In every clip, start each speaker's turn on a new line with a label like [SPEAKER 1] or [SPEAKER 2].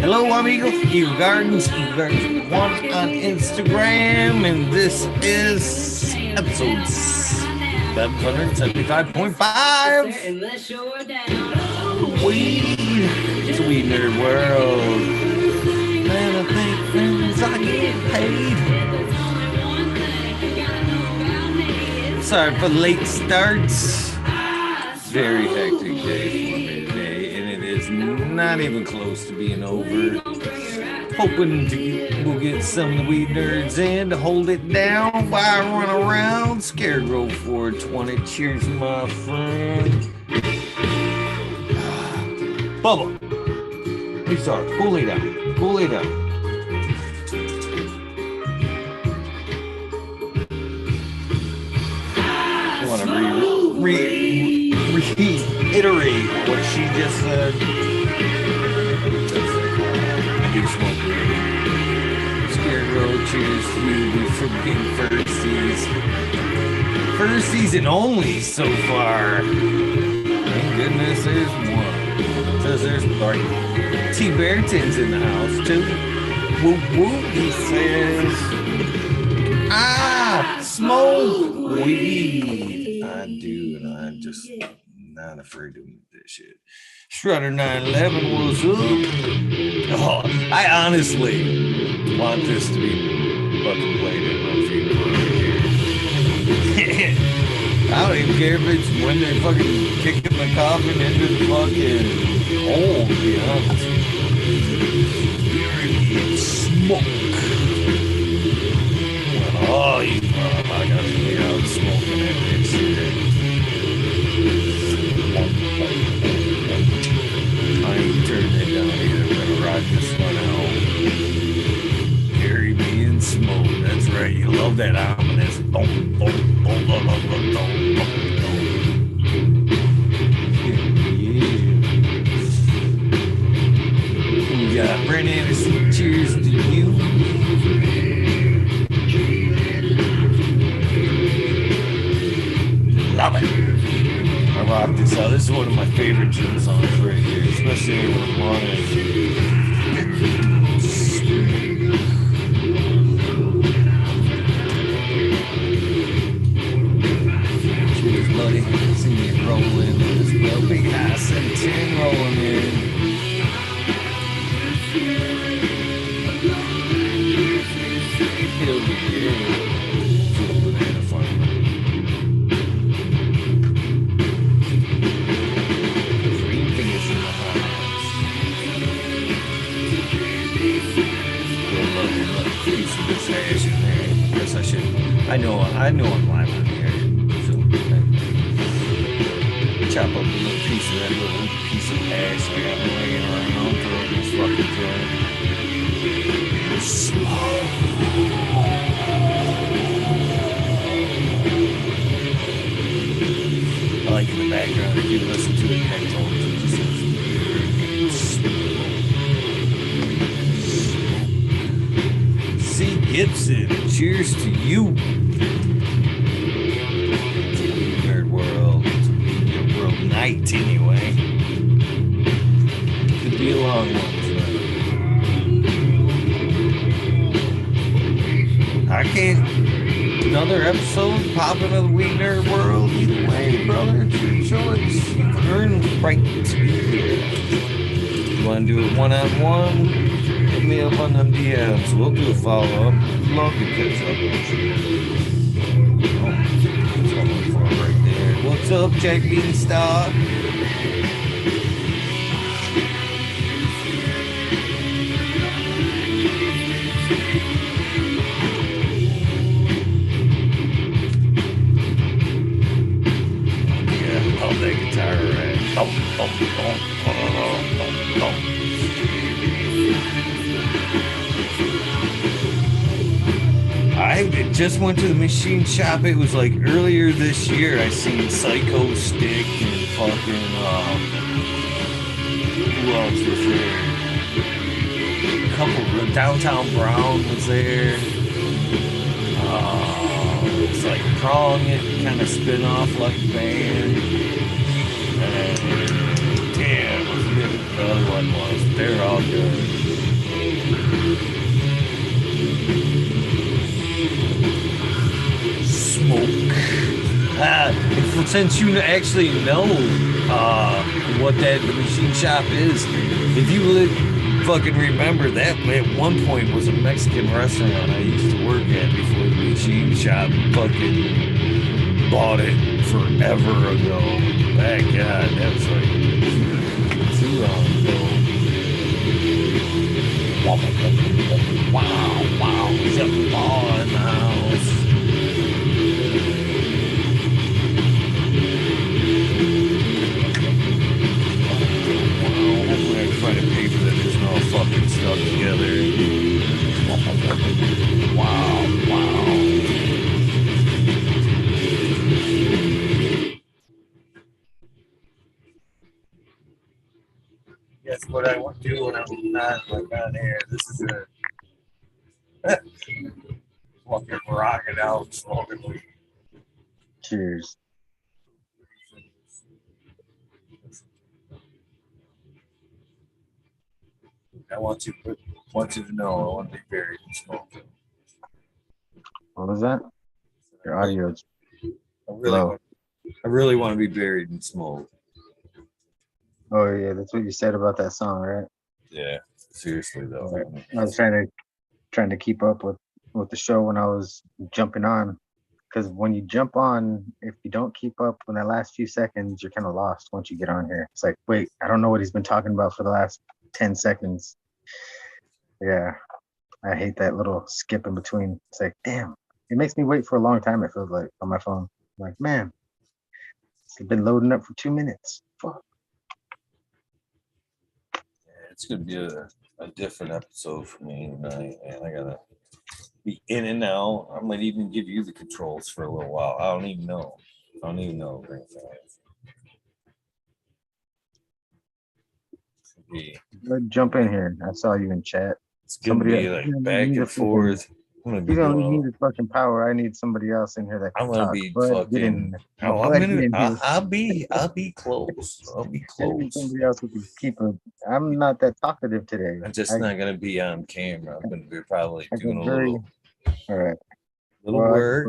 [SPEAKER 1] Hello, amigos. Eagle Gardens, Eagle Gardens 1 on Instagram, and this is episode 775.5. Weed. It's Weed Nerd World. And I think things I get paid. Sorry for late starts. Very hectic day for me today, and it is not even close to being over. Hoping we'll get some of the weed nerds in to hold it down while I run around. Scarecrow 420. Cheers, my friend. Bubba. Hey, sorry. Go lay down. Go lay down. I want to reiterate what she just said. I do smoke weed. Scarecrow, cheers to you, we freaking firsties. Firsties and only so far. Thank goodness there's one. Says there's like T. Bearton's in the house too. Whoop whoop, he says. Smoke weed. I do, and I'm just not afraid to move this shit. Shredder 911 was up. Oh, I honestly want this to be fucking played in my feet right here. I don't even care if it's when they fucking kicking the coffin into the fucking hole, to be honest. You're smoke. Oh, you I got to be out smoking that bitch shit. I ain't turning it down either. I'm gonna ride this one out. Carry me in smoke. That's right. You love that ominous. Boom, boom, boom, boom, boom, boom, boom, boom. Yeah. We got Brent Anderson. Cheers to you. Love it. I rock this out. This is one of my favorite gym songs right here, especially when I'm on it. Cheers, buddy. See me rolling as well. Big ass and 10 rolling in. Hell yeah. Banana farmer. I know I'm live on here, so chop up a little piece of that little piece of ash I got laying around for this fucking joint. I like in the background if you listen to it headphones, it just says C. Gibson, cheers to you. Nerd World. Nerd World night, anyway. Could be a long one tonight. I can't. Another episode popping of the Weed Nerd World. Either way, brother, it's your choice. You've earned the right to be here. You want to do it one-on-one? Hit me up on them DMs. We'll do a follow-up. Love to catch up with you. Oh, someone for right there. What's up, Jack Beanstalk? Yeah, love that guitar rack. I just went to the machine shop. It was like earlier this year. I seen Psycho Stick and fucking who else was there? A couple of Downtown Brown was there. It's like Prong, it kind of spin off like band. And damn, I forget what the other one was. They're all good. since you actually know what that the machine shop is, if you fucking remember that at one point was a Mexican restaurant I used to work at before the machine shop fucking bought it forever ago. My God, that was like too long ago. Wow, he's up the ball in the house. Trying to paper that isn't all fucking stuck together. Wow. That's what I want to do when I'm not like on air. This is a fucking rocking out, smoking weed.
[SPEAKER 2] Cheers.
[SPEAKER 1] I want you to know I want to be buried in smoke.
[SPEAKER 2] What was that? Your audio's low.
[SPEAKER 1] I really want to be buried in smoke.
[SPEAKER 2] Oh yeah, that's what you said about that song, right?
[SPEAKER 1] Yeah, seriously though.
[SPEAKER 2] Right. I was trying to keep up with the show when I was jumping on, because when you jump on, if you don't keep up in that last few seconds, you're kind of lost once you get on here. It's like, wait, I don't know what he's been talking about for the last 10 seconds. Yeah, I hate that little skip in between. It's like, damn, it makes me wait for a long time. It feels like on my phone. I'm like, man, it's been loading up for 2 minutes. Fuck.
[SPEAKER 1] Yeah, it's gonna be a different episode for me tonight, and I gotta be in and out. I might even give you the controls for a little while. I don't even know. Very fast.
[SPEAKER 2] Jump in here. I saw you in chat.
[SPEAKER 1] It's gonna be like back and forth.
[SPEAKER 2] He's gonna leave me the fucking power. I need somebody else in here that can
[SPEAKER 1] I'm gonna
[SPEAKER 2] talk.
[SPEAKER 1] be
[SPEAKER 2] Bud,
[SPEAKER 1] fucking. I'll be close. I'll be
[SPEAKER 2] I need
[SPEAKER 1] close.
[SPEAKER 2] somebody else who can keep a. I'm not that talkative today.
[SPEAKER 1] I'm just not gonna be on camera. I'm gonna be probably doing a little.
[SPEAKER 2] All right.
[SPEAKER 1] Little work.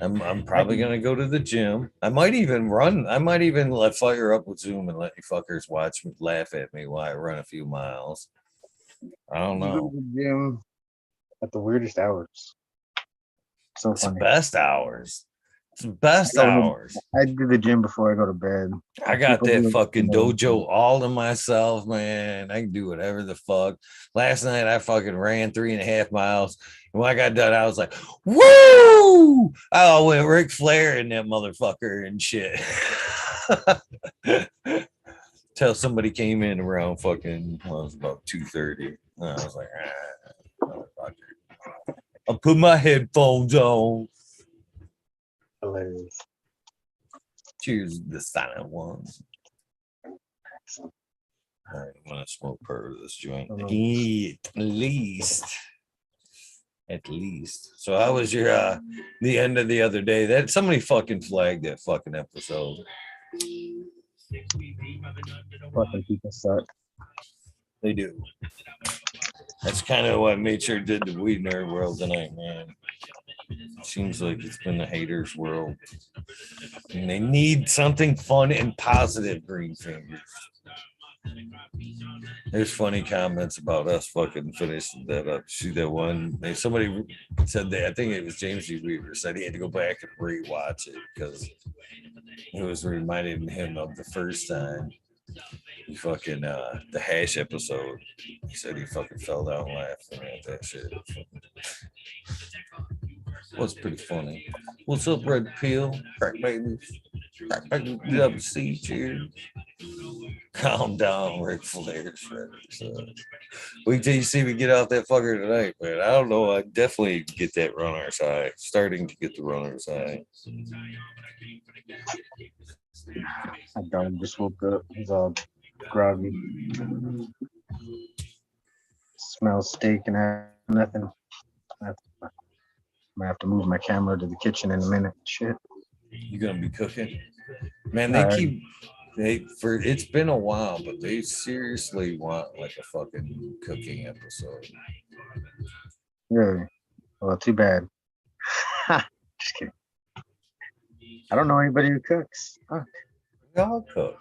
[SPEAKER 1] I'm probably gonna go to the gym. I might even run. I might even fire up with Zoom and let you fuckers watch me laugh at me while I run a few miles. I don't know.
[SPEAKER 2] Go to the gym at the weirdest hours. So
[SPEAKER 1] it's
[SPEAKER 2] funny.
[SPEAKER 1] The best hours. It's the best hours.
[SPEAKER 2] I do the gym before I go to bed.
[SPEAKER 1] I got that fucking dojo all to myself, man. I can do whatever the fuck. Last night I fucking ran 3.5 miles. And when I got done, I was like, woo! I went Ric Flair in that motherfucker and shit. Till somebody came in around fucking, well, it was about 2:30. And I was like, motherfucker. I'll put my headphones on.
[SPEAKER 2] Hilarious.
[SPEAKER 1] Cheers, the silent ones. All right, I'm gonna smoke part of this joint. At least. So how was your the end of the other day? That somebody fucking flagged that fucking episode.
[SPEAKER 2] Fucking people suck.
[SPEAKER 1] They do. That's kind of what made sure did the Weed Nerd World tonight, man. Seems like it's been the haters' world. And they need something fun and positive, Green Fingers. There's funny comments about us fucking finishing that up. See that one? Somebody said that, I think it was James G. Weaver, said he had to go back and rewatch it because it was reminding him of the first time. He fucking the hash episode. He said he fucking fell down laughing at that shit. Was pretty funny. What's up, Red Pill? Crack babies. Crack baby WC, cheers. Calm down, Ric Flair. Wait till you see me get off that fucker tonight, man. I don't know. I definitely get that runner's high. Starting to get the runner's high.
[SPEAKER 2] My dog just woke up. He's all groggy. Smells steak and nothing. I'm gonna have to move my camera to the kitchen in a minute. Shit.
[SPEAKER 1] You gonna be cooking? Man, it's been a while, but they seriously want like a fucking cooking episode.
[SPEAKER 2] Really? Well, too bad. Just kidding. I don't know anybody who cooks. Huh.
[SPEAKER 1] We all cook.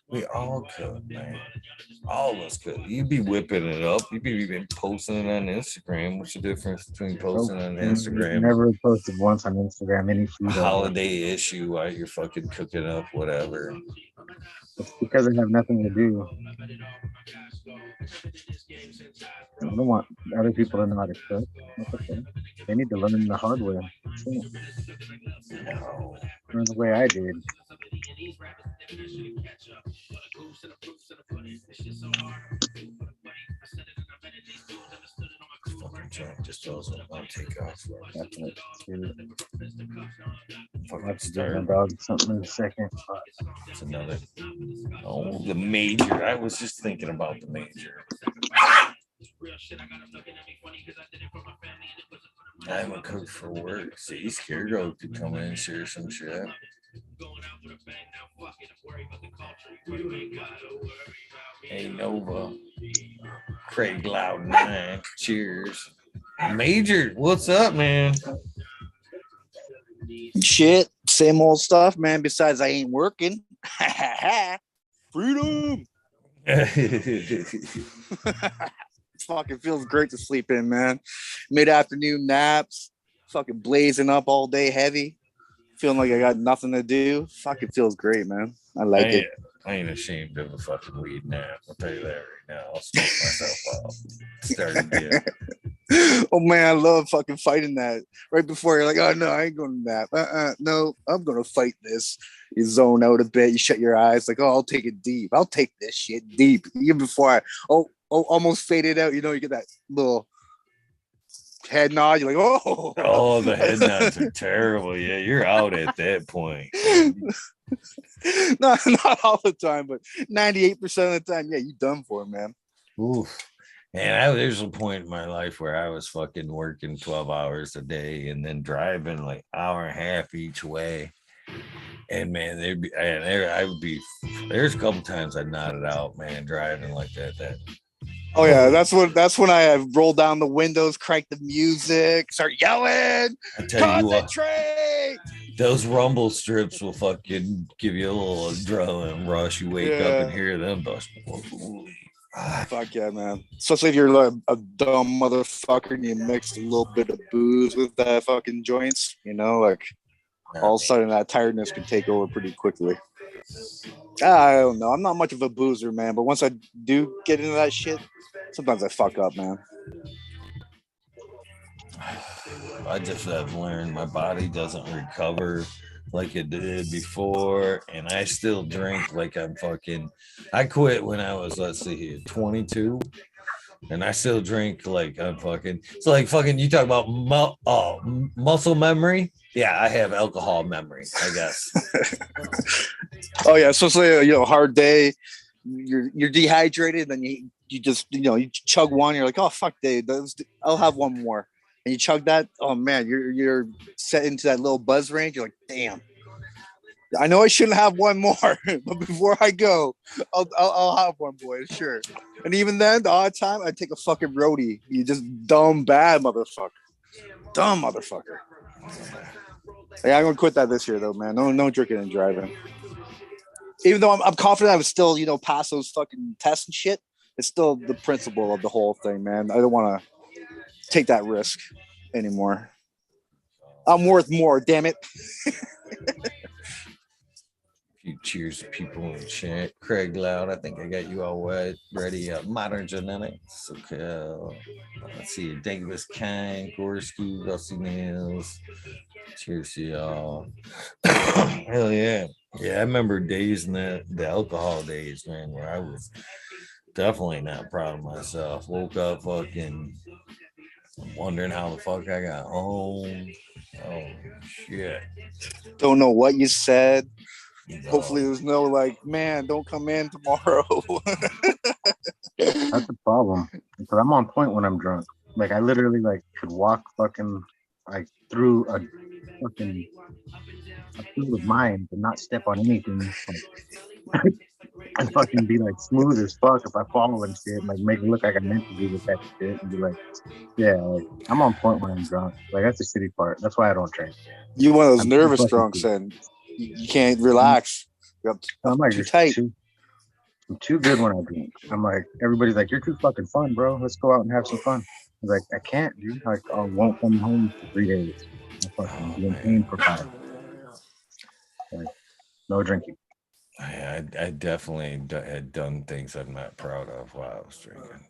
[SPEAKER 1] We all cook, man. All of us cook. You be whipping it up. You be even posting it on Instagram. What's the difference between
[SPEAKER 2] Nope.
[SPEAKER 1] posting on Instagram,
[SPEAKER 2] Never posted once on Instagram any
[SPEAKER 1] a
[SPEAKER 2] food ever.
[SPEAKER 1] holiday issue while you're fucking cooking up whatever?
[SPEAKER 2] It's because I have nothing to do. I don't want other people to know how to cook. That's okay. They need to learn the hard way. Shit.
[SPEAKER 1] No.
[SPEAKER 2] Learn the way I did.
[SPEAKER 1] Fucking joint just doesn't want to take off.
[SPEAKER 2] Definitely. Dude, I'll
[SPEAKER 1] Fucking
[SPEAKER 2] have to get my
[SPEAKER 1] start.
[SPEAKER 2] dog something in a second.
[SPEAKER 1] It's another. Oh, the major. I was just thinking about the major. I haven't cooked for work. See, Scarecrow could come in and share some shit. Hey, Nova. Craig Loud 9. Cheers. Major, what's up, man?
[SPEAKER 3] Shit, same old stuff, man. Besides, I ain't working. Freedom. Fucking feels great to sleep in, man. Mid-afternoon naps, fucking blazing up all day heavy, feeling like I got nothing to do. Fucking feels great, man. I like it.
[SPEAKER 1] I ain't ashamed of a fucking weed nap. I'll tell you that right now. I'll smoke myself off. Start again.
[SPEAKER 3] Oh man, I love fucking fighting that. Right before you're like, oh no, I ain't gonna nap. No, I'm gonna fight this. You zone out a bit, you shut your eyes, like, oh, I'll take it deep. I'll take this shit deep. Even before I almost faded out, you know, you get that little head nod. You're like,
[SPEAKER 1] oh, the head nods are terrible. Yeah, you're out at that point.
[SPEAKER 3] not all the time, but 98% of the time, yeah, you done for, man.
[SPEAKER 1] Oof. And there's a point in my life where I was fucking working 12 hours a day and then driving like hour and a half each way. And man, there's a couple times I nodded out, man, driving like that.
[SPEAKER 3] Oh yeah, that's when I have rolled down the windows, crank the music, start yelling,
[SPEAKER 1] I tell you what,
[SPEAKER 3] concentrate.
[SPEAKER 1] those rumble strips will fucking give you a little adrenaline rush. You wake up and hear them bust.
[SPEAKER 3] Fuck yeah, man. Especially if you're like a dumb motherfucker and you mix a little bit of booze with that fucking joints, you know, like all of a sudden that tiredness can take over pretty quickly. I don't know. I'm not much of a boozer, man, but once I do get into that shit, sometimes I fuck up, man.
[SPEAKER 1] I just have learned my body doesn't recover like it did before, and I still drink like I'm fucking. I quit when I was, let's see here, 22, and I still drink like I'm fucking. It's like fucking. You talk about muscle memory. Yeah, I have alcohol memory, I guess.
[SPEAKER 3] Oh yeah, especially a hard day. You're dehydrated, then you just you chug one. You're like, oh fuck, Dave, I'll have one more. And you chug that, oh man, you're set into that little buzz range. You're like, damn, I know I shouldn't have one more, but before I go, I'll have one, boy, sure. And even then, the odd time, I take a fucking roadie. You just dumb bad motherfucker, dumb motherfucker. Yeah, I'm gonna quit that this year though, man. No drinking and driving. Even though I'm confident I would still pass those fucking tests and shit. It's still the principle of the whole thing, man. I don't want to take that risk anymore. I'm worth more, damn it.
[SPEAKER 1] Few cheers to people in the chat. Craig Loud, I think I got you all ready. Modern genetics. Okay. Let's see. Davis Kine, Gorski, Rusty Nails. Cheers to y'all. Hell yeah. Yeah, I remember days in the alcohol days, man, where I was definitely not proud of myself. Woke up fucking wondering how the fuck I got home. Oh shit.
[SPEAKER 3] Don't know what you said. No. Hopefully there's no like, man, don't come in tomorrow.
[SPEAKER 2] That's the problem. Because I'm on point when I'm drunk. Like I literally could walk fucking like through a field of mine and not step on anything. and fucking be like smooth as fuck if I fall and shit, like make it look like I meant to do the type of shit and be like, yeah, like I'm on point when I'm drunk. Like that's the shitty part. That's why I don't drink.
[SPEAKER 3] You one of those
[SPEAKER 2] I'm too
[SPEAKER 3] nervous
[SPEAKER 2] fucking
[SPEAKER 3] drunks,
[SPEAKER 2] cool.
[SPEAKER 3] and you can't relax. You're
[SPEAKER 2] I'm like
[SPEAKER 3] too
[SPEAKER 2] just
[SPEAKER 3] tight.
[SPEAKER 2] I'm too good when I drink. I'm like everybody's like, you're too fucking fun, bro. Let's go out and have some fun. I was like, I can't, dude. Like I won't come home for 3 days. I'll fucking
[SPEAKER 1] Oh
[SPEAKER 2] be in pain
[SPEAKER 1] man.
[SPEAKER 2] for 5. Like no drinking.
[SPEAKER 1] I definitely had done things I'm not proud of while I was drinking.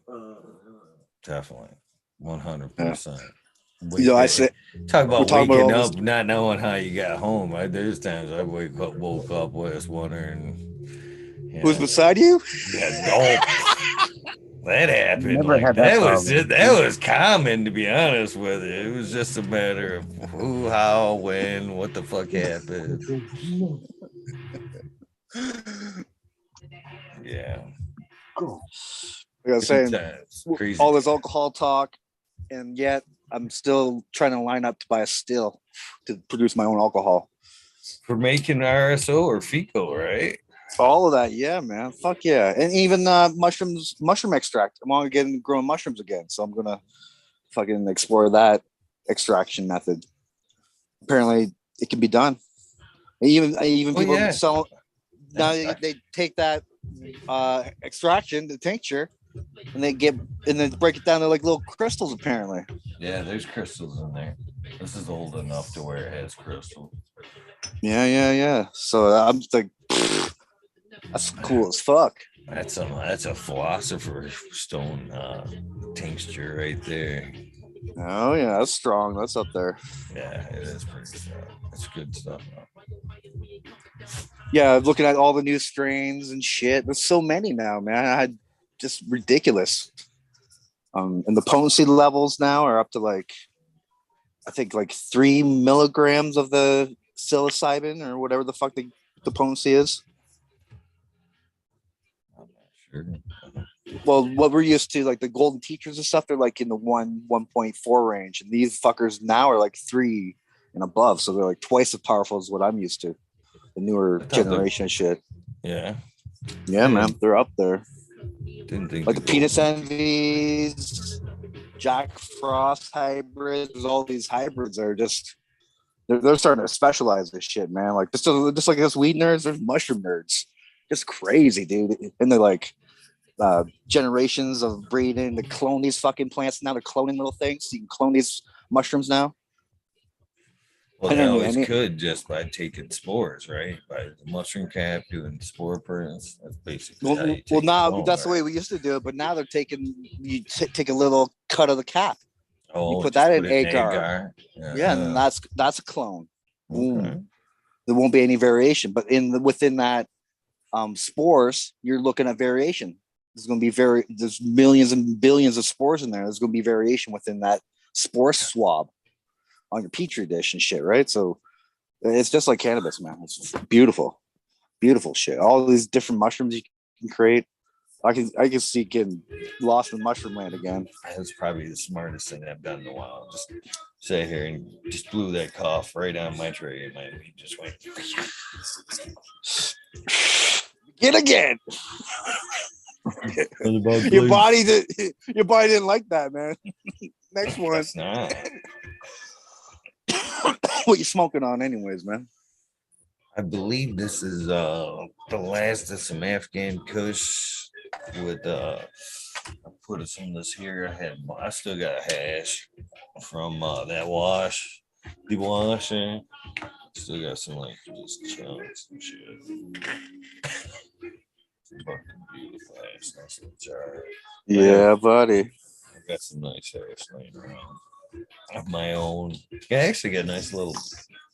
[SPEAKER 1] Definitely,
[SPEAKER 3] Yeah.
[SPEAKER 1] 100%.
[SPEAKER 3] You know, I say
[SPEAKER 1] Talk
[SPEAKER 3] we're
[SPEAKER 1] about
[SPEAKER 3] talking about
[SPEAKER 1] waking
[SPEAKER 3] all this.
[SPEAKER 1] up, not knowing how you got home. There's times I woke up last wondering, you
[SPEAKER 3] Who's
[SPEAKER 1] know,
[SPEAKER 3] beside you?
[SPEAKER 1] yeah, don't. That happened
[SPEAKER 2] Never
[SPEAKER 1] like
[SPEAKER 2] had that
[SPEAKER 1] that was
[SPEAKER 2] problem.
[SPEAKER 1] just that was common, to be honest with you. It was just a matter of who, how, when, what the fuck happened. Yeah,
[SPEAKER 3] Like I was
[SPEAKER 1] good
[SPEAKER 3] saying,
[SPEAKER 1] times, crazy
[SPEAKER 3] all this
[SPEAKER 1] times.
[SPEAKER 3] alcohol talk, and yet I'm still trying to line up to buy a still to produce my own alcohol.
[SPEAKER 1] For making RSO or fecal, right?
[SPEAKER 3] All of that, yeah, man. Fuck yeah. And even mushroom extract. I'm on getting growing mushrooms again. So I'm gonna fucking explore that extraction method. Apparently it can be done. Even people
[SPEAKER 1] Yeah.
[SPEAKER 3] sell now they take that extraction, the tincture, and they break it down to like little crystals apparently.
[SPEAKER 1] Yeah, there's crystals in there. This is old enough to where it has crystals.
[SPEAKER 3] Yeah. So I'm just like, that's cool as fuck.
[SPEAKER 1] That's a philosopher's stone tincture right there.
[SPEAKER 3] Oh yeah, that's strong. That's up there.
[SPEAKER 1] Yeah, it is pretty stuff. It's good stuff.
[SPEAKER 3] Yeah, looking at all the new strains and shit. There's so many now, man. I had just ridiculous. And the potency levels now are up to like, I think like 3 milligrams of the psilocybin or whatever the fuck the potency is.
[SPEAKER 1] I'm not sure.
[SPEAKER 3] Well, what we're used to, like the golden teachers and stuff, they're like in the 1.4 range, and these fuckers now are like 3 and above, so they're like twice as powerful as what I'm used to. The newer generation shit.
[SPEAKER 1] Yeah.
[SPEAKER 3] Yeah, man, they're up there.
[SPEAKER 1] Didn't think
[SPEAKER 3] Like the penis envies, Jack Frost hybrids. There's all these hybrids that are just they're starting to specialize this shit, man. Like just like us weed nerds, there's mushroom nerds. Just crazy, dude. And they're like generations of breeding to clone these fucking plants. Now they're cloning little things. So you can clone these mushrooms now.
[SPEAKER 1] Well, they always could just by taking spores, right? By the mushroom cap doing spore prints. That's basically how you take
[SPEAKER 3] now
[SPEAKER 1] clone,
[SPEAKER 3] that's the way we used to do it, but now they're taking you take a little cut of the cap.
[SPEAKER 1] Oh,
[SPEAKER 3] you put that in agar.
[SPEAKER 1] Yeah,
[SPEAKER 3] and that's a clone.
[SPEAKER 1] Okay.
[SPEAKER 3] There won't be any variation, but within that spores, you're looking at variation. There's going to be there's millions and billions of spores in there. There's going to be variation within that spore swab on your petri dish and shit, right? So it's just like cannabis, man. It's beautiful, beautiful shit. All these different mushrooms you can create. I can see getting lost in mushroom land again.
[SPEAKER 1] That's probably the smartest thing I've done in a while. Just sit here and just blew that cough right on my tray, and my weed just went.
[SPEAKER 3] Get again. Your body didn't like that, man. Next one.
[SPEAKER 1] That's not.
[SPEAKER 3] What you smoking on, anyways, man?
[SPEAKER 1] I believe this is the last of some Afghan Kush with I put some of this here. I still got hash from that wash, the washing. Still got some like just chunks and shit. Fucking beautiful hash, nice little jar.
[SPEAKER 3] Yeah, buddy.
[SPEAKER 1] I got some nice hash laying around of my own. I actually got a nice little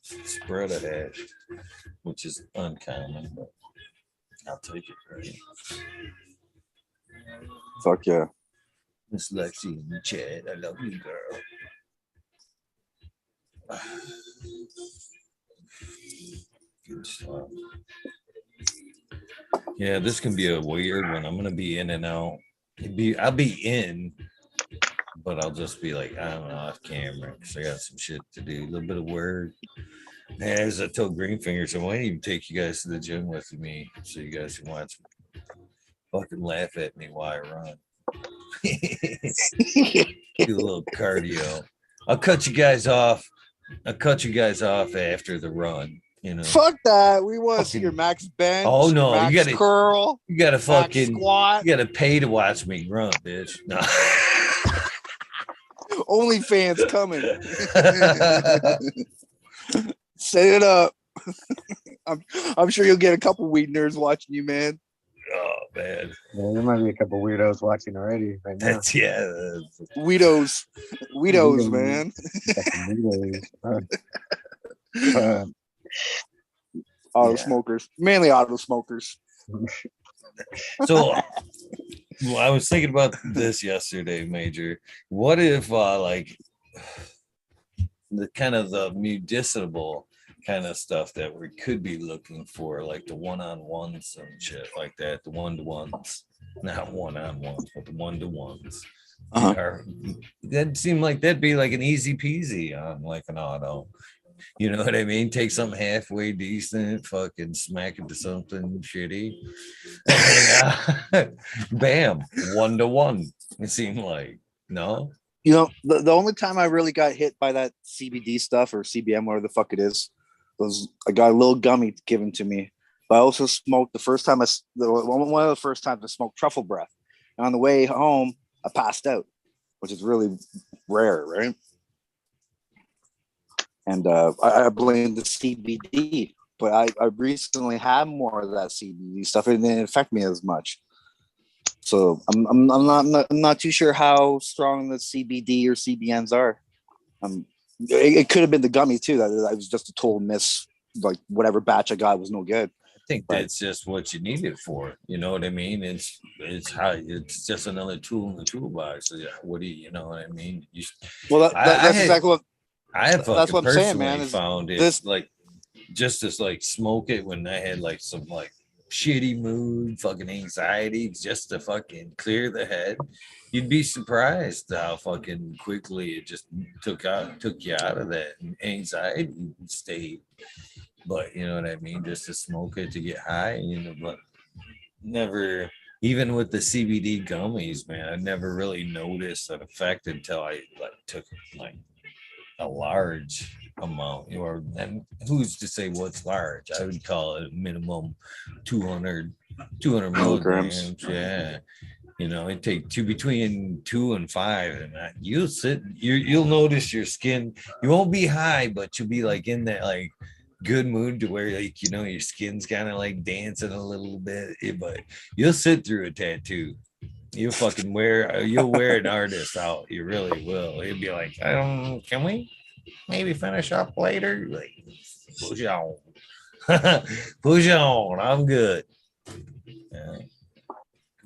[SPEAKER 1] spread of hash, which is uncommon, but I'll take it. Right?
[SPEAKER 3] Fuck yeah.
[SPEAKER 1] Miss Lexi in the chat. I love you, girl. Good stuff. Yeah, this can be a weird one. I'm gonna be in and out. I'll be in, but I'll just be like, I don't know, off camera because I got some shit to do. A little bit of work. As I told Greenfinger, so I might even take you guys to the gym with me so you guys can watch fucking laugh at me while I run. Do a little cardio. I'll cut you guys off after the run. You know.
[SPEAKER 3] Fuck that. We want to see
[SPEAKER 1] Fucking-
[SPEAKER 3] your max bench.
[SPEAKER 1] Oh,
[SPEAKER 3] your
[SPEAKER 1] no, you
[SPEAKER 3] max
[SPEAKER 1] gotta-
[SPEAKER 3] curl.
[SPEAKER 1] You gotta
[SPEAKER 3] Max
[SPEAKER 1] fucking
[SPEAKER 3] squat.
[SPEAKER 1] you gotta pay to watch me run, bitch. No.
[SPEAKER 3] OnlyFans coming. Set it up. I'm sure you'll get a couple weed nerds watching you, man.
[SPEAKER 1] Oh man.
[SPEAKER 2] Yeah, there might be a couple weirdos watching already right now.
[SPEAKER 1] That's
[SPEAKER 3] Weedos, man. Auto smokers, mainly auto smokers.
[SPEAKER 1] So well, I was thinking about this yesterday, Major. What if like the kind of the medicinal kind of stuff that we could be looking for, like the one-on-ones and shit like that, the one-to-ones, not one-on-ones, but the one-to-ones. That seemed like that'd be like an easy peasy on like an auto. You know what I mean? Take something halfway decent, fucking smack it to something shitty. And, bam, 1-to-1. It seemed like, no?
[SPEAKER 3] You know, the only time I really got hit by that CBD stuff or CBM, whatever the fuck it is, was I got a little gummy given to me. But I also smoked one of the first times I smoked truffle breath. And on the way home, I passed out, which is really rare, right? And I blame the CBD, but I recently had more of that CBD stuff, and it didn't affect me as much. So I'm not too sure how strong the CBD or CBNs are. It could have been the gummy too. That was just a total miss. Like whatever batch I got was no good.
[SPEAKER 1] I think that's just what you need it for. You know what I mean? It's just another tool in the toolbox. So, yeah, what do you know what I mean?
[SPEAKER 3] That's exactly what.
[SPEAKER 1] That's what I'm saying, man. Found it like just to like smoke it when I had like some like shitty mood, fucking anxiety, just to fucking clear the head. You'd be surprised how fucking quickly it just took you out of that anxiety state. But you know what I mean? Just to smoke it to get high, you know, but never. Even with the CBD gummies, man, I never really noticed an effect until I like took like a large amount, and who's to say what's large? I would call it minimum 200 milligrams. Yeah, you know, it take between 2 and 5, and you'll notice your skin. You won't be high, but you'll be like in that like good mood to where like, you know, your skin's kind of like dancing a little bit, but you'll sit through a tattoo. You'll wear an artist out. You really will. It'd be like, can we maybe finish up later? Like, push on. Push on. I'm good. Yeah.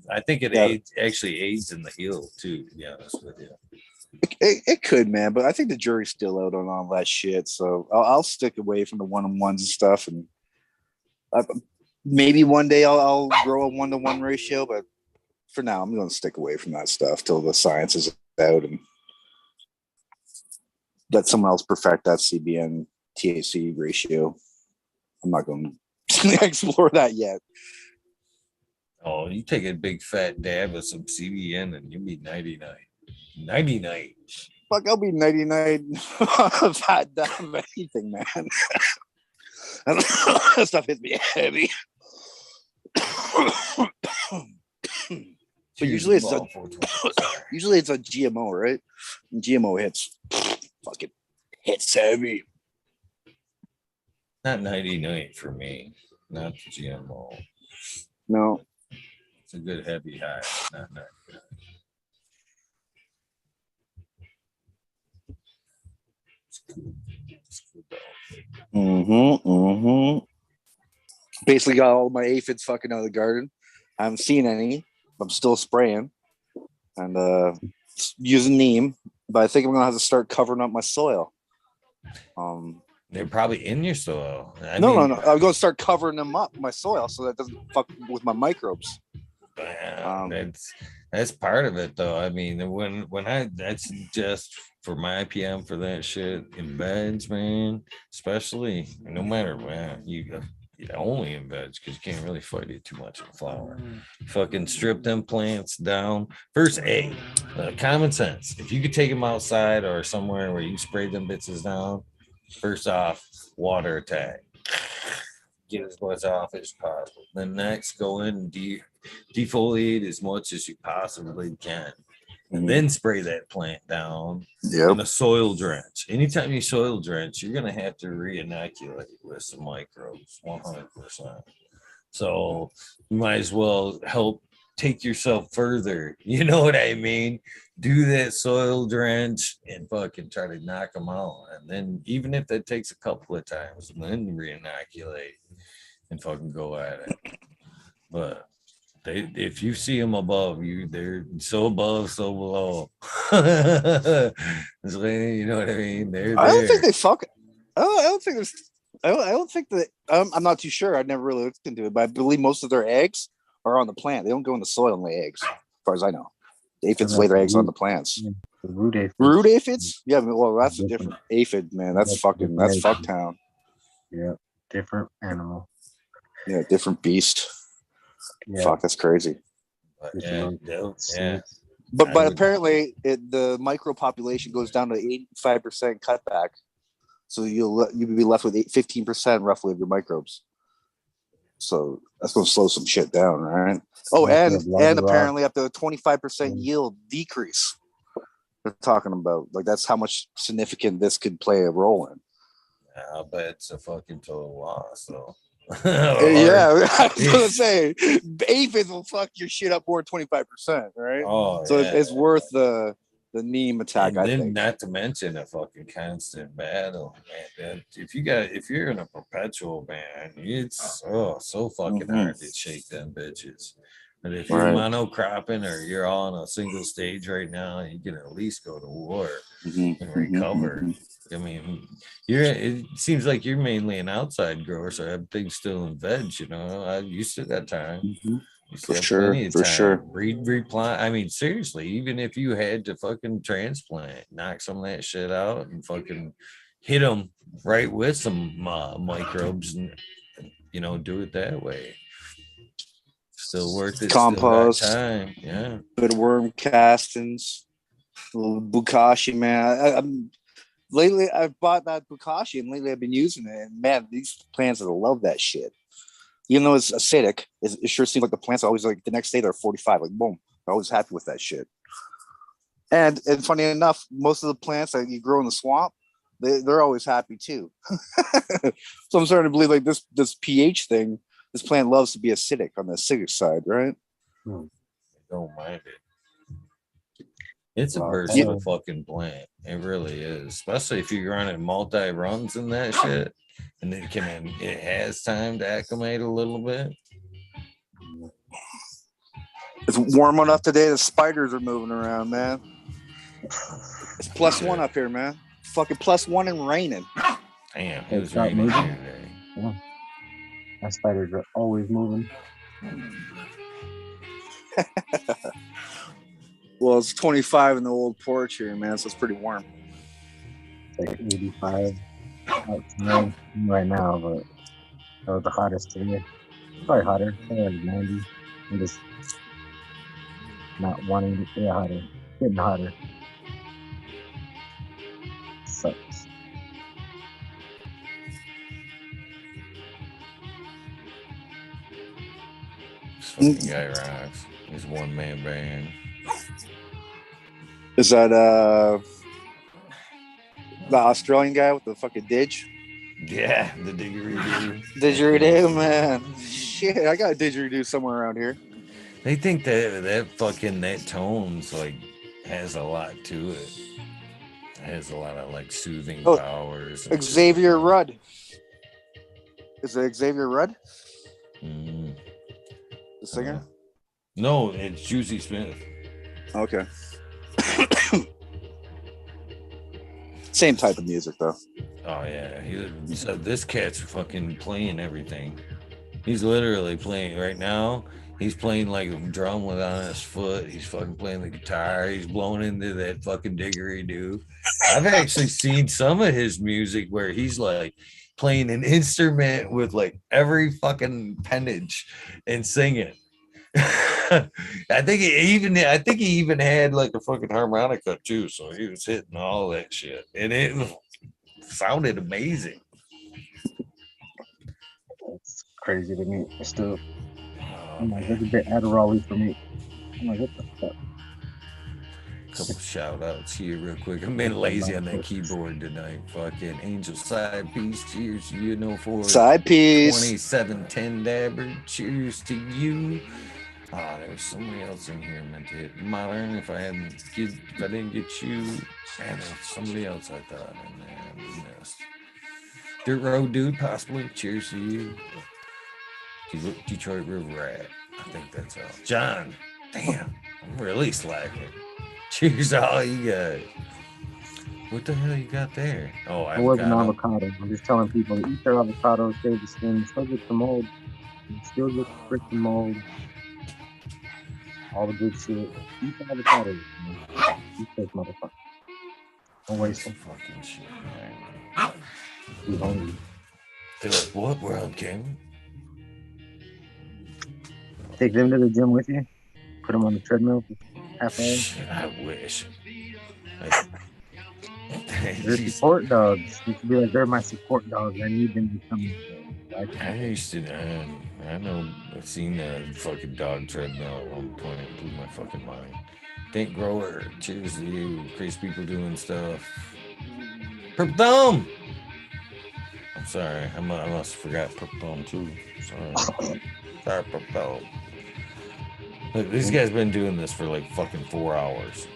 [SPEAKER 1] I think it actually aids in the heel too, to be honest with you.
[SPEAKER 3] It could, man, but I think the jury's still out on all that shit. So I'll stick away from the one-on-ones and stuff, and maybe one day I'll grow a 1-to-1 ratio, but for now, I'm going to stick away from that stuff till the science is out and let someone else perfect that CBN THC ratio. I'm not going to explore that yet.
[SPEAKER 1] Oh, you take a big fat dab of some CBN and you'll be 99. 99.
[SPEAKER 3] Fuck, I'll be 99 fat dab of anything, man. That stuff hits me heavy. But usually it's a GMO, right? And GMO fucking hits heavy.
[SPEAKER 1] Not 99 for me. Not the GMO.
[SPEAKER 3] No.
[SPEAKER 1] It's a good heavy high. Not 99. It's cool. It's cool
[SPEAKER 3] though. Basically got all my aphids fucking out of the garden. I haven't seen any. I'm still spraying and using neem, but I think I'm gonna have to start covering up my soil.
[SPEAKER 1] They're probably in your soil.
[SPEAKER 3] No. I'm gonna start covering them up, my soil, so that doesn't fuck with my microbes.
[SPEAKER 1] That's part of it, though. I mean, that's just for my IPM for that shit in beds, man. Especially no matter where you go. Yeah, only in veg because you can't really fight it too much in flower. Fucking strip them plants down. First, common sense. If you could take them outside or somewhere where you spray them bitches down, first off, water attack. Get as much off as possible. Then next, go in and defoliate as much as you possibly can. And then spray that plant down in a soil drench. Anytime you soil drench, you're going to have to re-inoculate with some microbes, 100%. So you might as well help take yourself further. You know what I mean? Do that soil drench and fucking try to knock them out. And then even if that takes a couple of times, then re-inoculate and fucking go at it. But if you see them above you, they're so above, so below. You know what I mean? They're
[SPEAKER 3] I don't
[SPEAKER 1] there.
[SPEAKER 3] think they fuck. I don't think there's. I don't think that. I'm not too sure. I've never really looked into it, but I believe most of their eggs are on the plant. They don't go in the soil and lay eggs, as far as I know. The aphids lay their eggs on the plants.
[SPEAKER 2] The root aphids.
[SPEAKER 3] Root aphids? Yeah, well, that's a different aphid, man. That's fucktown.
[SPEAKER 2] Yeah, different animal.
[SPEAKER 3] Yeah, different beast.
[SPEAKER 2] Yeah.
[SPEAKER 3] Fuck, that's crazy.
[SPEAKER 1] Yeah.
[SPEAKER 3] But apparently the micro population goes down to 85% cutback. So you'll be left with 15% roughly of your microbes. So that's going to slow some shit down, right? Oh, and apparently up to a 25% yield decrease. They're talking about like that's how much significant this could play a role in.
[SPEAKER 1] I bet it's a fucking total loss, though.
[SPEAKER 3] Yeah, I was gonna say aphids will fuck your shit up more than 25%, right?
[SPEAKER 1] Oh,
[SPEAKER 3] so it's worth the neem attack.
[SPEAKER 1] And
[SPEAKER 3] I
[SPEAKER 1] then
[SPEAKER 3] think.
[SPEAKER 1] Not to mention a fucking constant battle, man. If you're in a perpetual ban, it's so fucking hard to shake them bitches. But if you're monocropping or you're all on a single stage right now, you can at least go to war and recover. I mean, it seems like you're mainly an outside grower, so everything's still in veg, you know. You still got time. You still have plenty of time. Replant. I mean, seriously, even if you had to fucking transplant, knock some of that shit out and fucking hit them right with some microbes and, you know, do it that way. Still worth it.
[SPEAKER 3] Compost.
[SPEAKER 1] Still got time. Yeah.
[SPEAKER 3] Bit of worm castings. Little bukashi, man. Lately, I've bought that bukashi, and lately I've been using it. And man, these plants love that shit. Even though it's acidic, it sure seems like the plants are always like the next day they're 45. Like boom, they're always happy with that shit. And funny enough, most of the plants that you grow in the swamp, they're always happy too. So I'm starting to believe like this pH thing. This plant loves to be acidic on the acidic side, right?
[SPEAKER 1] Don't mind it. It's a versatile fucking plant. It really is. Especially if you're running multi-runs and that shit. And it has time to acclimate a little bit.
[SPEAKER 3] It's warm enough today. The spiders are moving around, man. It's +1 up here, man. Fucking +1 and raining.
[SPEAKER 1] Damn, it was raining here today.
[SPEAKER 2] Yeah. My spiders are always moving.
[SPEAKER 3] Well, it's 25 in the old porch here, man, so it's pretty warm.
[SPEAKER 2] It's like 85 outside right now, but that was the hottest today. Probably hotter. Probably like 90. I'm just not wanting to get hotter. Getting hotter. Sucks.
[SPEAKER 1] This fucking guy rocks. He's one-man band.
[SPEAKER 3] Is that the Australian guy with the fucking didge?
[SPEAKER 1] Yeah, the didgeridoo.
[SPEAKER 3] Didgeridoo, man. Shit, I got a didgeridoo somewhere around here.
[SPEAKER 1] They think that tone's like has a lot to it. It has a lot of like soothing powers.
[SPEAKER 3] Xavier Rudd. Is it Xavier Rudd? The singer?
[SPEAKER 1] No, it's Juicy Smith.
[SPEAKER 3] Okay. Same type of music though.
[SPEAKER 1] Oh yeah, so this cat's fucking playing everything. He's literally playing right now. He's playing like a drum with on his foot. He's fucking playing the guitar. He's blowing into that fucking didgeridoo. I've actually seen some of his music where he's like, playing an instrument with like every fucking appendage and singing. I think he even had like a fucking harmonica too, so he was hitting all that shit, and it sounded amazing.
[SPEAKER 2] It's crazy to me. It's still, I'm like, there's a bit Adderall for me. I'm like, what the fuck?
[SPEAKER 1] Couple shout outs here real quick. I'm been lazy on that keyboard tonight. Fucking Angel Side Piece. Cheers to you. No for
[SPEAKER 3] Side piece.
[SPEAKER 1] 2710 Dabber. Cheers to you. There's somebody else in here meant to hit Modern. If I didn't get you, man, there's somebody else I thought in there. I missed. Dirt Road Dude, possibly. Cheers to you. Detroit River Rat. I think that's all. John, damn, I'm really slacking. Cheers to all you guys. What the hell you got there? Oh,
[SPEAKER 2] it wasn't avocado. I'm just telling people to eat their avocado, save the skin, still get the mold, still get the freaking mold. All the good shit. Eat the avocado. Eat those motherfuckers. Don't waste them.
[SPEAKER 1] Fucking shit, man.
[SPEAKER 2] Be hungry.
[SPEAKER 1] They're like, what world, King?
[SPEAKER 2] Take them to the gym with you. Put them on the treadmill for half hour.
[SPEAKER 1] Shit, I wish.
[SPEAKER 2] They're support dogs. You should be like, they're my support dogs. I need them to come in.
[SPEAKER 1] I used to, I know, I've seen a fucking dog treadmill at one point. It blew my fucking mind. Think Grower, cheers to you. Crazy people doing stuff. Purple Thumb! I'm sorry, I must have forgot Purple Thumb too. Sorry. Sorry, Purple Thumb. Look, these guys been doing this for like fucking 4 hours.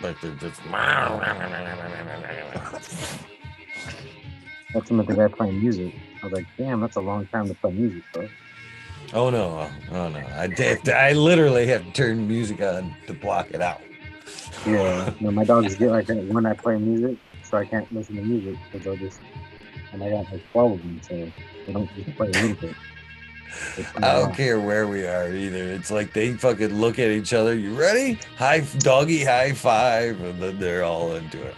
[SPEAKER 1] Like they're just.
[SPEAKER 2] That's some of the guy playing music. I was like, damn, that's a long time to play music, bro.
[SPEAKER 1] Oh no! I literally have to turn music on to block it out.
[SPEAKER 2] Yeah, my dogs get like that when I play music, so I can't listen to music because they'll just. And I got like 12 of them, so they don't just play a little bit.
[SPEAKER 1] I don't care where we are either. It's like they fucking look at each other. You ready? Doggy high five, and then they're all into it.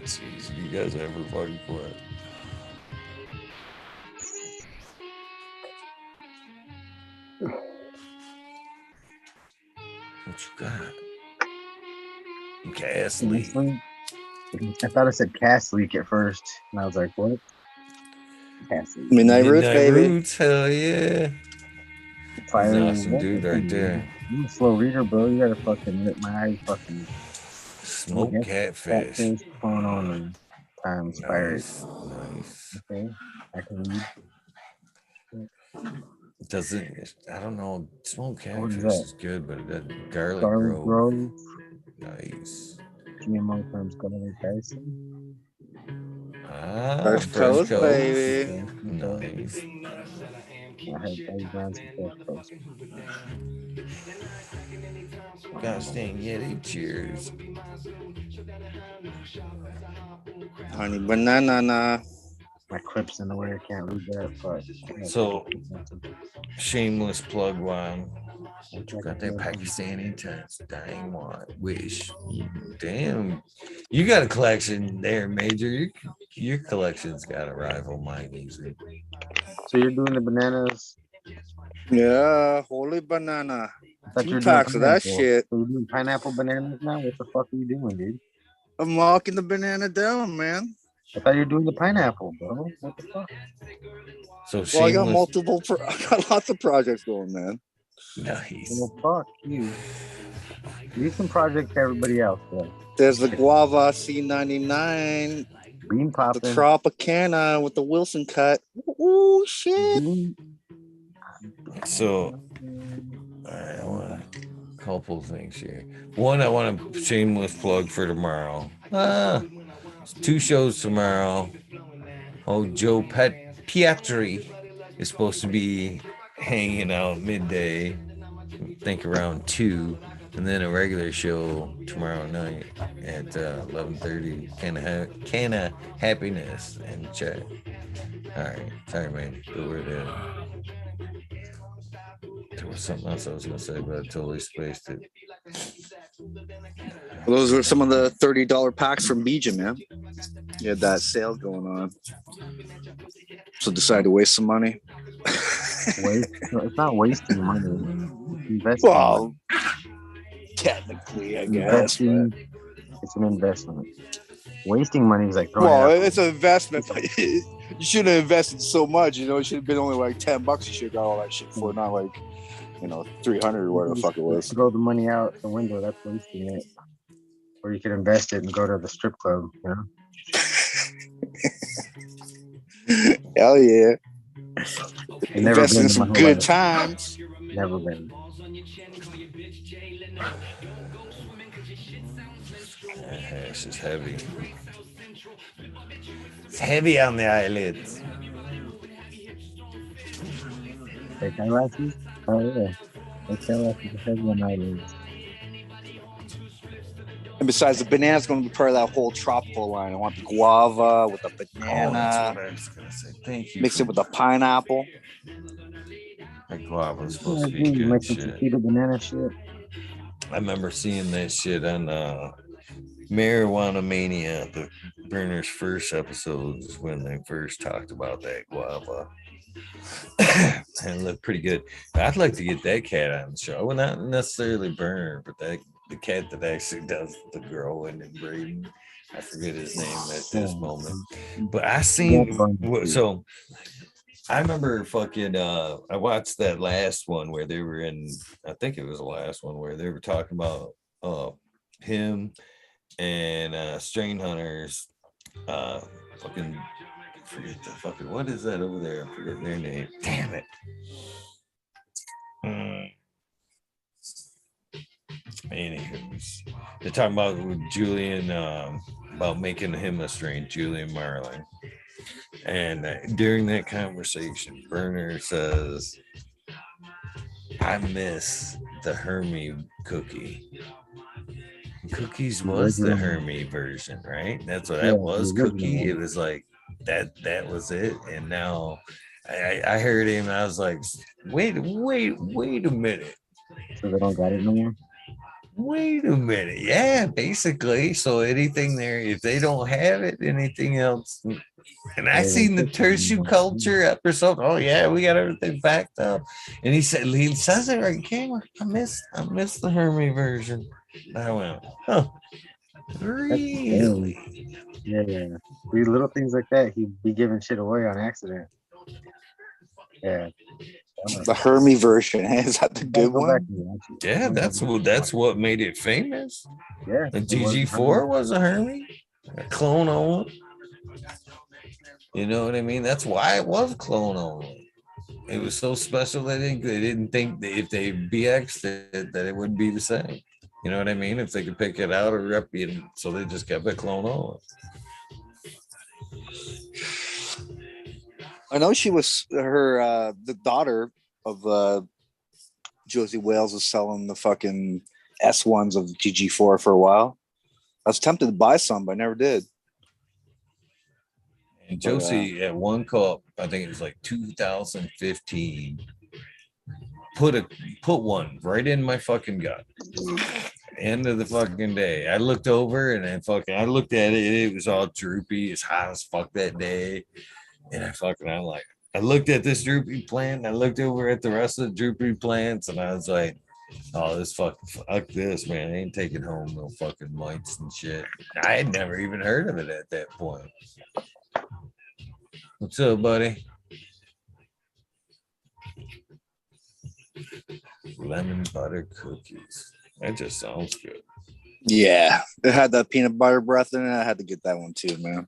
[SPEAKER 1] Jeez, you guys ever fucking for it? What you got? Gas leak.
[SPEAKER 2] I thought I said cast leak at first, and I was like, what?
[SPEAKER 3] Midnight Roots, baby.
[SPEAKER 1] Roots, hell yeah. Fire. He's awesome dude right there.
[SPEAKER 2] I'm a slow reader, bro. You gotta fucking let my eyes fucking
[SPEAKER 1] smoke catfish.
[SPEAKER 2] Going on times fire.
[SPEAKER 1] Nice.
[SPEAKER 2] Okay, I can read.
[SPEAKER 1] Doesn't, I don't know, smoked catfish is good, but it doesn't. Garlic Grove. Nice.
[SPEAKER 2] GMO terms garlic Tyson.
[SPEAKER 1] First Coast,
[SPEAKER 3] baby.
[SPEAKER 1] Nice.
[SPEAKER 2] I had brands of First Coast.
[SPEAKER 1] Gosh dang Yeti, cheers.
[SPEAKER 3] Honey banana.
[SPEAKER 2] My clip's in the way, I can't read that, but
[SPEAKER 1] so shameless plug one. Got that Pakistani test. Dang what wish. Damn. You got a collection there, Major. Your collection's got to rival mine easily.
[SPEAKER 2] So you're doing the bananas?
[SPEAKER 3] Yeah, holy banana. 2 packs of that shit.
[SPEAKER 2] So you're doing pineapple bananas now? What the fuck are you doing, dude?
[SPEAKER 3] I'm walking the banana down, man.
[SPEAKER 2] I thought you were doing the pineapple, bro. What the fuck?
[SPEAKER 1] So
[SPEAKER 3] well, I got I got lots of projects going, man.
[SPEAKER 1] Nice.
[SPEAKER 2] Well, fuck you. Do some projects to everybody else, bro.
[SPEAKER 3] There's the Guava C99.
[SPEAKER 2] Bean popping.
[SPEAKER 3] The Tropicana with the Wilson cut. Ooh, shit.
[SPEAKER 1] So, I want a couple things here. One, I want a shameless plug for tomorrow. 2 shows tomorrow. Oh, Joe Pietri is supposed to be hanging out midday, I think around 2, and then a regular show tomorrow night at 11:30. Can of happiness and chat. All right, sorry, man. There was something else I was gonna say, but I totally spaced it.
[SPEAKER 3] Those were some of the $30 packs from Bija, man. You had that sale going on. So decided to waste some money.
[SPEAKER 2] No, it's not wasting money. It's investing money.
[SPEAKER 3] Well, technically, I guess, but
[SPEAKER 2] Investing, it's an investment. Wasting money is like throwing it
[SPEAKER 3] well,
[SPEAKER 2] out.
[SPEAKER 3] it's an investment. But you shouldn't have invested so much. You know, it should have been only like $10. You should have got all that shit for, not like 300 or whatever the fuck it was.
[SPEAKER 2] Throw the money out the window. That's wasting it. Or you could invest it and go to the strip club.
[SPEAKER 3] Hell yeah!
[SPEAKER 2] Never
[SPEAKER 3] Investing
[SPEAKER 2] been
[SPEAKER 3] in
[SPEAKER 2] in my
[SPEAKER 3] some
[SPEAKER 2] whole
[SPEAKER 3] good
[SPEAKER 2] life.
[SPEAKER 3] times.
[SPEAKER 2] Never been.
[SPEAKER 1] It's just heavy. It's heavy on the eyelids.
[SPEAKER 2] Fake eyelashes? Oh yeah. Fake eyelashes are heavy on eyelids.
[SPEAKER 3] And besides, the banana's going to be part of that whole tropical line. I want the guava with the banana.
[SPEAKER 1] Oh, that's what I was gonna say. Thank you.
[SPEAKER 3] Mix it with the pineapple.
[SPEAKER 1] That guava is supposed to be good
[SPEAKER 2] Make some
[SPEAKER 1] shit.
[SPEAKER 2] chiquita banana shit.
[SPEAKER 1] I remember seeing that shit on Marijuana Mania, the Burner's first episodes when they first talked about that guava. And it looked pretty good. I'd like to get that cat on the show. Well, not necessarily Burner, but the cat that actually does the growing and breeding. I forget his name at this moment. But I seen so I remember fucking I watched that last one where they were in, I think it was the last one where they were talking about him and strain hunters fucking forget the fucking, what is that over there? I forget their name. Damn it. Anywho, they're talking about Julian, about making him a strain, Julian Marlin. And during that conversation, Burner says, I miss the Hermie cookie. Cookies was the Hermie version, right? That's what that was. Cookie. It was like that was it. And now I heard him and I was like, wait a minute.
[SPEAKER 2] So they don't got it no more?
[SPEAKER 1] Wait a minute. Yeah, basically. So anything there, if they don't have it, anything else. And I seen the tissue culture episode. Oh yeah, we got everything backed up. And he says it right camera. I miss the Hermie version. And I went, huh. Really?
[SPEAKER 2] Yeah. These little things like that, he'd be giving shit away on accident. Yeah.
[SPEAKER 3] The Hermie version, is that the good one?
[SPEAKER 1] Yeah, that's what made it famous.
[SPEAKER 2] Yeah.
[SPEAKER 1] The GG4 was a Hermie, a clone only. You know what I mean? That's why it was clone only. It was so special that they didn't think that if they BX'd it, that it wouldn't be the same. You know what I mean? If they could pick it out or rep it, so they just kept it clone only.
[SPEAKER 3] I know she was the daughter of Josie Wales was selling the fucking S1s of GG4 for a while. I was tempted to buy some, but I never did.
[SPEAKER 1] And Josie at one cup, I think it was like 2015, put one right in my fucking gut. End of the fucking day. I looked over and I looked at it and it was all droopy. It's hot as fuck that day. And I looked at this droopy plant and I looked over at the rest of the droopy plants and I was like, oh, this fuck this, man. I ain't taking home no fucking mites and shit. I had never even heard of it at that point. What's up, buddy? Lemon butter cookies. That just sounds good.
[SPEAKER 3] Yeah, it had that peanut butter breath in it. I had to get that one too, man.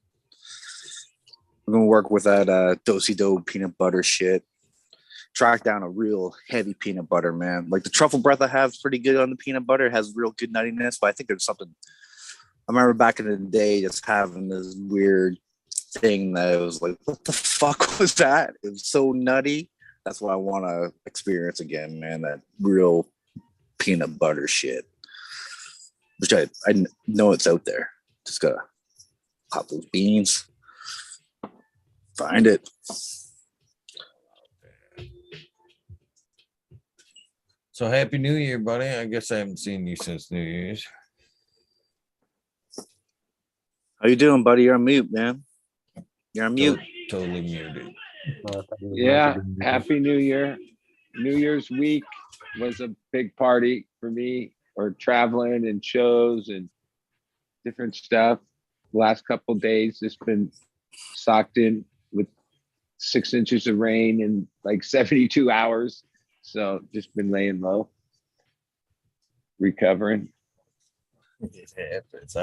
[SPEAKER 3] We're gonna work with that do-si-do peanut butter shit. Track down a real heavy peanut butter, man. Like the truffle breath I have is pretty good on the peanut butter. It has real good nuttiness, but I think there's something. I remember back in the day just having this weird thing that it was like, what the fuck was that? It was so nutty. That's what I want to experience again, man. That real peanut butter shit. Which I know it's out there. Just gotta pop those beans. Find it.
[SPEAKER 1] So happy New Year, buddy. I guess I haven't seen you since New Year's.
[SPEAKER 3] How you doing, buddy? You're on mute, man. You're on mute.
[SPEAKER 1] Totally muted.
[SPEAKER 4] Yeah, Happy New Year. New Year's week was a big party for me, or traveling and shows and different stuff. The last couple of days, it's been socked in with 6 inches of rain in like 72 hours. So just been laying low, recovering.
[SPEAKER 1] It happens.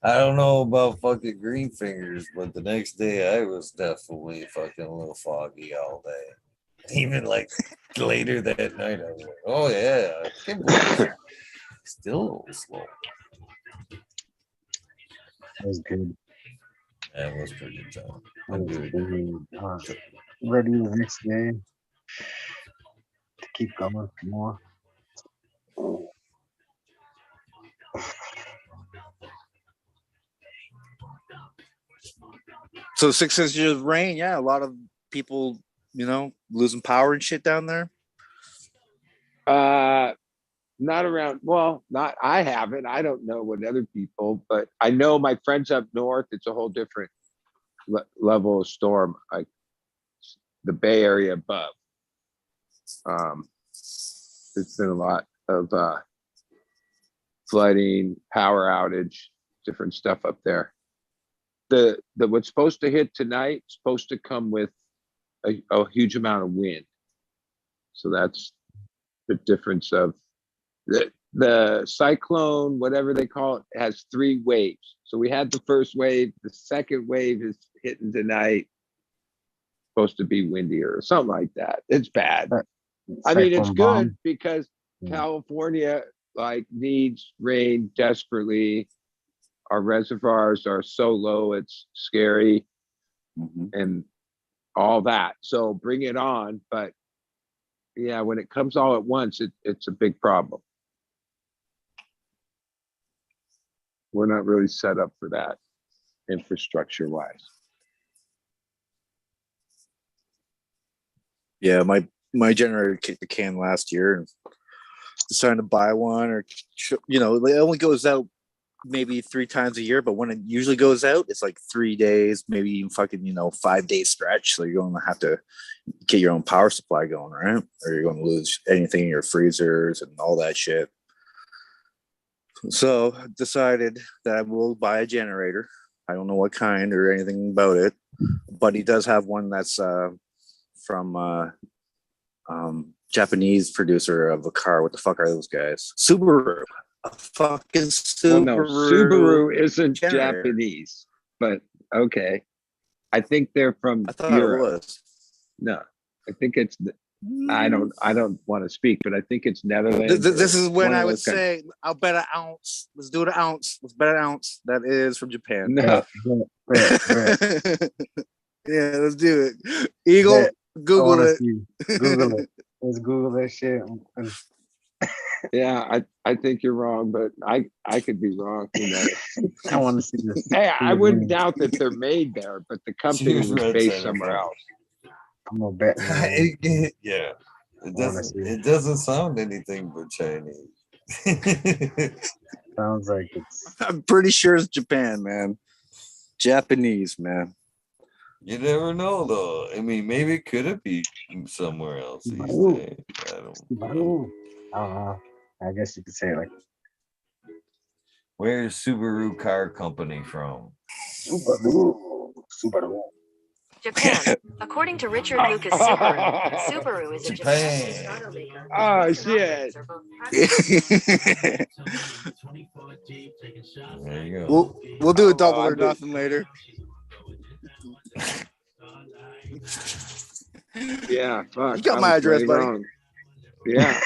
[SPEAKER 1] I don't know about fucking green fingers, but the next day I was definitely fucking a little foggy all day. Even like later that night, I was like, oh yeah, I can't believe it. Still a little slow.
[SPEAKER 2] That was good.
[SPEAKER 1] That was pretty tough.
[SPEAKER 2] That was good. Ready the next day to keep going for more.
[SPEAKER 3] So 6 inches of rain, yeah, a lot of people, losing power and shit down there.
[SPEAKER 4] Not around. Well, not. I haven't. I don't know what other people, but I know my friends up north. It's a whole different level of storm. Like the Bay Area above. There's been a lot of flooding, power outage, different stuff up there. The what's supposed to hit tonight is supposed to come with a huge amount of wind. So that's the difference of the cyclone, whatever they call it, has 3 waves. So we had the first wave, the second wave is hitting tonight. Supposed to be windier or something like that. It's bad. I mean, it's good because California needs rain desperately. Our reservoirs are so low, it's scary, and all that. So bring it on. But yeah, when it comes all at once, it's a big problem. We're not really set up for that infrastructure wise.
[SPEAKER 3] Yeah, my generator kicked the can last year and decided to buy one, or it only goes out maybe 3 times a year, but when it usually goes out, it's like 3 days, maybe even fucking 5-day stretch. So you're going to have to get your own power supply going, right? Or you're going to lose anything in your freezers and all that shit. So I decided that I will buy a generator. I don't know what kind or anything about it, but he does have one that's from Japanese producer of a car. What the fuck are those guys? Subaru. A fucking Subaru.
[SPEAKER 4] Well, no, Subaru isn't
[SPEAKER 3] generator.
[SPEAKER 4] Japanese, but okay. I think they're from
[SPEAKER 3] I thought
[SPEAKER 4] Europe.
[SPEAKER 3] it was.
[SPEAKER 4] No, I think it's. I don't want to speak, but I think it's Netherlands.
[SPEAKER 3] This is when I would say, I'll bet an ounce. Let's do an ounce. Let's bet an ounce. That is from Japan.
[SPEAKER 4] No.
[SPEAKER 3] Yeah, let's do it. Eagle, Google it.
[SPEAKER 2] Google it. Let's Google that shit.
[SPEAKER 4] Yeah, I think you're wrong, but I could be wrong.
[SPEAKER 2] I want to see this.
[SPEAKER 4] Hey, I wouldn't doubt that they're made there, but the company was based somewhere else.
[SPEAKER 2] I'm gonna bet.
[SPEAKER 1] Yeah, it doesn't sound anything but Chinese.
[SPEAKER 2] Sounds like it's.
[SPEAKER 3] I'm pretty sure it's Japan, man. Japanese, man.
[SPEAKER 1] You never know, though. I mean, maybe could it be somewhere else these days? I don't know.
[SPEAKER 2] I guess you could say it like.
[SPEAKER 1] Where's Subaru car company from?
[SPEAKER 2] Subaru.
[SPEAKER 5] Japan. According to Richard Lucas Subaru, Subaru is a Japanese automaker.
[SPEAKER 4] Oh shit!
[SPEAKER 1] There you go.
[SPEAKER 3] We'll do a double or nothing later.
[SPEAKER 4] Yeah, fuck.
[SPEAKER 3] You got my address, buddy.
[SPEAKER 4] Wrong. Yeah.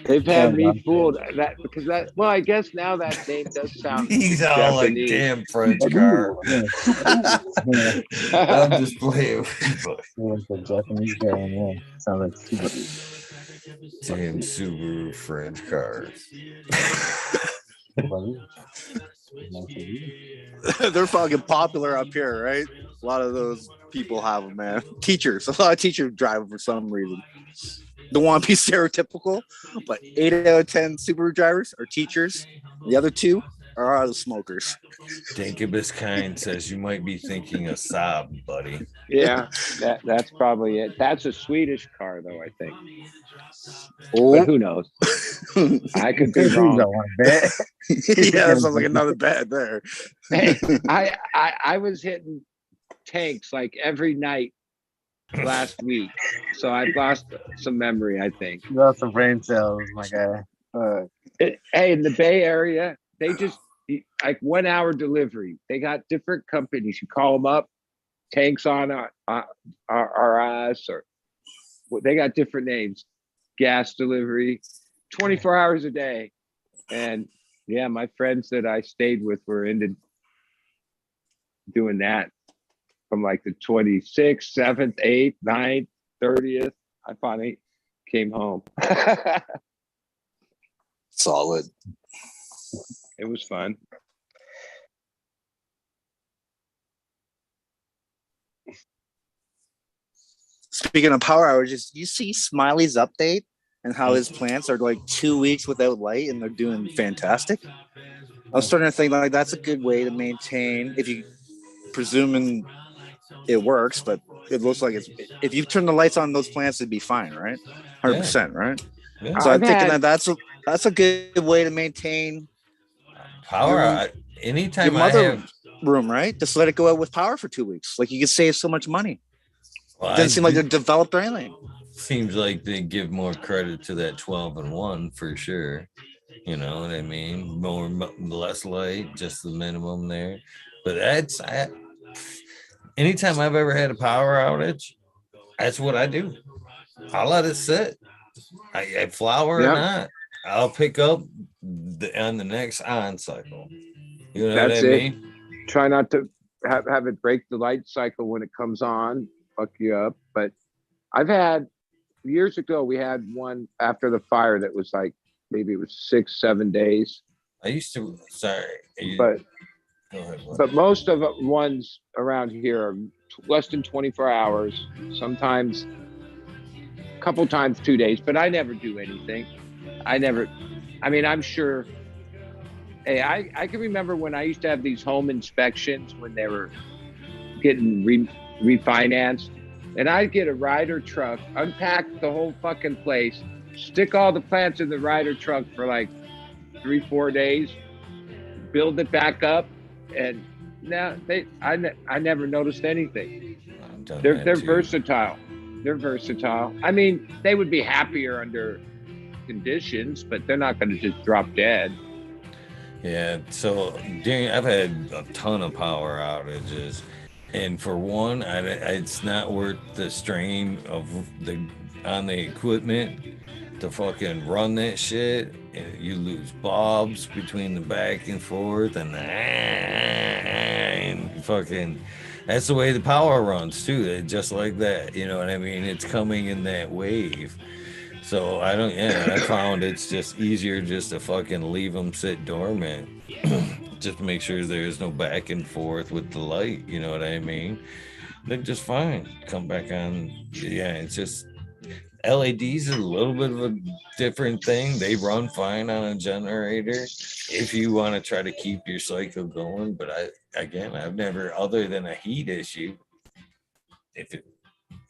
[SPEAKER 4] They've had me fooled because well, I guess now that name does sound.
[SPEAKER 1] He's all like, damn French car. I'm just playing with you.
[SPEAKER 2] Like a Japanese guy, yeah. Sounds like Subaru.
[SPEAKER 1] Damn Subaru French cars.
[SPEAKER 3] They're fucking popular up here, right? A lot of those people have them, man. Teachers, a lot of teachers drive them for some reason. Don't want to be stereotypical, but 8 out of 10 Subaru drivers are teachers. The other 2 are the smokers.
[SPEAKER 1] Cannabis kind says you might be thinking of Saab, buddy.
[SPEAKER 4] Yeah, that's probably it. That's a Swedish car, though, I think.
[SPEAKER 3] Oh,
[SPEAKER 4] But who knows? I could be
[SPEAKER 2] Please
[SPEAKER 4] wrong.
[SPEAKER 2] don't want to bet.
[SPEAKER 3] yeah, that sounds like another bet there.
[SPEAKER 4] Hey, I was hitting tanks like every night last week, so I've lost some memory, I think.
[SPEAKER 2] You got some brain cells, my guy.
[SPEAKER 4] Hey, in the Bay Area, they just like 1 hour delivery. They got different companies. You call them up, tanks on our us, or they got different names. Gas delivery, 24 hours a day. And yeah, my friends that I stayed with were into doing that from like the 26th, 7th, 8th, 9th, 30th. I finally came home.
[SPEAKER 3] Solid.
[SPEAKER 4] It was fun.
[SPEAKER 3] Speaking of power outages, you see Smiley's update and how his plants are like 2 weeks without light and they're doing fantastic. I was starting to think like that's a good way to maintain, if you presuming it works, but it looks like it's, if you turn the lights on those plants, it'd be fine, right? 100%, right?
[SPEAKER 1] Yeah.
[SPEAKER 3] So I'm thinking that's a good way to maintain
[SPEAKER 1] power. Anytime
[SPEAKER 3] your mother
[SPEAKER 1] I have
[SPEAKER 3] room, right? Just let it go out with power for 2 weeks. Like you can save so much money.
[SPEAKER 1] well,
[SPEAKER 3] It doesn't seem like they're developed or anything.
[SPEAKER 1] Seems like they give more credit to that 12-in-1 for sure. You know what I mean? Less light, just the minimum there. But anytime I've ever had a power outage, that's what I do. I'll let it sit. I flower or not, I'll pick up on the next on cycle. You know
[SPEAKER 4] That's
[SPEAKER 1] what I
[SPEAKER 4] it.
[SPEAKER 1] mean?
[SPEAKER 4] Try not to have it break the light cycle when it comes on, fuck you up. But I've had years ago, we had one after the fire that was like maybe it was 6-7 days.
[SPEAKER 1] I used to. Sorry,
[SPEAKER 4] but
[SPEAKER 1] go ahead.
[SPEAKER 4] But most of the ones around here are less than 24 hours. Sometimes, a couple times 2 days. But I never do anything. I mean, I'm sure. Hey, I can remember when I used to have these home inspections when they were getting refinanced, and I'd get a Ryder truck, unpack the whole fucking place, stick all the plants in the Ryder truck for like 3-4 days, build it back up, and now I never noticed anything. They're versatile. They're versatile. I mean, they would be happier under conditions, but they're not going to just drop dead.
[SPEAKER 1] Yeah, so I've had a ton of power outages, and for one, it's not worth the strain of on the equipment to fucking run that shit. You lose bobs between the back and forth, and fucking that's the way the power runs too. Just like that, you know what I mean? It's coming in that wave. So I found it's just easier just to fucking leave them sit dormant. Just to make sure there's no back and forth with the light, you know what I mean? They're just fine. Come back on. Yeah, it's just LEDs is a little bit of a different thing. They run fine on a generator if you want to try to keep your cycle going. But I've never, other than a heat issue,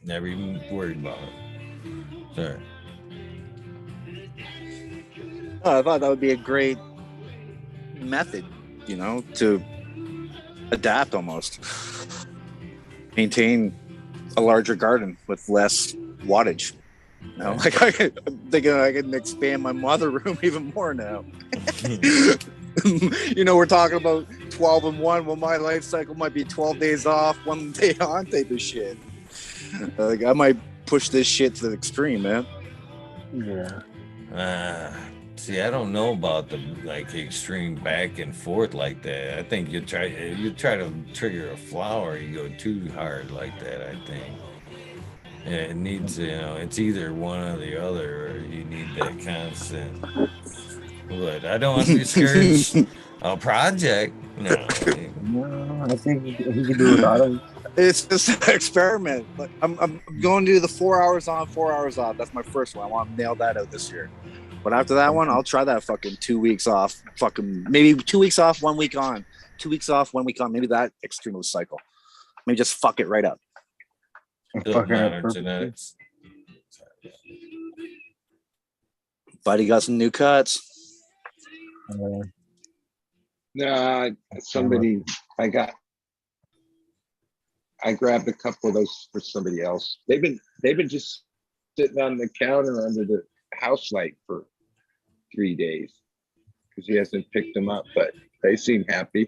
[SPEAKER 1] never even worried about it. Sorry.
[SPEAKER 3] I thought that would be a great method, you know, to adapt almost. Maintain a larger garden with less wattage. You know, like I'm thinking I can expand my mother room even more now. You know, we're talking about 12-in-1. Well, my life cycle might be 12 days off, 1 day on type of shit. Like I might push this shit to the extreme, man.
[SPEAKER 2] Yeah.
[SPEAKER 1] See, I don't know about the like extreme back and forth like that. I think you try to trigger a flower, you go too hard like that. I think it needs, you know, it's either one or the other, or you need that constant. But I don't want to discourage a project. No,
[SPEAKER 2] I think he can do it auto.
[SPEAKER 3] It's just an experiment. I'm going to do the 4 hours on, 4 hours off. That's my first one. I want to nail that out this year. But after that one, I'll try that fucking 2 weeks off. Fucking maybe 2 weeks off, 1 week on. 2 weeks off, 1 week on. Maybe that extreme cycle. Maybe just fuck it right up.
[SPEAKER 1] Genetics.
[SPEAKER 3] Buddy got some new cuts.
[SPEAKER 4] No, somebody I grabbed a couple of those for somebody else. They've been just sitting on the counter under the house light for 3 days because he hasn't picked them up, but they seem happy.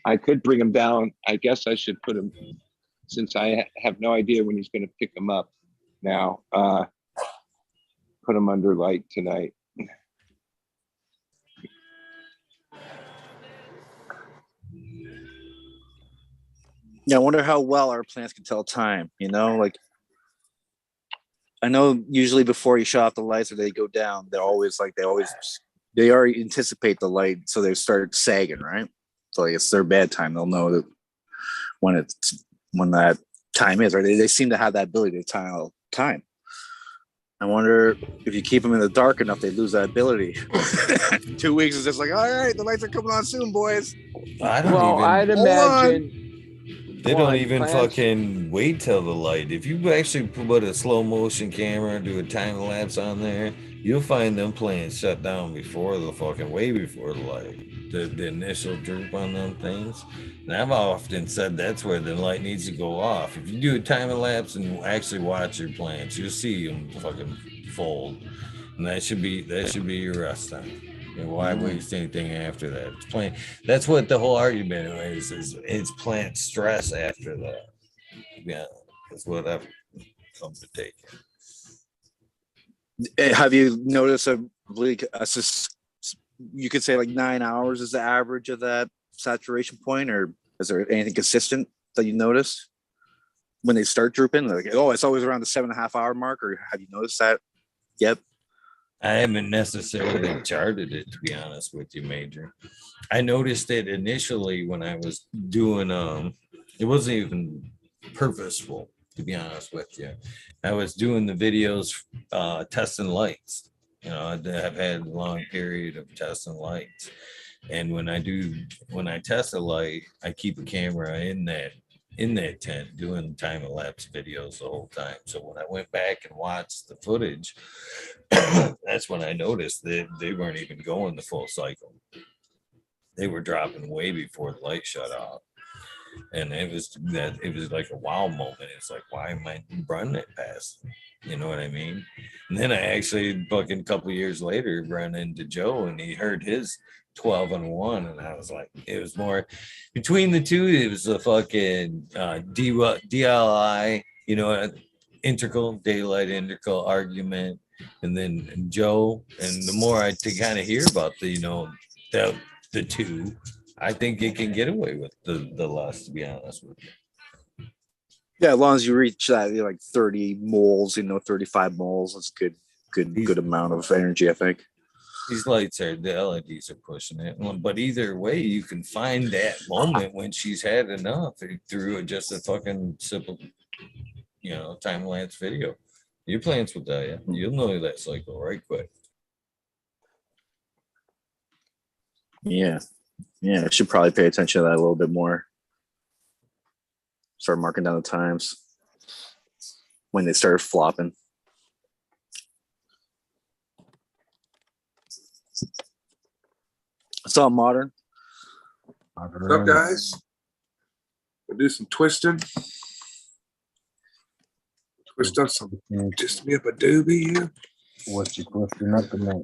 [SPEAKER 4] I could bring them down. I guess I should put them, since I have no idea when he's going to pick them up now, put them under light tonight.
[SPEAKER 3] Yeah, I wonder how well our plants can tell time. You know, like I know usually before you shut off the lights or they go down, they already anticipate the light, so they start sagging, right? So like it's their bad time. They'll know that when that time is, right? They seem to have that ability to tell time. I wonder if you keep them in the dark enough, they lose that ability. 2 weeks is just like, all right, the lights are coming on soon, boys.
[SPEAKER 4] I'd imagine
[SPEAKER 1] they don't even fucking wait till the light. If you actually put a slow motion camera, do a time lapse on there, you'll find them plants shut down before the fucking way before the light. The initial droop on them things. And I've often said that's where the light needs to go off. If you do a time lapse and actually watch your plants, you'll see them fucking fold. And that should be your rest time. And why waste anything after that? It's plant. That's what the whole argument is it's plant stress after that. Yeah, that's what I've come to take.
[SPEAKER 3] Have you noticed you could say like 9 hours is the average of that saturation point, or is there anything consistent that you notice when they start drooping? Like, oh, it's always around the 7.5 hour mark, or have you noticed that yet?
[SPEAKER 1] I haven't necessarily charted it, to be honest with you, Major. I noticed it initially when I was doing it wasn't even purposeful, to be honest with you. I was doing the videos testing lights. You know, I've had a long period of testing lights. And when I test a light, I keep a camera in that tent doing time lapse videos the whole time. So when I went back and watched the footage, that's when I noticed that they weren't even going the full cycle. They were dropping way before the light shut off. And it was like a wow moment. It's like, why am I running it past? You know what I mean? And then I actually fucking a couple years later run into Joe and he heard his 12-1, and I was like, it was more between the two. It was a fucking DLI, you know, daylight integral argument, and then Joe. And the more I to kind of hear about the two, I think it can get away with the less, to be honest with you.
[SPEAKER 3] Yeah, as long as you reach that, you're like 30 moles, 35 moles. That's good amount of energy, I think.
[SPEAKER 1] These lights the LEDs are pushing it. But either way, you can find that moment when she's had enough through just a fucking simple, time lapse video. Your plants will tell you. You'll know that cycle right quick.
[SPEAKER 3] Yeah. Yeah, I should probably pay attention to that a little bit more. Start marking down the times when they started flopping. It's all modern.
[SPEAKER 6] What's up, guys? We'll do some twisting. Twist up some. Twist me up a doobie here.
[SPEAKER 2] What you twisting up in that?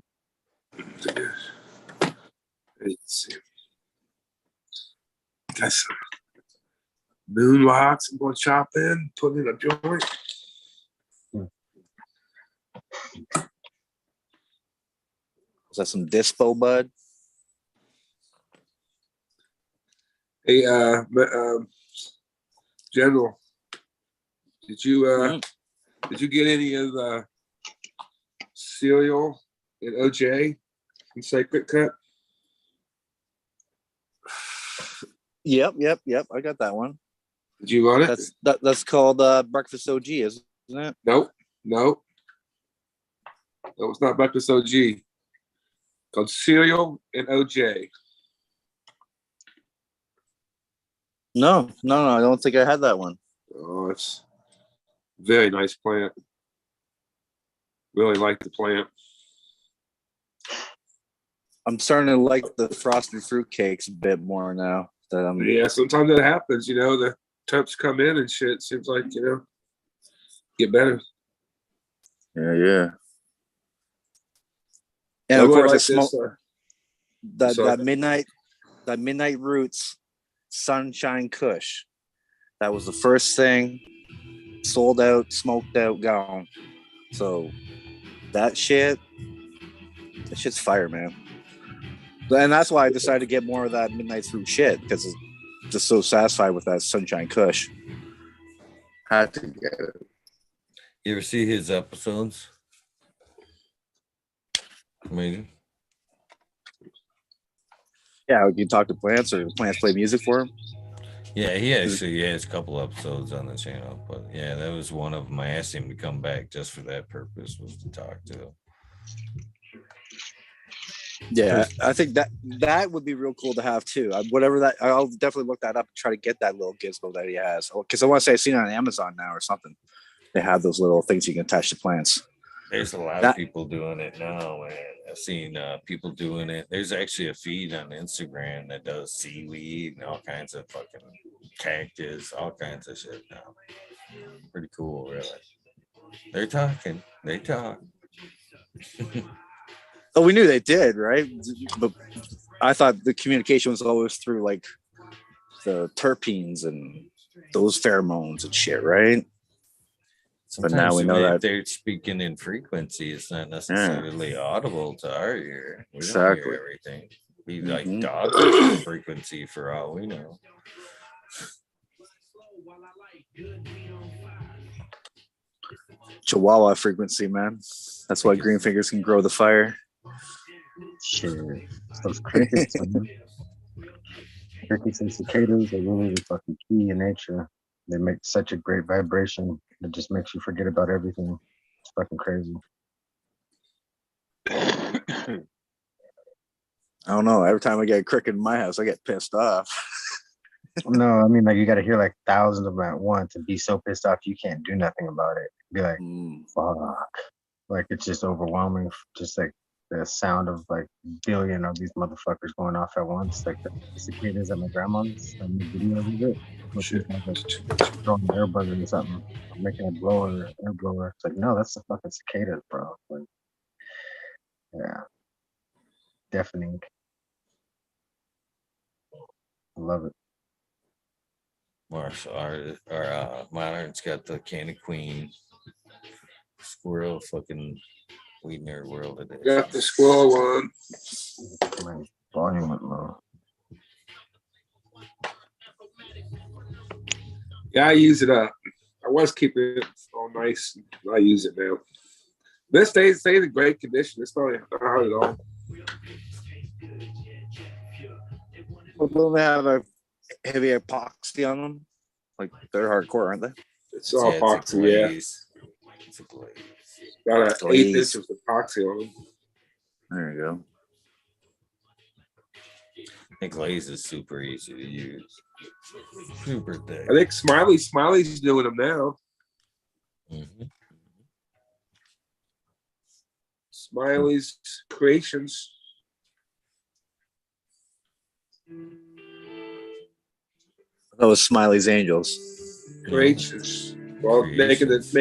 [SPEAKER 6] Let's see. Got some moon rocks I'm going to chop in, put in a joint.
[SPEAKER 3] Is that some dispo, bud?
[SPEAKER 6] Hey, General, did you get any of the cereal and OJ and Sacred Cut?
[SPEAKER 3] Yep. I got that one.
[SPEAKER 6] Did you want it?
[SPEAKER 3] That's called Breakfast OG, isn't it?
[SPEAKER 6] Nope. No, it's not breakfast OG. Called cereal and OJ.
[SPEAKER 3] No, I don't think I had that one.
[SPEAKER 6] Oh, it's a very nice plant. Really like the plant.
[SPEAKER 3] I'm starting to like the frosted fruit cakes a bit more now.
[SPEAKER 6] Yeah, sometimes that happens. The temps come in and shit. Seems like get better.
[SPEAKER 3] Yeah. And of course, I smoked that midnight roots sunshine kush. That was the first thing, sold out, smoked out, gone. So that shit's fire, man. And that's why I decided to get more of that midnight fruit shit, because it's just so satisfied with that sunshine kush. Had to get it.
[SPEAKER 1] You ever see his episodes? Amazing.
[SPEAKER 3] Yeah, you talk to plants, or plants play music for him.
[SPEAKER 1] Yeah, he actually has a couple episodes on the channel, but yeah, that was one of them. I asked him to come back just for that purpose, was to talk to him.
[SPEAKER 3] Yeah, I think that would be real cool to have too. I'll definitely look that up and try to get that little gizmo that he has, because I want to say I've seen it on Amazon now or something. They have those little things you can attach to plants.
[SPEAKER 1] There's a lot of people doing it now, man. I've seen people doing it. There's actually a feed on Instagram that does seaweed and all kinds of fucking cactus, all kinds of shit now. Pretty cool, really. They're talking. They talk.
[SPEAKER 3] Oh, we knew they did, right? But I thought the communication was always through like the terpenes and those pheromones and shit, right?
[SPEAKER 1] Sometimes,
[SPEAKER 3] but now we know that
[SPEAKER 1] they're speaking in frequency. It's not necessarily audible to our ear. We don't hear everything. We like dog frequency for all we know.
[SPEAKER 3] Chihuahua frequency, man. That's why green fingers can grow the fire.
[SPEAKER 2] Shit. Those crickets, man. Crickets and cicadas are really fucking key in nature. They make such a great vibration. It just makes you forget about everything. It's fucking crazy.
[SPEAKER 3] I don't know. Every time I get a cricket in my house, I get pissed off.
[SPEAKER 2] No, I mean, like, you got to hear like thousands of them at once and be so pissed off you can't do nothing about it. Be like, fuck. Like, it's just overwhelming. Just like the sound of like billion of these motherfuckers going off at once. Like the cicadas at my grandma's. I made videos of it. Shit. Like throwing an air buzzer or something. I'm making a air blower. It's like, no, that's the fucking cicadas, bro. Like, yeah. Deafening. I love it.
[SPEAKER 1] Martial art, or Modern's got the Candy Queen squirrel fucking Weed Nerd World edition.
[SPEAKER 6] Got the squirrel one.
[SPEAKER 2] My volume went low.
[SPEAKER 6] Yeah, I use it up. I was keeping it all nice. I use it now. This stays in great condition. It's not hard at all.
[SPEAKER 3] Well, don't they have a heavy epoxy on them? Like, they're hardcore, aren't they?
[SPEAKER 6] It's all epoxy, yeah.
[SPEAKER 1] It's a glaze.
[SPEAKER 6] Got an 8 inches of epoxy on them.
[SPEAKER 3] There you go.
[SPEAKER 1] The glaze is super easy to use. Super thick.
[SPEAKER 6] I think Smiley's doing them now.
[SPEAKER 1] Mm-hmm.
[SPEAKER 6] Smiley's Creations.
[SPEAKER 3] That was Smiley's Angels.
[SPEAKER 6] Creations. Well, making those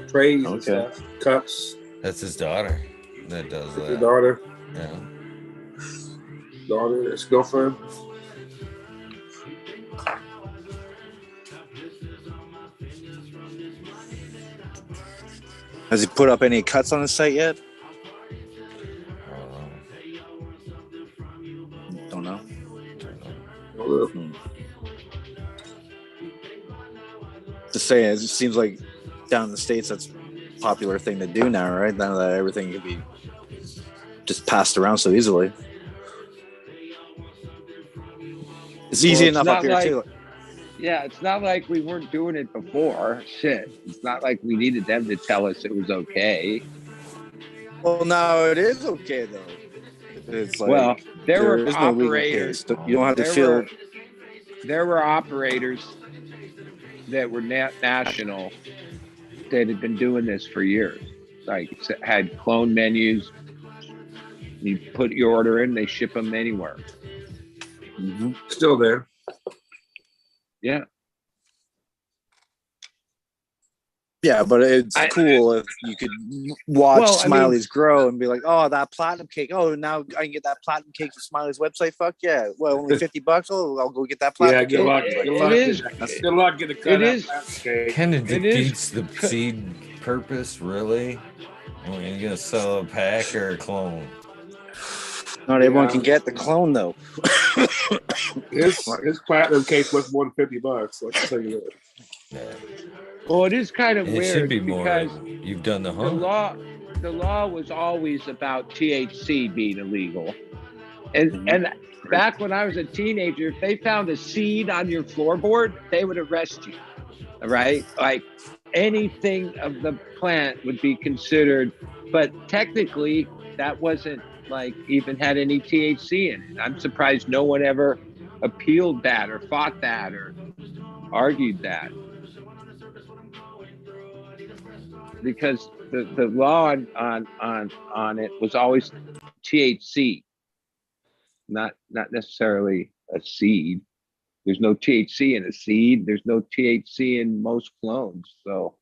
[SPEAKER 6] trays and stuff, cups.
[SPEAKER 1] That's his daughter that does that.
[SPEAKER 6] His daughter.
[SPEAKER 1] Yeah.
[SPEAKER 6] Daughter, his girlfriend.
[SPEAKER 3] Has he put up any cuts on his site yet? Don't know. Just saying, it just seems like down in the States that's a popular thing to do now, right? Now that everything can be just passed around so easily. It's easy enough up here too.
[SPEAKER 4] Yeah, it's not like we weren't doing it before. Shit. It's not like we needed them to tell us it was okay.
[SPEAKER 3] Well, now it is okay though. It's like
[SPEAKER 4] Well, there
[SPEAKER 3] there
[SPEAKER 4] were
[SPEAKER 3] is no legal case.
[SPEAKER 4] operators.
[SPEAKER 3] You don't have to feel.
[SPEAKER 4] There were operators that were national that had been doing this for years. Like had clone menus. You put your order in, they ship them anywhere.
[SPEAKER 3] Mhm.
[SPEAKER 6] Still there.
[SPEAKER 4] Yeah.
[SPEAKER 3] Yeah, but it's cool if you could watch Smiley's grow and be like, "Oh, that platinum cake! Oh, now I can get that platinum cake from Smiley's website. Fuck yeah! Well, only $50. Oh, I'll go get that platinum
[SPEAKER 6] Yeah, good luck.
[SPEAKER 3] cake."
[SPEAKER 6] Good luck getting a cut
[SPEAKER 4] It
[SPEAKER 6] out.
[SPEAKER 1] Kind of defeats the seed purpose, really. I mean, you're gonna sell a pack or a clone.
[SPEAKER 3] Not everyone can get the clone though.
[SPEAKER 6] His platinum cake was more than $50. Let's tell you that.
[SPEAKER 1] Yeah.
[SPEAKER 4] Well, it is kind of
[SPEAKER 1] And it
[SPEAKER 4] weird
[SPEAKER 1] should be more.
[SPEAKER 4] because
[SPEAKER 1] You've done the
[SPEAKER 4] the
[SPEAKER 1] hunt.
[SPEAKER 4] law was always about THC being illegal. And back when I was a teenager, if they found a seed on your floorboard, they would arrest you. Right? Like anything of the plant would be considered, but technically that wasn't like even had any THC in it. I'm surprised no one ever appealed that or fought that or argued that. Because the law on it was always THC, not necessarily a seed. There's no THC in a seed. There's no THC in most clones. So,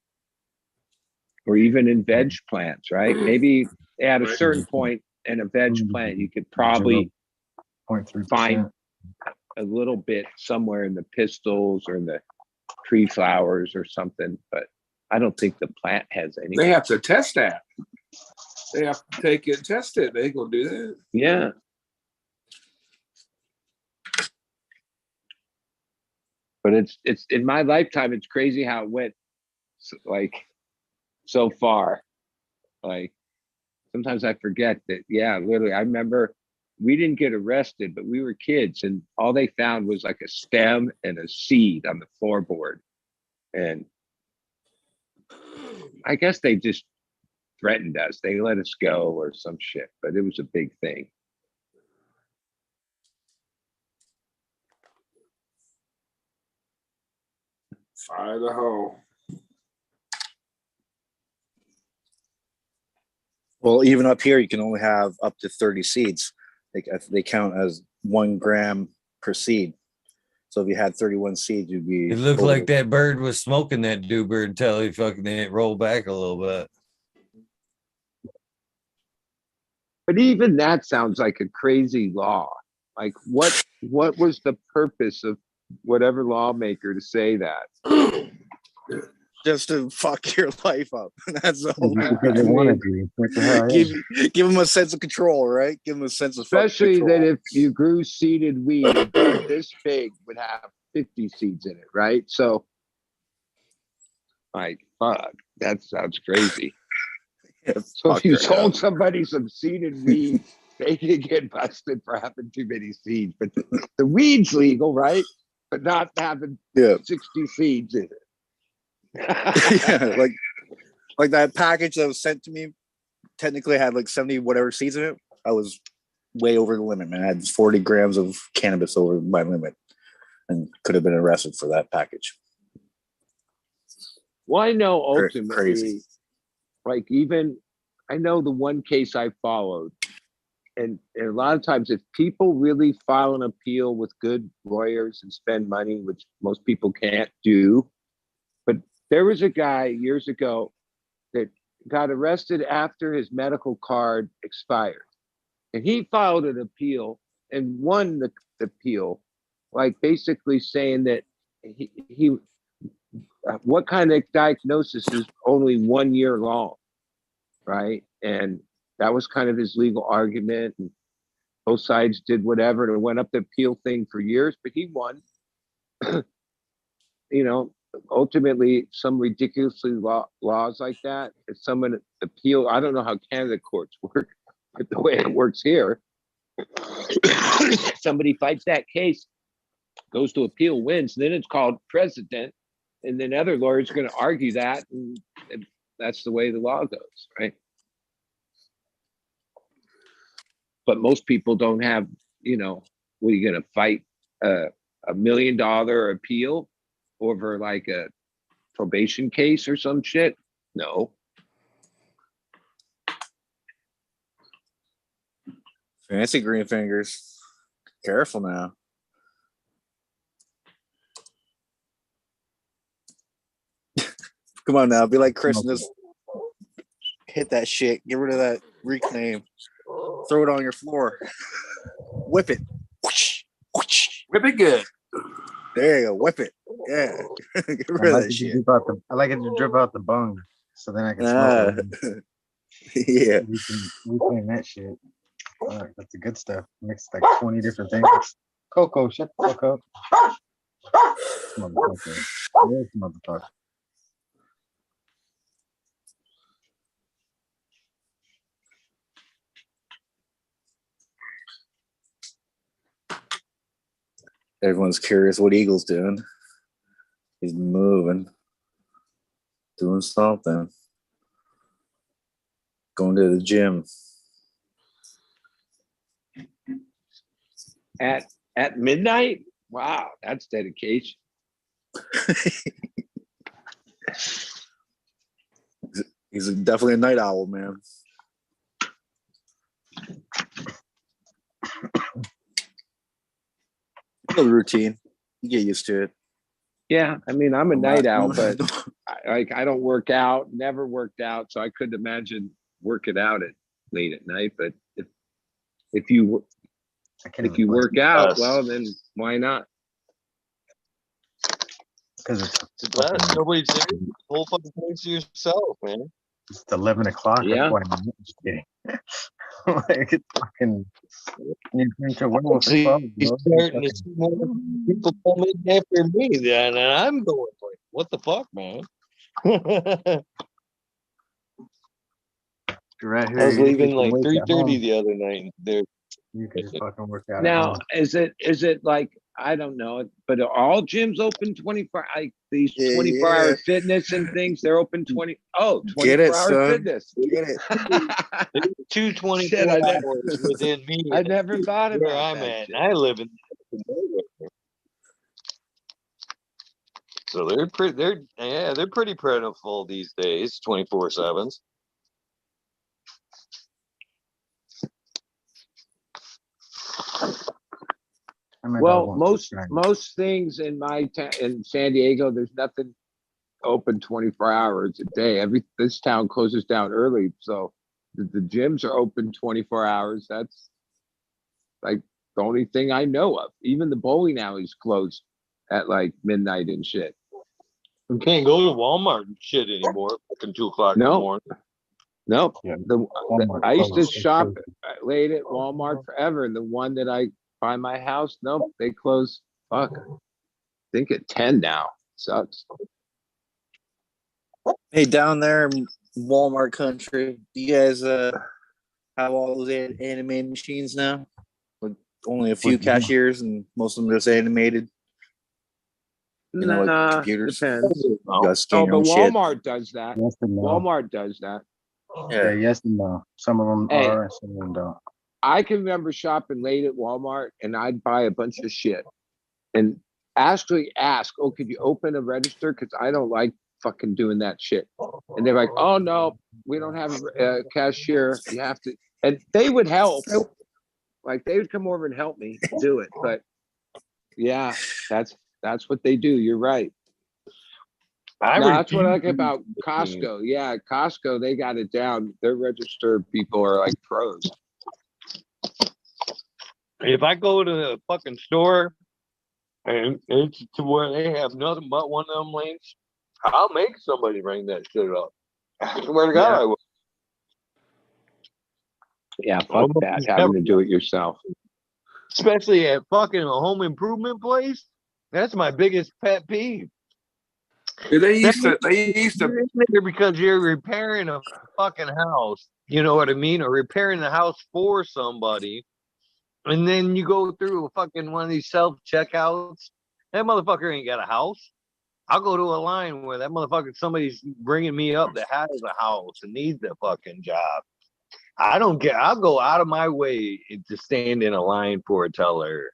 [SPEAKER 4] or even in veg plants, right? Maybe at a certain point in a veg plant, you could probably
[SPEAKER 2] 0.3%.
[SPEAKER 4] find a little bit somewhere in the pistils or in the tree flowers or something, but I don't think the plant has any.
[SPEAKER 6] They have to test that. They have to take it and test it. They ain't gonna do that.
[SPEAKER 4] Yeah. But it's in my lifetime, it's crazy how it went like so far. Like sometimes I forget that, yeah, literally, I remember we didn't get arrested, but we were kids and all they found was like a stem and a seed on the floorboard. And I guess they just threatened us. They let us go or some shit, but it was a big thing.
[SPEAKER 6] Fire the hole.
[SPEAKER 3] Well, even up here, you can only have up to 30 seeds. They count as 1 gram per seed. So if you had 31 seeds, you'd be.
[SPEAKER 1] It looked like that bird was smoking that doober until he fucking it rolled back a little bit.
[SPEAKER 4] But even that sounds like a crazy law. Like what was the purpose of whatever lawmaker to say that?
[SPEAKER 3] Just to fuck your life up. That's all.
[SPEAKER 2] Because they wanted to. What the hell?
[SPEAKER 3] Give them a sense of control, right? Give them a sense of
[SPEAKER 4] especially
[SPEAKER 3] control.
[SPEAKER 4] that if you grew seeded weed, a bird this big would have 50 seeds in it, right? So, like, fuck, that sounds crazy. So if you sold somebody some seeded weed, they could get busted for having too many seeds. But the weed's legal, right? But not having 60 seeds in it.
[SPEAKER 3] Yeah, like that package that was sent to me technically had like 70 whatever seeds in it. I was way over the limit, man. I had 40 grams of cannabis over my limit and could have been arrested for that package.
[SPEAKER 4] Well, I know ultimately,
[SPEAKER 3] Crazy.
[SPEAKER 4] like even, I know the one case I followed, and a lot of times if people really file an appeal with good lawyers and spend money, which most people can't do, but there was a guy years ago that got arrested after his medical card expired. And he filed an appeal and won the appeal, like basically saying that he what kind of diagnosis is only 1 year long, right? And that was kind of his legal argument. And both sides did whatever, and it went up the appeal thing for years, but he won. You know, ultimately, some ridiculously laws like that, if someone appeal, I don't know how Canada courts work, but the way it works here, somebody fights that case, goes to appeal, wins, then it's called precedent, and then other lawyers are going to argue that, and that's the way the law goes, right? But most people don't have, what are you going to fight a $1 million appeal over like a probation case or some shit? No.
[SPEAKER 3] Fancy green fingers. Careful now. Come on now, be like Chris and just hit that shit. Get rid of that reclaim. Throw it on your floor. Whip it. Whoosh, whoosh.
[SPEAKER 6] Whip it good.
[SPEAKER 3] There you go. Whip it. Yeah. Get rid of that shit.
[SPEAKER 2] I like it to drip out the bung, so then I can smoke it.
[SPEAKER 3] Yeah.
[SPEAKER 2] Reclaim that shit. That's the good stuff. Mix like 20 different things. Coco, shut the fuck up. Motherfucker. Yes, motherfucker.
[SPEAKER 3] Everyone's curious what Eagle's doing. He's moving, doing something, going to the gym.
[SPEAKER 4] At midnight? Wow, that's dedication.
[SPEAKER 3] He's definitely a night owl, man. The routine, you get used to it.
[SPEAKER 4] Yeah, I mean, I'm a night owl, but I don't work out, never worked out, so I couldn't imagine working out at late at night. But if you work out, well, then why not?
[SPEAKER 2] Because
[SPEAKER 7] it's nobody's there. The whole fucking place to yourself, man.
[SPEAKER 2] It's 11 o'clock.
[SPEAKER 4] Yeah.
[SPEAKER 2] That's why I'm just kidding. Like it's fucking. You
[SPEAKER 7] starting to see more people come in after me, then, and I'm going like, what the fuck, man?
[SPEAKER 2] Right here,
[SPEAKER 7] I was leaving like 3:30 the other night. There,
[SPEAKER 2] you can just fucking work out.
[SPEAKER 4] Now, is it like, I don't know, but are all gyms open 24? These 24-hour fitness and things, they're open 24-hour fitness.
[SPEAKER 3] Get it.
[SPEAKER 7] 224 hours within me.
[SPEAKER 4] I never thought about
[SPEAKER 7] where I'm at. And I live in. So they're pretty plentiful these days, 24/7s.
[SPEAKER 4] Well, most things in in San Diego, there's nothing open 24 hours a day. This town closes down early, so the gyms are open 24 hours. That's like the only thing I know of. Even the bowling alley's closed at like midnight and shit.
[SPEAKER 7] You can't go to Walmart and shit anymore. Fucking 2 o'clock in the morning.
[SPEAKER 4] No,
[SPEAKER 2] Yeah,
[SPEAKER 4] I used to shop late at Walmart forever, and the one that I by my house, nope, they close. Fuck, I think at 10 now. Sucks.
[SPEAKER 3] Hey, down there in Walmart country, do you guys have all those animated machines now? With only a few cashiers and most of them just animated. You know, like computers.
[SPEAKER 4] Depends.
[SPEAKER 3] But
[SPEAKER 4] Walmart does that.
[SPEAKER 2] Yes and no.
[SPEAKER 4] Walmart does that.
[SPEAKER 2] Yeah, yes and no. Some of them are, and some of them don't.
[SPEAKER 4] I can remember shopping late at Walmart, and I'd buy a bunch of shit, and actually ask, "Oh, could you open a register? Because I don't like fucking doing that shit." And they're like, "Oh no, we don't have a cashier. You have to." And they would help. Like they would come over and help me do it. But yeah, that's what they do. You're right. That's what I like about Costco. Yeah, Costco, they got it down. Their register people are like pros.
[SPEAKER 7] If I go to the fucking store and it's to where they have nothing but one of them lanes, I'll make somebody bring that shit up. I swear to God, I will.
[SPEAKER 4] Yeah, fuck that. Having to do it yourself.
[SPEAKER 7] Especially at fucking a home improvement place. That's my biggest pet peeve.
[SPEAKER 6] They used to
[SPEAKER 7] Because you're repairing a fucking house, you know what I mean, or repairing the house for somebody, and then you go through a fucking one of these self checkouts, That motherfucker ain't got a house. I'll go to a line where that motherfucker, somebody's bringing me up that has a house and needs a fucking job. I don't care. I'll go out of my way to stand in a line for a teller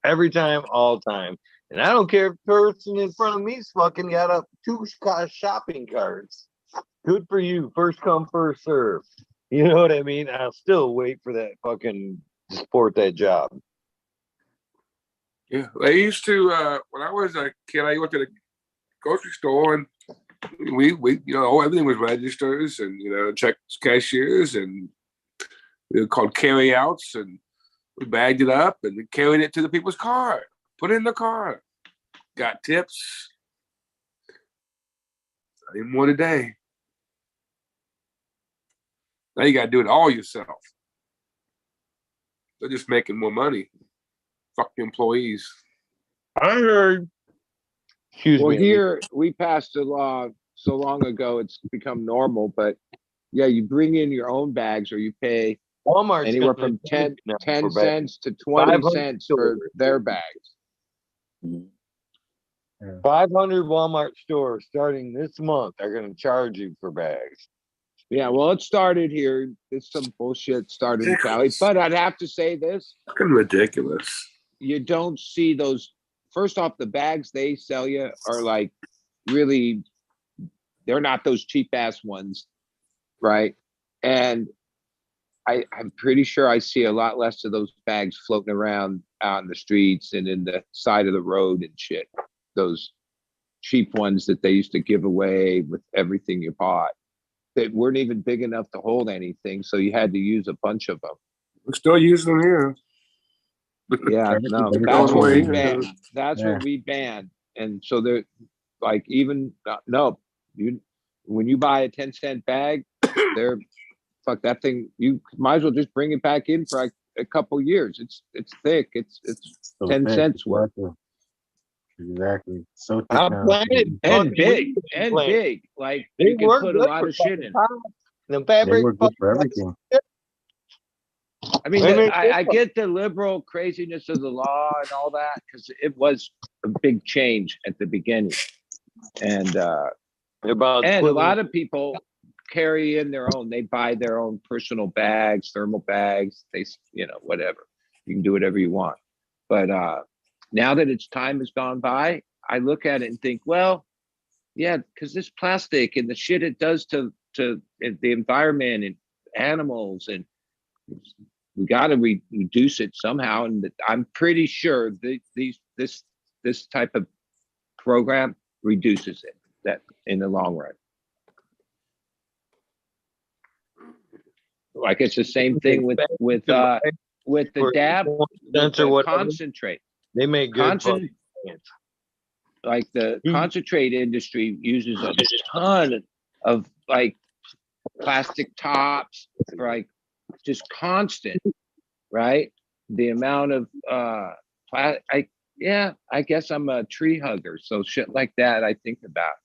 [SPEAKER 7] every time, all time. And I don't care if the person in front of me's fucking got up 2 shopping carts. Good for you. First come, first serve. You know what I mean? I'll still wait for that fucking support that job.
[SPEAKER 6] Yeah, they used to when I was a kid. I went to the grocery store and we everything was registers and check cashiers and we were called carryouts and we bagged it up and we carried it to the people's car, put it in the car, got tips. Not even more today. Now you gotta do it all yourself. They're just making more money. Fuck the employees.
[SPEAKER 7] I heard.
[SPEAKER 4] Well, here we passed a law so long ago, it's become normal. But yeah, you bring in your own bags or you pay
[SPEAKER 7] Walmart
[SPEAKER 4] anywhere from 10 cents to 20 cents for their bags.
[SPEAKER 7] 500 Walmart stores starting this month are going to charge you for bags.
[SPEAKER 4] Yeah, well, it started here. It's some bullshit started in Cali. But I'd have to say this.
[SPEAKER 6] Fucking ridiculous.
[SPEAKER 4] You don't see those. First off, the bags they sell you are like really, they're not those cheap ass ones, right? And I'm pretty sure I see a lot less of those bags floating around out in the streets and in the side of the road and shit. Those cheap ones that they used to give away with everything you bought that weren't even big enough to hold anything. So you had to use a bunch of them.
[SPEAKER 6] We're still using them here.
[SPEAKER 4] Yeah, no, that's what we banned. That's what we banned. And so they're like, even when you buy a 10-cent bag, they're fuck that thing. You might as well just bring it back in for like a couple years. It's thick. It's
[SPEAKER 2] so
[SPEAKER 4] 10
[SPEAKER 2] thick,
[SPEAKER 4] cents worth.
[SPEAKER 2] Exactly. So thick
[SPEAKER 7] I'm
[SPEAKER 2] now.
[SPEAKER 7] planted
[SPEAKER 4] And big. Like
[SPEAKER 7] they
[SPEAKER 4] you can
[SPEAKER 7] work
[SPEAKER 4] put a
[SPEAKER 7] good
[SPEAKER 4] lot
[SPEAKER 7] for
[SPEAKER 4] of shit in.
[SPEAKER 7] The
[SPEAKER 2] They
[SPEAKER 7] fabric
[SPEAKER 2] work good for everything.
[SPEAKER 4] I mean, I get the liberal craziness of the law and all that because it was a big change at the beginning, and a lot of people carry in their own. They buy their own personal bags, thermal bags. They, whatever. You can do whatever you want. But now that its time has gone by, I look at it and think, well, yeah, because this plastic and the shit it does to the environment and animals and we got to reduce it somehow, and I'm pretty sure this type of program reduces it that in the long run. Like it's the same thing with the dab, with the concentrate.
[SPEAKER 7] They make good
[SPEAKER 4] like the concentrate industry uses a ton of like plastic tops for like just constant, right? The amount of I guess I'm a tree hugger, so shit like that I think about,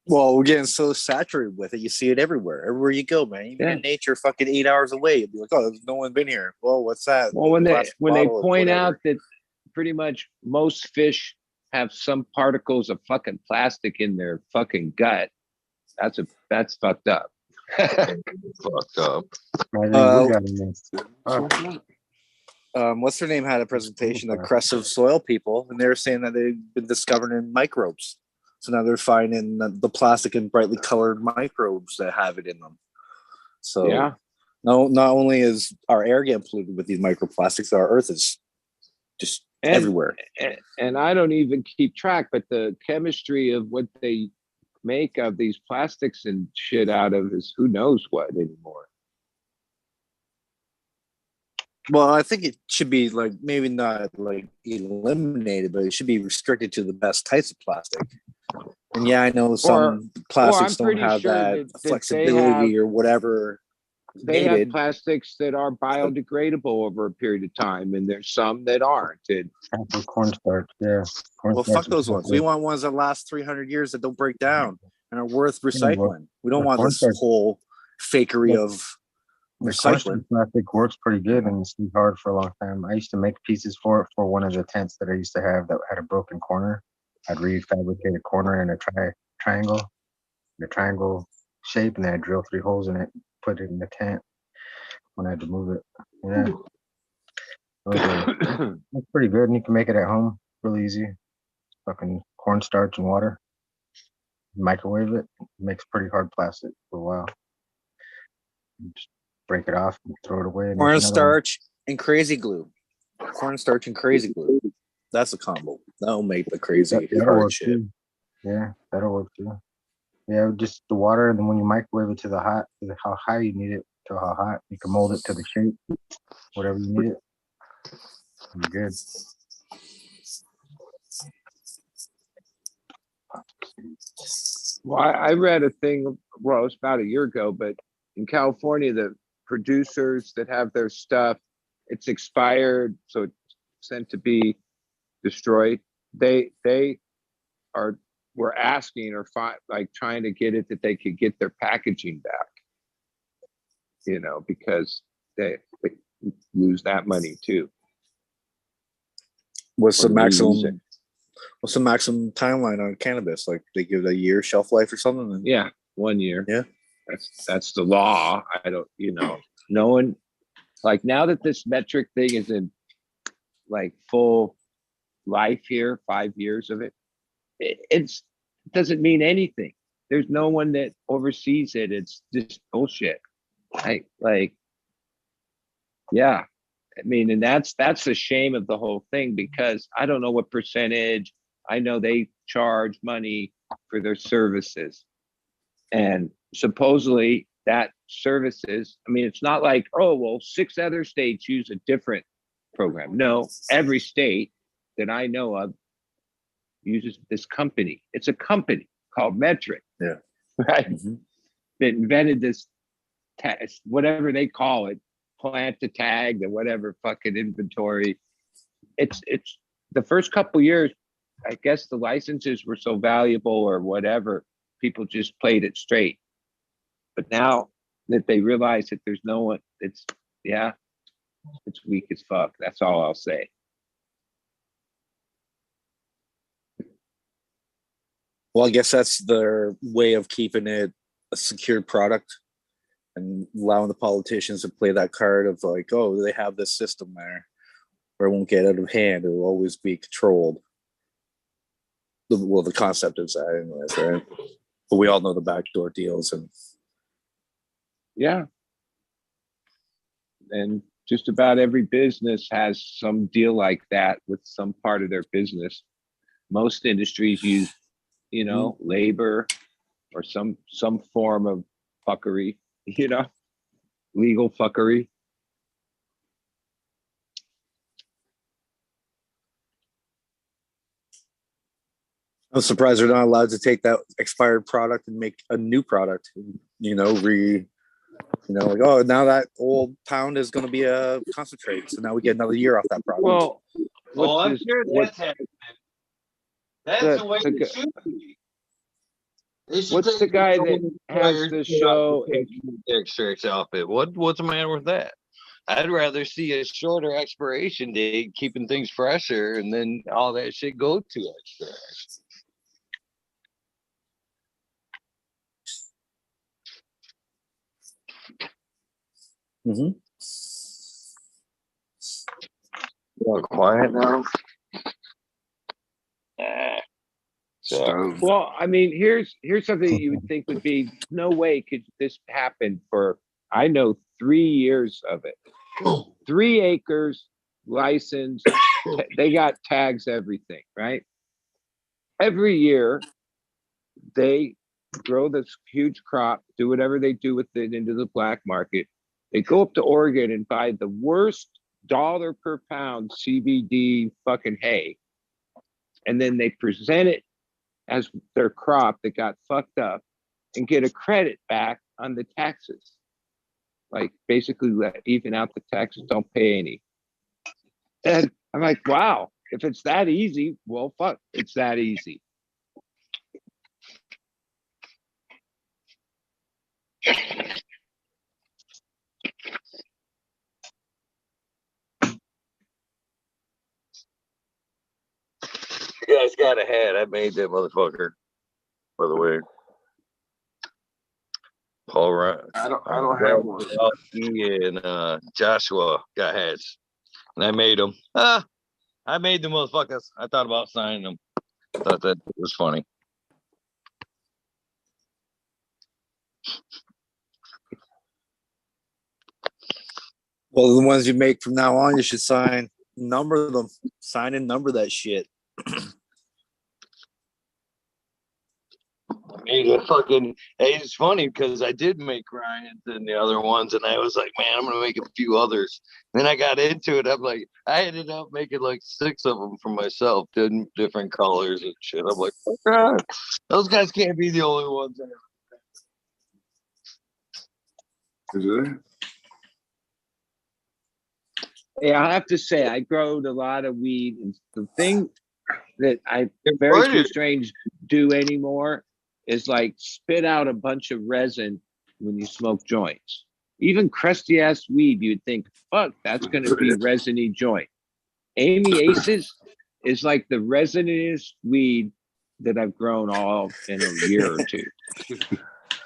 [SPEAKER 3] Well, we're getting so saturated with it. You see it everywhere you go, man. Even in nature, fucking 8 hours away, you'll be like, "Oh, there's no one been here." Well, what's that?
[SPEAKER 4] Well, when they point out that pretty much most fish have some particles of fucking plastic in their fucking gut, that's fucked up.
[SPEAKER 7] Fucked up.
[SPEAKER 3] What's their name had a presentation, aggressive soil people, and they were saying that they've been discovering microbes. So now they're finding the plastic and brightly colored microbes that have it in them. So
[SPEAKER 4] yeah,
[SPEAKER 3] not only is our air getting polluted with these microplastics, our earth is just everywhere.
[SPEAKER 4] And I don't even keep track, but the chemistry of what they make of these plastics and shit out of is who knows what anymore.
[SPEAKER 3] Well, I think it should be like maybe not like eliminated, but it should be restricted to the best types of plastic. And yeah, I know some plastics don't have that flexibility or whatever.
[SPEAKER 4] They have plastics that are biodegradable over a period of time, and there's some that aren't.
[SPEAKER 2] Cornstarch, yeah.
[SPEAKER 3] Well, fuck those ones. We want ones that last 300 years that don't break down and are worth recycling. We don't want this whole fakery of
[SPEAKER 2] The
[SPEAKER 3] recycling.
[SPEAKER 2] plastic works pretty good and it's been hard for a long time. I used to make pieces for it for one of the tents that I used to have that had a broken corner. I'd refabricate a corner in a triangle, the triangle shape, and then I'd drill 3 holes in it, put it in the tent when I had to move it. Yeah, it's pretty good, and you can make it at home really easy. Fucking cornstarch and water. Microwave it. It makes pretty hard plastic for a while. You just break it off and throw it away. And
[SPEAKER 3] Cornstarch and crazy glue. Cornstarch and crazy glue. That's a combo. That'll make the crazy
[SPEAKER 2] that'll
[SPEAKER 3] hard
[SPEAKER 2] work
[SPEAKER 3] shit.
[SPEAKER 2] too. Yeah, that'll work too. Yeah, just the water, and then when you microwave it to how high you need it, to how hot, you can mold it to the shape, whatever you need it. You're good.
[SPEAKER 4] Well, I read a thing, well, it was about a year ago, but in California, the producers that have their stuff, it's expired, so it's sent to be destroyed. They were asking or like trying to get it that they could get their packaging back, because they lose that money too.
[SPEAKER 3] What's the maximum timeline on cannabis? Like they give it a year shelf life or something?
[SPEAKER 4] Yeah, 1 year.
[SPEAKER 3] Yeah.
[SPEAKER 4] That's the law. I don't, no one, like now that this metric thing is in like full life here, 5 years of it, it doesn't mean anything. There's no one that oversees it. It's just bullshit. Yeah. I mean, and that's the shame of the whole thing, because I don't know what percentage. I know they charge money for their services, and supposedly that services, I mean, it's not like, oh, well, 6 other states use a different program. No, every state that I know of uses this company. It's a company called Metric.
[SPEAKER 3] Yeah.
[SPEAKER 4] Right.
[SPEAKER 3] Mm-hmm.
[SPEAKER 4] That invented this test, whatever they call it, plant to tag, the whatever fucking inventory. It's the first couple years, I guess the licenses were so valuable or whatever, people just played it straight. But now that they realize that there's no one, it's weak as fuck. That's all I'll say.
[SPEAKER 3] Well, I guess that's their way of keeping it a secured product and allowing the politicians to play that card of like, oh, they have this system there where it won't get out of hand. It will always be controlled. Well, the concept is that anyways, right? But we all know the backdoor deals and
[SPEAKER 4] yeah. And just about every business has some deal like that with some part of their business. Most industries use, labor or some form of fuckery, legal fuckery.
[SPEAKER 3] I'm surprised they're not allowed to take that expired product and make a new product, like, oh, now that old pound is going to be a concentrate. So now we get another year off that product.
[SPEAKER 4] Well,
[SPEAKER 7] I'm sure that's happening. That's the way it should be.
[SPEAKER 4] What's the guy that has the show
[SPEAKER 7] extracts off it? What's the matter with that? I'd rather see a shorter expiration date, keeping things fresher, and then all that shit go to extract.
[SPEAKER 3] Mm-hmm.
[SPEAKER 7] You're quiet now.
[SPEAKER 4] Well, I mean, here's something you would think would be no way could this happen for, I know, 3 years of it. 3 acres, licensed, they got tags, everything, right? Every year, they grow this huge crop, do whatever they do with it into the black market. They go up to Oregon and buy the worst $1 per pound CBD fucking hay. And then they present it as their crop that got fucked up and get a credit back on the taxes. Like basically even out the taxes, don't pay any. And I'm like, wow, if it's that easy, well, fuck, it's that easy.
[SPEAKER 7] guy's got a hat. I made that motherfucker. By the way, Paul Ryan.
[SPEAKER 6] I don't have one.
[SPEAKER 7] And Joshua got hats, and I made them. I made the motherfuckers. I thought about signing them. Thought that was funny.
[SPEAKER 3] Well, the ones you make from now on, you should number them, sign and number that shit.
[SPEAKER 7] It's funny because I did make Ryan's and the other ones, and I was like, man, I'm gonna make a few others. And then I got into it. I'm like, I ended up making like 6 of them for myself, different colors and shit. I'm like, oh, those guys can't be the only ones.
[SPEAKER 6] Is it?
[SPEAKER 4] Yeah, I have to say, I growed a lot of weed, and the thing that very few strangers do anymore is like spit out a bunch of resin when you smoke joints. Even crusty ass weed, you'd think, fuck, that's going to be a resiny joint. Amy Aces is like the resinest weed that I've grown all in a year or two.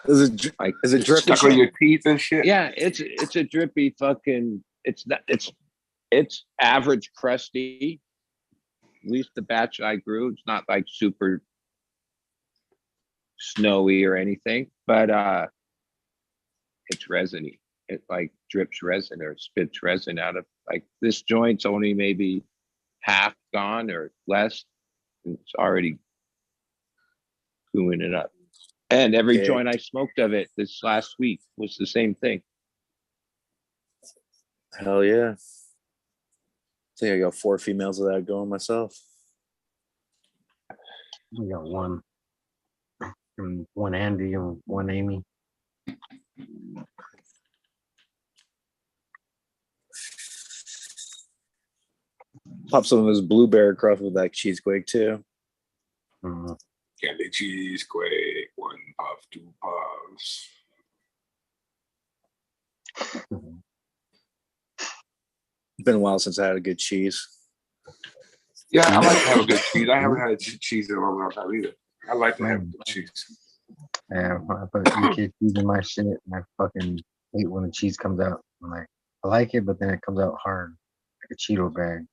[SPEAKER 3] Is it drippy?
[SPEAKER 6] Stuck on your teeth and shit?
[SPEAKER 4] Yeah, it's a drippy fucking. It's average crusty. At least the batch I grew, it's not like super snowy or anything, but it's resiny. It like drips resin or spits resin out of, like, this joint's only maybe half gone or less. It's already gooing it up. And every joint I smoked of it this last week was the same thing.
[SPEAKER 3] Hell yeah. I think I got 4 females of that going myself.
[SPEAKER 2] We got one. And one Andy and one Amy.
[SPEAKER 3] Pop some of his blueberry across with that cheesequake too.
[SPEAKER 2] Mm-hmm.
[SPEAKER 6] Candy cheesequake, 1 puff, 2 puffs.
[SPEAKER 3] It's been a while since I had a good cheese.
[SPEAKER 6] Yeah, I like to have a good cheese. I haven't had a cheese in a long time either. I like to have good cheese.
[SPEAKER 2] Yeah, I put UK cheese in my shit, and I fucking hate when the cheese comes out. I'm like, I like it, but then it comes out hard, like a Cheeto bag,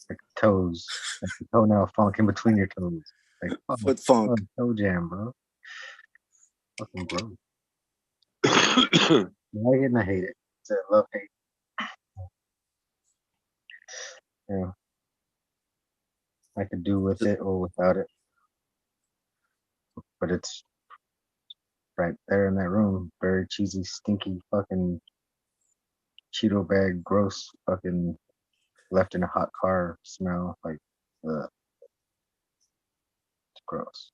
[SPEAKER 2] like toes, like the toenail funk in between your toes, like
[SPEAKER 3] Foot funk,
[SPEAKER 2] toe jam, bro. Fucking gross. I like it and I hate it. It's a love hate. Yeah, I could do with it or without it, but it's right there in that room, very cheesy, stinky, fucking Cheeto bag, gross, fucking left in a hot car smell. Like, it's gross.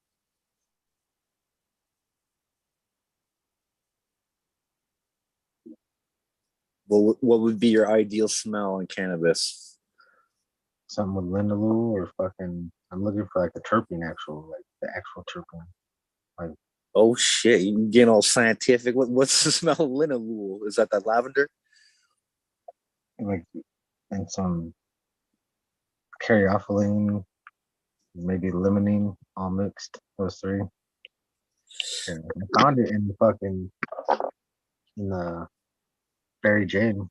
[SPEAKER 3] what would be your ideal smell on cannabis?
[SPEAKER 2] Something with linalool or fucking. I'm looking for like the terpene, the actual terpene. Like,
[SPEAKER 3] oh shit, you getting all scientific. What's the smell of linalool? Is that lavender?
[SPEAKER 2] Like, and some caryophyllene, maybe limonene, all mixed. Those 3. Yeah, I found it in the Berry Jane.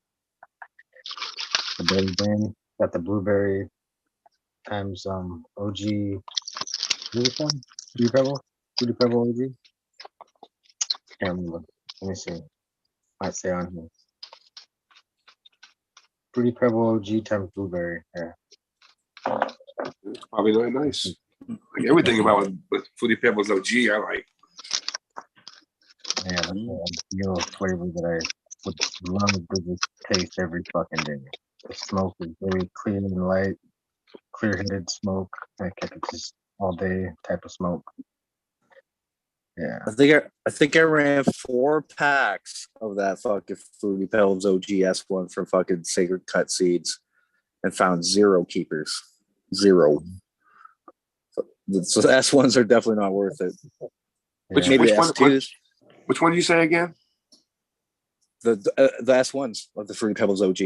[SPEAKER 2] The Berry Jane got the blueberry times OG. What is it? Fruity Pebble OG. Can't remember. Let me see. Might say on here. Fruity Pebble OG times blueberry. Yeah.
[SPEAKER 6] It's probably really nice. Like everything about with Fruity Pebbles OG, I like.
[SPEAKER 2] Yeah, that's the ideal flavor that I would love to just taste every fucking day. The smoke is very clear and light, clear-headed smoke. Like I could just all day type of smoke. Yeah.
[SPEAKER 3] I think I ran 4 packs of that fucking Fruity Pebbles OG S1 from fucking Sacred Cut Seeds and found 0 keepers. 0. So the S1s are definitely not worth it.
[SPEAKER 6] Which
[SPEAKER 3] Maybe
[SPEAKER 6] one?
[SPEAKER 3] S2s.
[SPEAKER 6] Which one did you say again?
[SPEAKER 3] The S1s of the Fruity Pebbles OG.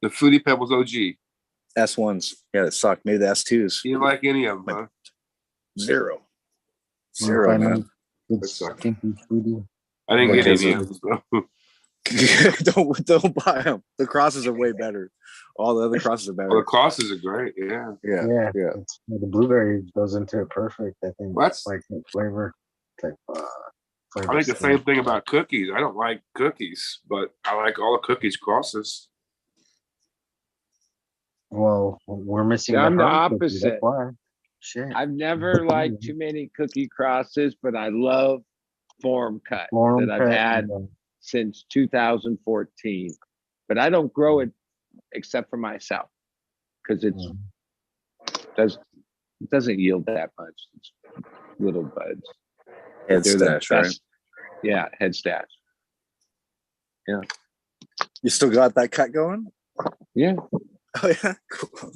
[SPEAKER 6] The Fruity Pebbles OG.
[SPEAKER 3] S1s. Yeah, it sucked. Maybe the S2s.
[SPEAKER 6] You didn't like any of them, huh?
[SPEAKER 3] Zero.
[SPEAKER 2] Wanna
[SPEAKER 3] Zero,
[SPEAKER 2] find
[SPEAKER 3] man.
[SPEAKER 2] out good
[SPEAKER 6] That sucks.
[SPEAKER 2] stinky fruity?
[SPEAKER 6] I didn't get
[SPEAKER 3] Okay,
[SPEAKER 6] any of them.
[SPEAKER 3] don't buy them. The crosses are way better. All the other crosses are
[SPEAKER 6] Well,
[SPEAKER 3] better.
[SPEAKER 6] the crosses are great. Yeah.
[SPEAKER 3] Yeah.
[SPEAKER 2] It's, the blueberry goes into it perfect. I think.
[SPEAKER 6] Well, that's,
[SPEAKER 2] Like the flavor. It's like flavor.
[SPEAKER 6] I think the same thing about cookies. I don't like cookies, but I like all the cookies crosses.
[SPEAKER 2] Well, we're missing.
[SPEAKER 8] See, I'm the
[SPEAKER 2] hard cookie,
[SPEAKER 8] opposite.
[SPEAKER 2] That's why. Shit.
[SPEAKER 8] I've never liked too many cookie crosses, but I love form cut
[SPEAKER 2] Form
[SPEAKER 8] that I've
[SPEAKER 2] cut
[SPEAKER 8] had
[SPEAKER 2] and,
[SPEAKER 8] since 2014. But I don't grow it except for myself because it doesn't yield that much. It's little buds.
[SPEAKER 3] Head
[SPEAKER 8] They're the
[SPEAKER 3] stash, right?
[SPEAKER 8] best. Yeah, head stash. Yeah.
[SPEAKER 3] You still got that cut going?
[SPEAKER 8] Yeah.
[SPEAKER 3] Oh yeah. Cool.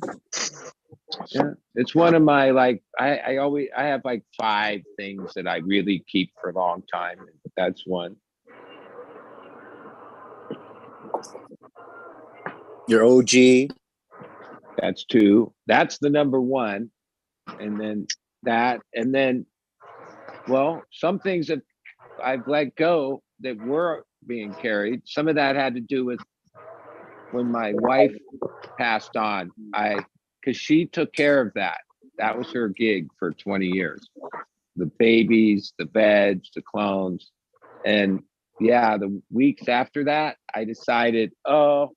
[SPEAKER 8] Yeah. It's one of my I have like 5 things that I really keep for a long time. That's one.
[SPEAKER 3] Your OG.
[SPEAKER 8] That's 2. That's the number 1. And then well, some things that I've let go that were being carried. Some of that had to do with when my wife passed on. Because she took care of that. That was her gig for 20 years. The babies, the veg, the clones. And yeah, the weeks after that, I decided, oh,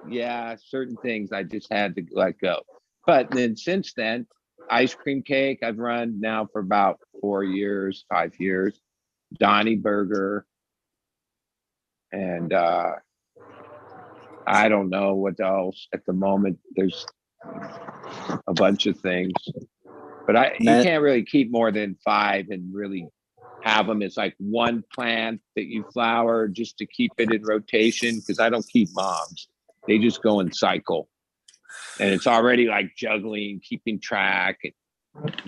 [SPEAKER 8] yeah, certain things I just had to let go. But then since then, ice cream cake, I've run now for about 4 years, 5 years. Donnie Burger. And I don't know what else at the moment. There's a bunch of things. But you can't really keep more than 5 and really have them as like one plant that you flower just to keep it in rotation, because I don't keep moms. They just go in cycle. And it's already like juggling, keeping track. And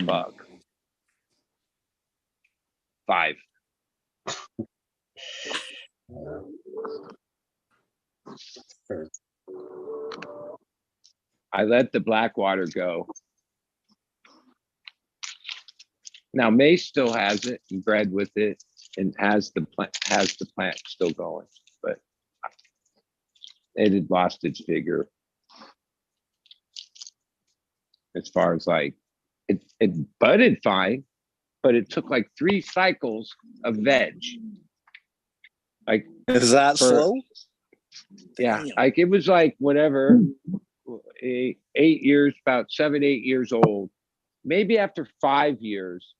[SPEAKER 8] fuck. 5. I let the Blackwater go. Now Mace still has it and bred with it and has the plant still going, but it had lost its vigor as far as like it budded fine, but it took like 3 cycles of veg. Like,
[SPEAKER 3] is that slow?
[SPEAKER 8] Yeah, like it was like whatever, 8 years, about 7, 8 years old. Maybe after 5 years,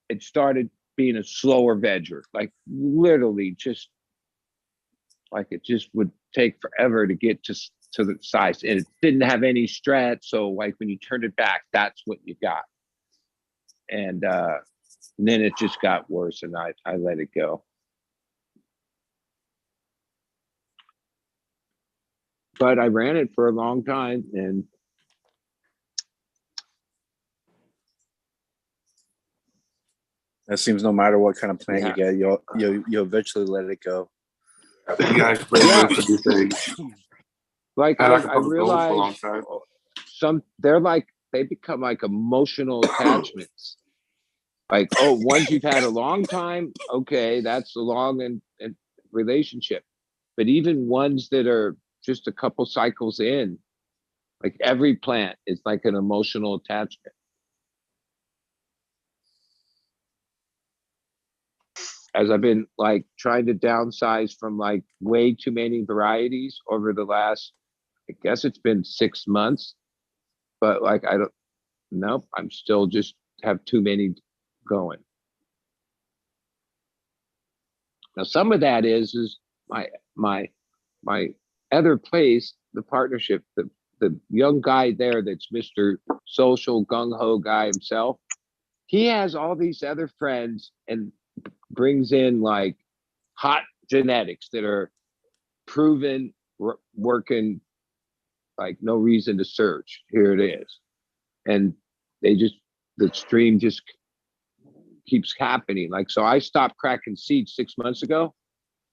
[SPEAKER 8] it started being a slower vegger, like literally just like it just would take forever to get to the size, and it didn't have any stretch. So like when you turned it back, that's what you got. And then it just got worse, and I let it go. But I ran it for a long time, and
[SPEAKER 3] It seems no matter what kind of plant you get, you'll eventually let it go.
[SPEAKER 6] You guys play most of these things.
[SPEAKER 8] Like I realized they become like emotional attachments. Like, oh, ones you've had a long time, okay, that's a long and relationship. But even ones that are just a couple cycles in, like every plant is like an emotional attachment. As I've been like trying to downsize from like way too many varieties over the last, I guess it's been 6 months, but like I'm still just have too many going. Now some of that is my other place, the partnership, the young guy there that's Mr. Social gung-ho guy himself, he has all these other friends and brings in like hot genetics that are proven working, like no reason to search. Here it is. And the stream just keeps happening. Like, so I stopped cracking seeds 6 months ago,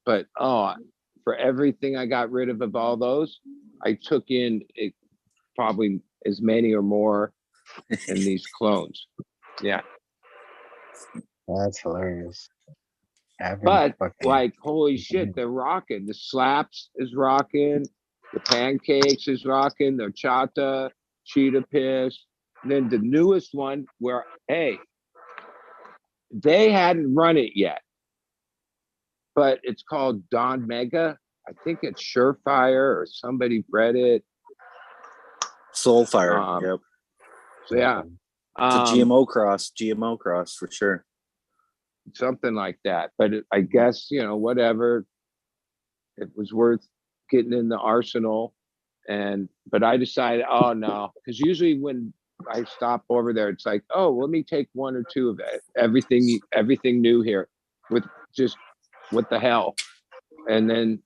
[SPEAKER 8] but for everything I got rid of all those, I took in probably as many or more in these clones. Yeah.
[SPEAKER 2] That's hilarious.
[SPEAKER 8] But like, holy shit, they're rocking. The slaps is rocking. The pancakes is rocking. The chata, cheetah piss. And then the newest one where, hey, they hadn't run it yet, but it's called Don Mega. I think it's Surefire or somebody bred it.
[SPEAKER 9] Soulfire. Yep.
[SPEAKER 8] So yeah.
[SPEAKER 9] It's a GMO cross for sure.
[SPEAKER 8] Something like that. But I guess, you know, whatever. It was worth getting in the arsenal. But I decided, oh no, because usually when I stop over there, it's like, oh, let me take one or two of it. Everything new here with just what the hell. And then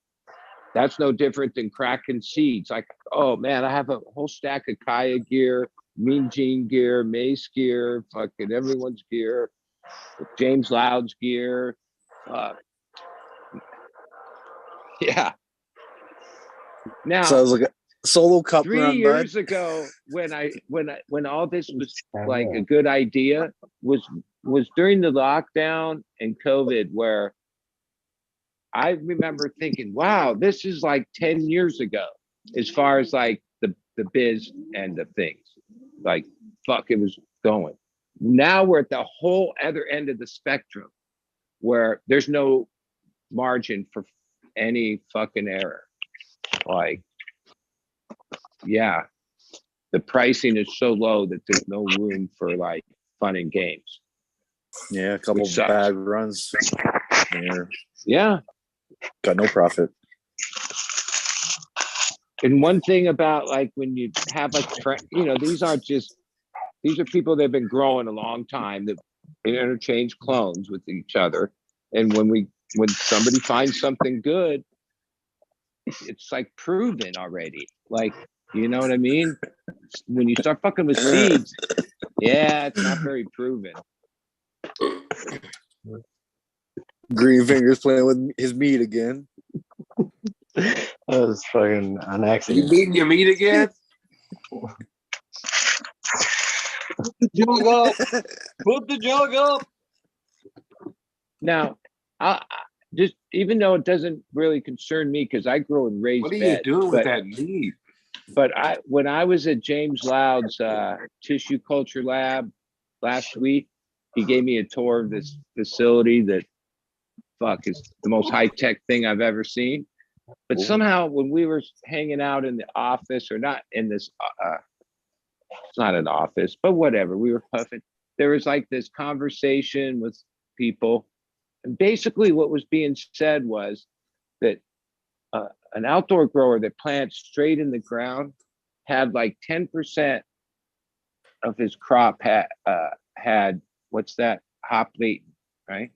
[SPEAKER 8] that's no different than cracking seeds. Like, oh man, I have a whole stack of Kaya gear, Mean Gene gear, Mace gear, fucking everyone's gear, James Loud's gear. Yeah. Now,
[SPEAKER 9] so I was like a solo cup
[SPEAKER 8] 3
[SPEAKER 9] run,
[SPEAKER 8] years
[SPEAKER 9] bud.
[SPEAKER 8] ago, when all this was like a good idea, was during the lockdown and COVID, where I remember thinking, wow, this is like 10 years ago, as far as like the biz end of things. Like, fuck, it was going. Now we're at the whole other end of the spectrum where there's no margin for any fucking error. Like, yeah, the pricing is so low that there's no room for like fun and games.
[SPEAKER 9] Yeah, a couple bad runs.
[SPEAKER 8] Yeah.
[SPEAKER 9] Got no profit.
[SPEAKER 8] And one thing about like when you have like, you know, these are people that have been growing a long time that interchange clones with each other. And when somebody finds something good, it's like proven already. Like, you know what I mean? When you start fucking with seeds, yeah, it's not very proven.
[SPEAKER 9] Green Fingers playing with his meat again.
[SPEAKER 2] That was fucking an accident.
[SPEAKER 6] You beating your meat again?
[SPEAKER 7] Put the jug up. Put the jug up.
[SPEAKER 8] Now, I just, even though it doesn't really concern me because I grow in raised beds.
[SPEAKER 6] What are you doing with that meat?
[SPEAKER 8] But when I was at James Loud's tissue culture lab last week, he gave me a tour of this facility that is the most high-tech thing I've ever seen. But somehow when we were hanging out in the office, or not in this, it's not an office, but whatever, we were puffing. There was like this conversation with people. And basically what was being said was that an outdoor grower that plants straight in the ground had like 10% of his crop had what's that? Hoplai, right?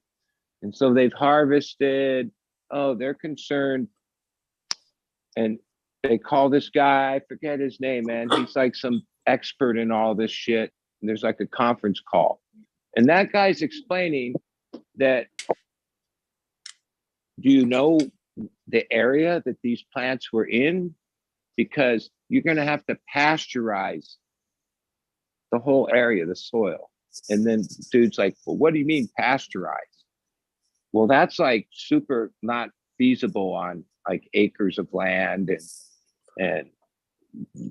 [SPEAKER 8] And so they've harvested, they're concerned. And they call this guy, I forget his name, man. He's like some expert in all this shit. And there's like a conference call. And that guy's explaining that, do you know the area that these plants were in? Because you're going to have to pasteurize the whole area, the soil. And then dude's like, well, what do you mean pasteurize? Well, that's like super not feasible on like acres of land and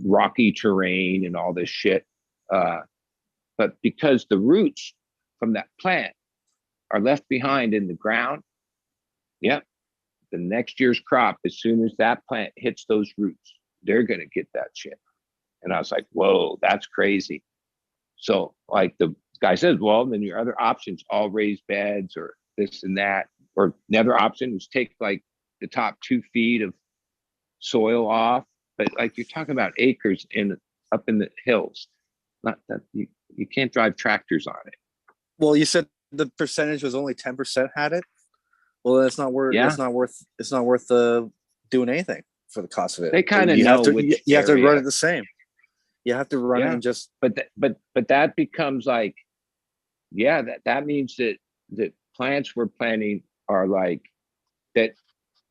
[SPEAKER 8] rocky terrain and all this shit. But because the roots from that plant are left behind in the ground, yep, the next year's crop, as soon as that plant hits those roots, they're going to get that shit. And I was like, whoa, that's crazy. So like the guy says, well, then your other options, all raised beds or this and that, or another option is take like the top 2 feet of soil off. But like you're talking about acres up in the hills, not that you can't drive tractors on it.
[SPEAKER 9] Well, you said the percentage was only 10% had it. Well, that's not worth.
[SPEAKER 8] Yeah.
[SPEAKER 9] It's not worth doing anything for the cost of it.
[SPEAKER 8] They kind of
[SPEAKER 9] you
[SPEAKER 8] know
[SPEAKER 9] have to.
[SPEAKER 8] which
[SPEAKER 9] You have to
[SPEAKER 8] area.
[SPEAKER 9] run it the same. You have to run it and just.
[SPEAKER 8] But that becomes like, yeah, that means that plants we're planting are like that.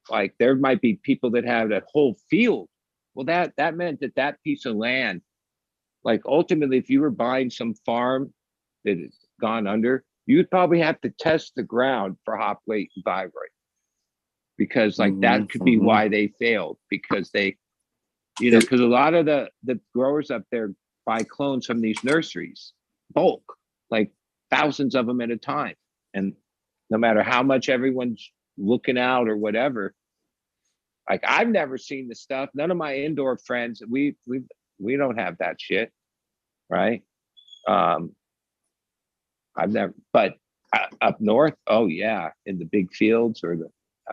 [SPEAKER 8] Like there might be people that have that whole field. Well, that meant that piece of land like ultimately, if you were buying some farm that has gone under, you'd probably have to test the ground for hoplite and viroid, because like that could be why they failed, because they, you know, because a lot of the growers up there buy clones from these nurseries, bulk, like thousands of them at a time, and no matter how much everyone's looking out or whatever, like I've never seen the stuff. None of my indoor friends, we don't have that shit, right? I've never, but up north, oh yeah, in the big fields or the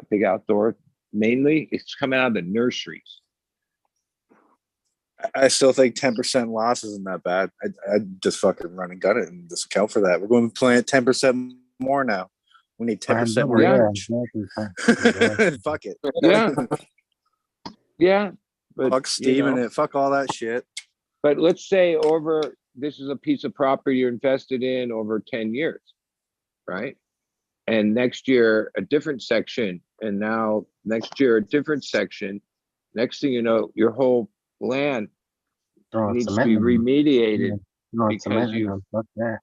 [SPEAKER 8] big outdoor, mainly it's coming out of the nurseries.
[SPEAKER 9] I still think 10% loss isn't that bad. I just fucking run and gun it and just account for that. We're going to plant 10% more now. We need 10% more acreage. Fuck it.
[SPEAKER 8] Yeah. Yeah. But,
[SPEAKER 9] fuck steaming it. Fuck all that shit.
[SPEAKER 8] But let's say this is a piece of property you're invested in over 10 years, right? And next year, a different section. And now next year, a different section. Next thing you know, your whole land needs to be remediated. Because
[SPEAKER 2] fuck that.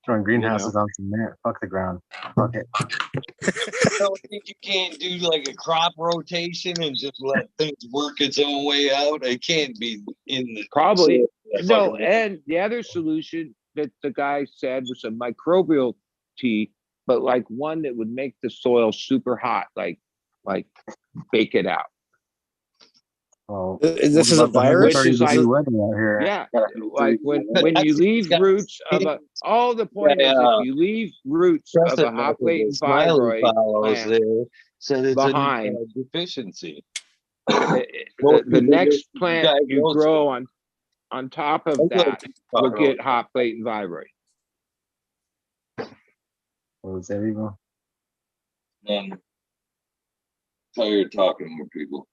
[SPEAKER 2] Throwing greenhouses on cement. Fuck the ground. Fuck it.
[SPEAKER 7] I don't think you can't do like a crop rotation and just let things work its own way out. It can't be in the
[SPEAKER 8] probably no. And the other solution that the guy said was a microbial tea, but like one that would make the soil super hot, like bake it out.
[SPEAKER 2] Oh,
[SPEAKER 9] this is a virus.
[SPEAKER 8] Which is like, yeah, like when you leave roots of all the point is if you leave roots of a hoplite and viroid plant
[SPEAKER 7] so it's
[SPEAKER 8] behind
[SPEAKER 7] a deficiency.
[SPEAKER 8] The next plant you grow on top of that will get hoplite and viroid.
[SPEAKER 2] What was that evil?
[SPEAKER 7] And tired talking with people.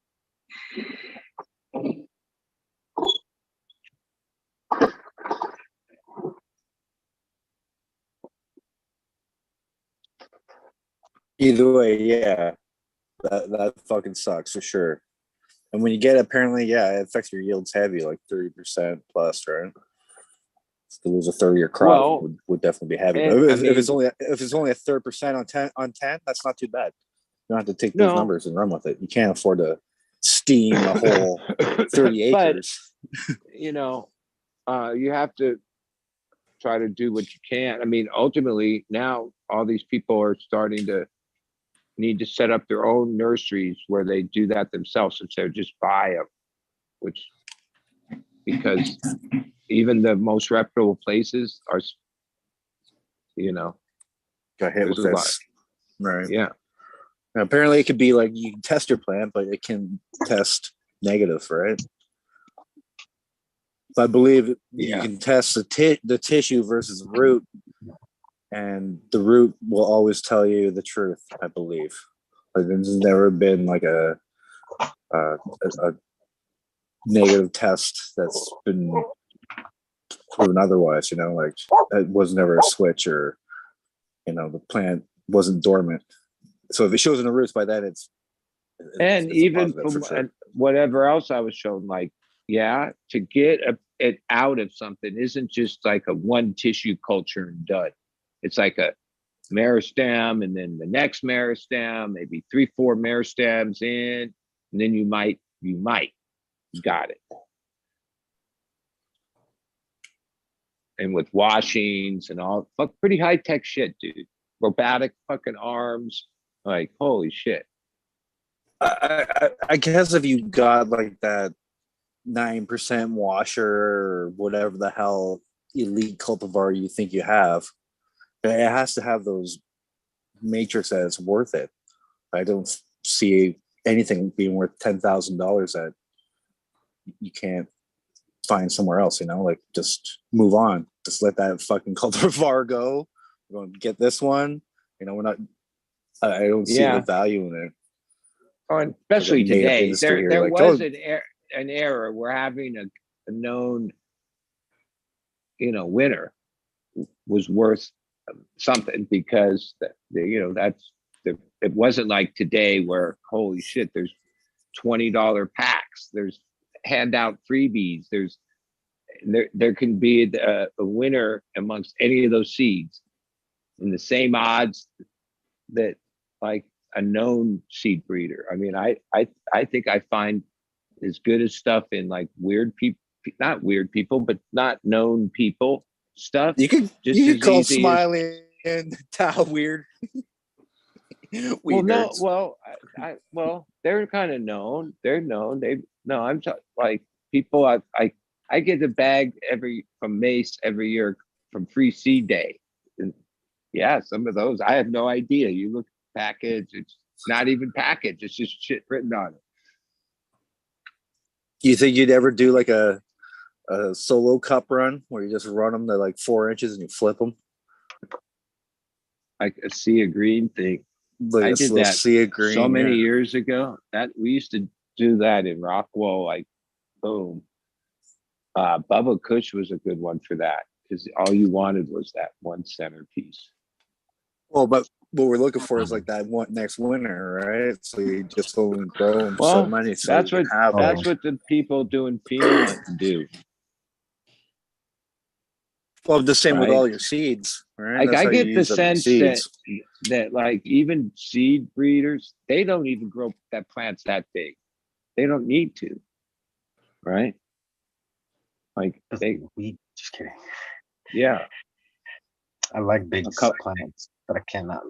[SPEAKER 9] Either way, yeah, that fucking sucks for sure. And when you get apparently, yeah, it affects your yields heavy, like 30% plus, right? To lose a third of your crop would definitely be heavy. But if it's only a 3% on 10, that's not too bad. You don't have to take those numbers and run with it. You can't afford to steam a whole 30 acres.
[SPEAKER 8] But, you know, you have to try to do what you can. I mean, ultimately, now all these people are starting to need to set up their own nurseries where they do that themselves instead of just buy them, because even the most reputable places are, you know,
[SPEAKER 9] got hit with this. Right.
[SPEAKER 8] Yeah.
[SPEAKER 9] Now, apparently it could be like you can test your plant, but it can test negative, right? So I believe you can test the tissue versus the root, and the root will always tell you the truth, I believe. Like there's never been like a negative test that's been proven otherwise, you know, like it was never a switch, or, you know, the plant wasn't dormant. So if it shows in the roots, by then it's
[SPEAKER 8] even from whatever else I was shown, like, yeah, to get it out of something isn't just like a one tissue culture and done. It's like a meristem, and then the next meristem, maybe 3-4 meristems in, and then you might got it. And with washings and all, pretty high tech shit, dude. Robotic fucking arms, like holy shit.
[SPEAKER 9] I guess if you got like that 9% washer or whatever the hell elite cultivar you think you have, it has to have those matrix that it's worth it. I don't see anything being worth $10,000 that you can't find somewhere else, you know, like just move on. Just let that fucking cultivar go. We're going to get this one. You know, I don't see the value in it.
[SPEAKER 8] Oh, and especially
[SPEAKER 9] like
[SPEAKER 8] today, there
[SPEAKER 9] like,
[SPEAKER 8] was an era where having a known, you know, winner was worth something, because you know, it wasn't like today where holy shit, there's $20 packs, there's handout freebies, there's there can be a winner amongst any of those seeds in the same odds that like a known seed breeder. I mean, I think I find as good as stuff in like weird people, not weird people, but not known people stuff.
[SPEAKER 9] You could
[SPEAKER 8] just
[SPEAKER 9] you
[SPEAKER 8] as
[SPEAKER 9] could call
[SPEAKER 8] easy as-
[SPEAKER 9] Smiley and Tao weird.
[SPEAKER 8] well, no,
[SPEAKER 9] nerds.
[SPEAKER 8] well, well, they're kind of known. They're known. I'm like people. I get a bag from Mace every year from Free Seed Day, and yeah, some of those I have no idea. You look package, it's not even packaged. It's just shit written on it.
[SPEAKER 9] You think you'd ever do like a solo cup run where you just run them to like 4 inches and you flip them?
[SPEAKER 8] Like a sea of green thing.
[SPEAKER 9] Like
[SPEAKER 8] I
[SPEAKER 9] a
[SPEAKER 8] did
[SPEAKER 9] little
[SPEAKER 8] that
[SPEAKER 9] sea of green,
[SPEAKER 8] so many
[SPEAKER 9] yeah.
[SPEAKER 8] years ago. That we used to do that in Rockwell. Like, boom. Bubba Kush was a good one for that because all you wanted was that one centerpiece.
[SPEAKER 9] Well, but what we're looking for is like that one next winter, right? So you just only grow them so
[SPEAKER 8] Well,
[SPEAKER 9] many. So
[SPEAKER 8] that's
[SPEAKER 9] you
[SPEAKER 8] what
[SPEAKER 9] can have them.
[SPEAKER 8] that's what the people doing pheno hunting do.
[SPEAKER 9] Well, the same with
[SPEAKER 8] right?
[SPEAKER 9] all your seeds, right?
[SPEAKER 8] Like
[SPEAKER 9] That's
[SPEAKER 8] I
[SPEAKER 9] how you
[SPEAKER 8] get the
[SPEAKER 9] use them in
[SPEAKER 8] sense that
[SPEAKER 9] seeds.
[SPEAKER 8] like even seed breeders, they don't even grow that plants that big. They don't need to, right? Like they,
[SPEAKER 2] weed. Just kidding.
[SPEAKER 8] yeah.
[SPEAKER 2] I like big
[SPEAKER 8] couple-
[SPEAKER 2] plants, but I cannot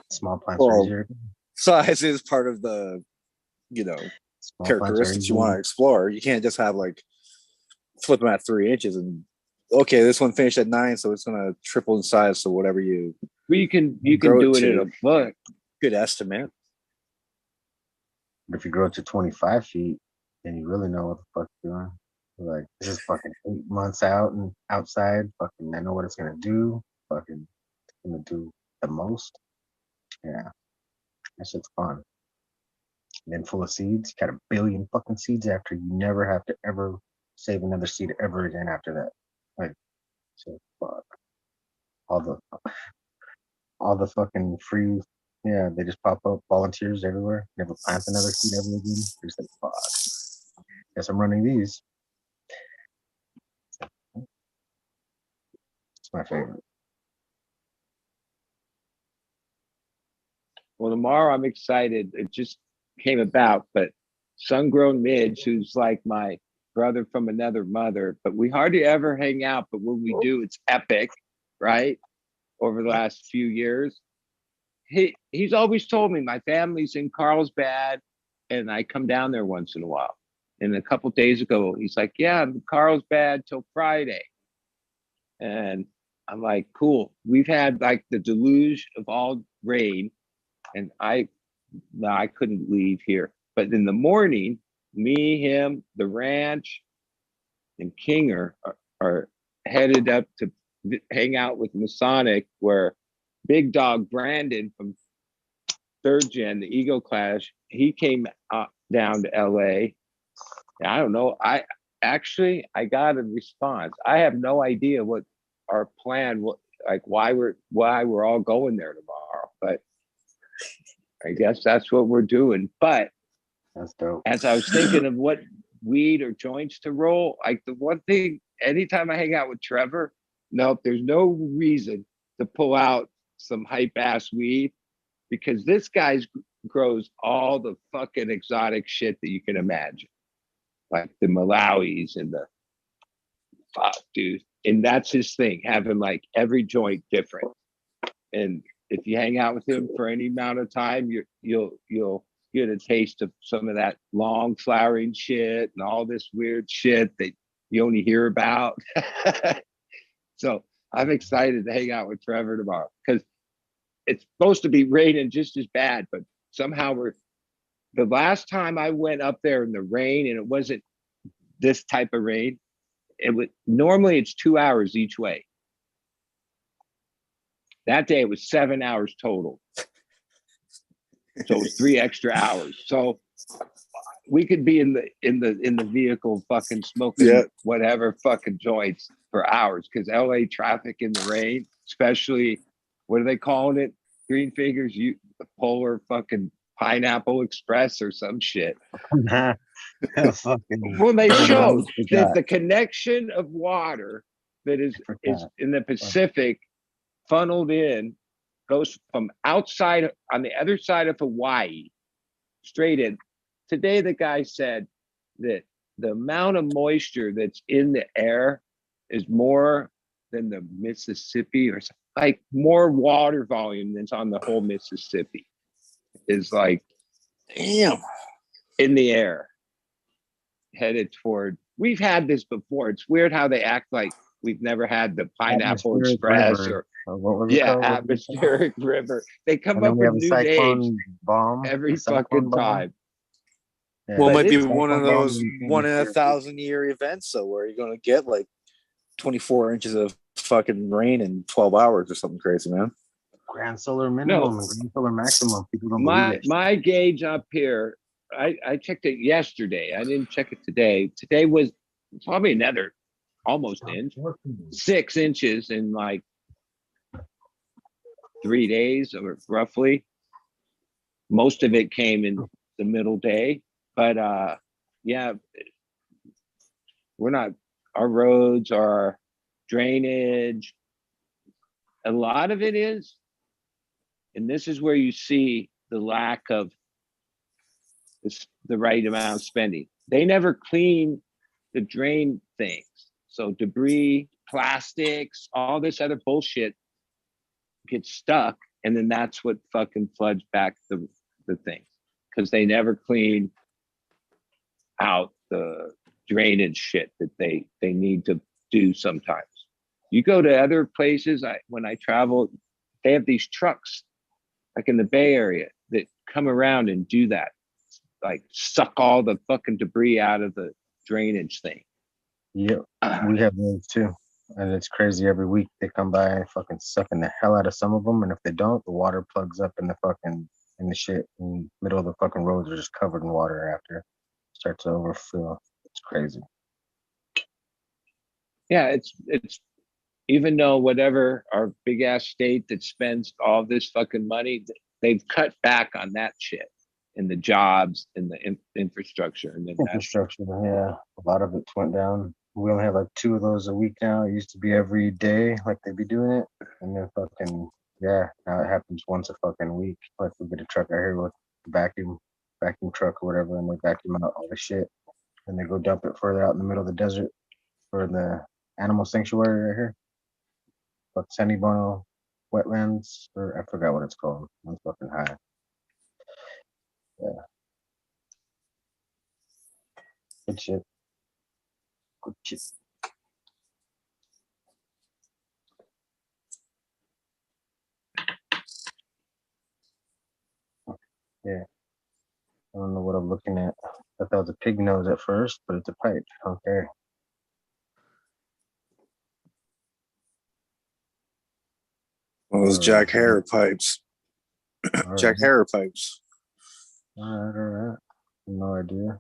[SPEAKER 2] small plants are
[SPEAKER 9] Well,
[SPEAKER 2] easier.
[SPEAKER 9] size is part of the,
[SPEAKER 2] Small plants are
[SPEAKER 9] characteristics you
[SPEAKER 2] easier.
[SPEAKER 9] want to explore. You can't just have like flip them at 3 inches and okay, this one finished at 9, so it's gonna triple in size. So whatever you
[SPEAKER 8] you can
[SPEAKER 9] grow
[SPEAKER 8] do it
[SPEAKER 9] to,
[SPEAKER 8] in a foot.
[SPEAKER 9] good estimate.
[SPEAKER 2] But if you grow it to 25 feet, then you really know what the fuck you're doing. You're like, this is fucking 8 months out and outside. Fucking, I know what it's gonna do. Fucking, it's gonna do the most. Yeah, that shit's fun. And then full of seeds. You got a billion fucking seeds after. You never have to ever save another seed ever again after that. Like, so fuck. All the fucking free. Yeah, they just pop up. Volunteers everywhere. Never plant another seed ever again. They're just like, fuck. Guess I'm running these. It's my favorite.
[SPEAKER 8] Well, tomorrow I'm excited. It just came about, but Sungrown Midge, who's like my brother from another mother, but we hardly ever hang out. But when we do, it's epic, right? Over the last few years, he's always told me my family's in Carlsbad, and I come down there once in a while. And a couple days ago, he's like, "Yeah, I'm in Carlsbad till Friday," and I'm like, "Cool." We've had like the deluge of all rain, and I couldn't leave here. But in the morning, me, him, the ranch, and Kinger are headed up to hang out with Masonic, where Big Dog Brandon from Third Gen, the Ego Clash, he came down to LA. I don't know. I got a response. I have no idea what our plan, why we're all going there tomorrow, but I guess that's what we're doing. But
[SPEAKER 2] That's dope.
[SPEAKER 8] as I was thinking of what weed or joints to roll, like the one thing, anytime I hang out with Trevor, nope, there's no reason to pull out some hype ass weed, because this guy grows all the fucking exotic shit that you can imagine, like the Malawis and the fuck, dude. And that's his thing, having like every joint different. And if you hang out with him for any amount of time, you'll get a taste of some of that long flowering shit and all this weird shit that you only hear about. So I'm excited to hang out with Trevor tomorrow, because it's supposed to be raining just as bad, but somehow the last time I went up there in the rain, and it wasn't this type of rain, normally it's 2 hours each way. That day it was 7 hours total. So it was 3 extra hours. So we could be in the vehicle fucking smoking whatever fucking joints for hours, because LA traffic in the rain, especially, what are they calling it? Green Fingers, the Polar fucking Pineapple Express or some shit. Well, they
[SPEAKER 2] I
[SPEAKER 8] showed that
[SPEAKER 2] forgot.
[SPEAKER 8] the connection of water that is in the Pacific funneled in, goes from outside on the other side of Hawaii straight in. Today, the guy said that the amount of moisture that's in the air is more than the Mississippi, or like more water volume than's on the whole Mississippi is like,
[SPEAKER 9] Damn.
[SPEAKER 8] in the air, headed toward. We've had this before. It's weird how they act like we've never had the Pineapple
[SPEAKER 2] Atmospheric
[SPEAKER 8] Express
[SPEAKER 2] river.
[SPEAKER 8] or
[SPEAKER 2] What was it
[SPEAKER 8] yeah,
[SPEAKER 2] called?
[SPEAKER 8] atmospheric river. They come
[SPEAKER 2] And then
[SPEAKER 8] up
[SPEAKER 2] we
[SPEAKER 8] with
[SPEAKER 2] have a
[SPEAKER 8] new names
[SPEAKER 2] cyclone bomb.
[SPEAKER 8] every
[SPEAKER 2] a cyclone
[SPEAKER 8] fucking
[SPEAKER 2] bomb.
[SPEAKER 8] time.
[SPEAKER 2] Yeah.
[SPEAKER 9] Well, it
[SPEAKER 8] But
[SPEAKER 9] might be
[SPEAKER 8] it's-
[SPEAKER 9] one of
[SPEAKER 2] cyclone bomb
[SPEAKER 9] those
[SPEAKER 2] in
[SPEAKER 9] 1 in a
[SPEAKER 2] atmosphere.
[SPEAKER 9] 1,000-year events, though, where you're going to get like 24 inches of fucking rain in 12 hours or something crazy, man.
[SPEAKER 2] Grand solar minimum and grand solar maximum. People don't believe it.
[SPEAKER 8] My gauge up here, I checked it yesterday. I didn't check it today. Today was probably another almost inch, 6 inches in like 3 days, or roughly. Most of it came in the middle day, but yeah, we're not. Our roads, our drainage, a lot of it is, and this is where you see the lack of the right amount of spending. They never clean the drain things. So debris, plastics, all this other bullshit gets stuck. And then that's what fucking floods back the things. Because they never clean out the drainage shit that they need to do sometimes. You go to other places, when I travel, they have these trucks, like in the Bay Area, that come around and do that. Like suck all the fucking debris out of the drainage thing.
[SPEAKER 2] Yep, we have those too, and it's crazy. Every week they come by and fucking sucking the hell out of some of them, and if they don't, the water plugs up in the shit in the middle of the fucking roads are just covered in water after it starts to overfill. It's crazy.
[SPEAKER 8] Yeah, it's even though whatever our big ass state that spends all this fucking money, they've cut back on that shit. And the jobs and the infrastructure, and then
[SPEAKER 2] Infrastructure, yeah, a lot of it went down. We only have like 2 of those a week now. It used to be every day, like they'd be doing it, and then fucking now it happens once a fucking week. Like we get a truck out here with a vacuum truck or whatever, and they vacuum out all the shit, and they go dump it further out in the middle of the desert for the animal sanctuary right here, like Sandy Bono wetlands, or I forgot what it's called. I'm fucking high. Yeah. Good shit. Good shit. Yeah. I don't know what I'm looking at. I thought that was a pig nose at first, but it's a pipe. Okay.
[SPEAKER 9] Well, those Jack Harrow pipes. Jack Harrow pipes.
[SPEAKER 2] All right. No idea.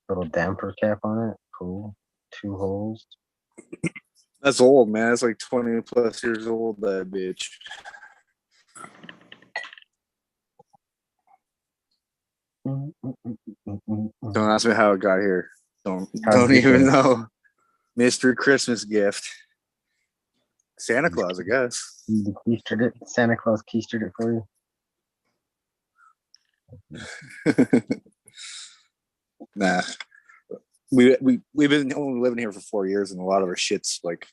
[SPEAKER 2] Little damper cap on it. Cool. 2 holes.
[SPEAKER 9] That's old, man. That's like 20 plus years old, that bitch. Don't ask me how it got here. Don't even know. Mystery Christmas gift. Santa Claus, I guess.
[SPEAKER 2] Santa Claus keistered it for you.
[SPEAKER 9] Nah. We've been only living here for 4 years, and a lot of our shit's like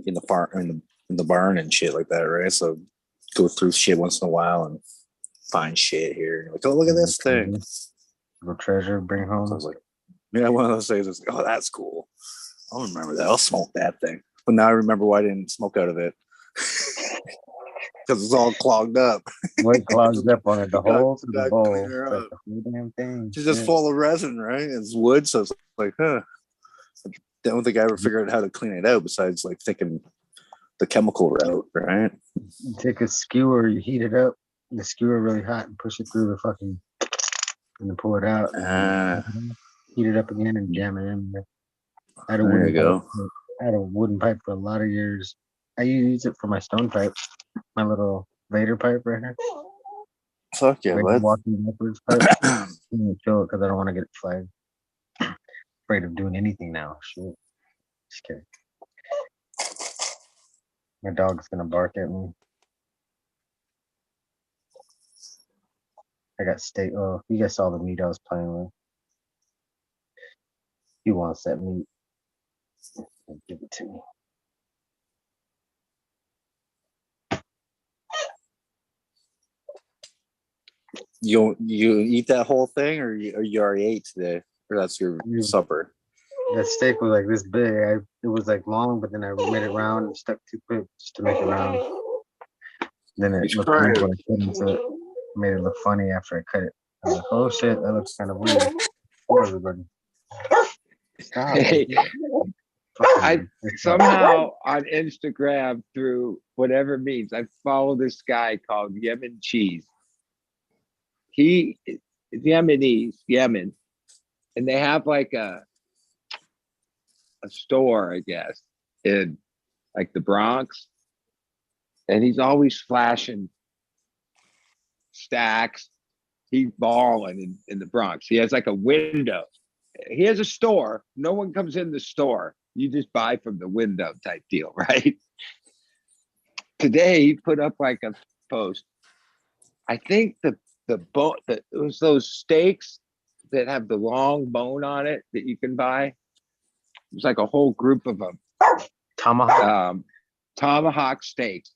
[SPEAKER 9] in the farm, in the barn and shit like that, right? So go through shit once in a while and find shit here. And like, oh, look at this thing.
[SPEAKER 2] Little treasure, bring home.
[SPEAKER 9] So I was like, yeah, one of those things. Is, oh, that's cool. I'll remember that. I'll smoke that thing. But now I remember why I didn't smoke out of it. Because it's all clogged up.
[SPEAKER 2] What clogged up on it? The holes or the bowl?
[SPEAKER 9] Like
[SPEAKER 2] the whole damn thing.
[SPEAKER 9] It's just full of resin, right? It's wood, so it's like, huh. I don't think I ever figured out how to clean it out besides like thinking the chemical route, right?
[SPEAKER 2] You take a skewer, you heat it up, the skewer really hot, and push it through the fucking, and then pull it out. Heat it up again and jam it in there.
[SPEAKER 9] There you go.
[SPEAKER 2] I had a wooden pipe for a lot of years. I use it for my stone pipe, my little Vader pipe right here.
[SPEAKER 9] Fuck yeah,
[SPEAKER 2] Vader
[SPEAKER 9] bud.
[SPEAKER 2] walking backwards pipe. I'm gonna chill it because I don't want to get flagged. Afraid of doing anything now. Shit. Just kidding. My dog's gonna bark at me. I got steak. Oh, you guys saw the meat I was playing with. He wants that meat. Give it to me.
[SPEAKER 9] You eat that whole thing, or you already ate today, or that's your supper?
[SPEAKER 2] That steak was like this big. It was like long, but then I made it round and stuck too quick just to make it round. Then it
[SPEAKER 6] He's
[SPEAKER 2] looked
[SPEAKER 6] crying.
[SPEAKER 2] weird when I cut into it. Made it look funny after I cut it. I was like, oh shit, that looks kind of weird. Poor everybody. Stop.
[SPEAKER 8] Hey, I somehow on Instagram through whatever means, I follow this guy called Yemen Cheese. He is Yemenese, Yemen, and they have like a store, I guess, in like the Bronx, and he's always flashing stacks. He's balling in the Bronx. He has like a window. He has a store. No one comes in the store. You just buy from the window type deal, right? Today he put up like a post. I think it was those steaks that have the long bone on it that you can buy. It was like a whole group of them. Tomahawk steaks.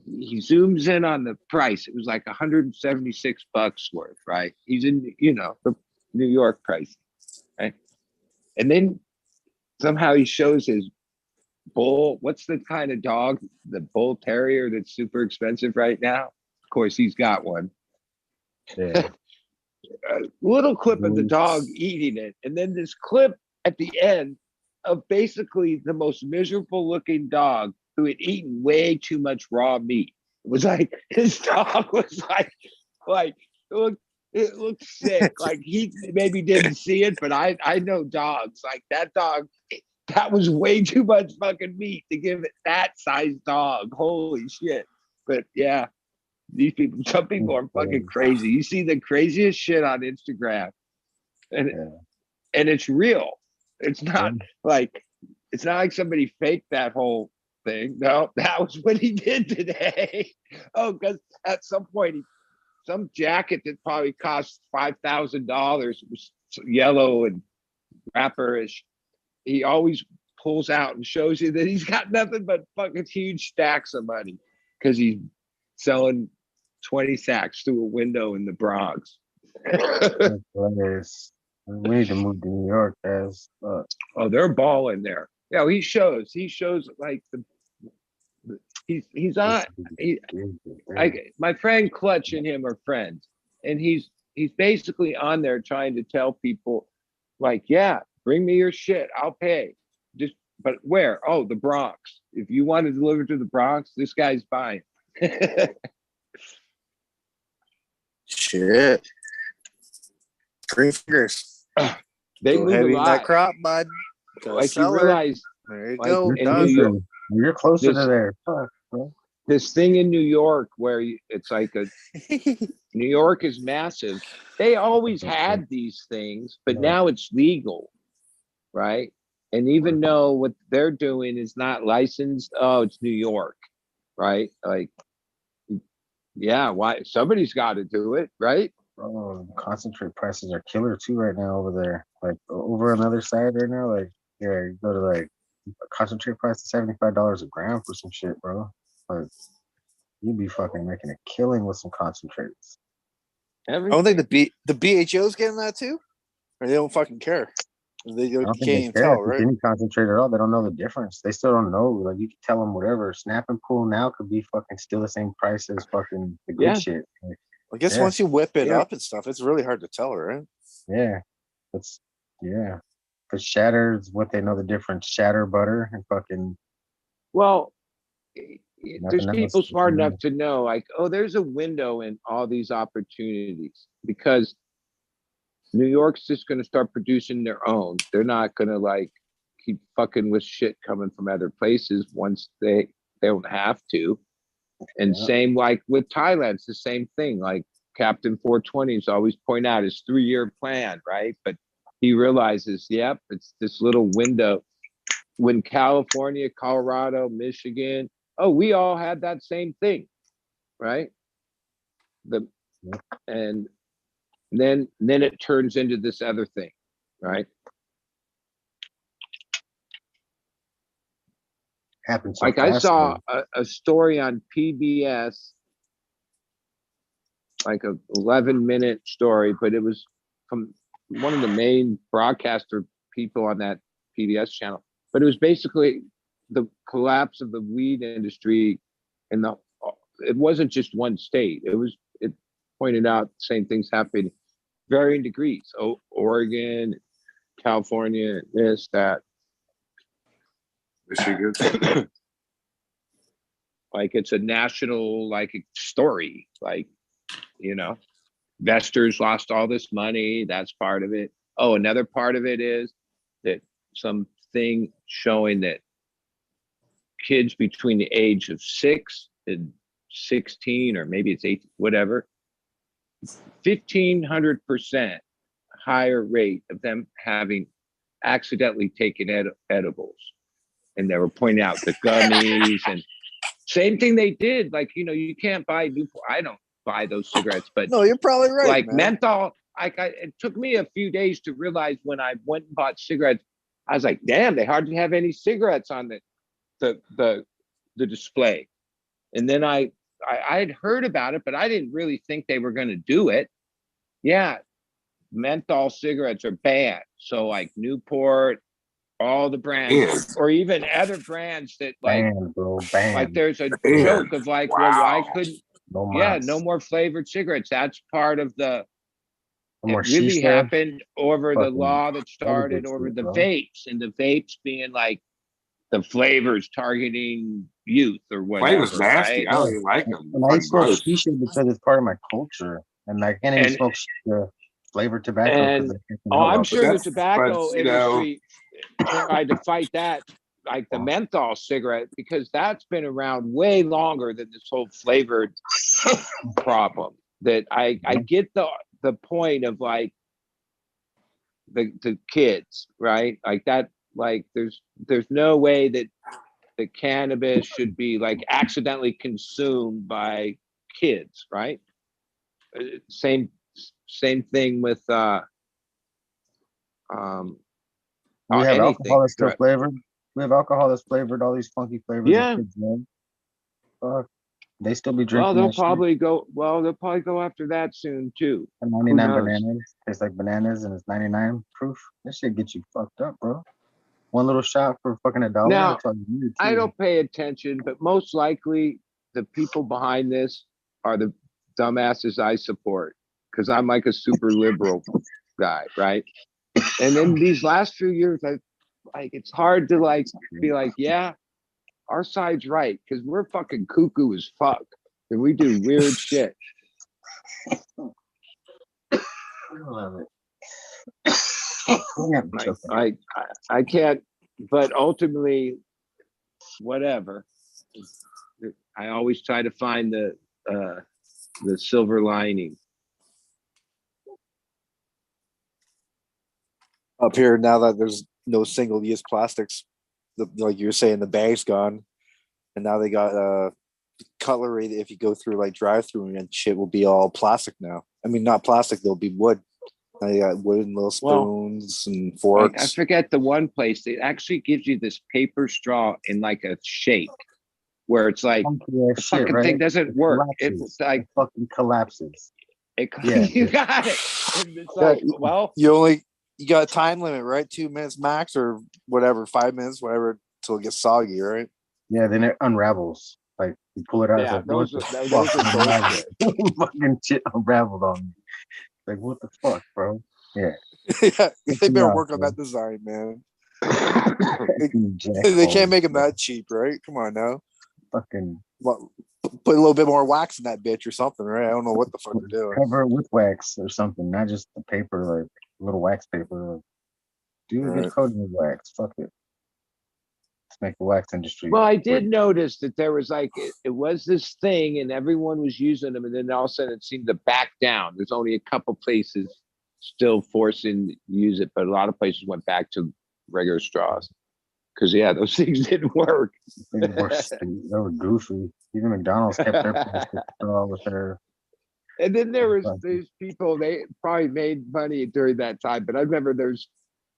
[SPEAKER 8] He zooms in on the price. It was like $176 worth, right? He's in, the New York price, right? And then somehow he shows his bull. What's the kind of dog? The bull terrier that's super expensive right now. Of course, he's got one.
[SPEAKER 2] Yeah.
[SPEAKER 8] A little clip of the dog eating it, and then this clip at the end of basically the most miserable looking dog who had eaten way too much raw meat. It was like his dog was like it looked sick. Like he maybe didn't see it, but I know dogs. Like that dog, that was way too much fucking meat to give it that size dog. Holy shit. But yeah, some people are fucking crazy. You see the craziest shit on Instagram, and it's real. It's not like somebody faked that whole thing. No, that was what he did today. Oh, because at some point, some jacket that probably cost $5,000 was yellow and rapperish. He always pulls out and shows you that he's got nothing but fucking huge stacks of money because he's selling 20 sacks through a window in the Bronx.
[SPEAKER 2] We need to move to New York, guys.
[SPEAKER 8] Oh, they're balling there. Yeah, he shows like he's on. My friend Clutch and him are friends, and he's basically on there trying to tell people, like, yeah, bring me your shit, I'll pay. But where? Oh, the Bronx. If you want to deliver to the Bronx, this guy's buying.
[SPEAKER 9] Shit. 3 fingers.
[SPEAKER 8] They
[SPEAKER 9] go
[SPEAKER 8] move
[SPEAKER 9] heavy
[SPEAKER 8] a lot.
[SPEAKER 9] In that crop, bud.
[SPEAKER 8] Like you realize,
[SPEAKER 9] there you
[SPEAKER 8] like
[SPEAKER 9] go.
[SPEAKER 8] in New York,
[SPEAKER 2] you're closer to there. Fuck, bro.
[SPEAKER 8] This thing in New York where it's like New York is massive. They always had these things, but now it's legal, right? And even though what they're doing is not licensed, oh, it's New York, right? Like, yeah, why? Somebody's got to do it, right?
[SPEAKER 2] Oh, concentrate prices are killer too right now over there. Like over on the other side right now, like you go to like a concentrate price of $75 a gram for some shit, bro. Like you'd be fucking making a killing with some concentrates.
[SPEAKER 9] I don't think the BHO's getting that too, or they don't fucking care. They can't even tell, right?
[SPEAKER 2] Any concentrate at all, they don't know the difference. They still don't know. Like you can tell them whatever. Snap and pull now could be fucking still the same price as fucking the good shit. Like,
[SPEAKER 9] I guess once you whip it up and stuff, it's really hard to tell, right?
[SPEAKER 2] Yeah, because Shatter's what they know the difference. Shatter butter and fucking.
[SPEAKER 8] Well, there's people smart enough to know, like, oh, there's a window in all these opportunities because New York's just going to start producing their own. They're not going to like keep fucking with shit coming from other places once they don't have to. And same like with Thailand, it's the same thing. Like Captain 420s always point out his 3-year plan, right? But he realizes, yep, it's this little window. When California, Colorado, Michigan, oh, we all had that same thing, right? And then it turns into this other thing, right?
[SPEAKER 2] Happens so
[SPEAKER 8] Like I
[SPEAKER 2] fast,
[SPEAKER 8] saw a story on PBS, like a 11-minute story, but it was from one of the main broadcaster people on that PBS channel. But it was basically the collapse of the weed industry, and it wasn't just one state. It pointed out the same things happening, varying degrees. Oh, Oregon, California, this, that.
[SPEAKER 6] Michigan.
[SPEAKER 8] Like it's a national story. Like, investors lost all this money. That's part of it. Oh, another part of it is that something showing that kids between the age of 6 and 16, or maybe it's 18, whatever, 1,500% higher rate of them having accidentally taken edibles. And they were pointing out the gummies and same thing they did. Like, you can't buy I don't buy those cigarettes, but
[SPEAKER 9] No, you're probably right.
[SPEAKER 8] Like
[SPEAKER 9] man.
[SPEAKER 8] menthol, it took me a few days to realize when I went and bought cigarettes, I was like, damn, they hardly have any cigarettes on the display. And then I had heard about it, but I didn't really think they were going to do it. Yeah, menthol cigarettes are banned. So like Newport, all the brands, or even other brands that
[SPEAKER 2] banned, bro, banned.
[SPEAKER 8] Like there's a joke of like, well, why couldn't? No more flavored cigarettes. That's part of the. It really happened over the law that started over the vapes, and the vapes being like the flavors targeting youth or whatever.
[SPEAKER 6] Flavors nasty.
[SPEAKER 8] Right?
[SPEAKER 6] I don't even like them.
[SPEAKER 2] And I smoke shisha because it's part of my culture, and I can't even smoke flavored tobacco.
[SPEAKER 8] And I'm sure the tobacco industry tried to fight that, like the menthol cigarette, because that's been around way longer than this whole flavored problem. That I get the point of like the kids, right? Like that, like there's no way that the cannabis should be like accidentally consumed by kids, right? Same thing with
[SPEAKER 2] we have alcohol that's still flavored. We have alcohol that's flavored, all these funky flavors.
[SPEAKER 8] Yeah.
[SPEAKER 2] Kids love. They still be drinking.
[SPEAKER 8] Well, they'll probably go after that soon too.
[SPEAKER 2] And 99 bananas. Tastes like bananas, and it's 99 proof. That shit gets you fucked up, bro. One little shot for fucking $1.
[SPEAKER 8] Now, I don't pay attention, but most likely the people behind this are the dumbasses I support, because I'm like a super liberal guy, right? And in these last few years, it's hard to be like, yeah, our side's right, because we're fucking cuckoo as fuck, and we do weird shit. I can't, but ultimately, whatever. I always try to find the silver lining.
[SPEAKER 9] Up here, now that there's no single-use plastics, like you were saying, the bag's gone, and now they got cutlery. If you go through like drive-through and shit, will be all plastic now. I mean, not plastic; they'll be wood. They got wooden little spoons and forks.
[SPEAKER 8] I forget the one place that actually gives you this paper straw in like a shake, where it's like the fucking thing doesn't work. It's like
[SPEAKER 2] fucking collapses.
[SPEAKER 8] You got it. And it's like, well,
[SPEAKER 9] you got a time limit, right? 2 minutes max, or whatever, 5 minutes, whatever, until it gets soggy, right?
[SPEAKER 2] Yeah, then it unravels. Like you pull it out.
[SPEAKER 8] Yeah,
[SPEAKER 2] like,
[SPEAKER 8] those are bullshit.
[SPEAKER 2] Fucking shit unraveled on me. Like, what the fuck, bro? Yeah.
[SPEAKER 9] Yeah, they better work on that design, man. They can't make them that cheap, right? Come on now.
[SPEAKER 2] Fucking
[SPEAKER 9] put a little bit more wax in that bitch or something, right? I don't know what the fuck they're doing.
[SPEAKER 2] Cover it with wax or something, not just the paper, like little wax paper. Do a good coating of wax. Fuck it. make the wax industry.
[SPEAKER 8] Well, I did notice that there was like it was this thing, and everyone was using them, and then all of a sudden it seemed to back down. There's only a couple places still forcing to use it, but a lot of places went back to regular straws because those things didn't work.
[SPEAKER 2] They were goofy. Even McDonald's kept their plastic straw with their.
[SPEAKER 8] And then there was these people, they probably made money during that time, but I remember there's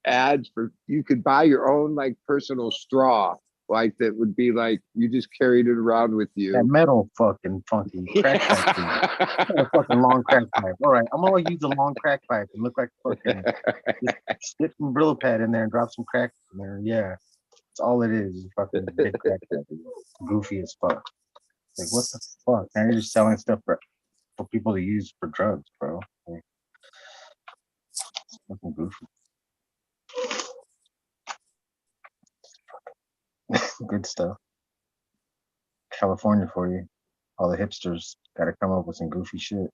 [SPEAKER 8] ads for you could buy your own like personal straw, like that would be like you just carried it around with you.
[SPEAKER 2] That metal fucking funky crack pipe. A fucking long crack pipe. All right, I'm gonna use a long crack pipe and look like fucking just stick some Brillo pad in there and drop some crack in there. Yeah, that's all it is. Fucking big crack pipe. Goofy as fuck. Like what the fuck? Now you're just selling stuff for people to use for drugs, bro. Like, fucking goofy. Good stuff. California for you. All the hipsters got to come up with some goofy shit.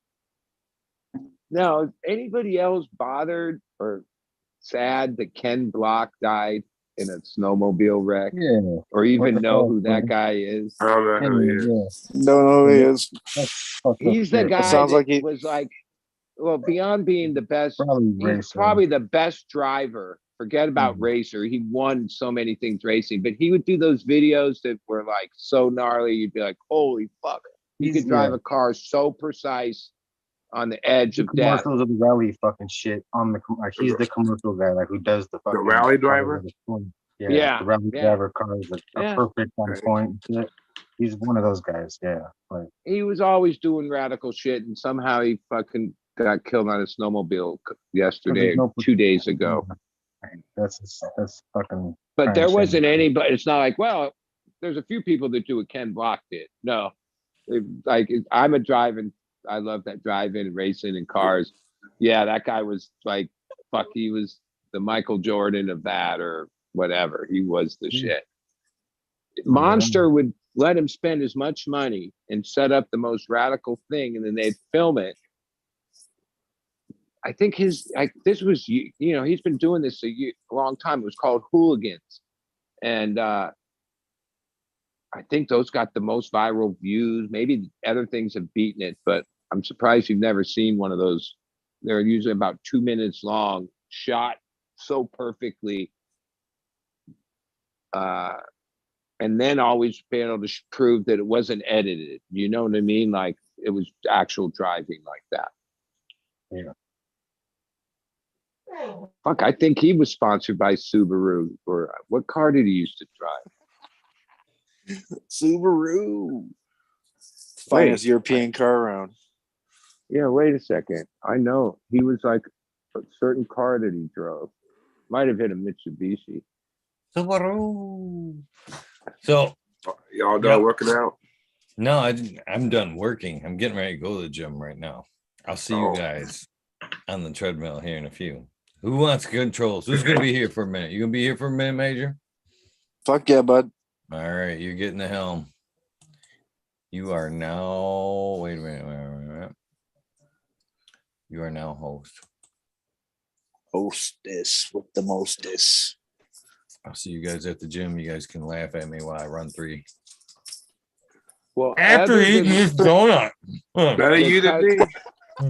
[SPEAKER 8] Now, is anybody else bothered or sad that Ken Block died in a snowmobile wreck?
[SPEAKER 2] Yeah.
[SPEAKER 8] Or even know who that guy is?
[SPEAKER 6] I don't know who he is.
[SPEAKER 9] Don't know who he is.
[SPEAKER 8] He's the guy
[SPEAKER 9] sounds
[SPEAKER 8] that
[SPEAKER 9] like he
[SPEAKER 8] was like, well, beyond being the best,
[SPEAKER 2] Probably
[SPEAKER 8] he's
[SPEAKER 2] racer.
[SPEAKER 8] probably the best driver. Forget about racer. He won so many things racing, but he would do those videos that were like so gnarly. You'd be like, holy fuck. He could drive a car so precise on the edge of death.
[SPEAKER 2] Commercials of the rally fucking shit on the like he's the commercial guy like who does the fucking
[SPEAKER 6] rally driver.
[SPEAKER 2] Yeah, the rally driver cars that are perfect on point. Yeah. He's one of those guys. Yeah, like
[SPEAKER 8] He was always doing radical shit, and somehow he fucking got killed on a snowmobile yesterday, or 2 days ago.
[SPEAKER 2] That's fucking.
[SPEAKER 8] But there wasn't anybody. It's not like, well, there's a few people that do what Ken Block did. No, like I'm a driving. I love that driving and racing and cars. Yeah, that guy was like, fuck. He was the Michael Jordan of that, or whatever. He was the shit. Monster would let him spend as much money and set up the most radical thing, and then they'd film it. I think this was, he's been doing this a long time. It was called Hooligans. And I think those got the most viral views. Maybe other things have beaten it, but I'm surprised you've never seen one of those. They're usually about 2 minutes long, shot so perfectly. And then always being able to prove that it wasn't edited. You know what I mean? Like it was actual driving like that.
[SPEAKER 2] Yeah.
[SPEAKER 8] Fuck, I think he was sponsored by Subaru. Or what car did he used to drive?
[SPEAKER 9] Subaru. Finest European car around.
[SPEAKER 8] Yeah, wait a second. I know. He was like a certain car that he drove. Might have hit a Mitsubishi.
[SPEAKER 1] Subaru. So
[SPEAKER 6] y'all done working out?
[SPEAKER 1] No, I'm done working. I'm getting ready to go to the gym right now. I'll see you guys on the treadmill here in a few. Who wants controls? Who's gonna be here for a minute? You gonna be here for a minute, Major?
[SPEAKER 9] Fuck yeah, bud.
[SPEAKER 1] All right, you're getting the helm. You are now. Wait a minute. You are now host.
[SPEAKER 9] Hostess with the mostess.
[SPEAKER 1] I'll see you guys at the gym. You guys can laugh at me while I run 3.
[SPEAKER 8] Well,
[SPEAKER 1] after eating this donut,
[SPEAKER 6] better you than me.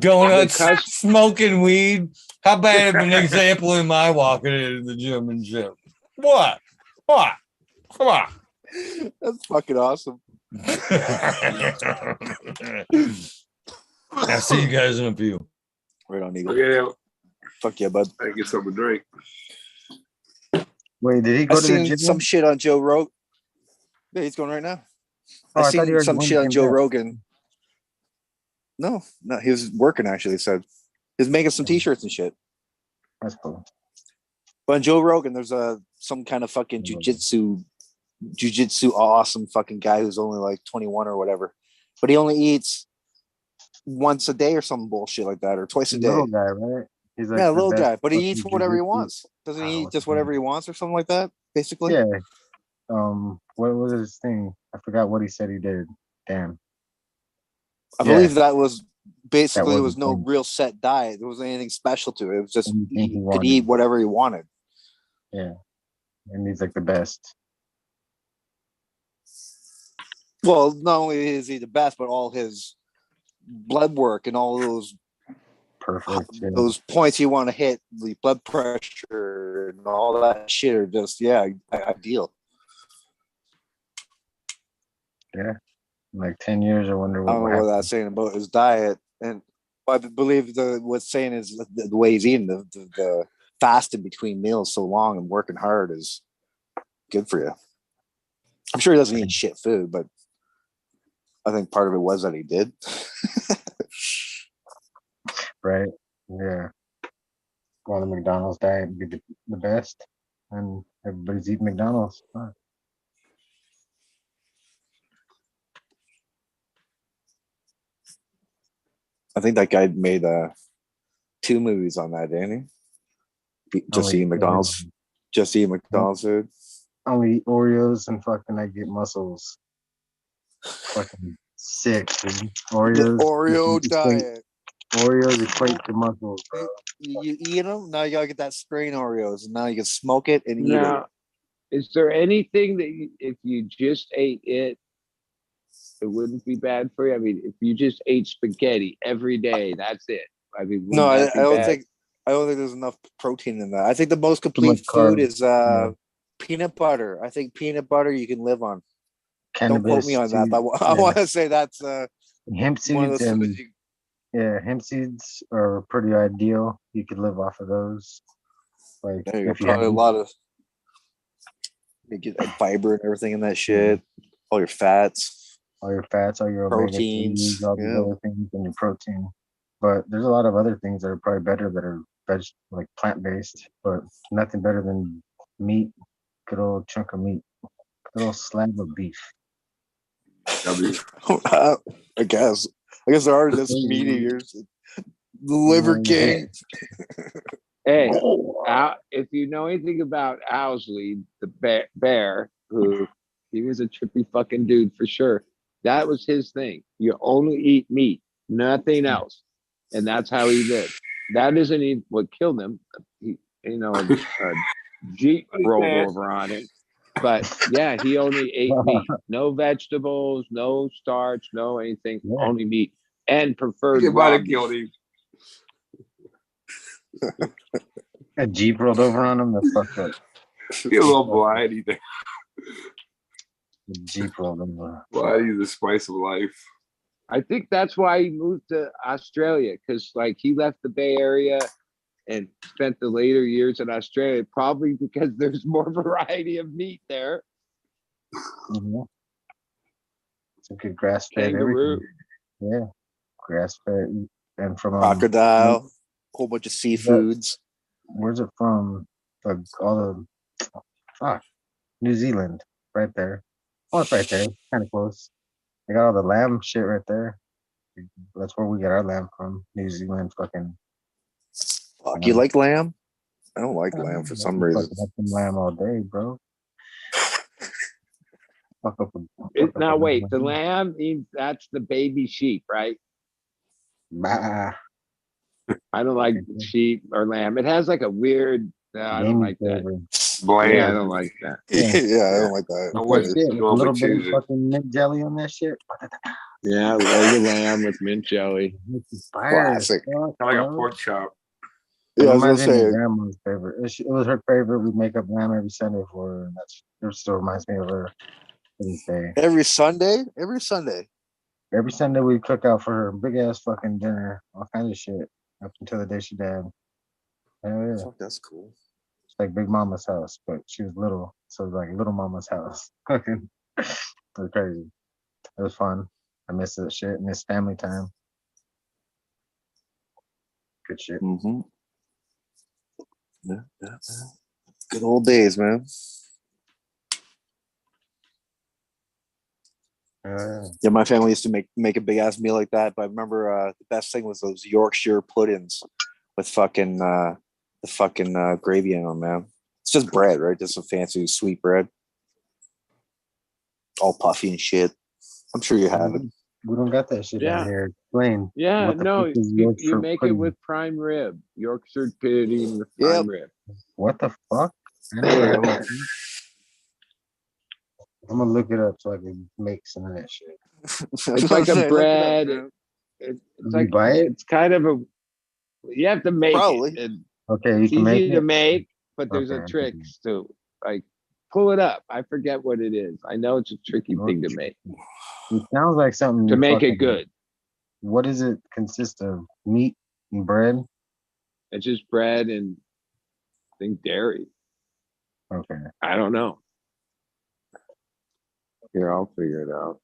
[SPEAKER 1] Donuts, smoking weed. How bad of an example am I walking into the gym and shit? What? Come on.
[SPEAKER 9] That's fucking awesome.
[SPEAKER 1] I'll see you guys in a few.
[SPEAKER 9] Right on, Eagle.
[SPEAKER 6] Yeah.
[SPEAKER 9] Fuck yeah, bud.
[SPEAKER 6] I get something to drink.
[SPEAKER 2] Wait, did he go
[SPEAKER 9] I
[SPEAKER 2] to the
[SPEAKER 9] seen
[SPEAKER 2] gym?
[SPEAKER 9] some shit on Joe Rogan. Yeah, he's going right now.
[SPEAKER 2] Oh,
[SPEAKER 9] I
[SPEAKER 2] I thought
[SPEAKER 9] seen
[SPEAKER 2] you
[SPEAKER 9] some
[SPEAKER 2] were
[SPEAKER 9] shit on
[SPEAKER 2] going
[SPEAKER 9] Joe
[SPEAKER 2] back.
[SPEAKER 9] Rogan. No, he was working actually. He said he was making some t-shirts and shit.
[SPEAKER 2] That's cool.
[SPEAKER 9] But on Joe Rogan, there's some kind of fucking jujitsu awesome fucking guy who's only like 21 or whatever, but he only eats once a day or some bullshit like that, or twice a day.
[SPEAKER 2] Little guy, right? He's like
[SPEAKER 9] Yeah,
[SPEAKER 2] the
[SPEAKER 9] little
[SPEAKER 2] best
[SPEAKER 9] guy, but he
[SPEAKER 2] fucking
[SPEAKER 9] eats whatever he
[SPEAKER 2] jujitsu.
[SPEAKER 9] wants. Doesn't he eat
[SPEAKER 2] what's
[SPEAKER 9] just
[SPEAKER 2] his name?
[SPEAKER 9] whatever he wants or something like that? Basically.
[SPEAKER 2] Yeah. What was his thing? I forgot what he said he did. Damn.
[SPEAKER 9] I believe that was basically,
[SPEAKER 2] That
[SPEAKER 9] there
[SPEAKER 2] was
[SPEAKER 9] was
[SPEAKER 2] the
[SPEAKER 9] no
[SPEAKER 2] thing.
[SPEAKER 9] real set diet. There wasn't anything special to it. It was just
[SPEAKER 2] Anything he
[SPEAKER 9] he could
[SPEAKER 2] wanted.
[SPEAKER 9] eat whatever he wanted.
[SPEAKER 2] Yeah. And he's like the best.
[SPEAKER 3] Well, not only is he the best, but all his blood work and all
[SPEAKER 2] Perfect. Yeah.
[SPEAKER 3] those points you want to hit, the blood pressure and all that shit are just ideal.
[SPEAKER 2] Yeah. In like 10 years, I wonder
[SPEAKER 3] I
[SPEAKER 2] what
[SPEAKER 3] don't
[SPEAKER 2] will
[SPEAKER 3] know what
[SPEAKER 2] happen.
[SPEAKER 3] that's saying about his diet, and I believe what's saying is the way he's eating, the fasting between meals so long and working hard is good for you. I'm sure he doesn't eat shit food, but I think part of it was that he did.
[SPEAKER 2] Right. Yeah. Go on the McDonald's diet and be the best. And everybody's eating McDonald's. Huh.
[SPEAKER 3] I think that guy made 2 movies on that, didn't he? Just eating McDonald's. Just eating McDonald's food.
[SPEAKER 2] Only eat Oreos and fucking I get muscles. Fucking sick, dude. Oreos.
[SPEAKER 3] The Oreo diet.
[SPEAKER 2] Oreos equate to muscles, bro.
[SPEAKER 3] You eat them, now you gotta get that strain Oreos, and now you can smoke it and eat it.
[SPEAKER 8] Now, is there anything that if you just ate it, it wouldn't be bad for you? I mean, if you just ate spaghetti every day, that's it. I mean,
[SPEAKER 3] No, I
[SPEAKER 8] that be
[SPEAKER 3] don't
[SPEAKER 8] bad?
[SPEAKER 3] think there's enough protein in that. I think the most
[SPEAKER 2] much
[SPEAKER 3] complete food
[SPEAKER 2] carbs.
[SPEAKER 3] is peanut butter. I think peanut butter you can live on.
[SPEAKER 2] Cannabis.
[SPEAKER 3] Don't quote me on that, but I want to say that's
[SPEAKER 2] hemp
[SPEAKER 3] one of
[SPEAKER 2] seeds
[SPEAKER 3] those
[SPEAKER 2] and
[SPEAKER 3] foods you.
[SPEAKER 2] yeah, hemp seeds are pretty ideal. You could live off of those. Like
[SPEAKER 3] There you go.
[SPEAKER 2] if you had
[SPEAKER 3] Probably a lot of you get that fiber and everything in that shit. All your fats,
[SPEAKER 2] all your fats, all your
[SPEAKER 3] proteins,
[SPEAKER 2] omega-3s, all these other things, and your protein. But there's a lot of other things that are probably better that are like plant-based, but nothing better than meat. Good old chunk of meat. Good old slab of beef.
[SPEAKER 3] I guess there are just meat eaters. The Liver King.
[SPEAKER 8] Hey, if you know anything about Owsley, the bear, who he was a trippy fucking dude for sure. That was his thing. You only eat meat, nothing else, and that's how he lived. That isn't even what killed him. A Jeep rolled over on it. But yeah, he only ate meat. No vegetables, no starch, no anything, only meat. And preferred raw meat.
[SPEAKER 2] A Jeep rolled over on him, that's fucked up.
[SPEAKER 6] He a little blind, he think.
[SPEAKER 2] Jeep rolled over.
[SPEAKER 6] Blind is the spice of life.
[SPEAKER 8] I think that's why he moved to Australia, because like he left the Bay Area and spent the later years in Australia, probably because there's more variety of meat there.
[SPEAKER 2] Mm-hmm. It's a good grass-fed
[SPEAKER 8] kangaroo.
[SPEAKER 2] Everything. Yeah, grass-fed and from
[SPEAKER 3] crocodile, whole bunch of seafoods.
[SPEAKER 2] Where's it from? All the New Zealand, right there. Oh, it's right there, kind of close. They got all the lamb shit right there. That's where we get our lamb from. New Zealand, fucking.
[SPEAKER 3] Fuck, you like lamb? I don't like lamb for some reason.
[SPEAKER 2] Fucking up lamb all day, bro.
[SPEAKER 8] Now wait, the lamb means that's the baby sheep, right?
[SPEAKER 2] Bah.
[SPEAKER 8] I don't like sheep or lamb. It has like a weird. I don't like that.
[SPEAKER 6] Bland.
[SPEAKER 8] Yeah, I don't like that.
[SPEAKER 3] Yeah, I don't like that.
[SPEAKER 2] A little bit of fucking mint jelly on that shit.
[SPEAKER 8] Yeah, leg of lamb with mint jelly.
[SPEAKER 3] Classic.
[SPEAKER 6] Like a pork chop.
[SPEAKER 3] Yeah, I was gonna say.
[SPEAKER 2] Grandma's favorite. It was her favorite. We'd make up lamb every Sunday for her, and it still reminds me of her to this day.
[SPEAKER 3] Every Sunday.
[SPEAKER 2] Every Sunday we cook out for her, big ass fucking dinner, all kinds of shit, up until the day she died. Hell yeah.
[SPEAKER 3] Fuck, that's cool.
[SPEAKER 2] It's like Big Mama's house, but she was little, so it was like Little Mama's house. It was crazy. It was fun. I miss that shit. Miss family time. Good shit.
[SPEAKER 3] Mm-hmm. Yeah. Good old days, man. Yeah, my family used to make a big ass meal like that. But I remember the best thing was those Yorkshire puddings with fucking gravy in them, man. It's just bread, right? Just some fancy sweet bread, all puffy and shit. I'm sure you have it.
[SPEAKER 2] We don't got that shit down here. Explain.
[SPEAKER 8] Yeah, no, you make it with prime rib, Yorkshire pudding with prime rib.
[SPEAKER 2] What the fuck? I'm gonna look it up so I can make some of that shit.
[SPEAKER 8] It's like a bread. It's like
[SPEAKER 2] buy it?
[SPEAKER 8] it's kind of a. You have to make
[SPEAKER 9] Probably.
[SPEAKER 8] it. And
[SPEAKER 2] Okay, you
[SPEAKER 8] it's
[SPEAKER 2] can make
[SPEAKER 8] easy to
[SPEAKER 2] it.
[SPEAKER 8] make, but there's
[SPEAKER 2] Okay,
[SPEAKER 8] a
[SPEAKER 2] I'm
[SPEAKER 8] trick
[SPEAKER 2] thinking.
[SPEAKER 8] to like pull it up. I forget what it is. I know it's a tricky thing to make.
[SPEAKER 2] It sounds like something
[SPEAKER 8] To make it
[SPEAKER 2] fucking-
[SPEAKER 8] good.
[SPEAKER 2] What does it consist of? Meat and bread?
[SPEAKER 8] It's just bread and I think dairy.
[SPEAKER 2] Okay.
[SPEAKER 8] I don't know. Here, I'll figure it out.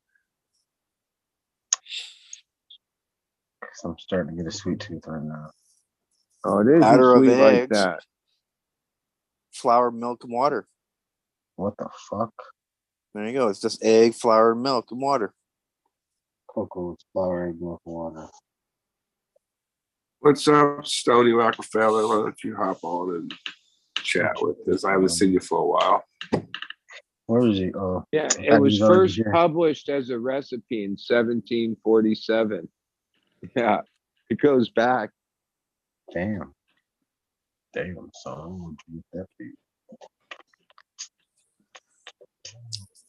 [SPEAKER 2] 'Cause I'm starting to get a sweet tooth right now.
[SPEAKER 8] Oh, it is
[SPEAKER 9] Batter of
[SPEAKER 8] sweet like
[SPEAKER 9] eggs.
[SPEAKER 8] that.
[SPEAKER 9] Flour, milk, and water.
[SPEAKER 2] What the fuck?
[SPEAKER 9] There you go. It's just egg, flour, milk, and water.
[SPEAKER 2] Cocoa, flour, egg, milk, water.
[SPEAKER 6] What's up, Stony Rockefeller? Why don't you hop on and chat with us? I haven't seen you for a while.
[SPEAKER 2] Where is he? Oh,
[SPEAKER 8] Yeah,
[SPEAKER 2] I
[SPEAKER 8] it
[SPEAKER 2] thought he
[SPEAKER 8] was
[SPEAKER 2] already
[SPEAKER 8] first
[SPEAKER 2] here.
[SPEAKER 8] published as a recipe in 1747. Yeah, it goes back.
[SPEAKER 2] Damn. Damn, son. What'd you get that for you?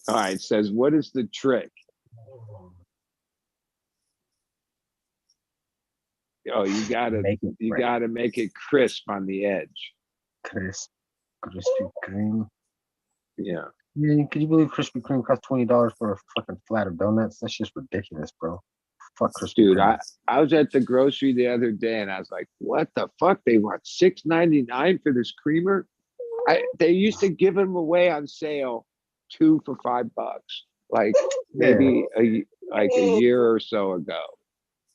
[SPEAKER 8] All right, it says, what is the trick? Oh, you gotta
[SPEAKER 2] Make it
[SPEAKER 8] you
[SPEAKER 2] right.
[SPEAKER 8] gotta make it crisp on the edge.
[SPEAKER 2] Crispy Kreme.
[SPEAKER 8] Yeah.
[SPEAKER 2] Yeah, could you believe Krispy Kreme costs $20 for a fucking flat of donuts? That's just ridiculous, bro. Fuck Krispy
[SPEAKER 8] Dude,
[SPEAKER 2] Kreme.
[SPEAKER 8] I was at the grocery the other day and I was like, what the fuck? They want $6.99 for this creamer? They used to give them away on sale 2 for $5, like maybe a year or so ago.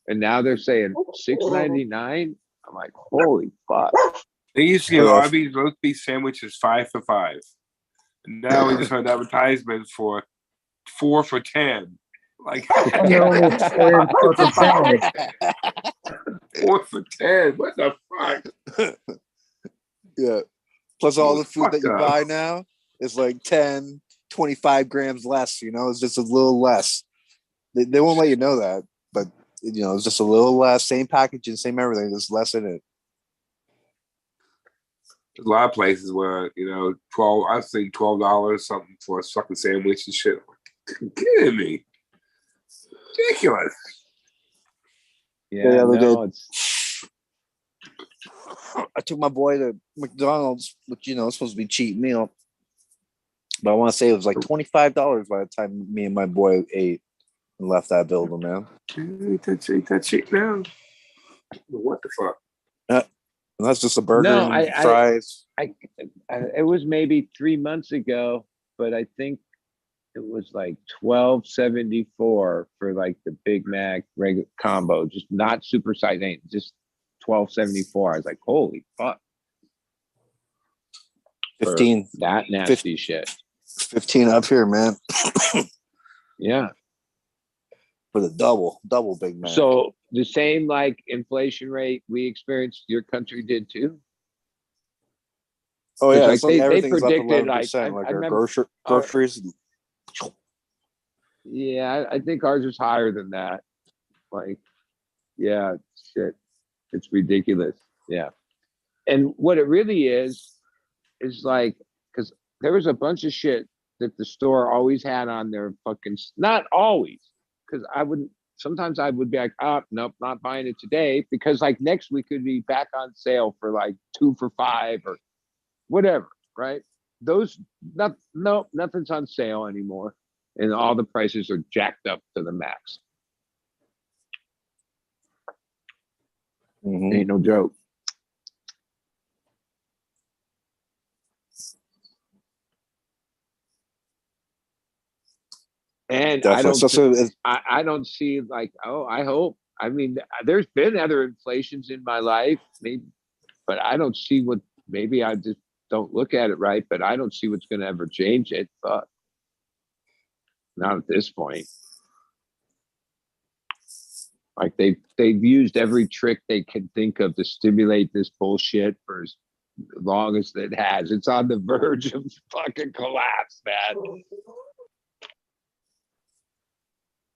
[SPEAKER 8] And now they're saying $6.99. I'm like, holy fuck.
[SPEAKER 6] They used to give Arby's roast beef sandwiches 5 for $5. And now we just heard advertisements for 4 for $10. Like,
[SPEAKER 2] And they're only selling fucking sandwich.
[SPEAKER 6] 4 for $10. What the fuck?
[SPEAKER 9] Yeah. Plus all the food
[SPEAKER 6] Fuck
[SPEAKER 9] that you
[SPEAKER 6] up.
[SPEAKER 9] buy now is like 10, 25 grams less, you know, it's just a little less. They won't let you know that, but you know, it's just a little less, same packaging, same everything, there's less in it.
[SPEAKER 6] There's a lot of places where, you know, I think $12 something for a fucking sandwich and shit. You're kidding me. Ridiculous.
[SPEAKER 8] Yeah,
[SPEAKER 9] the other day,
[SPEAKER 8] no, it's
[SPEAKER 9] I took my boy to McDonald's, which you know is supposed to be a cheap meal, but I want to say it was like $25 by the time me and my boy ate and left that building, man.
[SPEAKER 6] Ain't that cheap now? What the fuck?
[SPEAKER 9] And that's just a burger
[SPEAKER 8] No,
[SPEAKER 9] and fries.
[SPEAKER 8] it was maybe 3 months ago, but I think it was like $12.74 for like the Big Mac regular combo, just not super size, just $12.74. I was like, holy fuck.
[SPEAKER 9] 15.
[SPEAKER 8] For that nasty shit.
[SPEAKER 9] 15 up here, man.
[SPEAKER 8] Yeah.
[SPEAKER 9] For the double Big Mac.
[SPEAKER 8] So the same like inflation rate we experienced, your country did too.
[SPEAKER 9] Oh yeah,
[SPEAKER 8] like
[SPEAKER 9] it's like
[SPEAKER 8] they
[SPEAKER 9] everything's up
[SPEAKER 8] predicted,
[SPEAKER 9] 11%. Like
[SPEAKER 8] I
[SPEAKER 9] our
[SPEAKER 8] remember,
[SPEAKER 9] groceries.
[SPEAKER 8] Yeah, I think ours was higher than that. Like, yeah, shit, it's ridiculous. Yeah, and what it really is like, because there was a bunch of shit that the store always had on their fucking, not always, because sometimes I would be like, oh, nope, not buying it today, because like next week could be back on sale for like 2 for $5 or whatever, right? Nothing's on sale anymore. And all the prices are jacked up to the max.
[SPEAKER 9] Mm-hmm.
[SPEAKER 8] Ain't no joke. And
[SPEAKER 9] Definitely.
[SPEAKER 8] I don't see like, oh, I hope. I mean, there's been other inflations in my life, maybe, but I don't see what, maybe I just don't look at it right, but I don't see what's going to ever change it. But not at this point. Like they've used every trick they can think of to stimulate this bullshit for as long as it has. It's on the verge of fucking collapse, man.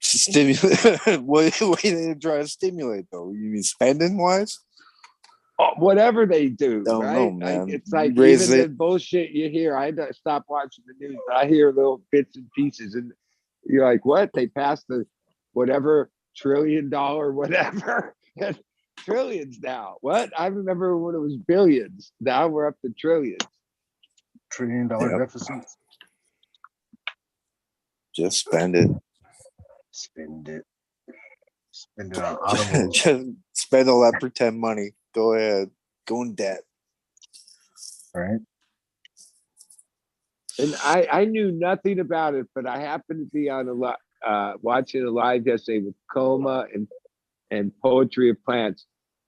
[SPEAKER 9] Stimulate. What are you trying to stimulate though? You mean spending wise?
[SPEAKER 4] whatever they do,
[SPEAKER 9] Don't
[SPEAKER 4] right?
[SPEAKER 9] know, man.
[SPEAKER 4] It's like
[SPEAKER 9] Raise
[SPEAKER 4] even
[SPEAKER 9] it.
[SPEAKER 4] the bullshit you hear. I stop watching the news, but I hear little bits and pieces, and you're like, "What? They passed the whatever $1 trillion whatever trillions now? What? I remember when it was billions. Now we're up to trillions.
[SPEAKER 2] $1 trillion deficits.
[SPEAKER 9] Just spend it.
[SPEAKER 2] Spend it. Spend it on audibles.
[SPEAKER 9] Just spend all that pretend money. Go ahead. Go in debt.
[SPEAKER 2] Right?
[SPEAKER 4] And I knew nothing about it, but I happened to be on watching a live yesterday with Coma and Poetry of Plants.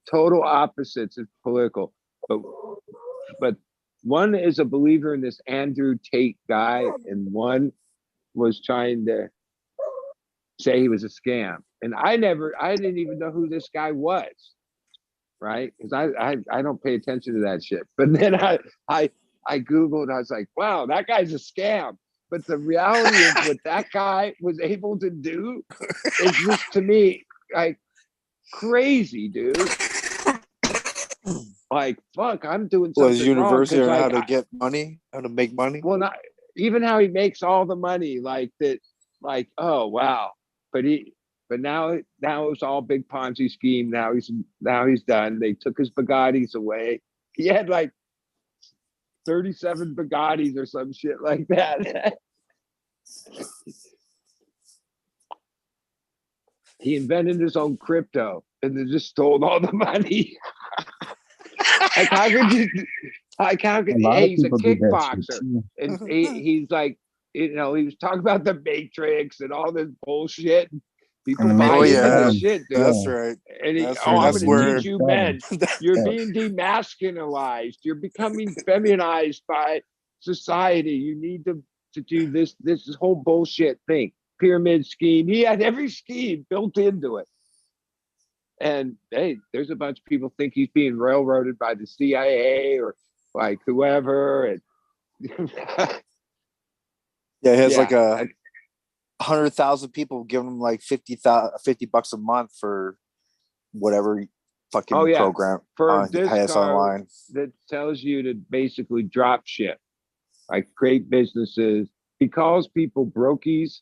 [SPEAKER 4] Total opposites. It's political, but one is a believer in this Andrew Tate guy, and one was trying to say he was a scam. And I didn't even know who this guy was, right? Because I don't pay attention to that shit. But then I Googled, I was like, wow, that guy's a scam. But the reality is what that guy was able to do is just, to me, like crazy, dude. Like, fuck, I'm doing something
[SPEAKER 9] Was university
[SPEAKER 4] wrong,
[SPEAKER 9] on how
[SPEAKER 4] like,
[SPEAKER 9] to get money, how to make money?
[SPEAKER 4] well, not even how he makes all the money, like that, like, oh wow. But now it's all big Ponzi scheme. Now he's done. They took his Bugattis away. He had like 37 Bugattis or some shit like that. He invented his own crypto and then just stole all the money. Like, how could you? Like, how could? Hey, he's a kickboxer, and he's like, he was talking about the Matrix and all this bullshit. People buy into this shit, dude.
[SPEAKER 9] That's right.
[SPEAKER 4] And I'm going to teach you men. You're being demasculinized. You're becoming feminized by society. You need to do this whole bullshit thing. Pyramid scheme. He had every scheme built into it. And hey, there's a bunch of people think he's being railroaded by the CIA or like whoever. And
[SPEAKER 9] yeah, he has like 100,000 people giving him like $50 a month for whatever fucking program
[SPEAKER 4] for this
[SPEAKER 9] has online
[SPEAKER 4] that tells you to basically drop shit, like create businesses. He calls people brokies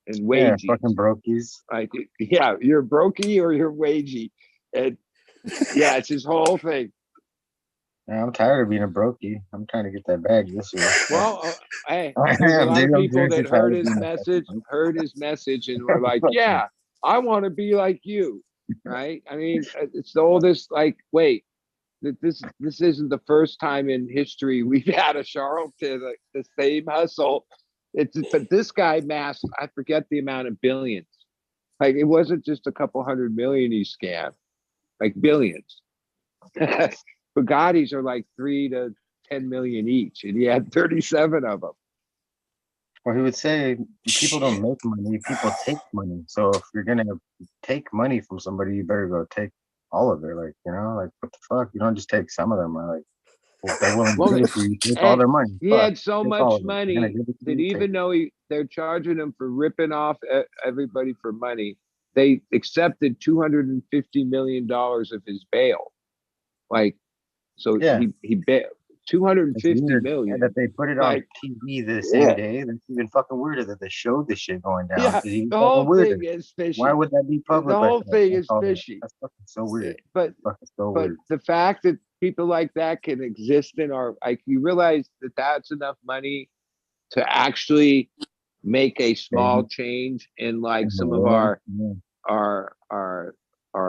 [SPEAKER 4] and wagey.
[SPEAKER 2] Yeah, fucking brokies.
[SPEAKER 4] Like, yeah, you're brokey or you're wagey. And yeah, it's his whole thing.
[SPEAKER 2] Yeah, I'm tired of being a brokey. I'm trying to get that bag this year.
[SPEAKER 4] Well, hey, there's a lot of people that heard his message and were like, yeah, I want to be like you, right? I mean, it's the oldest, like, wait, this isn't the first time in history we've had a charlatan, like, the same hustle. But this guy masked, I forget the amount of billions. Like, it wasn't just a couple 100 million he scammed, like billions. Bugattis are like 3 to 10 million each, and he had 37 of them.
[SPEAKER 2] Well, he would say people don't make money, people take money. So if you're gonna take money from somebody, you better go take all of it. Like, like, what the fuck? You don't just take some of them. Like, if they're willing to give it to you, take all their money.
[SPEAKER 4] He had so much money that even though they're charging him for ripping off everybody for money, they accepted $250 million of his bail. Like, so he bailed 250 million.
[SPEAKER 2] That they put it on TV the same day. That's even fucking weirder that they showed this shit going down.
[SPEAKER 4] Yeah, the whole thing is fishy.
[SPEAKER 2] Why would that be public?
[SPEAKER 4] The whole thing is fishy.
[SPEAKER 2] That's fucking so weird.
[SPEAKER 4] But the fact that people like that can exist in our, like, you realize that that's enough money to actually make a small change in like some of our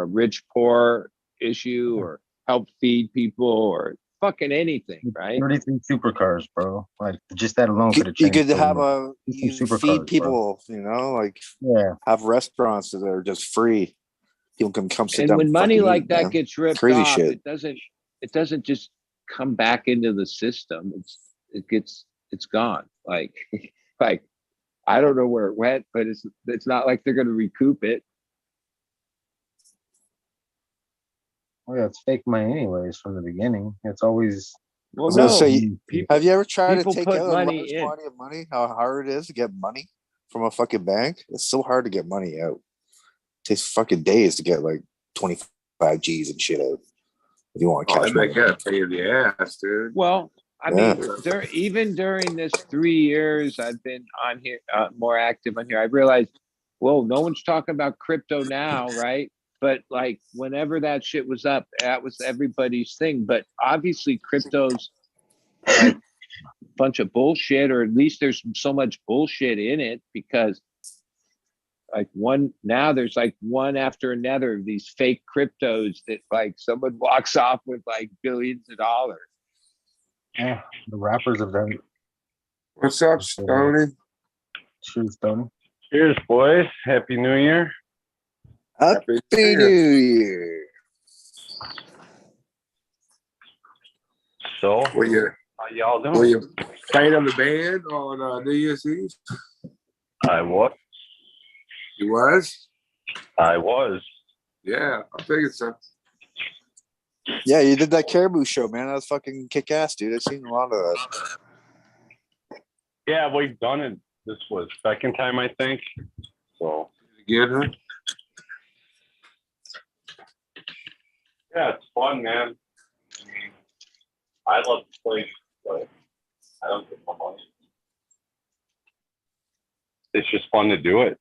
[SPEAKER 4] rich poor issue, or help feed people, or fucking anything, right?
[SPEAKER 2] 33 supercars, bro. Like, just that alone could have
[SPEAKER 9] changed.
[SPEAKER 2] You could
[SPEAKER 9] have feed people, bro. Like, have restaurants that are just free. People can come sit down.
[SPEAKER 4] And when money like that gets ripped off,
[SPEAKER 9] shit.
[SPEAKER 4] it doesn't just come back into the system. It's gone. Like I don't know where it went, but it's not like they're going to recoup it.
[SPEAKER 2] Well, yeah, it's fake money anyways from the beginning. It's always.
[SPEAKER 9] Well, no. Have you ever tried to take out a large quantity of money? How hard it is to get money from a fucking bank? It's so hard to get money out. It takes fucking days to get like 25 G's and shit out. if you want to
[SPEAKER 6] Oh,
[SPEAKER 9] catch
[SPEAKER 6] they make
[SPEAKER 9] one.
[SPEAKER 6] that a pain in the ass, dude.
[SPEAKER 4] Well, I
[SPEAKER 9] Yeah.
[SPEAKER 4] mean, even during this 3 years I've been on here, more active on here, I realized, well, no one's talking about crypto now, right? But like whenever that shit was up, that was everybody's thing. But obviously, crypto's like a bunch of bullshit, or at least there's so much bullshit in it because like there's like one after another of these fake cryptos that like someone walks off with like billions of dollars.
[SPEAKER 2] Yeah, the rappers have done.
[SPEAKER 6] What's up, Stoney?
[SPEAKER 2] Cheers, Tony.
[SPEAKER 10] Cheers, boys. Happy New Year.
[SPEAKER 9] Happy New Year.
[SPEAKER 10] So,
[SPEAKER 6] Were you
[SPEAKER 10] how y'all doing?
[SPEAKER 6] were you playing on the band on New Year's Eve?
[SPEAKER 10] I was.
[SPEAKER 6] You was?
[SPEAKER 10] I was.
[SPEAKER 6] Yeah, I figured so.
[SPEAKER 3] Yeah, you did that Caribou show, man. That was fucking kick ass, dude. I've seen a lot of that.
[SPEAKER 10] Yeah, we've done it. This was second time, I think. So,
[SPEAKER 6] Again, huh?
[SPEAKER 10] yeah, it's fun, man. I mean, I love to play, but I don't get my money. It's just fun to do it.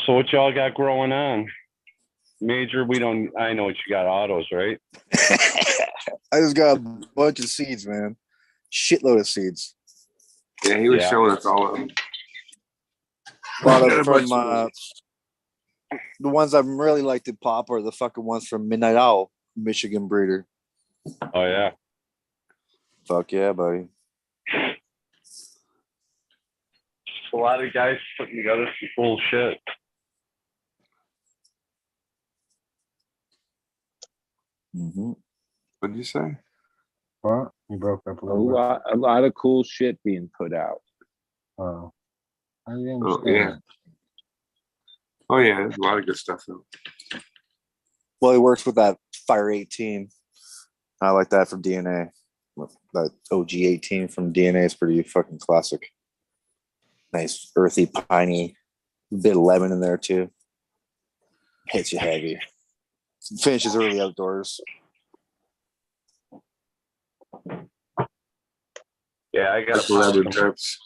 [SPEAKER 10] So what y'all got growing on? Major, I know what you got, autos, right?
[SPEAKER 3] I just got a bunch of seeds, man. Shitload of seeds.
[SPEAKER 6] Yeah, he was showing us all of them.
[SPEAKER 3] A lot of from the ones I really like to pop are the fucking ones from Midnight Owl, Michigan breeder.
[SPEAKER 10] Oh yeah.
[SPEAKER 3] Fuck yeah, buddy.
[SPEAKER 10] A lot of guys putting together some cool shit.
[SPEAKER 3] Mm-hmm.
[SPEAKER 6] What did you say?
[SPEAKER 2] What? You broke up a
[SPEAKER 4] A
[SPEAKER 2] little bit.
[SPEAKER 4] lot of cool shit being put out.
[SPEAKER 2] Oh. I didn't
[SPEAKER 6] Oh,
[SPEAKER 2] understand
[SPEAKER 6] yeah.
[SPEAKER 2] that.
[SPEAKER 6] Oh, yeah, there's a lot of good stuff, though.
[SPEAKER 3] Well, he works with that Fire 18. I like that from DNA. That OG 18 from DNA is pretty fucking classic. Nice, earthy, piney, bit of lemon in there too. Hits you heavy. Finishes early outdoors.
[SPEAKER 10] Yeah, I got
[SPEAKER 6] That's 11 trips.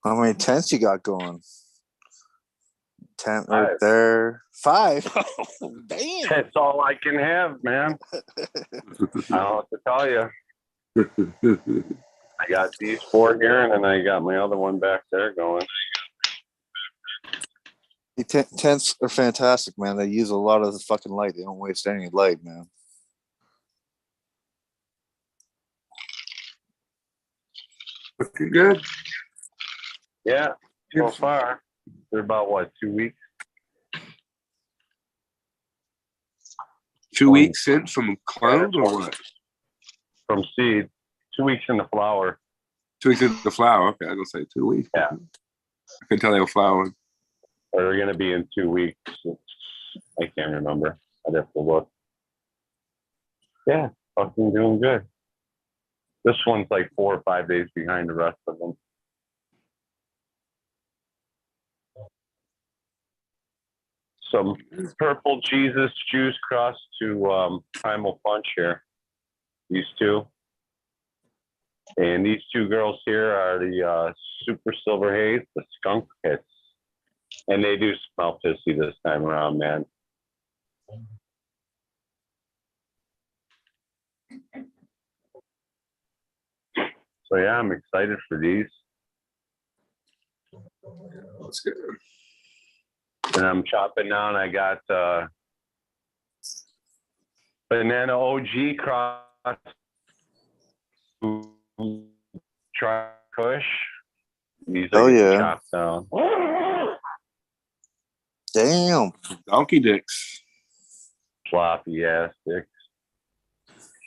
[SPEAKER 3] How many tents you got going? Tent right
[SPEAKER 10] 5.
[SPEAKER 3] there. 5. Oh, damn.
[SPEAKER 10] That's all I can have, man. I don't know what to tell you. I got these 4 here, and then I got my other one back there going.
[SPEAKER 3] The tents are fantastic, man. They use a lot of the fucking light. They don't waste any light, man.
[SPEAKER 6] Looking good.
[SPEAKER 10] Yeah, so far. They're about, what, 2 weeks?
[SPEAKER 6] 2 weeks in from clone or what?
[SPEAKER 10] From seed. 2 weeks in the flower.
[SPEAKER 6] 2 weeks in the flower. Okay, I was going to say 2 weeks.
[SPEAKER 10] Yeah.
[SPEAKER 6] I couldn't tell they were flowering.
[SPEAKER 10] Or they're going to be in 2 weeks. I can't remember. I'd have to look. Yeah, fucking doing good. This one's like 4 or 5 days behind the rest of them. Some purple Jesus juice crossed to Primal Punch here. These two. And these 2 girls here are the Super Silver Haze, the skunk hits. And they do smell pissy this time around, man. So yeah, I'm excited for these.
[SPEAKER 6] That's good.
[SPEAKER 10] And I'm chopping down. I got Banana OG cross try Kush. These
[SPEAKER 3] Oh,
[SPEAKER 10] are
[SPEAKER 3] yeah.
[SPEAKER 10] chopped down.
[SPEAKER 3] Damn.
[SPEAKER 6] Donkey dicks.
[SPEAKER 10] Floppy ass sticks.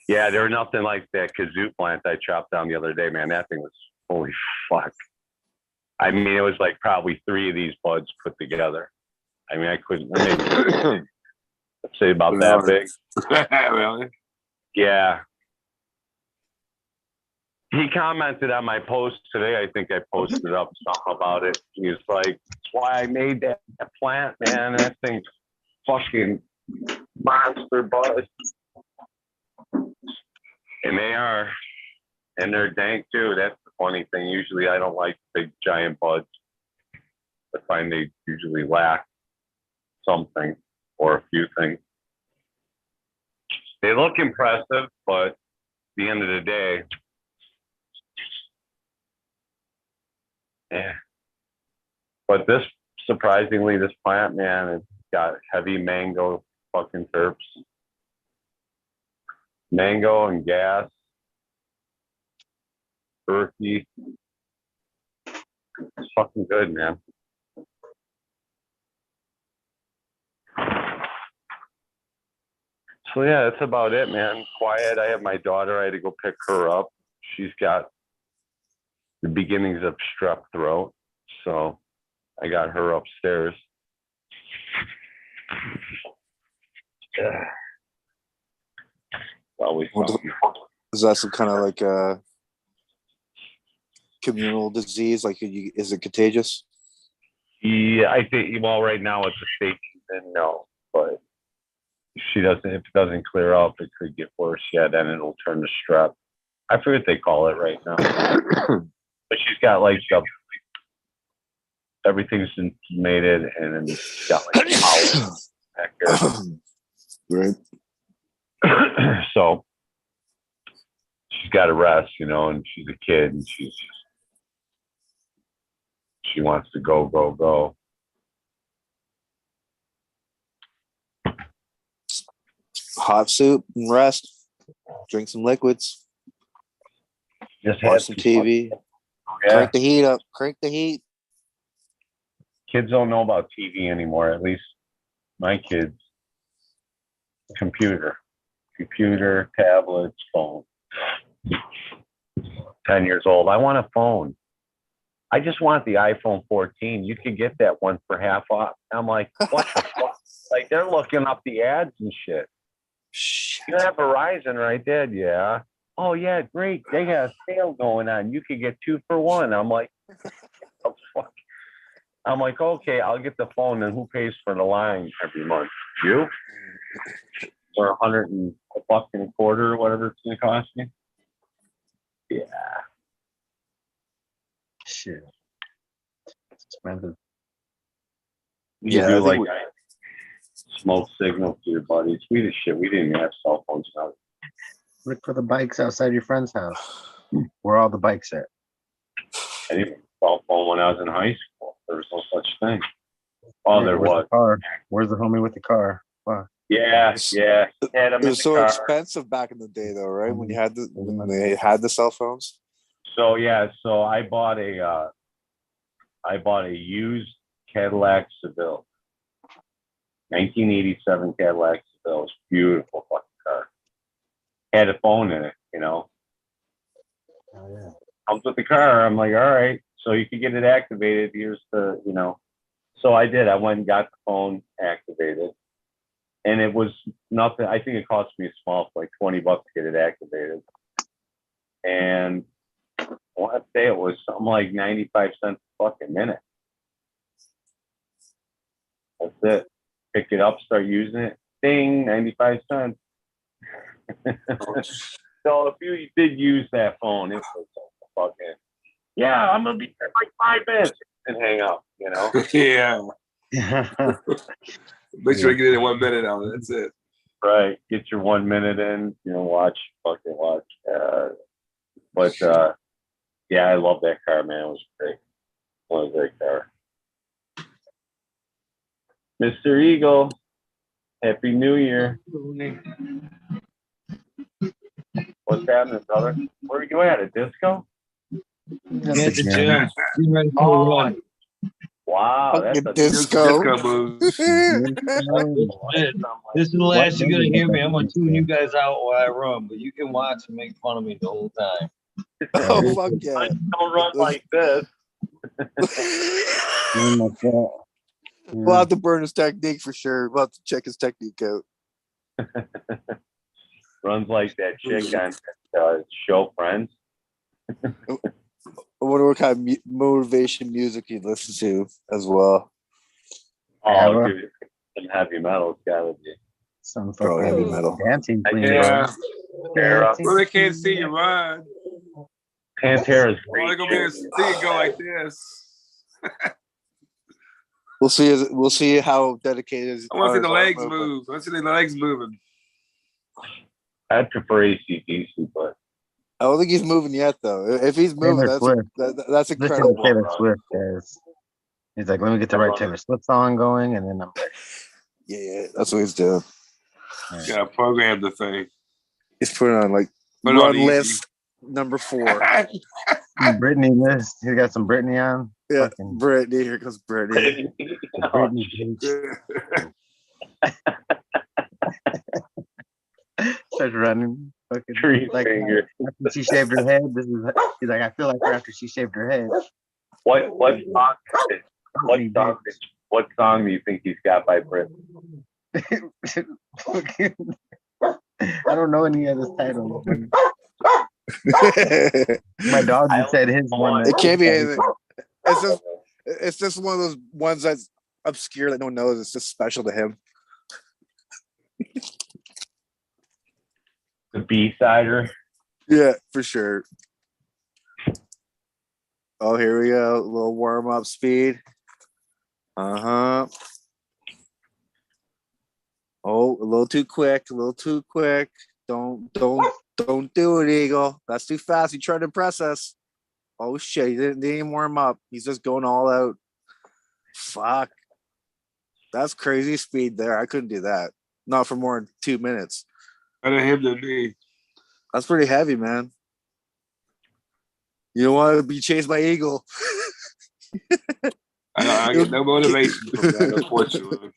[SPEAKER 10] Yeah, they're nothing like that kazoo plant I chopped down the other day, man. That thing was, holy fuck. I mean, it was like probably 3 of these buds put together. I mean, I couldn't. There I'd say about that big.
[SPEAKER 6] Really?
[SPEAKER 10] Yeah. He commented on my post today. I think I posted up something about it. He was like, "That's why I made that plant, man. That thing's fucking monster bud." And they are. And they're dank too. That's the funny thing. Usually I don't like big giant buds. I find they usually lack something or a few things. They look impressive, but at the end of the day, yeah. But this, surprisingly, this plant, man, it's got heavy mango fucking terps. Mango and gas. Earthy. It's fucking good, man. So yeah, that's about it, man. Quiet. I have my daughter. I had to go pick her up. She's got the beginnings of strep throat, so I got her upstairs. Always something.
[SPEAKER 3] Is that some kind of like a communal disease? Like, is it contagious?
[SPEAKER 10] Yeah, I think. Well, right now it's a state season, no, but she doesn't. If it doesn't clear up, it could get worse. Yeah, then it'll turn to strep. I forget what they call it right now. But she's got like everything's intubated, and then she's got like pollen back there.
[SPEAKER 3] Right.
[SPEAKER 10] So she's got to rest, you know, and she's a kid, and she wants to go.
[SPEAKER 3] Hot soup and rest. Drink some liquids.
[SPEAKER 10] Just
[SPEAKER 3] watch some TV.
[SPEAKER 10] Yeah.
[SPEAKER 3] Crank the heat up. Crank the heat.
[SPEAKER 10] Kids don't know about TV anymore. At least my kids. Computer, tablets, phone. 10 years old. I want a phone. I just want the iPhone 14. You could get that one for half off. I'm like, what the fuck? Like, they're looking up the ads and shit. You have Verizon, right, Dad? Yeah. Oh, yeah, great. They got a sale going on. You could get 2 for 1. I'm like, oh, fuck. I'm like, okay, I'll get the phone. And who pays for the line every month? You? For $100 and a buck and a quarter or whatever it's gonna cost me. Yeah.
[SPEAKER 2] Shit. It's expensive.
[SPEAKER 10] You
[SPEAKER 3] I
[SPEAKER 10] do
[SPEAKER 3] think
[SPEAKER 10] like smoke signals to your buddies. We did shit. We didn't even have cell phones now.
[SPEAKER 2] Look for the bikes outside your friend's house. Where are all the bikes at?
[SPEAKER 10] I didn't have a cell phone when I was in high school. There was no such thing. Oh, there
[SPEAKER 2] Where's
[SPEAKER 10] was.
[SPEAKER 2] the car? Where's the homie with the car? Wow.
[SPEAKER 10] Yeah. Had
[SPEAKER 3] It
[SPEAKER 10] them
[SPEAKER 3] was so expensive back in the day, though, right? When they had the cell phones.
[SPEAKER 10] So yeah, so I bought a used Cadillac Seville, 1987 Cadillac Seville. It's a beautiful fucking car. Had a phone in it, you know.
[SPEAKER 2] Oh yeah.
[SPEAKER 10] Comes with the car. I'm like, all right, so you can get it activated. Here's the, you know. So I did. I went and got the phone activated, and it was nothing. I think it cost me a small, like $20 to get it activated, and I want to say it was something like 95 cents a fucking minute. That's it. Pick it up, start using it. Ding, 95 cents. So if you did use that phone, it was fucking, yeah, I'm going to be there in like 5 minutes and hang up, you know?
[SPEAKER 6] Yeah. Make sure I get it in 1 minute now. That's it.
[SPEAKER 10] Right. Get your 1 minute in, you know, watch. But yeah, I love that car, man. It was great. It was a great car. Mr. Eagle, Happy New Year. What's happening, brother? Where are you at? A disco?
[SPEAKER 7] At the gym. You ready for a run?
[SPEAKER 10] Wow, that's a
[SPEAKER 3] disco.
[SPEAKER 6] blues.
[SPEAKER 7] This is the last you're gonna hear me. I'm gonna tune you guys out while I run, but you can watch and make fun of me the whole time.
[SPEAKER 3] Oh fuck yeah!
[SPEAKER 10] Don't run like this.
[SPEAKER 3] We'll have to burn his technique for sure. We'll have to check his technique out.
[SPEAKER 10] Runs like that chick on show Friends.
[SPEAKER 3] I wonder what kind of motivation music you listen to as well.
[SPEAKER 10] Oh, dude, some heavy metal. It's gotta be.
[SPEAKER 2] Some
[SPEAKER 3] Bro, heavy
[SPEAKER 2] fucking
[SPEAKER 3] metal.
[SPEAKER 2] dancing queen.
[SPEAKER 6] Yeah.
[SPEAKER 10] Pantera.
[SPEAKER 6] Well, they can't see you run.
[SPEAKER 10] Pantera's
[SPEAKER 6] Well, they're
[SPEAKER 10] great.
[SPEAKER 6] gonna be able to see you go like this.
[SPEAKER 3] We'll see. We'll see how dedicated.
[SPEAKER 6] I want to see the
[SPEAKER 3] ours are,
[SPEAKER 6] legs
[SPEAKER 3] but-
[SPEAKER 6] move. I want to see the legs moving.
[SPEAKER 10] I'd prefer AC/DC, but
[SPEAKER 3] I don't think he's moving yet, though. If he's moving,
[SPEAKER 2] Taylor
[SPEAKER 3] that's
[SPEAKER 2] Swift.
[SPEAKER 3] that's
[SPEAKER 2] Listen
[SPEAKER 3] incredible.
[SPEAKER 2] to Taylor Swift, guys. He's like, let me get the right Taylor Swift song going, and then I'm like,
[SPEAKER 3] Yeah, that's what he's doing.
[SPEAKER 6] Yeah, program the thing.
[SPEAKER 3] He's putting on like
[SPEAKER 6] Put it on
[SPEAKER 3] run
[SPEAKER 6] easy.
[SPEAKER 3] list number 4.
[SPEAKER 2] Britney list. He got some Britney on.
[SPEAKER 3] Yeah,
[SPEAKER 2] Fucking
[SPEAKER 3] Brittany. Here comes Brittany.
[SPEAKER 2] Britney page. Starts running. Fucking
[SPEAKER 10] Tree
[SPEAKER 2] like
[SPEAKER 10] finger.
[SPEAKER 2] after she shaved her head. He's like, I feel like her after she shaved her head.
[SPEAKER 10] What song do you think he's got by Brit?
[SPEAKER 2] I don't know any of this title. My dog just said his one.
[SPEAKER 3] It can't be anything. It's just one of those ones that's obscure that no one knows. It's just special to him.
[SPEAKER 10] The B-sider.
[SPEAKER 3] Yeah, for sure. Oh, here we go. A little warm up speed. Oh, a little too quick. A little too quick. Don't do it, Eagle. That's too fast. You tried to impress us. Oh shit, he didn't even warm up. He's just going all out. Fuck. That's crazy speed there. I couldn't do that. Not for more than 2 minutes.
[SPEAKER 6] Better him than me.
[SPEAKER 3] That's pretty heavy, man. You don't want to be chased by Eagle.
[SPEAKER 6] I get no motivation from that, unfortunately.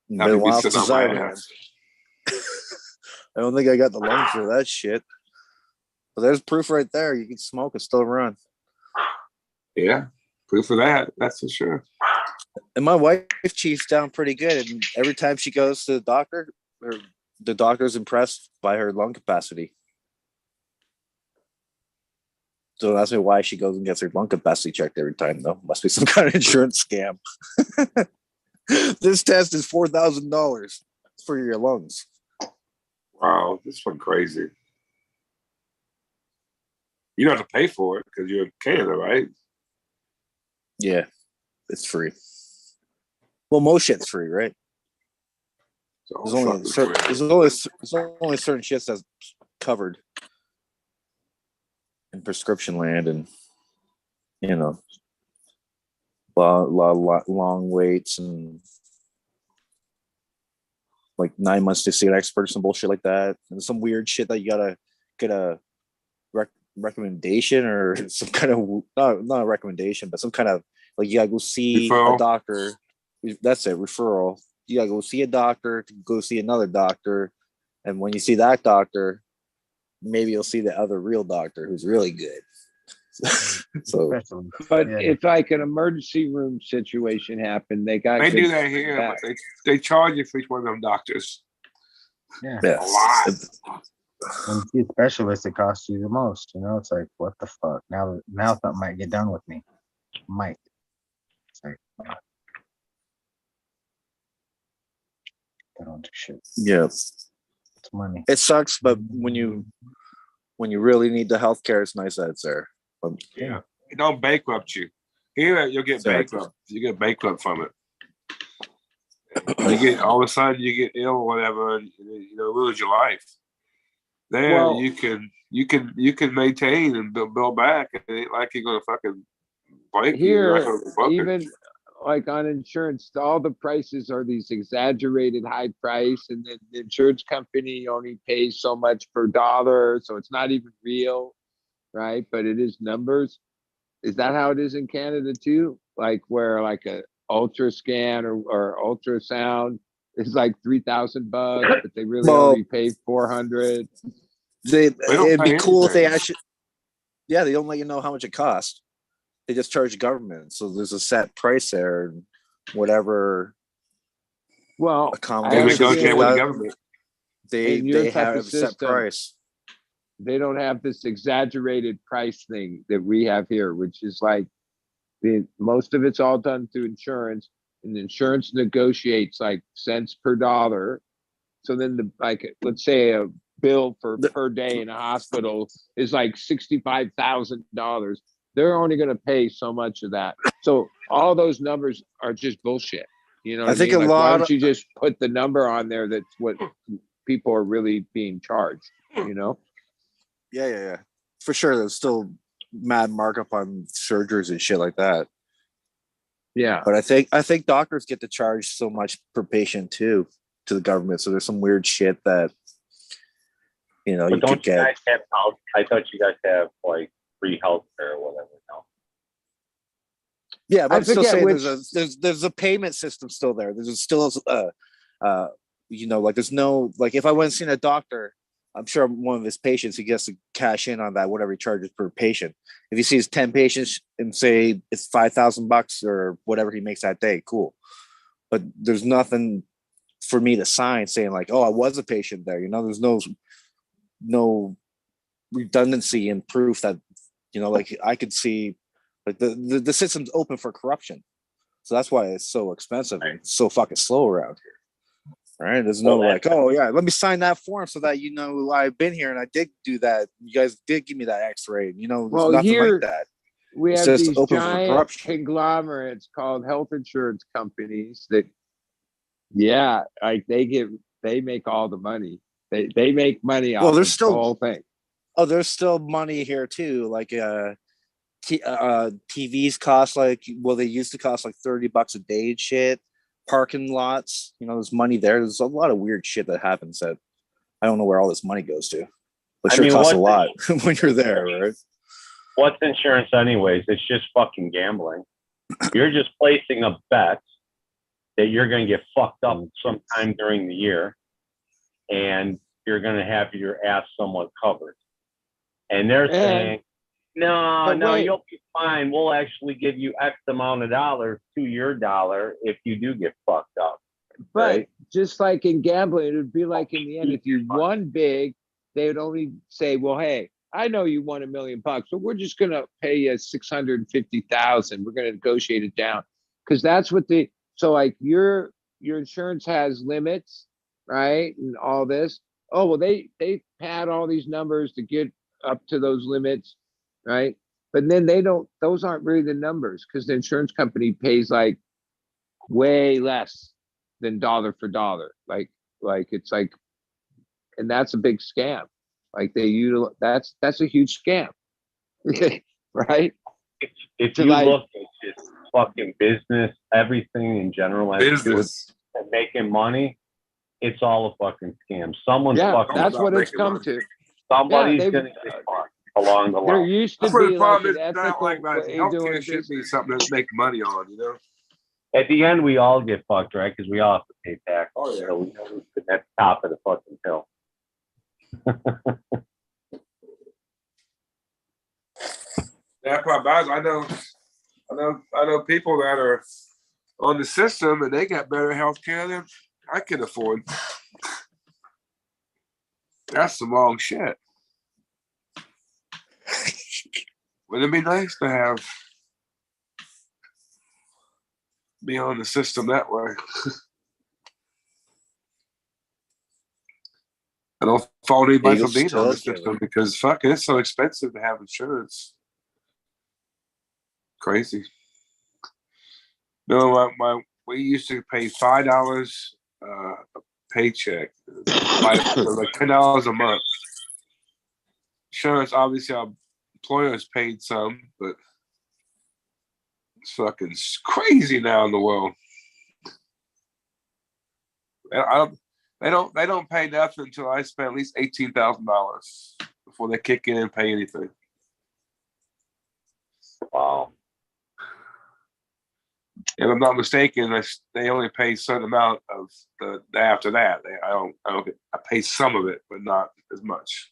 [SPEAKER 3] Been a while
[SPEAKER 6] sitting
[SPEAKER 3] since
[SPEAKER 6] on
[SPEAKER 3] I
[SPEAKER 6] my
[SPEAKER 3] ran.
[SPEAKER 6] ass.
[SPEAKER 3] I don't think I got the lungs for that shit. But there's proof right there. You can smoke and still run.
[SPEAKER 6] Yeah, proof of that. That's for sure.
[SPEAKER 3] And my wife cheats down pretty good. And every time she goes to the doctor, the doctor's impressed by her lung capacity. So don't ask me why she goes and gets her lung capacity checked every time, though. Must be some kind of insurance scam. This test is $4,000 for your lungs.
[SPEAKER 6] Wow, this one crazy. You don't have to pay for it because you're in Canada, right?
[SPEAKER 3] Yeah, it's free. Well, most shit's free, right? There's only certain shit that's covered in prescription land, and you know, long waits and like 9 months to see an expert, some bullshit like that, and some weird shit that you gotta get a recommendation or some kind of not a recommendation, but some kind of like you gotta go see
[SPEAKER 6] referral.
[SPEAKER 3] A doctor. That's it, referral. You gotta go see a doctor to go see another doctor, and when you see that doctor, maybe you'll see the other real doctor who's really good. So,
[SPEAKER 4] but if like an emergency room situation happened, they
[SPEAKER 6] do that here, but they charge you for each one of them doctors.
[SPEAKER 2] Yeah,
[SPEAKER 6] a lot.
[SPEAKER 2] When you see a specialist, it costs you the most. You know, it's like, what the fuck? Now something might get done with me. Might. It's like, they don't do shit.
[SPEAKER 3] yeah,
[SPEAKER 2] It's money.
[SPEAKER 3] it sucks, but when you really need the healthcare, it's nice that it's there.
[SPEAKER 6] Yeah, it don't bankrupt you. Here, you'll get bankrupt. You get bankrupt from it. You get all of a sudden you get ill or whatever, and you know, lose your life. There,
[SPEAKER 4] Well,
[SPEAKER 6] you can maintain and build back. It ain't like you're gonna fucking break
[SPEAKER 4] here,
[SPEAKER 6] you.
[SPEAKER 4] even like on insurance, all the prices are these exaggerated high price, and then the insurance company only pays so much per dollar, so it's not even real, right? But it is numbers. Is that how it is in Canada too? Like where like a ultra scan or ultrasound is like $3,000, but they really only pay $400.
[SPEAKER 3] It'd be cool if they
[SPEAKER 6] anything.
[SPEAKER 3] actually, yeah, they don't let you know how much it costs.
[SPEAKER 9] They just charge the government, so there's a set price there, and whatever
[SPEAKER 4] Well,
[SPEAKER 6] They
[SPEAKER 9] accommodations
[SPEAKER 6] negotiate
[SPEAKER 9] they've
[SPEAKER 6] with the
[SPEAKER 9] got,
[SPEAKER 6] government.
[SPEAKER 4] in your
[SPEAKER 9] they
[SPEAKER 4] type
[SPEAKER 9] have
[SPEAKER 4] of
[SPEAKER 9] a set
[SPEAKER 4] system,
[SPEAKER 9] price.
[SPEAKER 4] they don't have this exaggerated price thing that we have here, which is like most of it's all done through insurance, and the insurance negotiates like cents per dollar. So then let's say a bill per day in a hospital is like $65,000. They're only going to pay so much of that. So all those numbers are just bullshit. You know what I
[SPEAKER 9] think
[SPEAKER 4] mean?
[SPEAKER 9] a
[SPEAKER 4] Like, why
[SPEAKER 9] lot
[SPEAKER 4] don't you just put the number on there that's what people are really being charged, you know?
[SPEAKER 9] Yeah. For sure, there's still mad markup on surgeries and shit like that.
[SPEAKER 4] Yeah.
[SPEAKER 9] But I think doctors get to charge so much per patient too to the government. So there's some weird shit that you
[SPEAKER 10] But
[SPEAKER 9] could
[SPEAKER 10] don't you
[SPEAKER 9] get.
[SPEAKER 10] guys have health? I thought you guys have like free health care or whatever now.
[SPEAKER 9] Yeah, but
[SPEAKER 4] I
[SPEAKER 9] I'm still
[SPEAKER 4] forget
[SPEAKER 9] saying
[SPEAKER 4] which-
[SPEAKER 9] there's a payment system still there. There's still like there's no, like, if I went and seen a doctor, I'm sure one of his patients, he gets to cash in on that, whatever he charges per patient. If he sees 10 patients and say it's $5,000 or whatever he makes that day, cool. But there's nothing for me to sign saying like, oh, I was a patient there. There's no redundancy and proof that, like I could see, like the system's open for corruption. So that's why it's so expensive and so fucking slow around here. Right? There's no like, oh yeah, let me sign that form so that I've been here and I did do that. You guys did give me that X-ray. There's nothing
[SPEAKER 4] here
[SPEAKER 9] like that.
[SPEAKER 4] we
[SPEAKER 9] It's
[SPEAKER 4] have
[SPEAKER 9] just
[SPEAKER 4] these
[SPEAKER 9] open for
[SPEAKER 4] giant
[SPEAKER 9] corruption.
[SPEAKER 4] conglomerates called health insurance companies that, like they make all the money. They make money off
[SPEAKER 9] there's
[SPEAKER 4] of
[SPEAKER 9] still-
[SPEAKER 4] the whole thing.
[SPEAKER 9] Oh, there's still money here too. Like TVs cost they used to cost like $30 a day and shit. Parking lots, there's money there. There's a lot of weird shit that happens that I don't know where all this money goes to. But sure, costs a lot when you're there, right?
[SPEAKER 10] What's insurance anyways? It's just fucking gambling. You're just placing a bet that you're going to get fucked up sometime during the year, and you're going to have your ass somewhat covered. And they're saying, no, you'll be fine. We'll actually give you X amount of dollars to your dollar if you do get fucked up.
[SPEAKER 4] But
[SPEAKER 10] right?
[SPEAKER 4] just like in gambling, it would be like in the end, if you won big, they would only say, well, hey, I know you won $1 million, but we're just going to pay you $650,000. We're going to negotiate it down. Because that's what so like your insurance has limits, right? And all this. Oh, well, they pad all these numbers to get up to those limits, right? But then those aren't really the numbers, because the insurance company pays like way less than dollar for dollar. Like it's like, and that's a big scam. Like that's a huge scam. Right?
[SPEAKER 10] If you look at just fucking business, everything in general has to do with making money, it's all a fucking scam. Someone's fucking.
[SPEAKER 4] That's what it's come to.
[SPEAKER 10] Somebody's gonna get fucked along the line.
[SPEAKER 4] There used to
[SPEAKER 6] That's where
[SPEAKER 4] be
[SPEAKER 6] the problem
[SPEAKER 4] like
[SPEAKER 6] is.
[SPEAKER 4] an
[SPEAKER 6] Not like
[SPEAKER 4] ethical way of doing
[SPEAKER 6] healthcare should be
[SPEAKER 4] business.
[SPEAKER 6] something to make money on,
[SPEAKER 10] At the end, we all get fucked, right? Because we all have to pay tax.
[SPEAKER 6] Oh, yeah.
[SPEAKER 10] So we know who's at the top of the fucking hill.
[SPEAKER 6] That part, I know people that are on the system and they got better health care than I can afford. That's some wrong shit. Wouldn't it be nice to be on the system that way? I don't fault anybody for being on the system because fuck, it's so expensive to have insurance. Crazy. No, we used to pay $5 a paycheck, like $10 a month. Insurance, obviously, our employers paid some, but it's fucking crazy now in the world. They don't pay nothing until I spend at least $18,000 before they kick in and pay anything.
[SPEAKER 10] Wow.
[SPEAKER 6] If I'm not mistaken, they only pay a certain amount of the after that. I pay some of it, but not as much.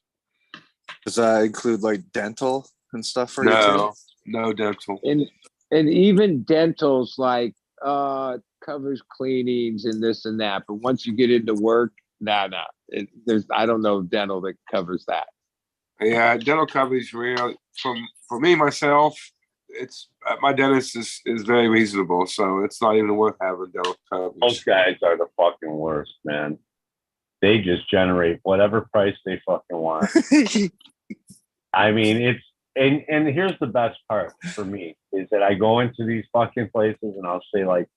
[SPEAKER 9] Does that include like dental and stuff for you too?
[SPEAKER 6] No dental.
[SPEAKER 4] And even dental's like covers cleanings and this and that, but once you get into work, nah. There's I don't know dental that covers that.
[SPEAKER 6] Yeah, dental coverage real for me myself. It's my dentist is very reasonable, so it's not even worth having dental coverage.
[SPEAKER 10] Those guys are the fucking worst, man. They just generate whatever price they fucking want. I mean, it's and here's the best part for me is that I go into these fucking places and I'll say like,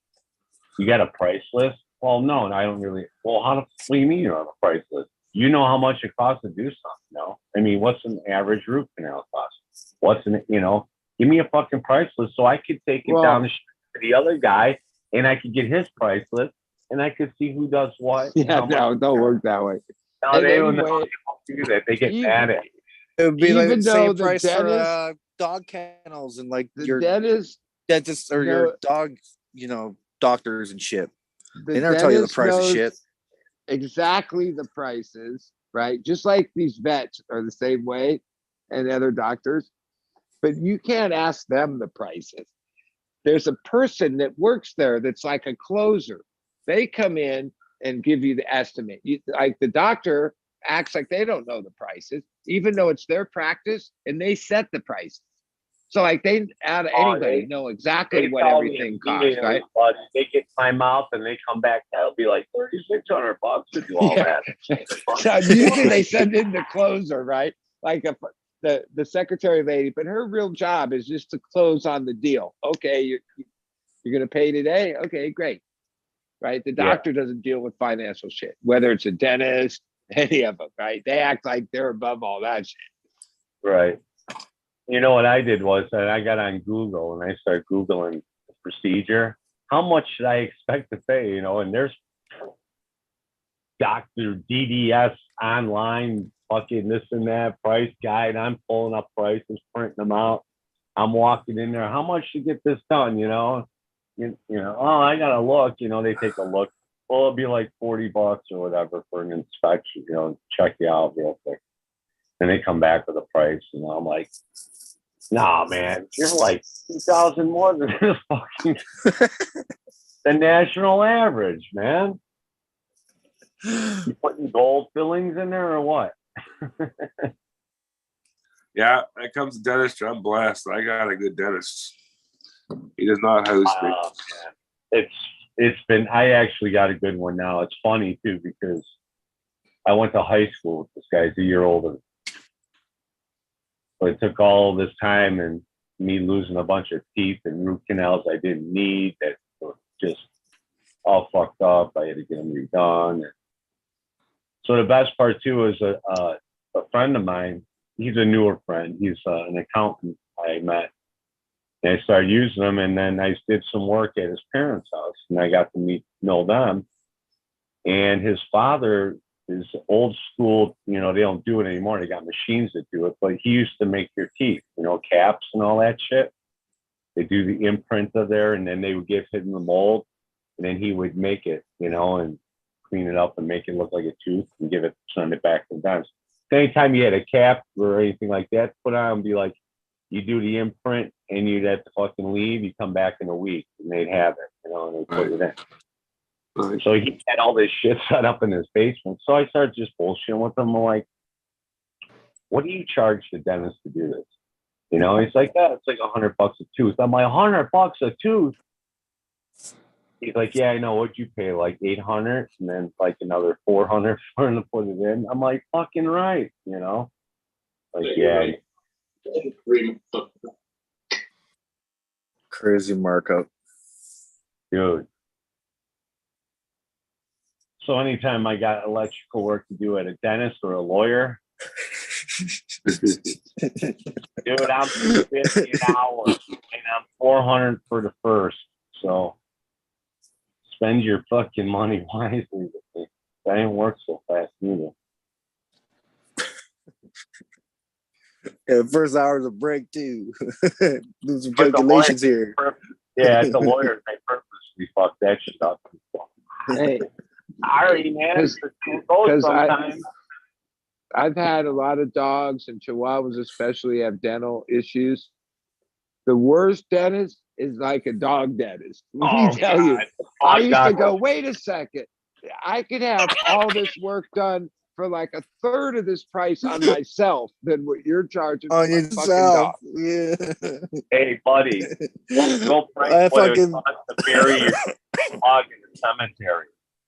[SPEAKER 10] you got a price list? Well, no, and I don't really. Well, what do you mean you're on a price list? You know how much it costs to do something, no? I mean, what's an average root canal cost? What's give me a fucking price list so I could take it down the street to the other guy and I could get his price list and I could see who does what.
[SPEAKER 4] Yeah, no, don't work that way.
[SPEAKER 10] No, they don't do that. They get mad at you.
[SPEAKER 3] It would be like
[SPEAKER 4] Even
[SPEAKER 3] the same
[SPEAKER 4] though the
[SPEAKER 3] price for
[SPEAKER 4] dentist-
[SPEAKER 3] dog kennels and like
[SPEAKER 4] The
[SPEAKER 3] your
[SPEAKER 4] dentist,
[SPEAKER 3] dentist or
[SPEAKER 4] no.
[SPEAKER 3] your dog, doctors and shit.
[SPEAKER 4] the
[SPEAKER 3] They never tell you the
[SPEAKER 4] dentist
[SPEAKER 3] price of
[SPEAKER 4] knows
[SPEAKER 3] shit.
[SPEAKER 4] exactly the prices, right? Just like these vets are the same way and other doctors, but you can't ask them the prices. There's a person that works there that's like a closer. They come in and give you the estimate. Like the doctor acts like they don't know the prices, even though it's their practice and they set the prices. So like they out of anybody know exactly what everything costs, right?
[SPEAKER 10] But they get my mouth and they come back. That'll be like $3,600 to do all that.
[SPEAKER 4] So usually they send in the closer, right? Like the secretary lady, but her real job is just to close on the deal. Okay, you're gonna pay today. Okay, great. Right? The doctor doesn't deal with financial shit, whether it's a dentist, any of them, right? They act like they're above all that shit.
[SPEAKER 10] Right. You know what I did was that I got on Google and I started Googling the procedure. How much should I expect to pay? And there's Dr. DDS online, fucking this and that price guide. I'm pulling up prices, printing them out. I'm walking in there. How much to get this done? Oh, I gotta look. They take a look. Well, it'll be like $40 or whatever for an inspection. Check you out real quick. And they come back with a price. I'm like, nah, man, you're like 2,000 more than this fucking the national average, man. You putting gold fillings in there or what?
[SPEAKER 6] Yeah, when it comes to dentistry, I'm blessed. I got a good dentist. He does not hose me.
[SPEAKER 10] It's been. I actually got a good one now. It's funny too because I went to high school with this guy. He's a year older. But it took all this time and me losing a bunch of teeth and root canals I didn't need that were just all fucked up. I had to get them redone. So the best part too is a friend of mine. He's a newer friend. He's an accountant I met. And I started using them, and then I did some work at his parents' house, and I got to know them. And his father is old school. They don't do it anymore. They got machines that do it, but he used to make your teeth, caps and all that shit. They do the imprint of there, and then they would give him the mold, and then he would make it, and clean it up and make it look like a tooth and send it back to the dentist. Anytime you had a cap or anything like that put on, and be like, you do the imprint and you'd have to fucking leave. You come back in a week and they'd have it, and they put it in. Right. So he had all this shit set up in his basement. So I started just bullshitting with him. I'm like, what do you charge the dentist to do this? He's like, yeah, it's like $100 a tooth. I'm like, $100 a tooth? He's like, yeah, I know. What'd you pay? Like $800 and then like another $400 for him to put it in. I'm like, fucking right, Like, yeah.
[SPEAKER 3] Crazy markup.
[SPEAKER 10] Dude. So anytime I got electrical work to do at a dentist or a lawyer, dude, I'm $50 an hour and I'm $400 for the first. So spend your fucking money wisely. That ain't work so fast either.
[SPEAKER 3] Yeah, the first hour's a break too. Do some calculations here.
[SPEAKER 10] Yeah, the lawyers, they purposely fuck that shit up.
[SPEAKER 4] Hey,
[SPEAKER 10] I already managed to go sometimes.
[SPEAKER 4] I've had a lot of dogs and Chihuahuas especially have dental issues. the worst dentist is like a dog dentist. Let me
[SPEAKER 10] Oh,
[SPEAKER 4] tell you.
[SPEAKER 10] God.
[SPEAKER 4] I
[SPEAKER 10] Dog
[SPEAKER 4] used to
[SPEAKER 10] doctor.
[SPEAKER 4] go, wait a second. I could have all this work done for like a third of this price on myself than what you're charging for
[SPEAKER 9] On
[SPEAKER 4] my fucking dog.
[SPEAKER 9] yourself. Yeah.
[SPEAKER 10] Hey, buddy, go price
[SPEAKER 9] I
[SPEAKER 10] what it
[SPEAKER 9] fucking
[SPEAKER 10] costs to bury your dog in the cemetery.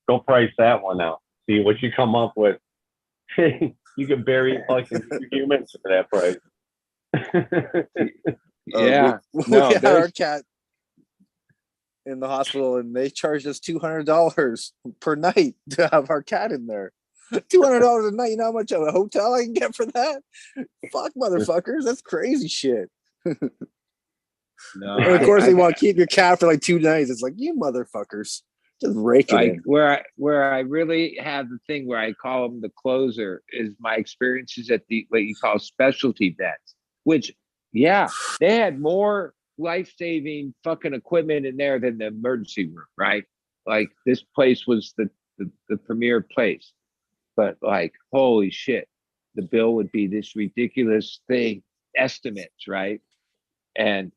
[SPEAKER 10] Go price that one out. See what you come up with. You can bury fucking 2 humans for that price.
[SPEAKER 4] Yeah.
[SPEAKER 9] we
[SPEAKER 4] No,
[SPEAKER 9] had our
[SPEAKER 4] there's
[SPEAKER 9] cat in the hospital, and they charged us $200 per night to have our cat in there. $200 a night. You know how much of a hotel I can get for that? Fuck, motherfuckers. That's crazy shit.
[SPEAKER 4] no,
[SPEAKER 9] And of course,
[SPEAKER 4] I
[SPEAKER 9] they want to keep your cat for like 2 nights. It's like, you motherfuckers, just rake it
[SPEAKER 4] like
[SPEAKER 9] in.
[SPEAKER 4] where I really have the thing where I call them the closer is my experiences at the what you call specialty vets, which yeah, they had more life-saving fucking equipment in there than the emergency room, right? Like this place was the premier place. But like, holy shit, the bill would be this ridiculous thing, estimates, right? And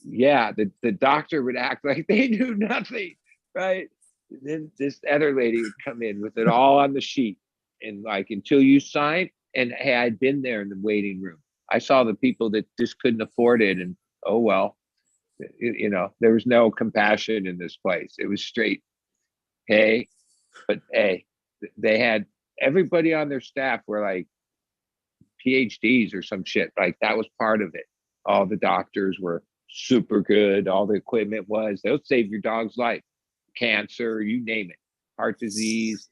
[SPEAKER 4] yeah, the doctor would act like they knew nothing, right? Then this other lady would come in with it all on the sheet, and like until you sign. And hey, I'd been there in the waiting room. I saw the people that just couldn't afford it, and oh well, you know, there was no compassion in this place. It was straight, hey, but hey, they had everybody on their staff were like PhDs or some shit. Like that was part of it. All the doctors were super good. All the equipment was. They'll save your dog's life. Cancer, you name it. Heart disease.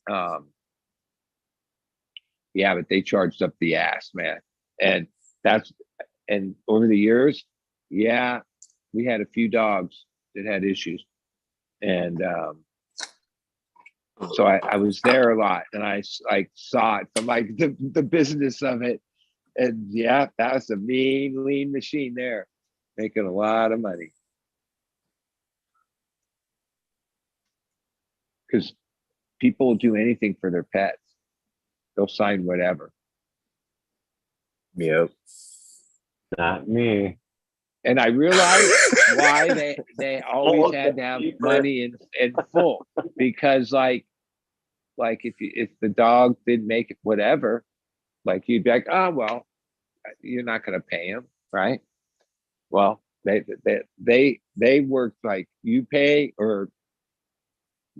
[SPEAKER 4] Yeah, but they charged up the ass, man. And that's and over the years, yeah, we had a few dogs that had issues. And so I was there a lot, and I like saw it from like the business of it. And yeah, that was a mean, lean machine there, making a lot of money. Because people will do anything for their pets. They'll sign whatever.
[SPEAKER 9] Yep.
[SPEAKER 10] Not me.
[SPEAKER 4] And I realized why they always had to have money in full. Because like if the dog didn't make it, whatever, like you'd be like, oh well, you're not going to pay him, right? Well, they worked like you pay, or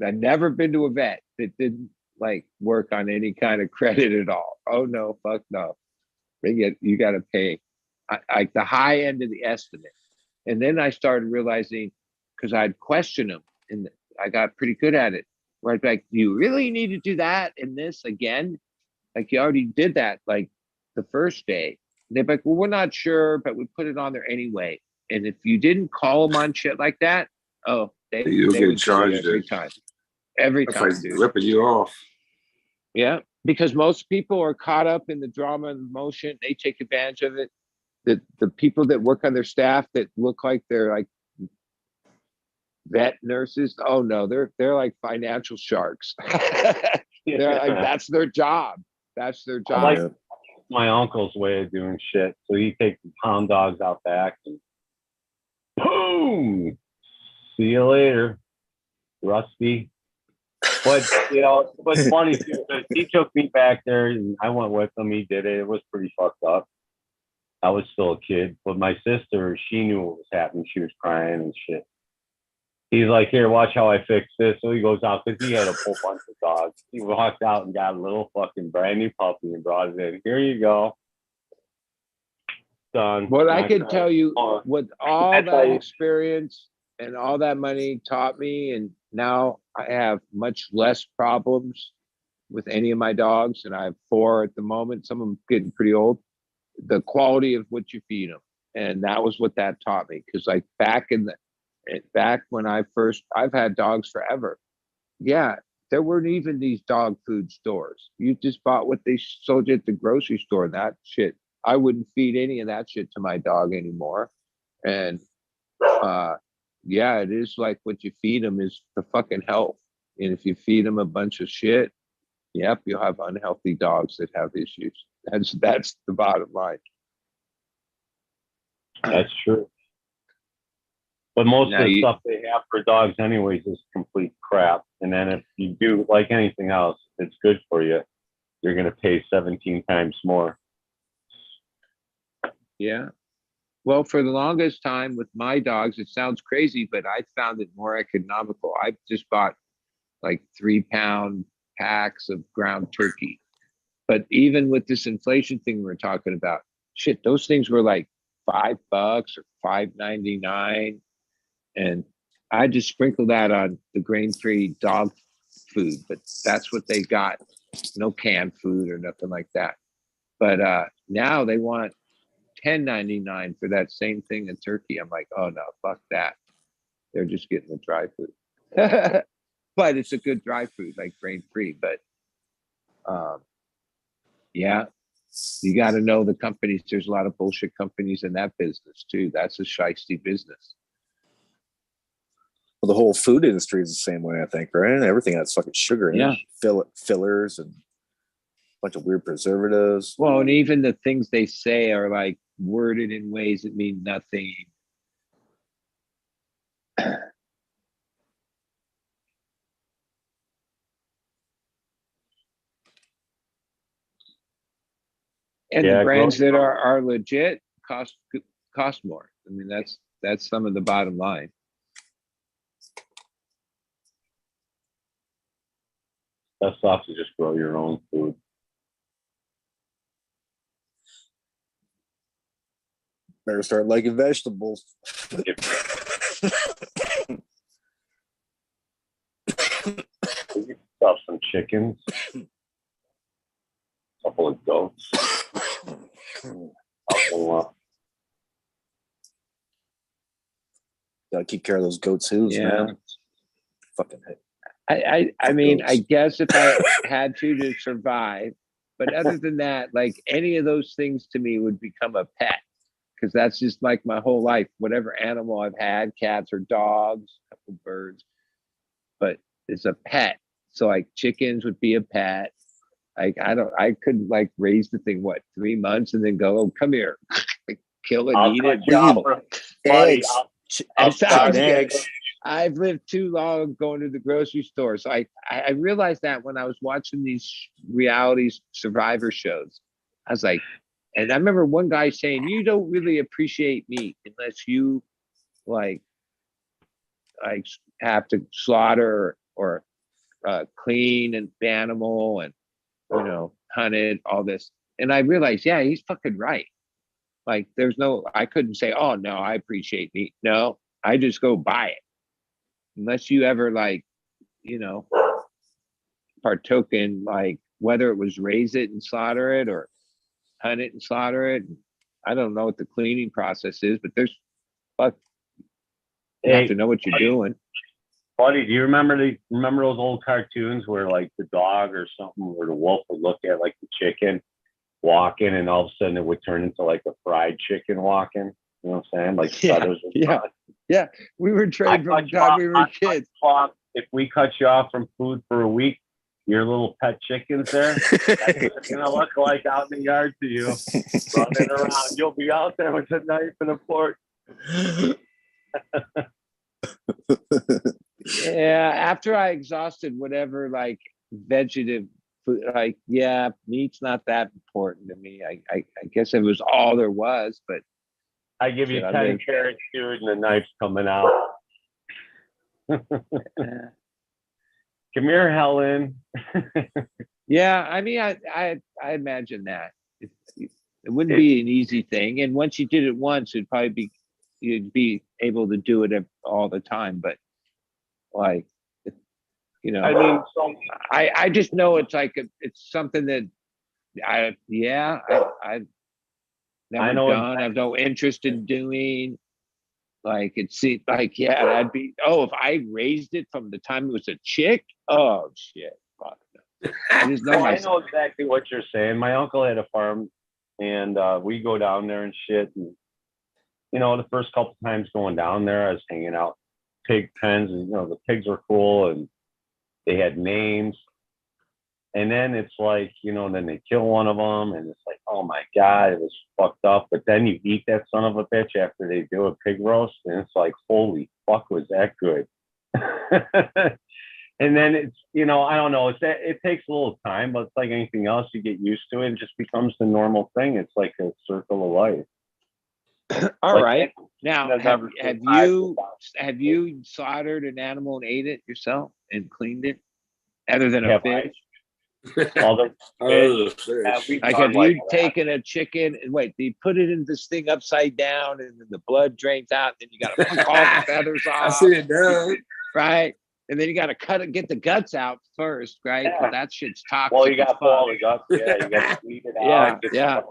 [SPEAKER 4] I've never been to a vet that didn't like work on any kind of credit at all. Oh no, fuck no. You got to pay like the high end of the estimate. And then I started realizing, because I'd question them, and I got pretty good at it. Where I'd be like, do you really need to do that in this again? Like you already did that like the first day. And they'd be like, well, we're not sure, but we put it on there anyway. And if you didn't call them on shit like that, oh,
[SPEAKER 6] You'll
[SPEAKER 4] they
[SPEAKER 6] get
[SPEAKER 4] would sue
[SPEAKER 6] charged
[SPEAKER 4] every time. Every
[SPEAKER 6] That's
[SPEAKER 4] time,
[SPEAKER 6] like
[SPEAKER 4] dude.
[SPEAKER 6] ripping you off.
[SPEAKER 4] Yeah, because most people are caught up in the drama and emotion. They take advantage of it. The people that work on their staff that look like they're like vet nurses, oh no, they're like financial sharks. They're like, that's their job. That's their job.
[SPEAKER 10] I like my uncle's way of doing shit. So he takes the pound dogs out back and boom, see you later, Rusty. But you know, what's funny too, because he took me back there and I went with him. He did it. It was pretty fucked up. I was still a kid, but my sister, she knew what was happening. She was crying and shit. He's like, here, watch how I fix this. So he goes out because he had a whole bunch of dogs. He walked out and got a little fucking brand new puppy and brought it in. Here you go. Done.
[SPEAKER 4] What I can tell you, with all that experience and all that money taught me, and now I have much less problems with any of my dogs, and I have 4 at the moment. Some of them getting pretty old. The quality of what you feed them, and that was what that taught me. Because like back when I've had dogs forever. Yeah, there weren't even these dog food stores. You just bought what they sold you at the grocery store. That shit, I wouldn't feed any of that shit to my dog anymore. And yeah, it is like what you feed them is the fucking health. And if you feed them a bunch of shit, yep, you'll have unhealthy dogs that have issues. That's the bottom line.
[SPEAKER 10] That's true. But most
[SPEAKER 3] Now
[SPEAKER 10] of the
[SPEAKER 3] you-
[SPEAKER 10] stuff they have for dogs anyways is complete crap. And then if you do, like anything else, if it's good for you, you're going to pay 17 times more.
[SPEAKER 8] Yeah. Well, for the longest time with my dogs, it sounds crazy, but I found it more economical. I just bought like 3-pound packs of ground turkey. But even with this inflation thing we're talking about, shit, those things were like $5 or $5.99. And I just sprinkle that on the grain-free dog food, but that's what they got. No canned food or nothing like that. But now they want $10.99 for that same thing in turkey. I'm like, oh no, fuck that. They're just getting the dry food. But it's a good dry food, like grain-free. But yeah, you got to know the companies. There's a lot of bullshit companies in that business too. That's a shiesty business.
[SPEAKER 9] Well, the whole food industry is the same way, I think, right? Everything has fucking sugar in it, fillers and a bunch of weird preservatives.
[SPEAKER 8] Well, and even the things they say are like worded in ways that mean nothing. And the brands that are legit cost more. I mean, that's some of the bottom line.
[SPEAKER 10] Best off to just grow your own food.
[SPEAKER 9] Better start liking vegetables.
[SPEAKER 10] Stuff some chickens, a couple of goats.
[SPEAKER 9] Gotta keep care of those goats' hooves, man. Fucking hate.
[SPEAKER 8] I mean, I guess if I had to survive, but other than that, like any of those things to me would become a pet, because that's just like my whole life. Whatever animal I've had, cats or dogs, a couple birds, but it's a pet. So like chickens would be a pet. Like I could like raise the thing 3 months and then go, oh, come here, like, kill it, eat it.
[SPEAKER 9] Eggs.
[SPEAKER 8] Eggs. I've lived too long going to the grocery store. So I realized that when I was watching these reality survivor shows. I was like, and I remember one guy saying, you don't really appreciate meat unless you like have to slaughter or clean an animal and, you know, hunt it, all this. And I realized, yeah, he's fucking right. Like I couldn't say, oh no, I appreciate meat. No, I just go buy it. Unless you ever like, you know, partook in like whether it was raise it and slaughter it or hunt it and slaughter it. I don't know what the cleaning process is, but you have to know what you're doing.
[SPEAKER 10] Buddy, do you remember those old cartoons where like the dog or something or the wolf would look at like the chicken walking and all of a sudden it would turn into like a fried chicken walking? You know what I'm saying? Like feathers.
[SPEAKER 8] Yeah. We were trained from the time we were kids.
[SPEAKER 10] If we cut you off from food for a week, your little pet chickens there, that's what it's gonna look like out in the yard to you, running around. You'll be out there with a knife and a fork.
[SPEAKER 8] Yeah, after I exhausted whatever like vegetative food, like meat's not that important to me. I guess it was all there was, but
[SPEAKER 10] I give you 10 carrots, dude, and the knife's coming out. Come here, Helen.
[SPEAKER 8] Yeah, I mean, I imagine that it wouldn't be an easy thing, and once you did it once, you'd be able to do it all the time. But like, you know,
[SPEAKER 10] I mean,
[SPEAKER 8] I just know it's like it's something that I've never done. I have no interest in doing. Like it's like that'd be if I raised it from the time it was a chick. Oh shit! Fuck no. I
[SPEAKER 10] know exactly what you're saying. My uncle had a farm, and we go down there and shit. And, you know, the first couple times going down there, I was hanging out pig pens, and you know the pigs were cool, and they had names. And then it's like, you know, then they kill one of them, and it's like, oh my God, it was fucked up. But then you eat that son of a bitch after they do a pig roast, and it's like, holy fuck, was that good? And then it's, you know, I don't know, it takes a little time, but it's like anything else, you get used to it, and just becomes the normal thing. It's like a circle of life.
[SPEAKER 8] All
[SPEAKER 10] Like,
[SPEAKER 8] right. Now,
[SPEAKER 10] I've never
[SPEAKER 8] have
[SPEAKER 10] survived
[SPEAKER 8] you slaughtered an animal and ate it yourself and cleaned it, other than a
[SPEAKER 10] Have I?
[SPEAKER 8] fish?
[SPEAKER 10] All the
[SPEAKER 6] Oh,
[SPEAKER 10] we've
[SPEAKER 8] Like,
[SPEAKER 10] done
[SPEAKER 8] have
[SPEAKER 10] like
[SPEAKER 8] you
[SPEAKER 10] that.
[SPEAKER 8] taken a chicken and wait? Do you put it in this thing upside down, and then the blood drains out, and then you got to pluck all the feathers
[SPEAKER 6] I
[SPEAKER 8] off,
[SPEAKER 6] see it done.
[SPEAKER 8] right? And then you got to cut it, get the guts out first, right? 'Cause
[SPEAKER 10] Yeah.
[SPEAKER 8] that shit's toxic.
[SPEAKER 10] Well, you got
[SPEAKER 8] as
[SPEAKER 10] to pull all
[SPEAKER 8] fuck.
[SPEAKER 10] the guts. Yeah, you got to bleed it
[SPEAKER 8] Yeah,
[SPEAKER 10] out. Get
[SPEAKER 8] yeah,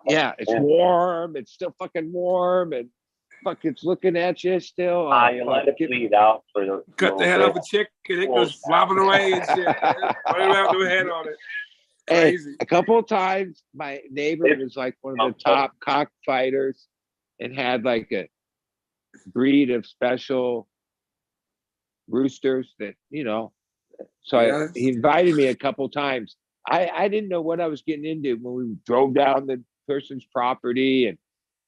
[SPEAKER 8] yeah. It's
[SPEAKER 10] Yeah.
[SPEAKER 8] warm. It's still fucking warm, and fuck, it's looking at you still.
[SPEAKER 10] You
[SPEAKER 8] Fuck,
[SPEAKER 10] let it bleed out for the
[SPEAKER 6] Cut the head off a chicken, it goes flopping away and shit. Man. Right around the head on it.
[SPEAKER 8] Hey,
[SPEAKER 6] Crazy.
[SPEAKER 8] a couple of times, my neighbor was like one of the top cockfighters and had like a breed of special roosters that, you know. So
[SPEAKER 6] Yes.
[SPEAKER 8] he invited me a couple times. I didn't know what I was getting into when we drove down the person's property, and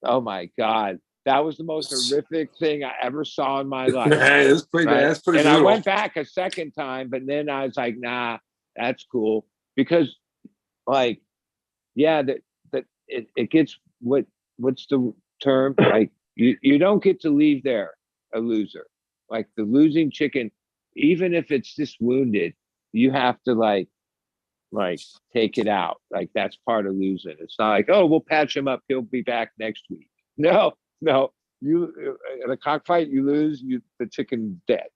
[SPEAKER 8] oh my God, that was the most horrific thing I ever saw in my life.
[SPEAKER 6] That's pretty
[SPEAKER 8] right?
[SPEAKER 6] bad. That's pretty
[SPEAKER 8] And
[SPEAKER 6] brutal.
[SPEAKER 8] I went back a second time, but then I was like, nah, that's cool. Because like, yeah, that it gets what's the term? Like you don't get to leave there a loser. Like the losing chicken, even if it's just wounded, you have to like take it out. Like that's part of losing. It's not like, oh, we'll patch him up, he'll be back next week. No. You in a cockfight, you lose, the chicken's dead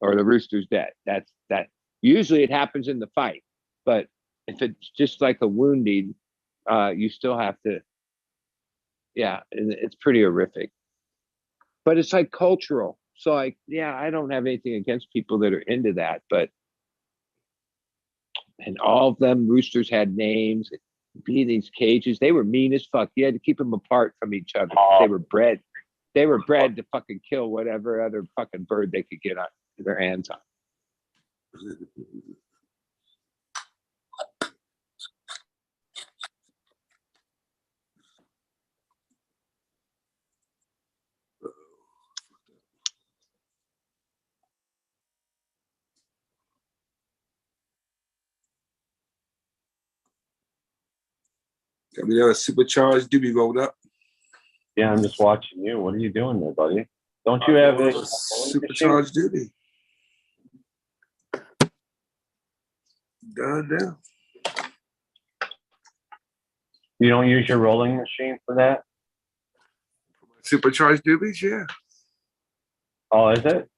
[SPEAKER 8] or the rooster's dead. That's that. Usually it happens in the fight, but if it's just like a wounding, you still have to. Yeah, and it's pretty horrific. But it's like cultural. So like, yeah, I don't have anything against people that are into that, but and all of them roosters had names. Be these cages, they were mean as fuck. You had to keep them apart from each other. They were bred. They were bred to fucking kill whatever other fucking bird they could get on their hands on.
[SPEAKER 6] Got me there, a supercharged doobie rolled up.
[SPEAKER 10] Yeah, I'm just watching you. What are you doing there, buddy? Don't you have a
[SPEAKER 6] supercharged doobie? Done now.
[SPEAKER 10] You don't use your rolling machine for that?
[SPEAKER 6] Supercharged doobies, yeah.
[SPEAKER 10] Oh, is it?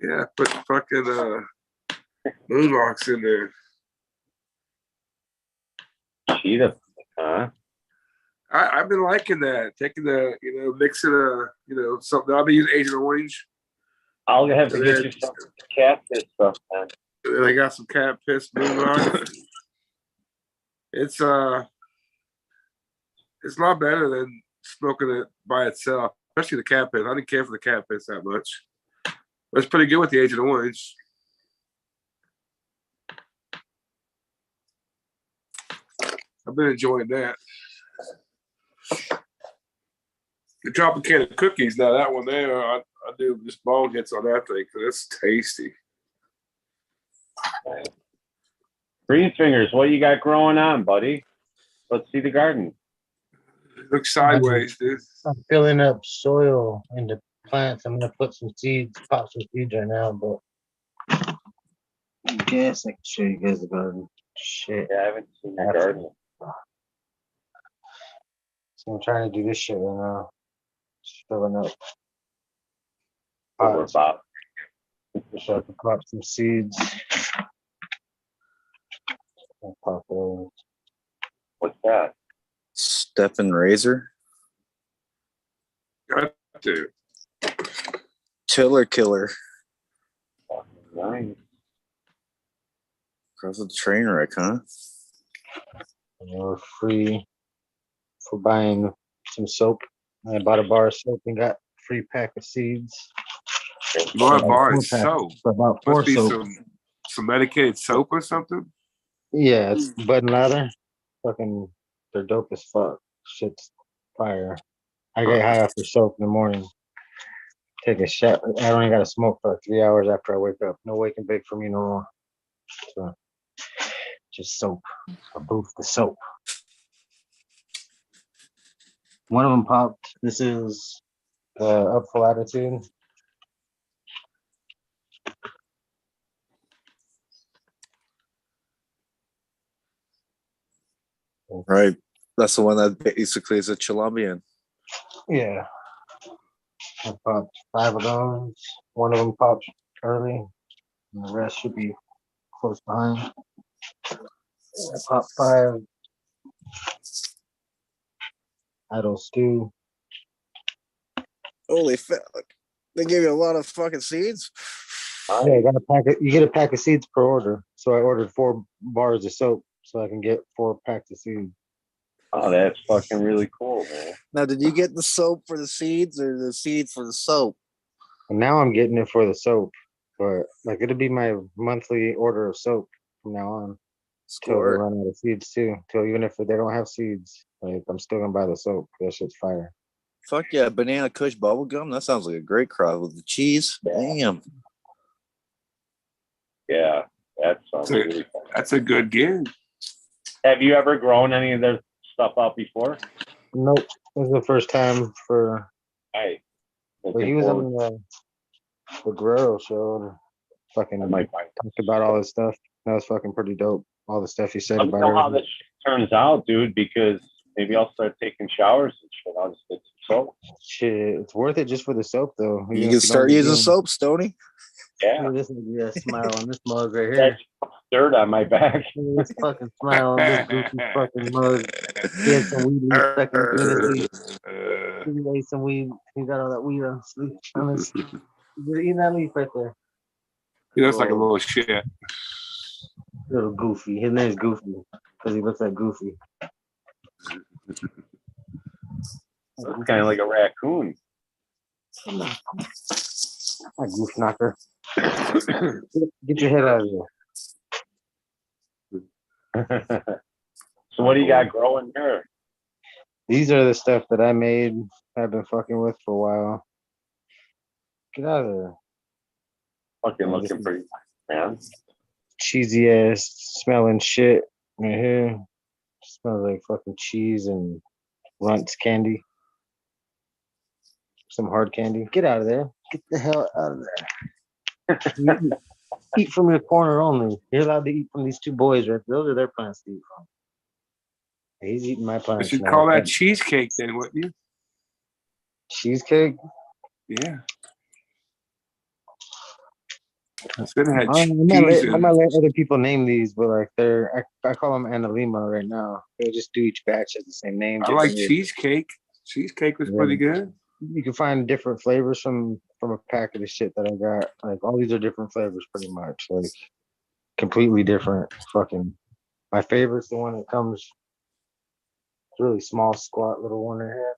[SPEAKER 6] Yeah, put fucking moon rocks in there.
[SPEAKER 10] Cheetah, huh?
[SPEAKER 6] I've been liking that. Taking mixing something. I've been using Agent Orange.
[SPEAKER 10] I'll have to get you some cat piss stuff, man.
[SPEAKER 6] And I got some cat piss moon rock. It's a lot better than smoking it by itself, especially the cat piss. I didn't care for the cat piss that much. But it's pretty good with the Agent Orange. I've been enjoying that. The drop a can of cookies. Now that one there, I do just ball hits on that thing because it's tasty.
[SPEAKER 10] Green fingers, what you got growing on, buddy? Let's see the garden.
[SPEAKER 6] Look sideways, dude.
[SPEAKER 2] I'm filling up soil into plants. I'm gonna put some seeds, pop some seeds right now, but I guess I can show you guys the garden. Shit.
[SPEAKER 10] Yeah, I haven't seen the garden.
[SPEAKER 2] So I'm trying to do this shit right now. Just filling up.
[SPEAKER 10] We're about.
[SPEAKER 2] So I can pop some seeds. I'll pop those.
[SPEAKER 10] What's that?
[SPEAKER 9] Stephen Razor.
[SPEAKER 6] Got to.
[SPEAKER 9] Tiller killer.
[SPEAKER 10] Nice.
[SPEAKER 9] Across the train wreck, huh?
[SPEAKER 2] And we're free for buying some soap. I bought a bar of soap and got a free pack of seeds.
[SPEAKER 6] You want a bar of soap?
[SPEAKER 2] For about 4
[SPEAKER 6] Must be
[SPEAKER 2] soap.
[SPEAKER 6] some medicated soap or something.
[SPEAKER 2] Yeah, it's Bud and Lather. Fucking, they're dope as fuck. Shit's fire. I get high off the soap in the morning. Take a shot. I don't even got to smoke for like 3 hours after I wake up. No wake and bake for me no more. So just soap. I boost the soap. One of them popped. This is up full attitude.
[SPEAKER 9] Right. That's the one that basically is a Colombian.
[SPEAKER 2] Yeah. I popped 5 of those. One of them popped early. And the rest should be close behind. I popped 5. Idle stew.
[SPEAKER 9] Holy fuck. They gave you a lot of fucking seeds?
[SPEAKER 2] Yeah, I got a pack. You get a pack of seeds per order. So I ordered 4 bars of soap so I can get 4 packs of seeds.
[SPEAKER 10] Oh, that's fucking really cool, man.
[SPEAKER 9] Now, did you get the soap for the seeds or the seeds for the soap?
[SPEAKER 2] And now I'm getting it for the soap, but like it'll be my monthly order of soap from now on till they
[SPEAKER 9] Squirt.
[SPEAKER 2] run out of seeds too. Till even if they don't have seeds, like I'm still gonna buy the soap. That shit's fire.
[SPEAKER 9] Fuck yeah, banana kush bubble gum. That sounds like a great crowd with the cheese. Damn.
[SPEAKER 10] Yeah, that sounds really fun.
[SPEAKER 6] That's a good gig.
[SPEAKER 10] Have you ever grown any of their stuff out before?
[SPEAKER 2] Nope, this is the first time for.
[SPEAKER 10] Hey,
[SPEAKER 2] But he was on the Guerrero show. Fucking talked about all this stuff. That was fucking pretty dope. All the stuff he said
[SPEAKER 10] Let me
[SPEAKER 2] about
[SPEAKER 10] know how
[SPEAKER 2] everything.
[SPEAKER 10] this shit turns out, dude, because maybe I'll start taking showers and shit. I'll just get some soap.
[SPEAKER 2] Shit, it's worth it just for the soap though. Even
[SPEAKER 9] You
[SPEAKER 2] if
[SPEAKER 9] can
[SPEAKER 2] don't
[SPEAKER 9] start
[SPEAKER 2] get
[SPEAKER 9] using
[SPEAKER 2] in.
[SPEAKER 9] soap, Stoney.
[SPEAKER 10] Yeah.
[SPEAKER 2] Look at this nigga smile on this mug right here.
[SPEAKER 10] That's dirt on my back.
[SPEAKER 2] Look at this fucking smile on this goofy fucking mug. He had some weed stuck in between his teeth. He ate some weed. He got all that weed on his. You're eating that leaf right there.
[SPEAKER 6] He looks like a little shit.
[SPEAKER 2] Little Goofy. His name's Goofy because he looks like Goofy.
[SPEAKER 10] It's kind of like a raccoon.
[SPEAKER 2] A goof knocker. Get your head out of
[SPEAKER 10] here. So what do you got growing here?
[SPEAKER 2] These are the stuff that I made. I've been fucking with for a while. Get out of there.
[SPEAKER 10] Fucking looking pretty nice, man.
[SPEAKER 2] Cheesy ass smelling shit right here. Smells like fucking cheese and Runts candy. Some hard candy. Get out of there. Get the hell out of there. Eat from your corner only. You're allowed to eat from these 2 boys right there. Those are their plants to eat from. He's eating my plants.
[SPEAKER 6] You should call that cheesecake then, wouldn't you?
[SPEAKER 2] Cheesecake?
[SPEAKER 6] Yeah. Instead of had
[SPEAKER 2] I
[SPEAKER 6] cheese
[SPEAKER 2] might let other people name these, but like I call them Analima right now. They just do each batch as the same name.
[SPEAKER 6] I like cheesecake. Cheesecake was pretty good.
[SPEAKER 2] You can find different flavors from a pack of the shit that I got. Like all these are different flavors, pretty much. Like completely different. Fucking my favorite's the one that comes. It's really small, squat little one right here.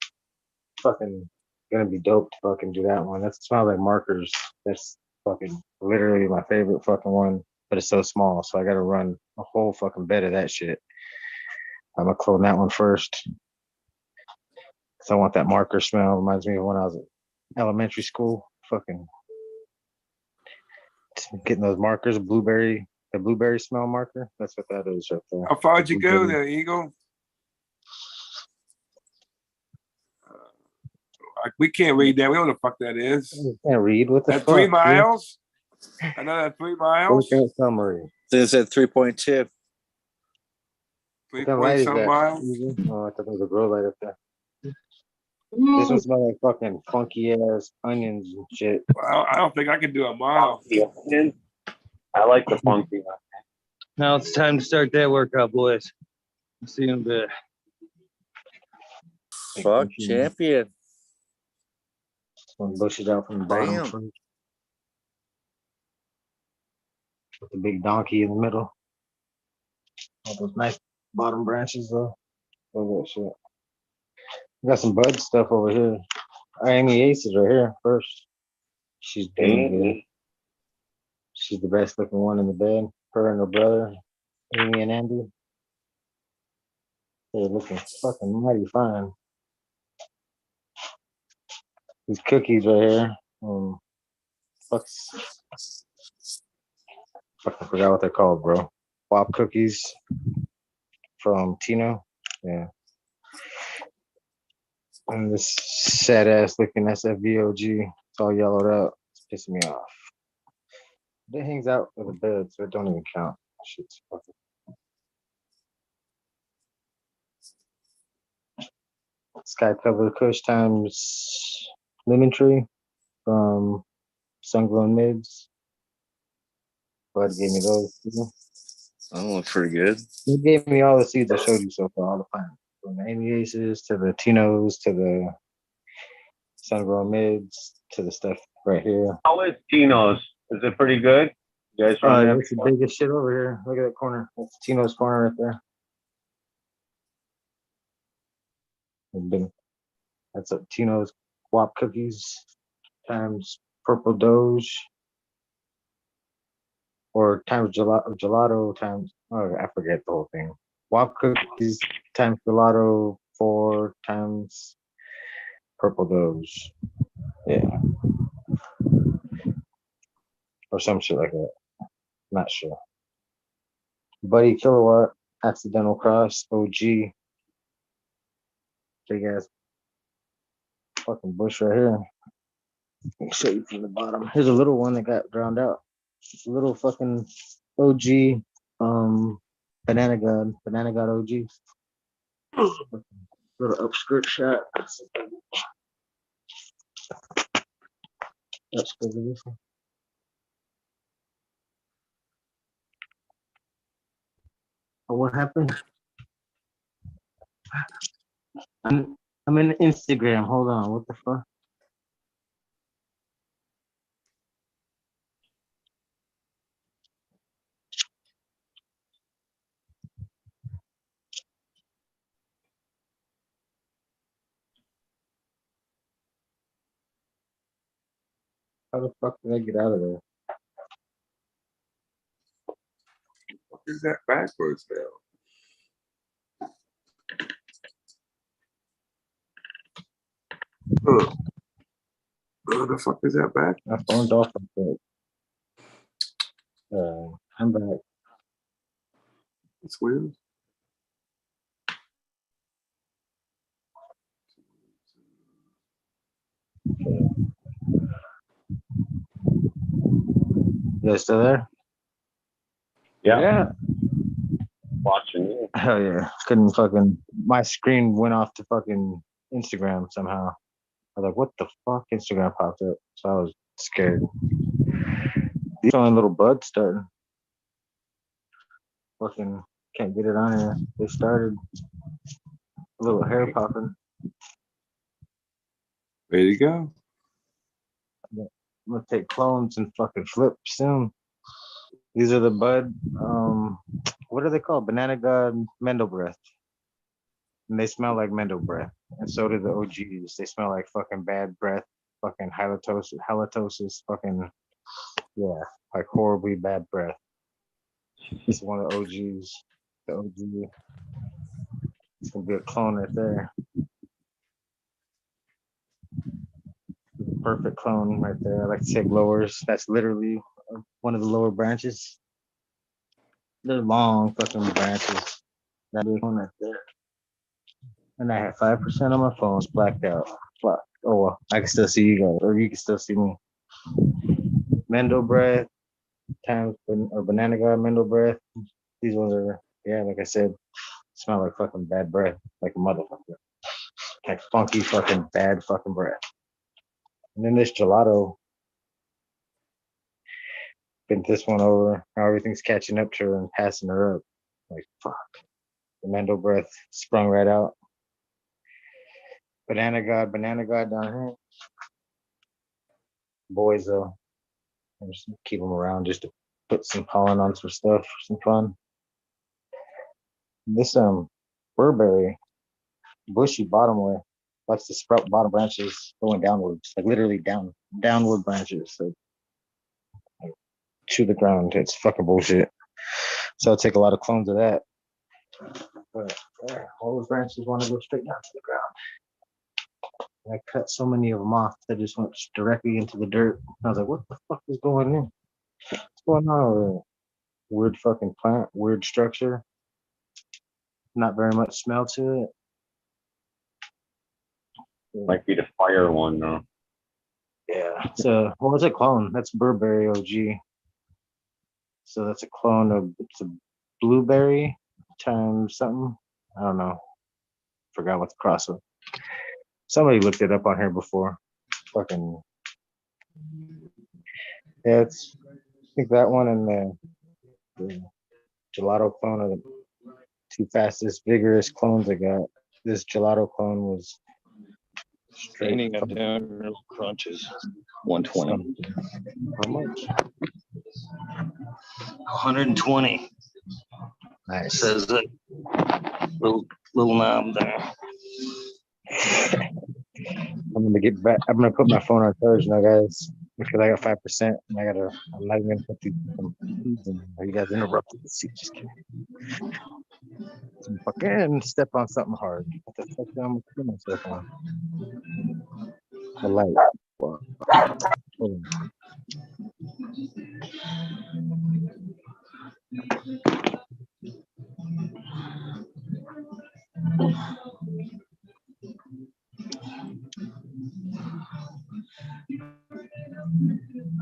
[SPEAKER 2] Fucking gonna be dope to fucking do that one. That smells like markers. That's fucking literally my favorite fucking one, but it's so small, so I gotta run a whole fucking bed of that shit. I'm gonna clone that one first. Cause I want that marker smell. Reminds me of when I was in elementary school. Fucking getting those markers, the blueberry smell marker. That's what that is right there.
[SPEAKER 6] How far did you go there, Eagle? We can't read that. We don't know what the fuck that is.
[SPEAKER 2] You can't read. What the fuck?
[SPEAKER 6] 3 miles? Another 3 miles?
[SPEAKER 2] Summary.
[SPEAKER 9] This is at 3.2.
[SPEAKER 6] 3 point some miles?
[SPEAKER 2] Oh, I thought there was a grow light up there. This one smells like fucking funky ass onions and shit.
[SPEAKER 6] Well, I don't think I can do a mile.
[SPEAKER 10] I like the funky.
[SPEAKER 7] Now it's time to start that workout, boys. See you in a bit.
[SPEAKER 9] Fuck champion.
[SPEAKER 2] One bushes out from the bottom front. With the big donkey in the middle. All those nice bottom branches though. Look at that shit. Got some bud stuff over here. Amy Ace is right here first. She's damn good. She's the best looking one in the bed. Her and her brother. Amy and Andy. They're looking fucking mighty fine. These cookies right here. Fucking forgot what they're called, bro. Bob cookies from Tino. Yeah. And this sad ass looking SFVOG. It's all yellowed up. It's pissing me off. It hangs out with the bed, so it don't even count. Shit's fucking. Sky Cover Kush times Lemon Tree from Sungrown Mids. Bud gave me those.
[SPEAKER 9] That looks pretty good.
[SPEAKER 2] He gave me all the seeds I showed you so far, all the plants. From the Amiaces to the Tinos to the Sungrown Mids to the stuff right here.
[SPEAKER 10] How is Tino's? Is it pretty good? You guys run that?
[SPEAKER 2] That's the biggest shit over here. Look at that corner. That's Tino's corner right there. That's a Tino's Wop cookies times Purple Doge or times gelato times, oh, I forget the whole thing. Wop cookies times gelato 4 times Purple Doge. Yeah. Or some shit like that. Not sure. Buddy Kilowatt, Accidental Cross, OG. Big ass fucking bush right here. I'll show you from the bottom. Here's a little one that got drowned out. It's a little fucking OG Banana God OG. Little upskirt shot. Oh, what happened? I'm in Instagram. Hold on. What the fuck? How the fuck did I get out of there?
[SPEAKER 6] What is that backwards now? What the fuck is that back?
[SPEAKER 2] My phone's off. I'm back.
[SPEAKER 6] It's weird.
[SPEAKER 2] You guys still there?
[SPEAKER 10] Yeah. Watching you.
[SPEAKER 2] Hell yeah. Couldn't fucking, my screen went off to fucking Instagram somehow. I was like, what the fuck? Instagram popped up. So I was scared. These only little buds starting. Fucking can't get it on here. They started a little hair popping.
[SPEAKER 6] There you go.
[SPEAKER 2] I'm gonna take clones and fucking flip soon. These are the bud, what are they called? Banana God Mendel Breath. And they smell like Mendel Breath. And so do the OGs. They smell like fucking bad breath, fucking halitosis, fucking, yeah, like horribly bad breath. This is one of the OGs. The OG. It's gonna be a clone right there. Perfect clone right there. I like to take lowers. That's literally one of the lower branches. They're long fucking branches. That big one right there. And I have 5% on my phone. It's blacked out. Fuck. Oh well, I can still see you guys, or you can still see me. Mendel Breath times or Banana God Mendel Breath. These ones are, yeah, like I said, smell like fucking bad breath, like a motherfucker. Like funky fucking bad fucking breath. And then this gelato, bent this one over. Now everything's catching up to her and passing her up. Like, fuck. The Mendel Breath sprung right out. Banana God down here. Boys, though. I just keep them around just to put some pollen on some stuff for some fun. This Burberry, bushy bottom way, likes to sprout bottom branches going downwards, like literally downward branches. So like, to the ground. It's fucking bullshit. So I'll take a lot of clones of that. But yeah, all those branches want to go straight down to the ground. And I cut so many of them off that just went directly into the dirt. I was like, what the fuck is going on? What's going on over there? Weird fucking plant, weird structure. Not very much smell to it.
[SPEAKER 10] Might be the fire one though.
[SPEAKER 2] Yeah. So it's a clone. That's Burberry OG. So that's a clone of it's a blueberry times something. I don't know. Forgot what the cross was. Somebody looked it up on here before. Fucking yeah, it's I think that one and the gelato clone are the two fastest, vigorous clones I got. This gelato clone was straight.
[SPEAKER 7] Painting of the crunches. 120.
[SPEAKER 2] How much?
[SPEAKER 7] 120.
[SPEAKER 2] Nice.
[SPEAKER 7] Says it. Little knob there.
[SPEAKER 2] I'm gonna get back. I'm gonna put my phone on charge now, guys, because I got 5%, and I'm not even gonna put these feeds in. You guys interrupted the seat. Just kidding. Fucking step on something hard. What the fuck am I putting myself on? The light. Wow. Hold on.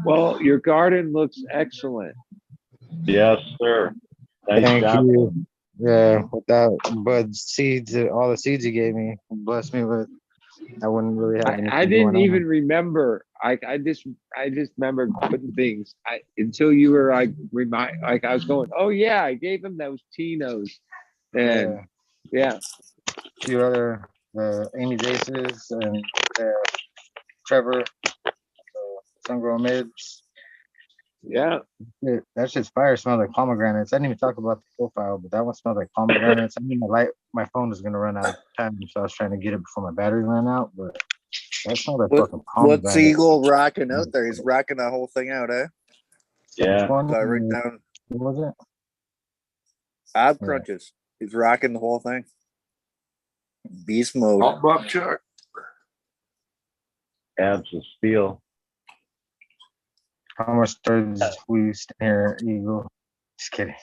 [SPEAKER 8] Well, your garden looks excellent.
[SPEAKER 10] Yes, sir. Nice
[SPEAKER 2] Thank
[SPEAKER 10] job.
[SPEAKER 2] you. Yeah, without Bud's seeds, all the seeds he gave me, blessed me with, I wouldn't really have anything
[SPEAKER 8] I didn't
[SPEAKER 2] going
[SPEAKER 8] even
[SPEAKER 2] on.
[SPEAKER 8] remember. I just remembered putting things. Until you were like I was going. Oh yeah, I gave him those Tinos, and yeah.
[SPEAKER 2] A few other Amy's Aces and Trevor, Sungrown Mids.
[SPEAKER 8] Yeah.
[SPEAKER 2] That shit's fire. Smells like pomegranates. I didn't even talk about the profile, but that one smells like pomegranates. I mean, my phone was gonna run out of time, so I was trying to get it before my battery ran out. But that smelled like fucking pomegranate.
[SPEAKER 3] What's Eagle rocking out there? He's rocking that whole thing out, eh?
[SPEAKER 10] Yeah.
[SPEAKER 3] So I write down.
[SPEAKER 2] What was it?
[SPEAKER 3] Ab crunches. He's rocking the whole thing. Beast mode.
[SPEAKER 6] Hot Bob Chuck.
[SPEAKER 10] Abs of steel.
[SPEAKER 2] How much does we stand here, Eagle? Just kidding.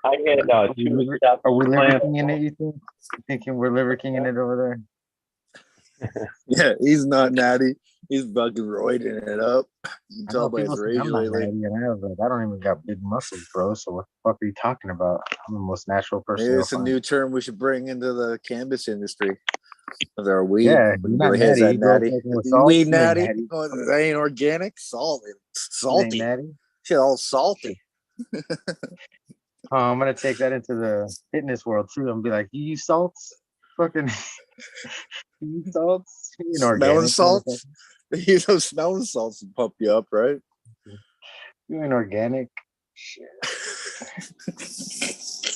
[SPEAKER 10] I had two steps.
[SPEAKER 2] Are we liver kinging it, you think? You thinking we're liver kinging it over there?
[SPEAKER 3] Yeah, he's not natty. He's fucking roiding it up. You can tell by his rage lately.
[SPEAKER 2] I don't even got big muscles, bro. So what the fuck are you talking about? I'm the most natural person.
[SPEAKER 3] Maybe it's a new term we should bring into the cannabis industry. With our weed.
[SPEAKER 2] Yeah,
[SPEAKER 3] really has that natty. Weed natty. Oh, that ain't organic. Salty. Shit all salty.
[SPEAKER 2] I'm gonna take that into the fitness world too. I'm gonna be like, you use salts? Fucking you use salts?
[SPEAKER 3] Smelling salts? You know, smelling salts will pump you up, right?
[SPEAKER 2] You ain't organic. Shit.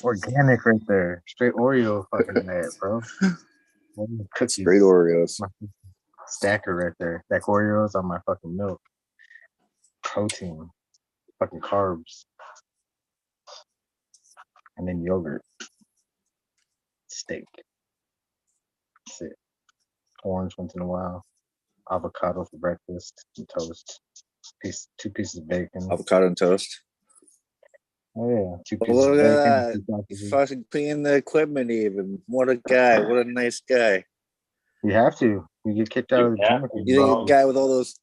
[SPEAKER 2] Organic right there. Straight Oreo fucking mad, bro. Cookies.
[SPEAKER 3] Straight Oreos.
[SPEAKER 2] Stacker right there. Stack Oreos on my fucking milk. Protein. Fucking carbs. And then yogurt. Steak. That's it. Orange once in a while. Avocado for breakfast. And toast. 2 pieces of bacon.
[SPEAKER 3] Avocado and toast.
[SPEAKER 2] Oh yeah. 2 pieces
[SPEAKER 3] Look
[SPEAKER 2] of
[SPEAKER 3] at
[SPEAKER 2] bacon.
[SPEAKER 3] that. He's fucking cleaning the equipment even. What a guy. What a nice guy.
[SPEAKER 2] You have to. You get kicked out of the gym.
[SPEAKER 3] You think a guy with all those.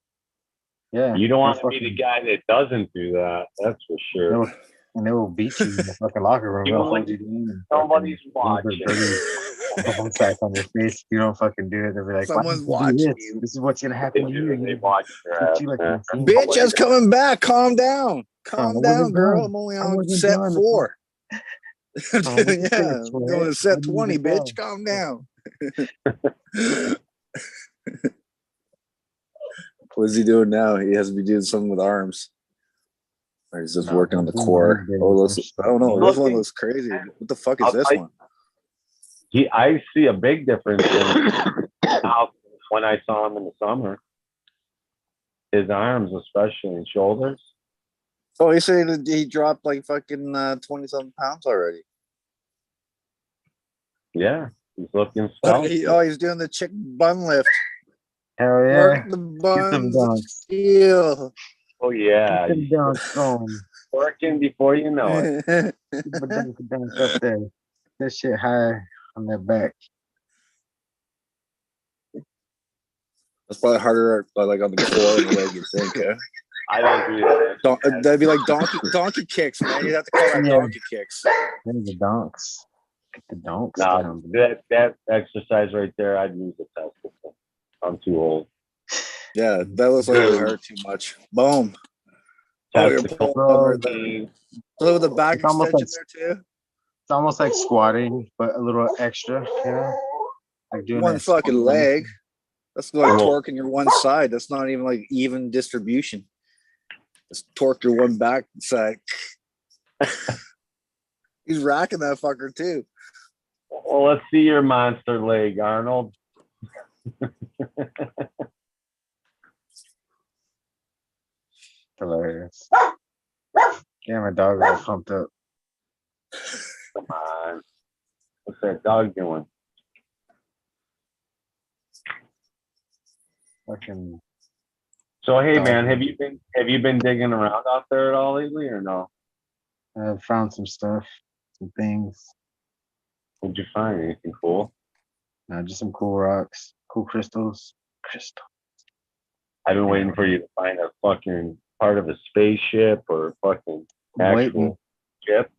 [SPEAKER 2] Yeah.
[SPEAKER 10] You don't want to be the guy that doesn't do that. That's for sure.
[SPEAKER 2] And they will beat you in the fucking locker room. They'll hold you down.
[SPEAKER 10] Somebody's watching.
[SPEAKER 2] On your face. If you don't fucking do it, they'll be like,
[SPEAKER 3] someone's watching you.
[SPEAKER 2] This is what's gonna happen to you.
[SPEAKER 10] They watch your ass.
[SPEAKER 3] Bitch, just coming back. Calm down. Calm down, girl. I'm only on set 4. Yeah, I'm doing set 20, bitch. Calm down. What's he doing now? He has to be doing something with arms. Or he's just working on the core. I don't know. This one looks crazy. What the fuck is this one?
[SPEAKER 10] I see a big difference when I saw him in the summer. His arms, especially, and shoulders.
[SPEAKER 9] Oh, he said that he dropped like fucking 20-something pounds already.
[SPEAKER 10] Yeah, he's looking
[SPEAKER 9] Oh,
[SPEAKER 10] stout.
[SPEAKER 9] he's doing the chicken bun lift.
[SPEAKER 2] Hell yeah.
[SPEAKER 9] Work the
[SPEAKER 2] Get them
[SPEAKER 9] buns of
[SPEAKER 2] dunks.
[SPEAKER 9] steel.
[SPEAKER 10] Oh yeah,
[SPEAKER 2] Get them dunks going.
[SPEAKER 10] working before you know it.
[SPEAKER 2] Get my dunk up there. That shit high on that back.
[SPEAKER 9] That's probably harder, like on the core of the leg. You think? Yeah?
[SPEAKER 10] I don't do that.
[SPEAKER 9] That'd be like donkey kicks, man. You'd have to call that
[SPEAKER 2] Yeah.
[SPEAKER 9] donkey kicks.
[SPEAKER 2] There's the donks. Get the donks
[SPEAKER 10] No,
[SPEAKER 2] down. Dude.
[SPEAKER 10] that exercise right there, I'd use a test. I'm too old.
[SPEAKER 9] Yeah, that looks like it would hurt too much. Boom. Oh, you're
[SPEAKER 10] Testicle
[SPEAKER 9] pulling right there.
[SPEAKER 10] protein.
[SPEAKER 9] So with the back
[SPEAKER 2] It's almost
[SPEAKER 9] extension
[SPEAKER 2] like-
[SPEAKER 9] there too.
[SPEAKER 2] It's almost like squatting, but a little extra, you know? Like doing
[SPEAKER 9] One
[SPEAKER 2] that
[SPEAKER 9] fucking
[SPEAKER 2] squat.
[SPEAKER 9] leg. That's like
[SPEAKER 10] Cool.
[SPEAKER 9] torquing your one side. That's not even like even distribution. Just torque your one back side. He's racking that fucker too.
[SPEAKER 10] Well, let's see your monster leg, Arnold.
[SPEAKER 2] Hilarious. Yeah, my dog got pumped up.
[SPEAKER 10] Come on. What's that dog doing?
[SPEAKER 2] Fucking
[SPEAKER 10] So hey
[SPEAKER 2] dog.
[SPEAKER 10] man, have you been digging around out there at all lately or no?
[SPEAKER 2] I found some stuff, some things.
[SPEAKER 10] What'd you find? Anything cool?
[SPEAKER 2] Just some cool rocks, cool crystals.
[SPEAKER 10] I've been waiting for you to find a fucking part of a spaceship or fucking
[SPEAKER 2] Waiting.
[SPEAKER 10] actual ship.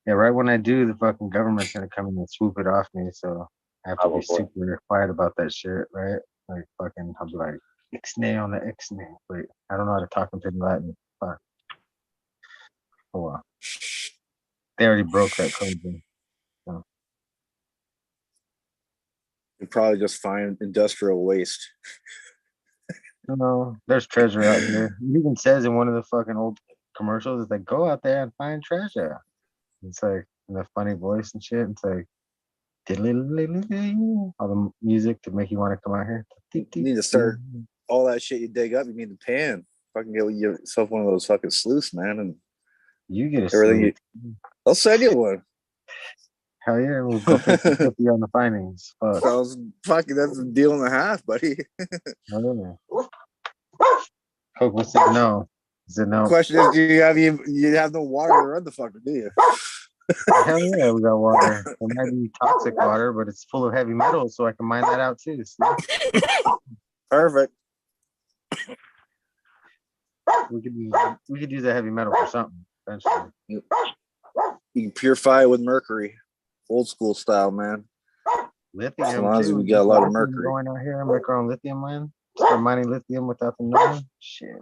[SPEAKER 2] Yeah, right when I do, the fucking government's gonna come in and swoop it off me. So I have to be
[SPEAKER 10] Probably.
[SPEAKER 2] super quiet about that shit, right? Like fucking, I'll be like, ixnay on the ixnay. Wait, I don't know how to talk in Latin. Fuck. Oh well. They already broke that code. Then. So.
[SPEAKER 9] You probably just find industrial waste.
[SPEAKER 2] No, there's treasure out here. It even says in one of the fucking old commercials, it's like, go out there and find treasure. It's like in a funny voice and shit. It's like all the music to make you want to come out here.
[SPEAKER 9] You need to start all that shit you dig up. You need the pan. Fucking get yourself one of those fucking sleuths, man, and
[SPEAKER 2] You get a
[SPEAKER 9] everything. I'll send you one.
[SPEAKER 2] Hell yeah, we'll go 50-50 on the findings. Fuck.
[SPEAKER 9] Sounds fucking. That's a deal and a half, buddy.
[SPEAKER 2] Oh, yeah. Coco said no. He said no.
[SPEAKER 9] Question is, you have no water to run the fucker, do you?
[SPEAKER 2] Hell yeah, we got water. It might be toxic water, but it's full of heavy metals, so I can mine that out too. See?
[SPEAKER 9] Perfect.
[SPEAKER 2] We could use that heavy metal for something eventually.
[SPEAKER 9] You can purify it with mercury, old school style, man.
[SPEAKER 2] Lithium.
[SPEAKER 9] As long as
[SPEAKER 2] too.
[SPEAKER 9] we got a lot of
[SPEAKER 2] Lithium
[SPEAKER 9] mercury.
[SPEAKER 2] going out here and make our own lithium mine. Start mining lithium without them knowing. Shit.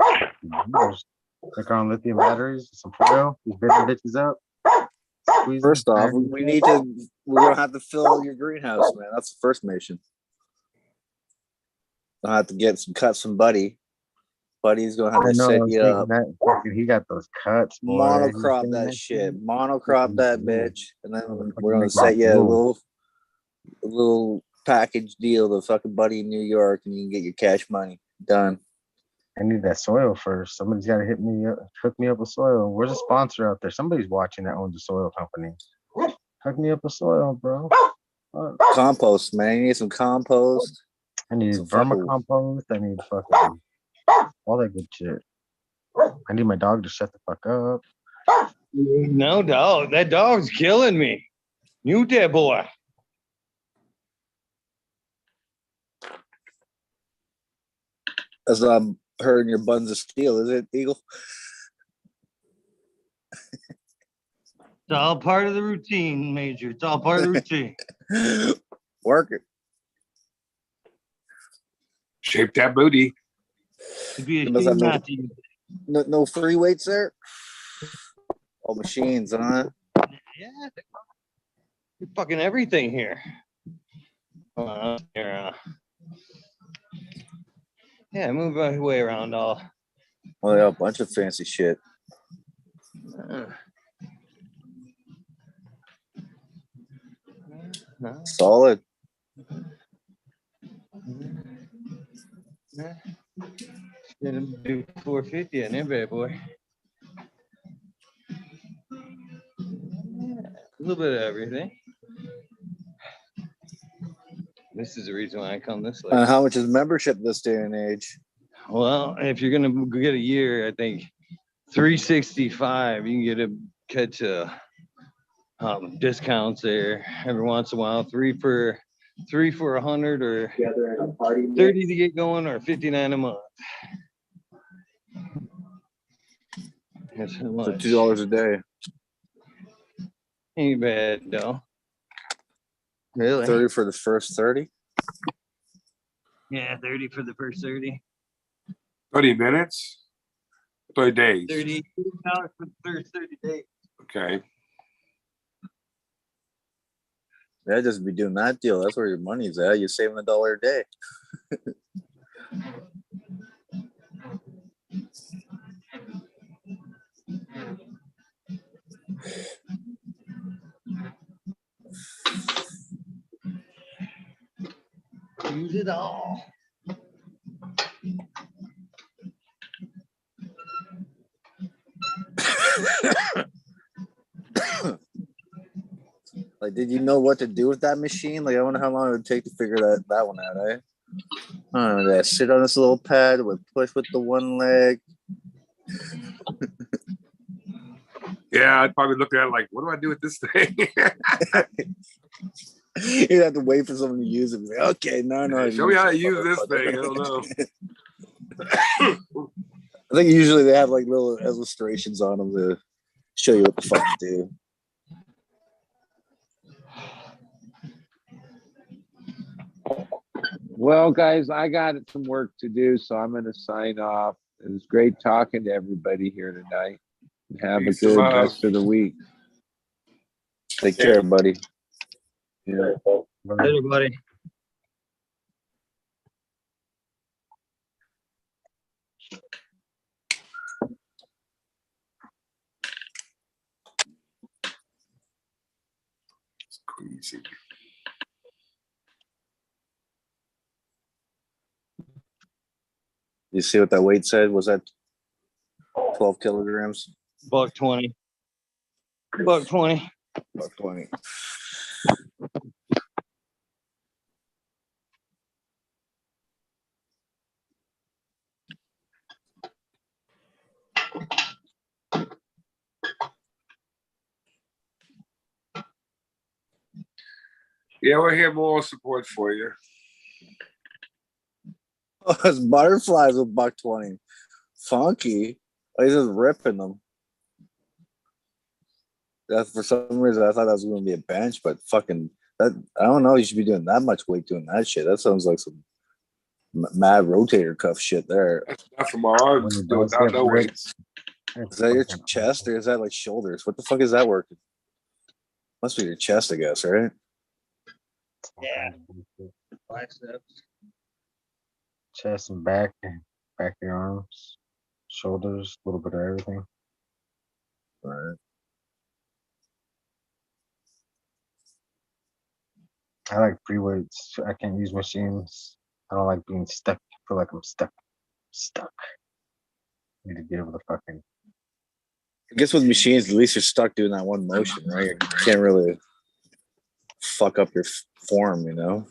[SPEAKER 2] Make our own lithium batteries, some foil. These bitches up. Squeeze
[SPEAKER 9] First
[SPEAKER 2] them,
[SPEAKER 9] off,
[SPEAKER 2] iron
[SPEAKER 9] we're gonna have to fill your greenhouse, man. That's the first mission. I'll have to get some cuts from Buddy. Buddy's gonna have
[SPEAKER 2] I
[SPEAKER 9] to
[SPEAKER 2] know. I
[SPEAKER 9] set
[SPEAKER 2] was
[SPEAKER 9] you
[SPEAKER 2] thinking
[SPEAKER 9] up.
[SPEAKER 2] that fucking, he got those cuts. Boy.
[SPEAKER 9] Monocrop
[SPEAKER 2] He's
[SPEAKER 9] that
[SPEAKER 2] saying
[SPEAKER 9] shit. Monocrop that bitch, and then we're gonna
[SPEAKER 2] make
[SPEAKER 9] set
[SPEAKER 2] it
[SPEAKER 9] you a
[SPEAKER 2] cool.
[SPEAKER 9] little package deal to fucking Buddy in New York, and you can get your cash money done.
[SPEAKER 2] I need that soil first. Somebody's got to hit me up, hook me up with soil. Where's a sponsor out there? Somebody's watching that owns a soil company. Hook me up with soil, bro.
[SPEAKER 9] Compost, man. You need some compost.
[SPEAKER 2] I need
[SPEAKER 9] Some fucking-
[SPEAKER 2] vermicompost. I need fucking all that good shit. I need my dog to shut the fuck up.
[SPEAKER 7] No doubt. That dog's killing me. Mute that boy.
[SPEAKER 9] That's not hurting your buns of steel, is it, Eagle?
[SPEAKER 7] It's all part of the routine, Major. It's all part of the routine.
[SPEAKER 9] Work it.
[SPEAKER 6] Shape that booty.
[SPEAKER 7] It'd be a
[SPEAKER 9] Does
[SPEAKER 7] shame
[SPEAKER 9] that make-
[SPEAKER 7] not to use it.
[SPEAKER 9] No free weights there? All machines, huh?
[SPEAKER 7] Yeah. You're fucking everything here. Here, yeah, move my way around all.
[SPEAKER 9] Oh, yeah, a bunch of fancy shit.
[SPEAKER 7] No.
[SPEAKER 9] Solid.
[SPEAKER 7] Didn't do 450 in there, bad boy. A little bit of everything. This is the reason why I come this way.
[SPEAKER 9] How much is membership this day and age?
[SPEAKER 7] Well, if you're gonna get a year, I think $365. You can catch discounts there every once in a while. Three for 100 or 30 to get going, or 59 a month. That's how much.
[SPEAKER 9] For $2 a day.
[SPEAKER 7] Ain't bad though. Really?
[SPEAKER 9] 30 for the first 30?
[SPEAKER 7] Yeah, 30 for the first 30.
[SPEAKER 6] 30 minutes? 30 days.
[SPEAKER 7] $30 for the first 30 days.
[SPEAKER 6] Okay.
[SPEAKER 9] Yeah, just be doing that deal. That's where your money's at. You're saving $1 a day.
[SPEAKER 7] Use it all.
[SPEAKER 9] Like, did you know what to do with that machine? Like, I wonder how long it would take to figure that one out, eh? I don't know, sit on this little pad with push with the one leg.
[SPEAKER 6] Yeah, I'd probably look at it like, what do I do with this thing?
[SPEAKER 9] You'd have to wait for someone to use it. Like, okay, no.
[SPEAKER 6] Show me how to use this thing. I don't know.
[SPEAKER 9] I think usually they have like little illustrations on them to show you what the fuck to do.
[SPEAKER 4] Well, guys, I got some work to do, so I'm going to sign off. It was great talking to everybody here tonight. Have
[SPEAKER 6] Peace
[SPEAKER 4] a good
[SPEAKER 6] and love.
[SPEAKER 4] rest of the week.
[SPEAKER 9] Take care, buddy.
[SPEAKER 4] Yeah.
[SPEAKER 7] Later, buddy.
[SPEAKER 6] It's crazy.
[SPEAKER 9] You see what that weight said? Was that 12 kilograms?
[SPEAKER 7] $120. $120.
[SPEAKER 9] $120.
[SPEAKER 6] Yeah, we're here more support for you.
[SPEAKER 9] Oh, it's butterflies with $120. Funky. Oh, he's just ripping them. That for some reason I thought that was going to be a bench, but fucking that, I don't know. You should be doing that much weight doing that shit. That sounds like some mad rotator cuff shit there.
[SPEAKER 6] That's not from our arms.
[SPEAKER 2] When
[SPEAKER 6] Do
[SPEAKER 2] it
[SPEAKER 6] it
[SPEAKER 2] does
[SPEAKER 6] without
[SPEAKER 2] get
[SPEAKER 6] no
[SPEAKER 2] ripped,
[SPEAKER 6] weights.
[SPEAKER 9] Is that your chest or is that like shoulders? What the fuck is that working? Must be your chest, I guess, right?
[SPEAKER 7] Yeah. Biceps.
[SPEAKER 2] Chest and back of your arms, shoulders, a little bit of everything.
[SPEAKER 9] All right.
[SPEAKER 2] I like free weights. I can't use machines. I don't like being stuck. I feel like I'm stuck. I need to be able to fucking.
[SPEAKER 9] I guess with machines, at least you're stuck doing that one motion, right? You can't really fuck up your form, you know?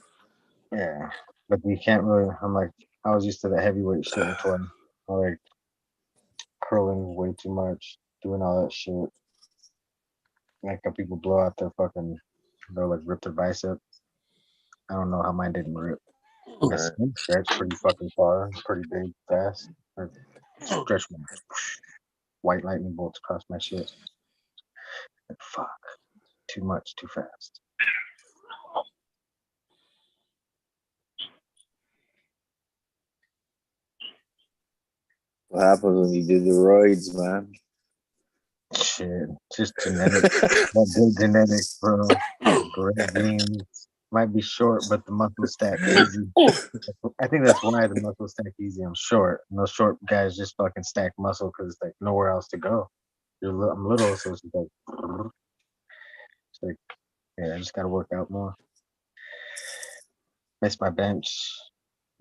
[SPEAKER 2] Yeah, but you can't really. I'm like, I was used to the heavyweight shit before. I like curling way too much, doing all that shit. Like how people blow out their fucking, they'll like rip their bicep. I don't know how mine didn't rip. My skin stretched pretty fucking far, pretty big, fast. Or stretch my white lightning bolts across my shit. Like, fuck, too much, too fast.
[SPEAKER 9] What happens when you do the roids, man?
[SPEAKER 2] Shit, just genetic. That good genetics, bro. Great genes. Might be short, but the muscles stack easy. I think that's why the muscles stack easy. I'm short. And those short guys just fucking stack muscle because it's like nowhere else to go. I'm little, so it's like, yeah, I just gotta work out more. Miss my bench,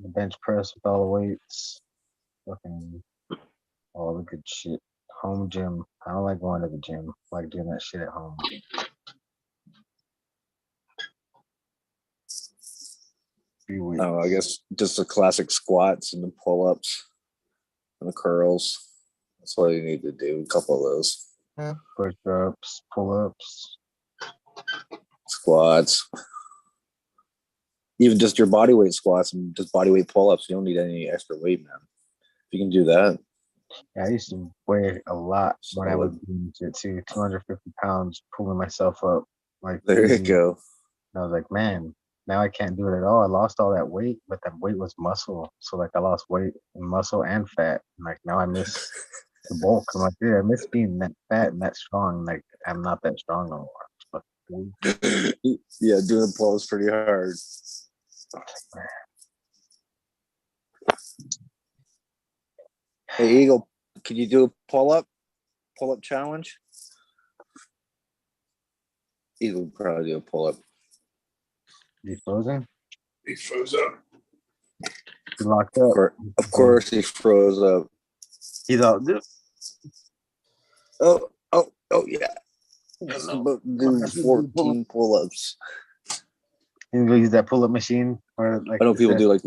[SPEAKER 2] the bench press with all the weights, fucking all the good shit. Home gym. I don't like going to the gym. I like doing that shit at home.
[SPEAKER 9] Oh, I guess just the classic squats and the pull-ups and the curls. That's all you need to do. A couple of those.
[SPEAKER 2] Push-ups, pull-ups,
[SPEAKER 9] squats. Even just your body weight squats and just body weight pull-ups. You don't need any extra weight, man. If you can do that.
[SPEAKER 2] Yeah, I used to weigh a lot when I was doing shit too. 250 pounds, pulling myself up. Like
[SPEAKER 9] there
[SPEAKER 2] easy.
[SPEAKER 9] You go.
[SPEAKER 2] And I was like, man, now I can't do it at all. I lost all that weight, but that weight was muscle. So like I lost weight and muscle and fat. And like now I miss the bulk. I'm like, dude, I miss being that fat and that strong. Like I'm not that strong no more.
[SPEAKER 9] Yeah, doing pull-ups pretty hard. Hey Eagle, can you do a pull-up challenge? Eagle would probably do a pull-up.
[SPEAKER 2] You frozen?
[SPEAKER 6] He froze up.
[SPEAKER 2] He's locked up.
[SPEAKER 9] Of course he froze up.
[SPEAKER 2] He's all
[SPEAKER 9] oh yeah. He's about to do 14 pull-ups.
[SPEAKER 2] You can go use that pull-up machine or like
[SPEAKER 9] I know people do like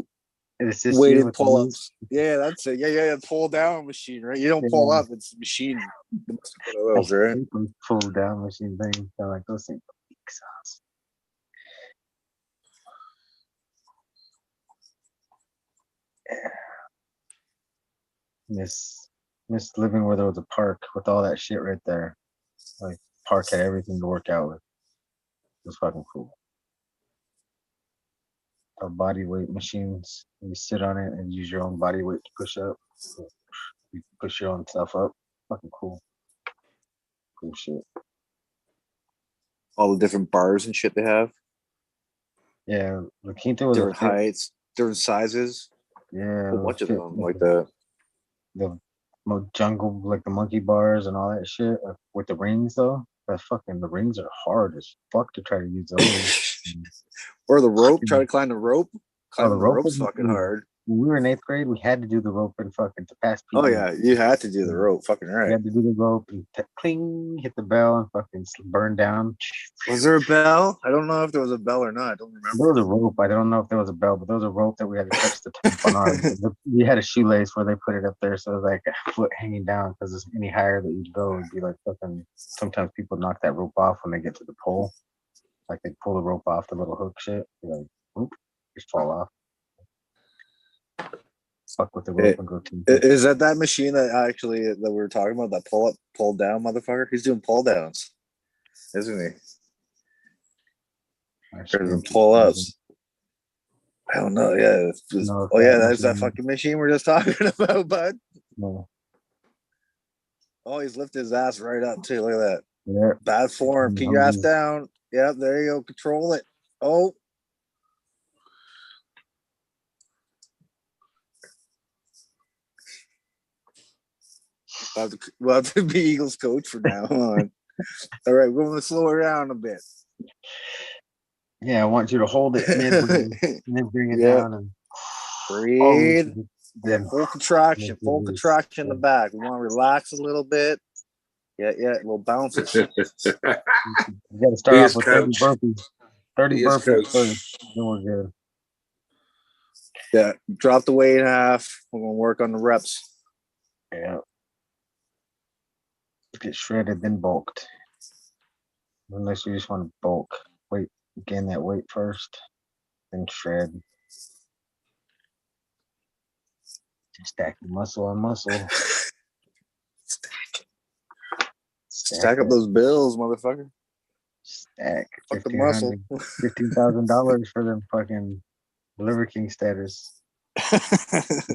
[SPEAKER 9] weighted pull-ups. Yeah, that's it. Yeah. Pull down machine, right? You don't pull up, it's a machine. One of those, right?
[SPEAKER 2] Pull down machine thing. So like those things. Yeah. Miss living where there was a park with all that shit right there. Like park had everything to work out with. It was fucking cool. Our body weight machines. You sit on it and use your own body weight to push up. You push your own stuff up. Fucking cool. Cool shit.
[SPEAKER 9] All the different bars and shit they have.
[SPEAKER 2] Yeah, La Quinta was
[SPEAKER 9] different heights, different sizes.
[SPEAKER 2] Yeah,
[SPEAKER 9] a whole bunch of them like that.
[SPEAKER 2] The jungle, like the monkey bars and all that shit with the rings though. That fucking the rings are hard as fuck to try to use those.
[SPEAKER 9] Or the rope. Try to climb the rope.
[SPEAKER 2] The
[SPEAKER 9] rope's fucking hard.
[SPEAKER 2] When we were in 8th grade, we had to do the rope and fucking to pass people.
[SPEAKER 9] Oh yeah, you had to do the rope. Fucking right.
[SPEAKER 2] You had to do the rope and cling, hit the bell and fucking burn down.
[SPEAKER 9] Was there a bell? I don't know if there was a bell or not. I don't remember.
[SPEAKER 2] There was a rope. I don't know if there was a bell, but there was a rope that we had to touch the top on ours. We had a shoelace where they put it up there, so it was like a foot hanging down because any higher that you'd go, it'd be like fucking. Sometimes people knock that rope off when they get to the pole. Like they pull the rope off the little hook shit. Like, whoop, just fall off. Fuck with the rope and go to.
[SPEAKER 9] Is that machine that we were talking about? That pull down motherfucker? He's doing pull downs, isn't he? Better than pull ups. I don't know. Yeah. That's that fucking machine we're just talking about, bud.
[SPEAKER 2] No.
[SPEAKER 9] Oh, he's lifted his ass right up too. Look at that.
[SPEAKER 2] Yeah.
[SPEAKER 9] Bad form. Keep your ass down. Yep. There you go. Control it. Oh. We'll have to be Eagles coach from now on. All right, we're going to slow it down a bit.
[SPEAKER 2] Yeah, I want you to hold it and then bring it down and
[SPEAKER 9] breathe. Full contraction in the back. We want to relax a little bit. Yeah, we'll bounce it.
[SPEAKER 2] You got to start off with 30 burpees. 30 burpees first. Then we're good.
[SPEAKER 9] Yeah, drop the weight in half. We're going to work on the reps.
[SPEAKER 2] Yeah. Get shredded, then bulked. Unless you just want to bulk. Gain that weight first, then shred. Just stack muscle on muscle.
[SPEAKER 9] Stack up those bills, motherfucker.
[SPEAKER 2] Stack.
[SPEAKER 9] Fuck the muscle.
[SPEAKER 2] $15,000 for them fucking Liver King status.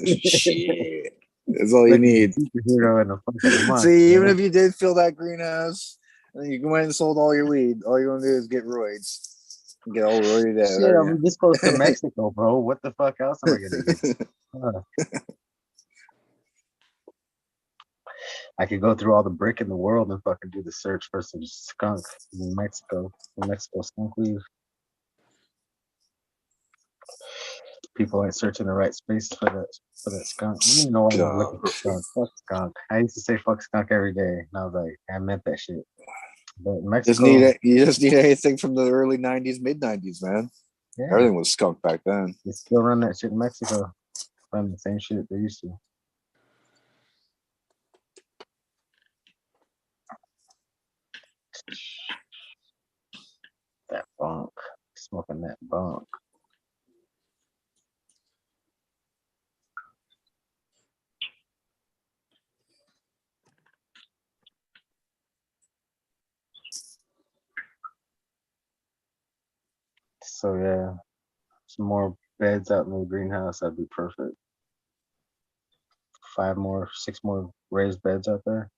[SPEAKER 9] Shit. That's all you need.
[SPEAKER 2] Superhero in a fucking month.
[SPEAKER 9] See, even if you did fill that greenhouse and you went and sold all your weed, all you're gonna do is get roids. Get all roided out.
[SPEAKER 2] Shit, I'm this close to Mexico, bro. What the fuck else am I gonna get? I could go through all the brick in the world and fucking do the search for some skunk in Mexico. Mexico skunk weed. People ain't searching the right spaces for that skunk. I don't even know why I'm looking for skunk. Fuck skunk. I used to say fuck skunk every day, and I was like, I meant that shit. But Mexico,
[SPEAKER 9] you just need anything from the early '90s, mid '90s, man.
[SPEAKER 2] Yeah,
[SPEAKER 3] Everything was skunk back then.
[SPEAKER 2] they still run that shit in Mexico. Run the same shit they used to. That bunk. Smoking that bunk. So yeah, some more beds out in the greenhouse, that'd be perfect. 5 more, 6 more raised beds out there.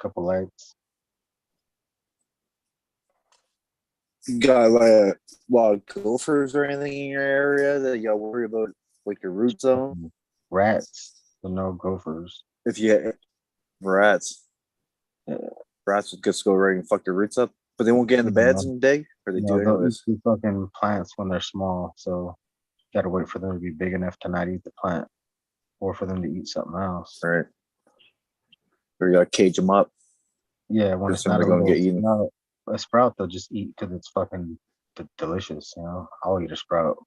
[SPEAKER 2] Couple lights.
[SPEAKER 9] You got like a lot of gophers or anything in your area that y'all worry about, like your root zone?
[SPEAKER 2] Rats, but no gophers.
[SPEAKER 9] If you had rats, rats would just go right and fuck their roots up, but they won't get in the beds and dig, or they do
[SPEAKER 2] They'll eat
[SPEAKER 9] anyways.
[SPEAKER 2] the fucking plants when they're small, so you gotta wait for them to be big enough to not eat the plant, or for them to eat something else.
[SPEAKER 9] Right. Or you gotta cage them up.
[SPEAKER 2] Yeah, when it's not
[SPEAKER 9] they're
[SPEAKER 2] a
[SPEAKER 9] gonna
[SPEAKER 2] little
[SPEAKER 9] get eaten.
[SPEAKER 2] sprout, they'll just eat because it's fucking delicious. You know, I'll eat a sprout.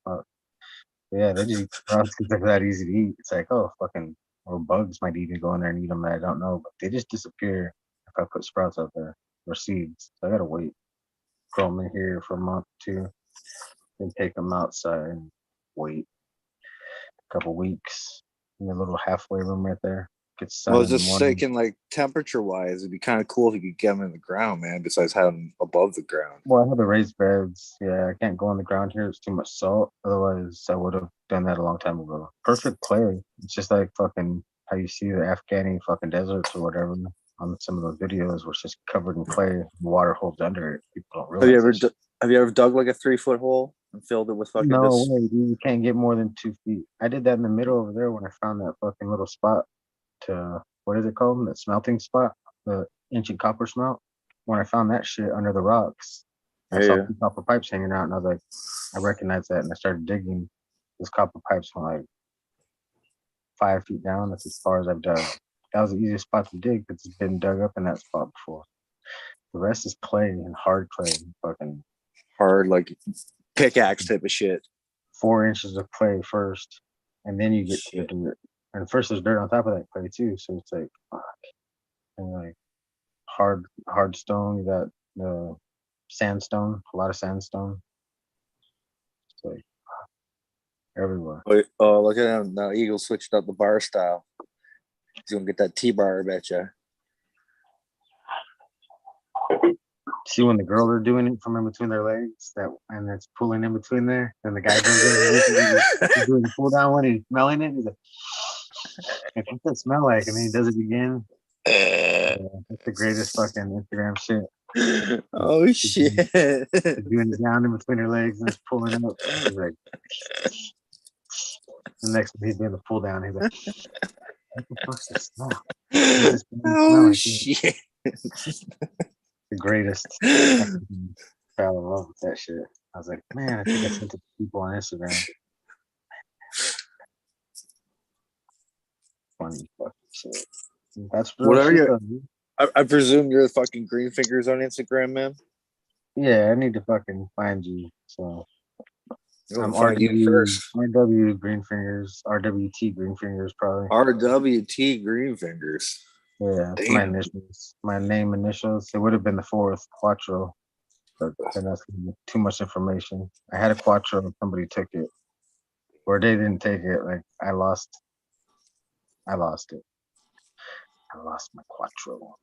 [SPEAKER 2] Yeah, they just eat sprouts because they're that easy to eat. It's like, oh, fucking, or bugs might even go in there and eat them that I don't know, but they just disappear if I put sprouts out there or seeds. So I gotta wait, grow them in here for a month or two, then take them outside and wait a couple weeks in the little halfway room right there. Get sun
[SPEAKER 3] I was
[SPEAKER 2] in the
[SPEAKER 3] just
[SPEAKER 2] morning.
[SPEAKER 3] thinking, like, temperature wise, it'd be kind of cool if you could get them in the ground, man, besides having them above the ground.
[SPEAKER 2] Well, I have the raised beds. Yeah, I can't go on the ground here. It's too much salt. Otherwise, I would have done that a long time ago. Perfect clay. It's just like fucking how you see the Afghani fucking deserts or whatever on some of those videos where it's just covered in clay. And water holds under it. People don't realize.
[SPEAKER 9] Have you ever dug like a 3-foot hole and filled it with fucking?
[SPEAKER 2] No way, dude. You can't get more than 2 feet. I did that in the middle over there when I found that fucking little spot to, what is it called? That smelting spot, the ancient copper smelt. When I found that shit under the rocks, I saw 2 copper pipes hanging out, and I was like, I recognized that, and I started digging. Those copper pipes went like 5 feet down. That's as far as I've dug. That was the easiest spot to dig because it's been dug up in that spot before. The rest is clay and hard clay, fucking
[SPEAKER 9] hard, like pickaxe type of shit.
[SPEAKER 2] 4 inches of clay first, and then you get to the dirt. And first there's dirt on top of that clay too, so it's like fuck. And like hard stone. You got the sandstone, a lot of sandstone. It's like everywhere.
[SPEAKER 9] Oh, look at him now! Eagle switched up the bar style. He's gonna get that T-bar, I bet you.
[SPEAKER 2] See when the girls are doing it from in between their legs, and it's pulling in between there, then the guy goes in, he's doing the pull down one, he's smelling it, he's like, what's that smell like? And then he does it again. That's the greatest fucking Instagram shit.
[SPEAKER 9] Oh shit!
[SPEAKER 2] Doing it down in between her legs and it's pulling up. He's like, the next one he's doing the pull down. He's like, what the fuck's this smell?
[SPEAKER 9] Oh shit!
[SPEAKER 2] The greatest. I fell in love with that shit. I was like, man, I think I sent it to people on Instagram. Funny fucking shit. That's
[SPEAKER 9] what are you? I presume you're the fucking green fingers on Instagram, man.
[SPEAKER 2] Yeah, I need to fucking find you. So I'm
[SPEAKER 9] find you first.
[SPEAKER 2] RW Green Fingers, RWT Green Fingers, probably.
[SPEAKER 9] RWT Green Fingers.
[SPEAKER 2] Yeah, that's my initials. My name initials. It would have been the 4th Quattro, but then that's too much information. I had a Quattro and somebody took it, or they didn't take it. Like I lost it. I lost my Quattro.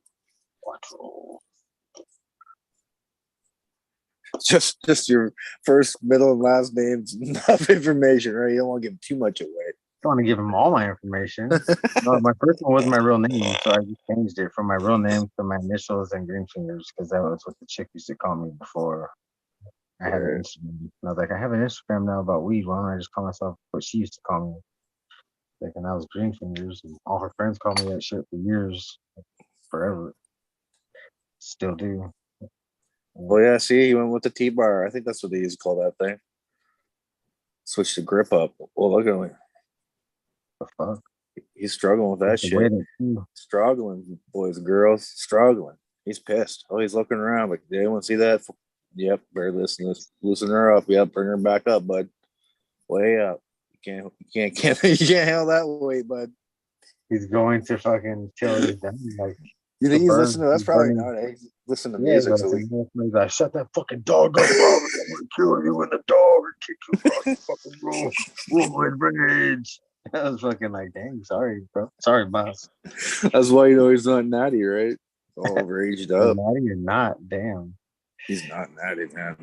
[SPEAKER 9] Just your first, middle, and last names. Enough information, right? You don't want to give too much away.
[SPEAKER 2] I don't want to give them all my information. No, my first one was my real name, so I just changed it from my real name to my initials and green fingers because that was what the chick used to call me before I had an Instagram. And I was like, I have an Instagram now about weed. Why don't I just call myself what she used to call me? Like, and I was green fingers, and all her friends called me that shit for years, forever. Still do.
[SPEAKER 9] Well, yeah. See, he went with the T-bar. I think that's what they used to call that thing. Switch the grip up. Well, look at him.
[SPEAKER 2] The fuck?
[SPEAKER 9] He's struggling with that shit. Struggling, boys and girls. Struggling. He's pissed. Oh, he's looking around like, did anyone see that Yep, better loosen her up. Yep, bring her back up, bud. Way up. You can't you can't handle that weight, bud.
[SPEAKER 2] He's going to fucking till he's done. Like,
[SPEAKER 9] You think he's listening? That's probably
[SPEAKER 2] burning.
[SPEAKER 9] not. He's listening to
[SPEAKER 2] Yeah,
[SPEAKER 9] music,
[SPEAKER 2] but
[SPEAKER 9] so
[SPEAKER 2] he's like, shut that fucking dog up, bro. I'm gonna kill you and the dog and kick you across the fucking room. Room with rage. I was fucking like, dang, sorry, bro. Sorry, boss.
[SPEAKER 9] that's why you know he's not natty, right? All overaged up.
[SPEAKER 2] Natty or not, damn.
[SPEAKER 9] He's not natty, man.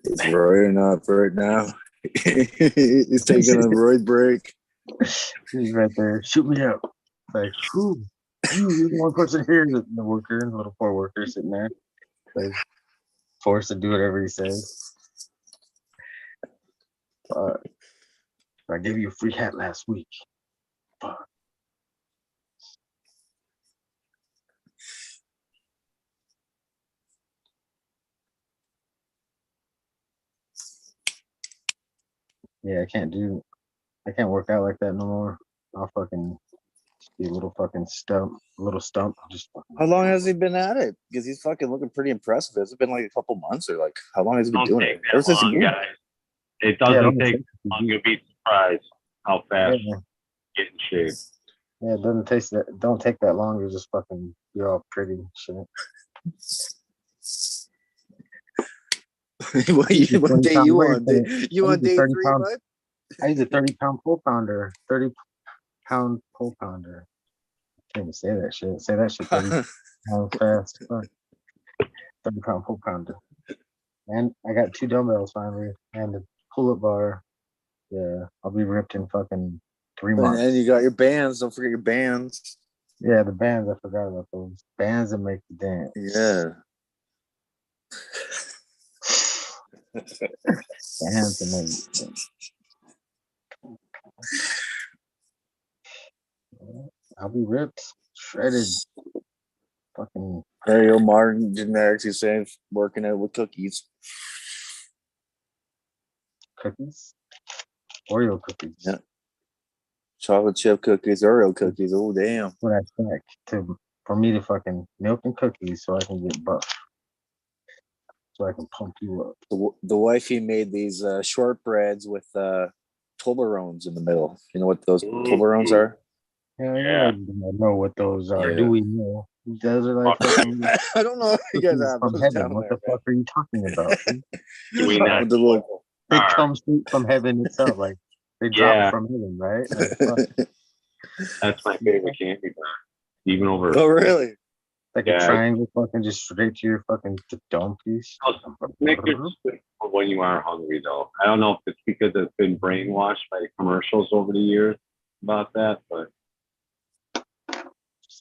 [SPEAKER 9] He's roiding up right now. He's taking a roid break.
[SPEAKER 2] He's right there. Shoot me up. Like, who? You're the one person here. The worker, the little poor worker sitting there. Like, forced to do whatever he says. I gave you a free hat last week. Fuck. Yeah, I can't work out like that no more. I'll fucking be a little fucking stump. Just fucking.
[SPEAKER 9] How long has he been at it? Because he's fucking looking pretty impressive. Has it been like a couple months or like how long has he been doing it? Ever since he moved?
[SPEAKER 10] Guys. It doesn't take long. You'll be surprised how fast you get in shape.
[SPEAKER 2] Yeah, it don't take that long to just fucking you're all pretty and shit.
[SPEAKER 9] What day you on? You on day 3, bud?
[SPEAKER 2] I use a 30-pound pull pounder. 30-pound pull pounder. I can't even say that shit. Say that shit 30 pounds fast. 30-pound pull pounder. And I got 2 dumbbells finally. And a pull-up bar. Yeah, I'll be ripped in fucking 3 months.
[SPEAKER 9] And you got your bands. Don't forget your bands.
[SPEAKER 2] Yeah, the bands. I forgot about those. Bands that make the dance.
[SPEAKER 9] Yeah.
[SPEAKER 2] Bands that make the dance. I'll be ripped, shredded. Fucking
[SPEAKER 9] Ariel Martin generics. He's saying working out with cookies.
[SPEAKER 2] Cookies? Oreo cookies.
[SPEAKER 9] Yeah. Chocolate chip cookies, Oreo cookies. Oh damn.
[SPEAKER 2] What I expect for me to fucking milk and cookies so I can get buff. So I can pump you up.
[SPEAKER 9] The wifey made these shortbreads with Toblerones in the middle. You know what those Toblerones are?
[SPEAKER 2] Yeah. I know what those are.
[SPEAKER 9] Yeah.
[SPEAKER 2] Do we know? Those are like fucking
[SPEAKER 9] I don't know if you guys have
[SPEAKER 2] from
[SPEAKER 9] those
[SPEAKER 2] heaven.
[SPEAKER 9] down
[SPEAKER 2] What
[SPEAKER 9] there,
[SPEAKER 2] the fuck are you talking about?
[SPEAKER 10] Do we not?
[SPEAKER 2] They come straight from heaven itself. Like they drop from heaven, right? Like, fuck.
[SPEAKER 10] That's my favorite candy bar. Even over.
[SPEAKER 9] Oh really?
[SPEAKER 2] Like a triangle, fucking just straight to your fucking dome piece.
[SPEAKER 10] Make it for when you are hungry, though. I don't know if it's because it's been brainwashed by commercials over the years about that, but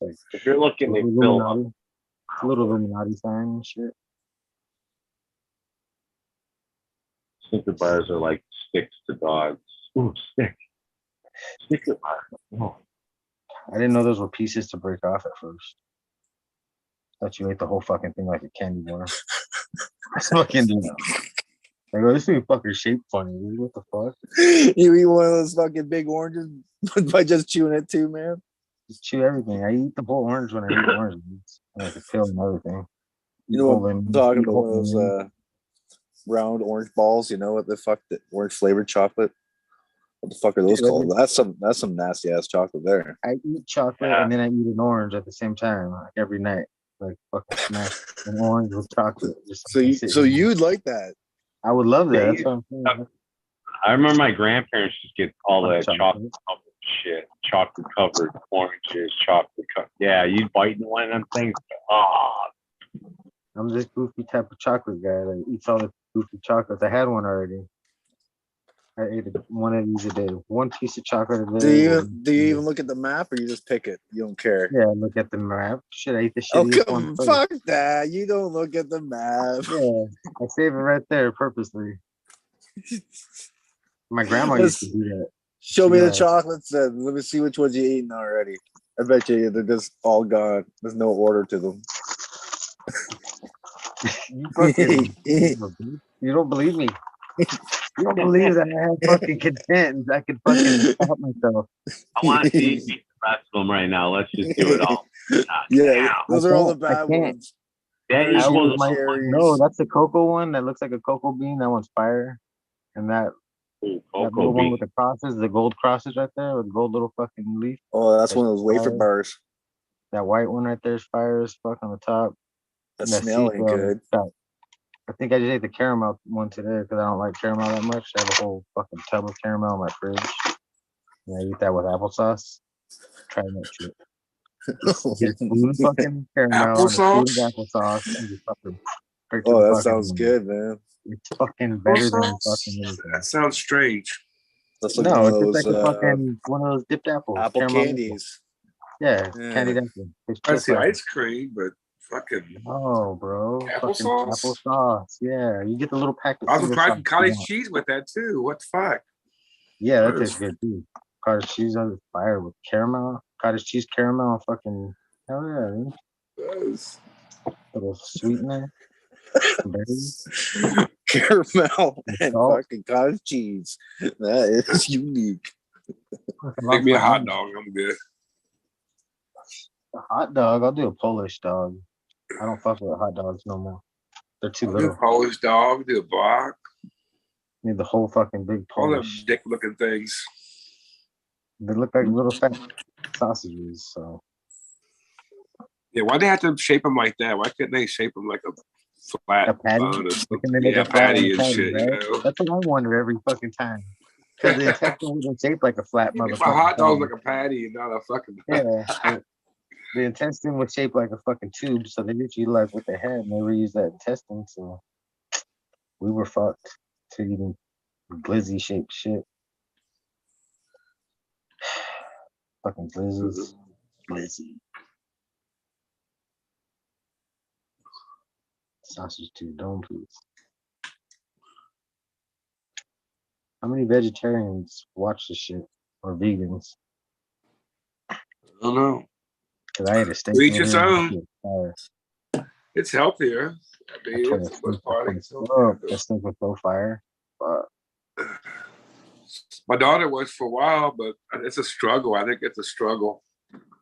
[SPEAKER 2] like,
[SPEAKER 10] if you're looking, they fill up.
[SPEAKER 2] A little Illuminati sign and shit.
[SPEAKER 10] Snicker bars are like sticks to dogs. Ooh, stick. Snicker bar. Oh.
[SPEAKER 2] I didn't know those were pieces to break off at first. Thought you ate the whole fucking thing like a candy bar. I fucking do know. Like, oh, this thing fucking shaped funny, dude. What the fuck?
[SPEAKER 9] You eat one of those fucking big oranges by just chewing it too, man.
[SPEAKER 2] Just chew everything. I eat the whole orange when I eat oranges. Like the pill and everything.
[SPEAKER 9] You know what I'm talking about? One of those round orange balls. You know what the fuck? The orange flavored chocolate. What the fuck are those called? That's some nasty ass chocolate there.
[SPEAKER 2] I eat chocolate and then I eat an orange at the same time, like every night. Like fucking smash an orange with chocolate.
[SPEAKER 9] So you'd like that?
[SPEAKER 2] I would love that. That's what I'm saying.
[SPEAKER 10] I remember my grandparents just get all that chocolate covered shit, chocolate covered oranges, chocolate covered. Yeah, you bite into one of them things.
[SPEAKER 2] I'm this goofy type of chocolate guy that eats all the goofy chocolates. I had one already. I ate one of these a day. One piece of chocolate a day.
[SPEAKER 9] Do you even look at the map or you just pick it? You don't care.
[SPEAKER 2] Yeah, I look at the map. Shit, I eat the shit.
[SPEAKER 9] Oh, fuck that. You don't look at the map.
[SPEAKER 2] Yeah, I save it right there purposely. My grandma used to do that.
[SPEAKER 9] Show me the chocolates then. Let me see which ones you eaten already. I bet you they're just all gone. There's no order to them.
[SPEAKER 2] You don't believe me. You don't believe that I have fucking content and I can fucking stop myself.
[SPEAKER 10] I want to see the rest of them right now. Let's just do it all.
[SPEAKER 9] Yeah, those are all the bad ones.
[SPEAKER 2] That
[SPEAKER 9] Cashew
[SPEAKER 2] was my no.
[SPEAKER 9] cherries.
[SPEAKER 2] That's the cocoa one that looks like a cocoa bean. That one's fire. And that
[SPEAKER 10] Cocoa
[SPEAKER 2] little one
[SPEAKER 10] bean.
[SPEAKER 2] with the crosses, the gold crosses right there, with the gold little fucking leaf.
[SPEAKER 9] Oh, that's one of those wafer
[SPEAKER 2] fire.
[SPEAKER 9] bars.
[SPEAKER 2] That white one right there is fire as fuck on the top.
[SPEAKER 9] That
[SPEAKER 2] And
[SPEAKER 9] smell ain't good.
[SPEAKER 2] I think I just ate the caramel one today because I don't like caramel that much. I have a whole fucking tub of caramel in my fridge. And I eat that with applesauce. Try that shit. Get a spoon of fucking caramel and a spoon of applesauce and just fucking straight to
[SPEAKER 9] Oh,
[SPEAKER 2] the
[SPEAKER 9] that
[SPEAKER 2] fucking
[SPEAKER 9] sounds
[SPEAKER 2] moon.
[SPEAKER 9] good, man.
[SPEAKER 2] It's fucking better than fucking anything.
[SPEAKER 6] That sounds strange.
[SPEAKER 9] That's like
[SPEAKER 2] No,
[SPEAKER 9] one
[SPEAKER 2] it's
[SPEAKER 9] of
[SPEAKER 2] just
[SPEAKER 9] those
[SPEAKER 2] like a fucking one of those dipped apples.
[SPEAKER 9] apple
[SPEAKER 2] caramel
[SPEAKER 9] candies.
[SPEAKER 2] Yeah,
[SPEAKER 9] Yeah.
[SPEAKER 2] candied apple. It's
[SPEAKER 6] I
[SPEAKER 2] just
[SPEAKER 6] see
[SPEAKER 2] like
[SPEAKER 6] ice cream, but fucking
[SPEAKER 2] oh, bro, fucking
[SPEAKER 6] applesauce.
[SPEAKER 2] applesauce. Yeah, you get the little packet.
[SPEAKER 6] I was
[SPEAKER 2] single
[SPEAKER 6] surprised
[SPEAKER 2] sauce
[SPEAKER 6] cottage
[SPEAKER 2] you want.
[SPEAKER 6] cheese with that too. What the fuck?
[SPEAKER 2] Yeah, that tastes good too. Cottage cheese on fire with caramel, cottage cheese caramel, fucking hell yeah, man.
[SPEAKER 6] Yes.
[SPEAKER 2] Little sweetener, berries,
[SPEAKER 9] Caramel and
[SPEAKER 2] salt.
[SPEAKER 9] fucking cottage cheese. That is unique.
[SPEAKER 6] Make me a hot dog. I'm good.
[SPEAKER 2] A hot dog. I'll do a Polish dog. I don't fuck with hot dogs no more. They're too
[SPEAKER 6] I'll do a
[SPEAKER 2] little.
[SPEAKER 6] Polish dog. Do a block.
[SPEAKER 2] Need the whole fucking big
[SPEAKER 6] All them
[SPEAKER 2] Polish.
[SPEAKER 6] dick-looking things.
[SPEAKER 2] They look like little fat sausages. So
[SPEAKER 6] Yeah, why'd they have to shape them like that? Why couldn't they shape them like a flat
[SPEAKER 2] a patty.
[SPEAKER 6] bone or
[SPEAKER 2] Can
[SPEAKER 6] something?
[SPEAKER 2] they make
[SPEAKER 6] Yeah,
[SPEAKER 2] a flat on
[SPEAKER 6] patty
[SPEAKER 2] a
[SPEAKER 6] and
[SPEAKER 2] patty,
[SPEAKER 6] shit,
[SPEAKER 2] right?
[SPEAKER 6] you know?
[SPEAKER 2] That's what I wonder every fucking time. Because the intestine wasn't shaped like a flat
[SPEAKER 6] My
[SPEAKER 2] motherfucker.
[SPEAKER 6] hot dog's like a patty and not a fucking...
[SPEAKER 2] Yeah. The intestine was shaped like a fucking tube, so they just utilized what they had and they reused that intestine. So we were fucked to eating glizzy shaped shit. Fucking glizzies. Glizzy. Sausage too, don't please. How many vegetarians watch this shit or vegans?
[SPEAKER 6] I don't know.
[SPEAKER 2] Because I ate a steak.
[SPEAKER 6] To each his
[SPEAKER 2] earlier,
[SPEAKER 6] own.
[SPEAKER 2] fire.
[SPEAKER 6] It's healthier. I mean,
[SPEAKER 2] That's what
[SPEAKER 6] it's most part. It's healthier.
[SPEAKER 2] that steak was so fire. But
[SPEAKER 6] My daughter was for a while, but it's a struggle. I think it's a struggle.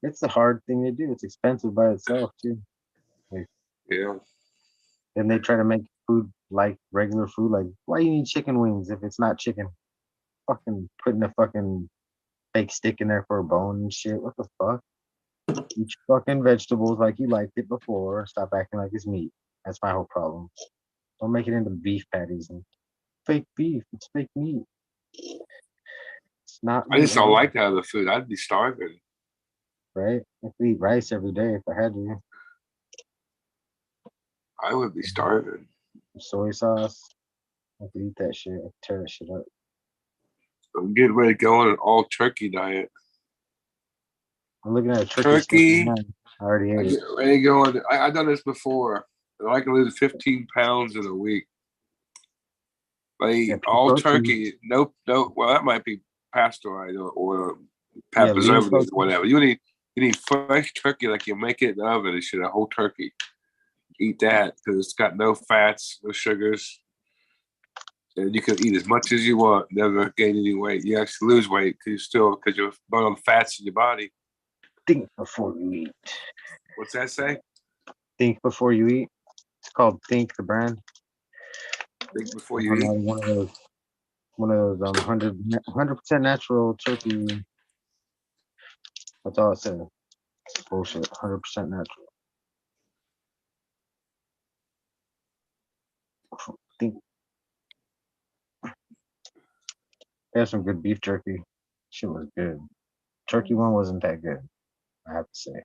[SPEAKER 2] it's a hard thing to do. It's expensive by itself too. Like,
[SPEAKER 6] Yeah.
[SPEAKER 2] and they try to make food like regular food. Like, why you need chicken wings if it's not chicken? Fucking putting a fucking fake stick in there for a bone and shit. What the fuck? Eat your fucking vegetables like you liked it before. Stop acting like it's meat. That's my whole problem. Don't make it into beef patties and fake beef. It's fake meat. It's not
[SPEAKER 6] I just
[SPEAKER 2] meat at
[SPEAKER 6] don't
[SPEAKER 2] all,
[SPEAKER 6] like that other food. I'd be starving.
[SPEAKER 2] right? I could eat rice every day if I had to.
[SPEAKER 6] I would be starving.
[SPEAKER 2] Soy sauce. I could eat that shit. I could tear that shit up.
[SPEAKER 6] I'm getting ready to go on an all turkey diet.
[SPEAKER 2] I'm looking at a
[SPEAKER 6] Turkey.
[SPEAKER 2] I already
[SPEAKER 6] I
[SPEAKER 2] ate
[SPEAKER 6] get
[SPEAKER 2] it.
[SPEAKER 6] ready to go on. I've done this before. I can lose 15 pounds in a week. I eat all
[SPEAKER 2] protein.
[SPEAKER 6] turkey. No. Well, that might be pasteurized or
[SPEAKER 2] Yeah, lean
[SPEAKER 6] preservatives
[SPEAKER 2] protein.
[SPEAKER 6] or whatever. You need fresh turkey like you make it in the oven and shit. A whole turkey. Eat that because it's got no fats, no sugars. And you can eat as much as you want, never gain any weight. You actually lose weight because you're burning fats in your body.
[SPEAKER 2] Think before you eat.
[SPEAKER 6] What's that say?
[SPEAKER 2] Think before you eat. It's called Think, the brand.
[SPEAKER 6] Think before you eat.
[SPEAKER 2] One of those 100% natural turkey. That's all it says. It's bullshit. 100% natural. Think. They have some good beef jerky. Shit was good. Turkey one wasn't that good, I have to say.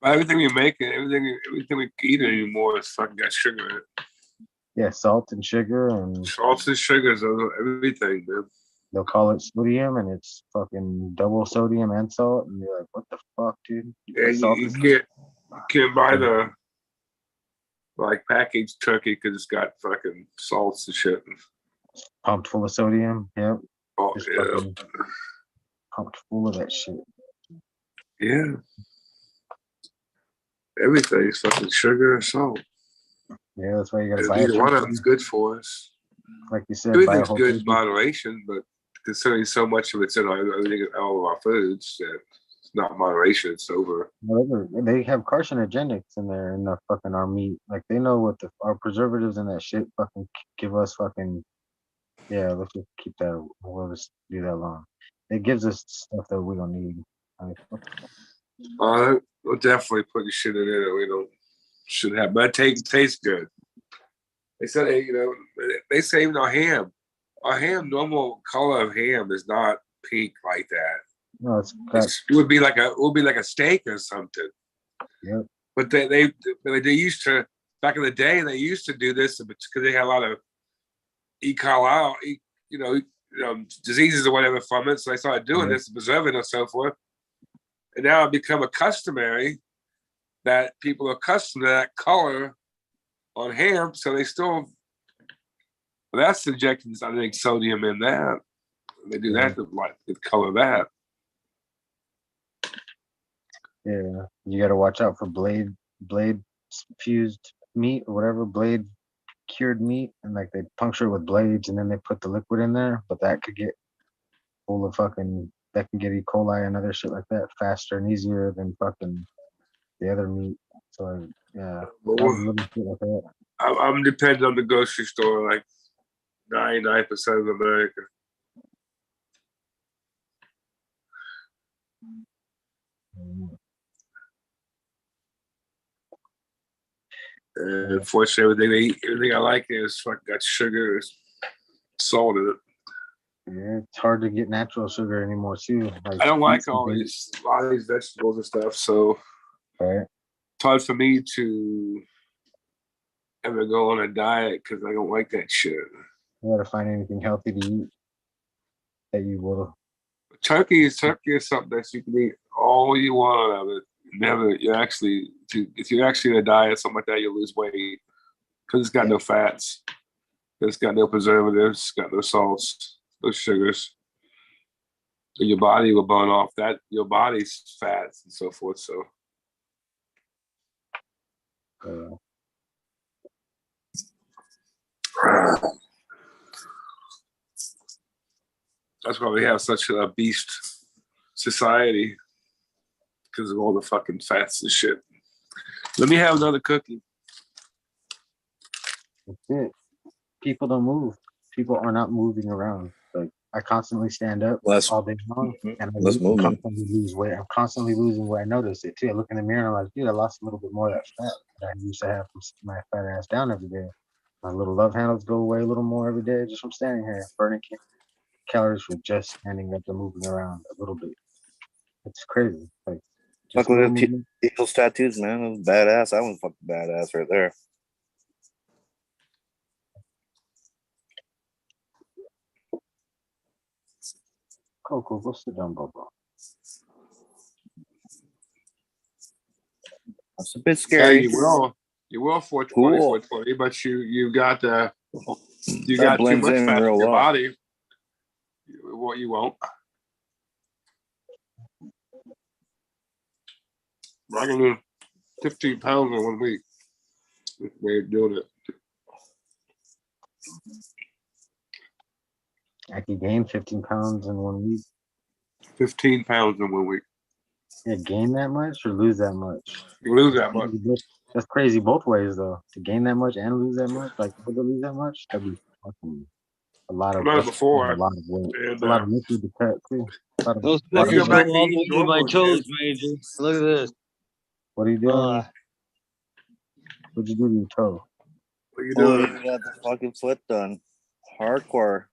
[SPEAKER 6] Everything we make, everything we eat anymore is fucking got sugar in it.
[SPEAKER 2] Yeah, salt and sugar and
[SPEAKER 6] Salts and sugars, everything, man.
[SPEAKER 2] they'll call it sodium and it's fucking double sodium and salt and you're like, what the fuck, dude?
[SPEAKER 6] Yeah, you can't buy the like packaged turkey because it's got fucking salts and shit.
[SPEAKER 2] Pumped full of sodium. Yep.
[SPEAKER 6] Oh
[SPEAKER 2] Just
[SPEAKER 6] yeah.
[SPEAKER 2] fucking pumped full of that shit.
[SPEAKER 6] Yeah. Everything's fucking sugar and salt.
[SPEAKER 2] Yeah, that's why you gotta buy
[SPEAKER 6] Neither
[SPEAKER 2] it.
[SPEAKER 6] one of them's good for us.
[SPEAKER 2] Like you said, buy a
[SPEAKER 6] Everything's
[SPEAKER 2] whole
[SPEAKER 6] good in
[SPEAKER 2] turkey.
[SPEAKER 6] moderation, but considering so much of it's in all of our foods, not moderation. It's over.
[SPEAKER 2] Whatever. They have carcinogenics in there in the fucking our meat. Like they know what our preservatives and that shit fucking give us fucking. Yeah, let's just keep that. We'll just do that long. It gives us stuff that we don't need. Like,
[SPEAKER 6] We'll definitely put the shit in there that we don't should have, but it tastes good. They said, they say even our ham, normal color of ham is not pink like that.
[SPEAKER 2] no,
[SPEAKER 6] It would be like a steak or something.
[SPEAKER 2] Yep.
[SPEAKER 6] But they used to, back in the day, they used to do this because they had a lot of E. coli, diseases or whatever from it. So they started doing this, preserving and so forth. And now it become a customary that people are accustomed to that color on ham. So they still, that's injecting, I think, sodium in that. They do that to color that.
[SPEAKER 2] Yeah, you got to watch out for blade fused meat or whatever, blade cured meat, and like they puncture it with blades and then they put the liquid in there, but that could get full of that can get E. coli and other shit like that faster and easier than fucking the other meat. So yeah, little shit like that.
[SPEAKER 6] I'm dependent on the grocery store like 99% of America. And unfortunately, everything I like is fucking got sugar, salt in it.
[SPEAKER 2] Yeah, it's hard to get natural sugar anymore too.
[SPEAKER 6] I don't like a lot of these vegetables and stuff, so it's hard for me to ever go on a diet because I don't like that shit.
[SPEAKER 2] You gotta find anything healthy to eat that you will.
[SPEAKER 6] Turkey is something that you can eat all you want out of it. If you're actually in a diet, something like that, you'll lose weight because it's got no fats, it's got no preservatives, it's got no salts, no sugars. So your body will burn off your body's fats and so forth. So that's why we have such a beast society, because of all the fucking fats and shit. Let me have another cookie.
[SPEAKER 2] That's it. People don't move. People are not moving around. Like I constantly stand up all day long, and I constantly lose weight. I'm constantly losing weight. I notice it too. I look in the mirror and I'm like, dude, I lost a little bit more of that fat that I used to have from my fat ass down every day. My little love handles go away a little more every day just from standing here, burning calories from just standing up and moving around a little bit. It's crazy. Like,
[SPEAKER 9] fuck with people's tattoos, man. It was badass. That one's fucking badass right there.
[SPEAKER 2] Coco, go sit down, Bobo.
[SPEAKER 9] That's a bit scary.
[SPEAKER 6] Yeah, you will 420, 420, but you got too much fat in your body. What you won't. I can lose 15 pounds in 1 week. That's the way of doing it.
[SPEAKER 2] I could gain 15 pounds in 1 week.
[SPEAKER 6] 15 pounds in 1 week.
[SPEAKER 2] Yeah, gain that much or lose that much?
[SPEAKER 6] You lose that much.
[SPEAKER 2] That's crazy both ways, though. To gain that much and lose that much, like to lose that much, that'd be fucking a lot of weight.
[SPEAKER 6] Before.
[SPEAKER 2] A lot of weight.
[SPEAKER 6] And,
[SPEAKER 2] a lot of liquid to cut too.
[SPEAKER 7] Those fuckers go all the way to my toes, Major. Look at this.
[SPEAKER 2] What are you doing? What'd you do to your toe?
[SPEAKER 6] What are you doing?
[SPEAKER 9] You got the fucking foot done. Hardcore.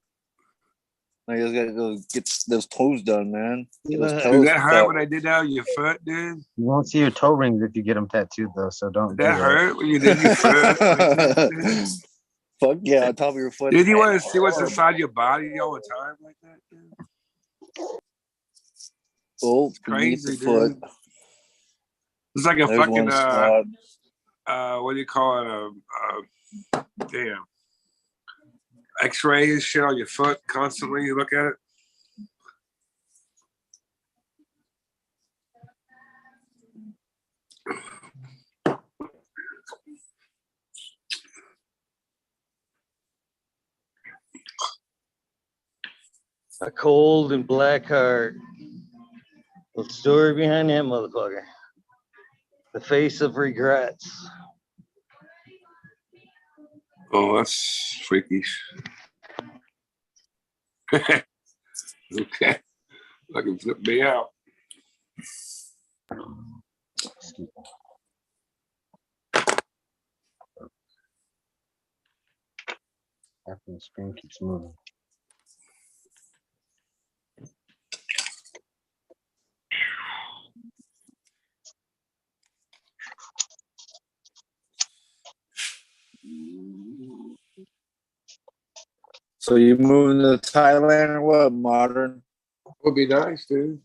[SPEAKER 9] I just gotta go get those toes done, man.
[SPEAKER 6] Did that hurt when I did that on your foot, dude?
[SPEAKER 2] You won't see your toe rings if you get them tattooed, though. So don't.
[SPEAKER 6] Did that hurt when you did your foot?
[SPEAKER 9] Fuck yeah, on top of your foot.
[SPEAKER 6] Dude, you want to see what's inside your body all the time like that, dude?
[SPEAKER 9] Oh,
[SPEAKER 6] it's crazy, dude.
[SPEAKER 9] Foot.
[SPEAKER 6] It's like a there's fucking what do you call it? Damn. X-ray and shit on your foot constantly. You look at it.
[SPEAKER 7] A cold and black heart. The story behind that motherfucker. The face of regrets.
[SPEAKER 6] Oh, that's freakish. Okay. I can flip me out.
[SPEAKER 2] After the screen keeps moving.
[SPEAKER 9] So you moving to Thailand or what? Modern?
[SPEAKER 6] Would be nice, dude.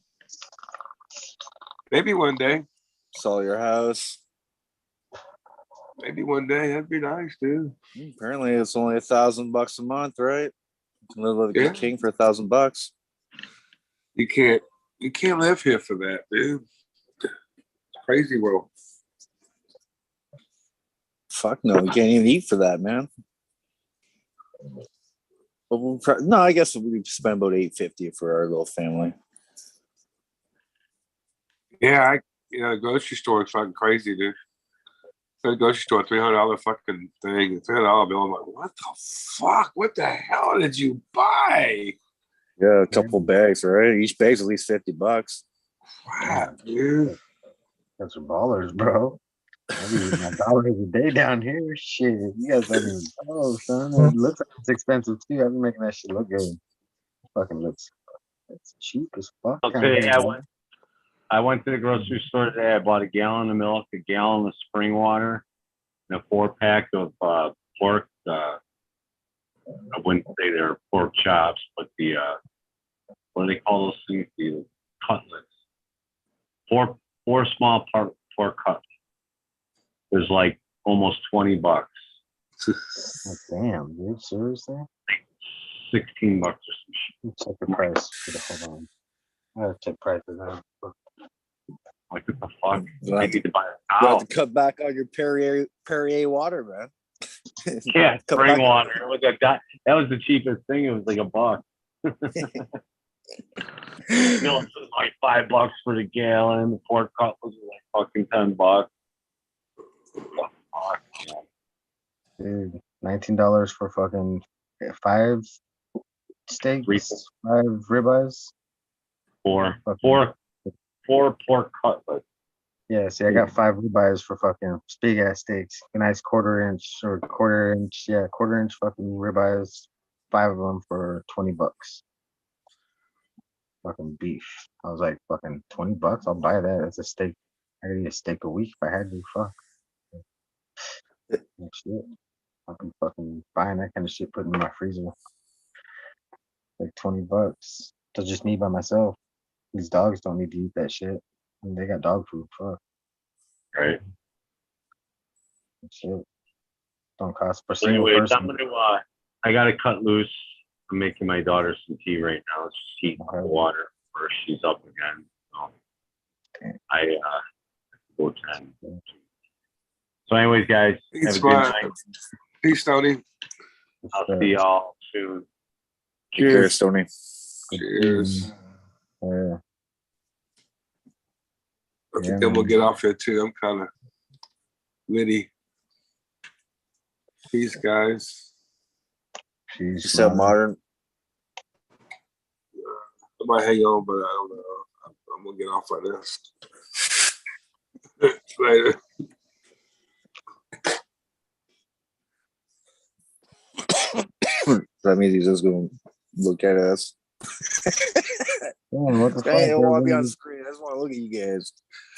[SPEAKER 6] Maybe one day.
[SPEAKER 9] Sell your house.
[SPEAKER 6] Maybe one day. That'd be nice, dude.
[SPEAKER 9] Apparently, it's only $1,000 a month, right? You can live like
[SPEAKER 6] Yeah.
[SPEAKER 9] a king for $1,000.
[SPEAKER 6] You can't live here for that, dude. It's crazy world.
[SPEAKER 9] Fuck no, we can't even eat for that, man. But no, I guess we spend about $850 for our little family.
[SPEAKER 6] Yeah, the grocery store is fucking crazy, dude. The grocery store, $300 fucking thing, $300 bill. I'm like, what the fuck? What the hell did you buy?
[SPEAKER 9] Yeah, a couple bags, right? Each bag's at least $50.
[SPEAKER 6] Crap, dude.
[SPEAKER 2] Those are ballers, bro. I be eating my dollars a day down here. Shit, you guys don't even know, son. It looks like it's expensive too. I've been making that shit look good. Fucking looks. It's cheap as fuck.
[SPEAKER 10] Okay, I went to the grocery store today. I bought a gallon of milk, a gallon of spring water, and a 4-pack of pork. I wouldn't say they're pork chops, but the what do they call those things? The cutlets. Four small pork cutlets. There's like almost $20.
[SPEAKER 2] Oh, damn, dude, seriously?
[SPEAKER 10] $16 or some shit.
[SPEAKER 2] Check the price. Hold on. I gotta check prices now.
[SPEAKER 10] Like, what the fuck?
[SPEAKER 9] You
[SPEAKER 10] I
[SPEAKER 9] have
[SPEAKER 10] need to buy a
[SPEAKER 9] You
[SPEAKER 10] cow.
[SPEAKER 9] have to cut back on your Perrier water, man.
[SPEAKER 10] Yeah,
[SPEAKER 9] Cut
[SPEAKER 10] spring
[SPEAKER 9] back-
[SPEAKER 10] water. That was the cheapest thing. It was like $1. Milk was like $5 for the gallon. The pork cutlets was like fucking $10. Fuck,
[SPEAKER 2] Dude, $19 for fucking 5 steaks, 5 ribeyes.
[SPEAKER 10] Four pork cutlets.
[SPEAKER 2] Yeah, see, I got 5 ribeyes for fucking big ass steaks. A nice quarter inch fucking ribeyes. 5 of them for $20. Fucking beef. I was like, fucking $20. I'll buy that. That's a steak. I could eat a steak a week if I had to. Fuck. Shit. I'm fucking buying that kind of shit, putting in my freezer. Like $20. So just me by myself. These dogs don't need to eat that shit. And they got dog food. Fuck.
[SPEAKER 10] Right.
[SPEAKER 2] Shit. Don't cost per
[SPEAKER 10] So
[SPEAKER 2] single
[SPEAKER 10] anyways,
[SPEAKER 2] person.
[SPEAKER 10] I'm gonna. I gotta cut loose. I'm making my daughter some tea right now. It's just heating up the water before she's up again. So I go 10. So anyways, guys, have a good night.
[SPEAKER 6] Peace, Tony.
[SPEAKER 10] I'll see y'all soon.
[SPEAKER 9] Cheers, Tony.
[SPEAKER 6] Cheers.
[SPEAKER 2] Yeah.
[SPEAKER 6] I think I'm gonna get off here too. I'm kind of witty. Peace, guys.
[SPEAKER 9] You said modern.
[SPEAKER 6] I might hang on, but I don't know. I'm gonna get off like this. Later.
[SPEAKER 9] That means he's just going to look at us.
[SPEAKER 2] Damn, what the fuck?
[SPEAKER 9] I don't want to be on screen. I just want to look at you guys.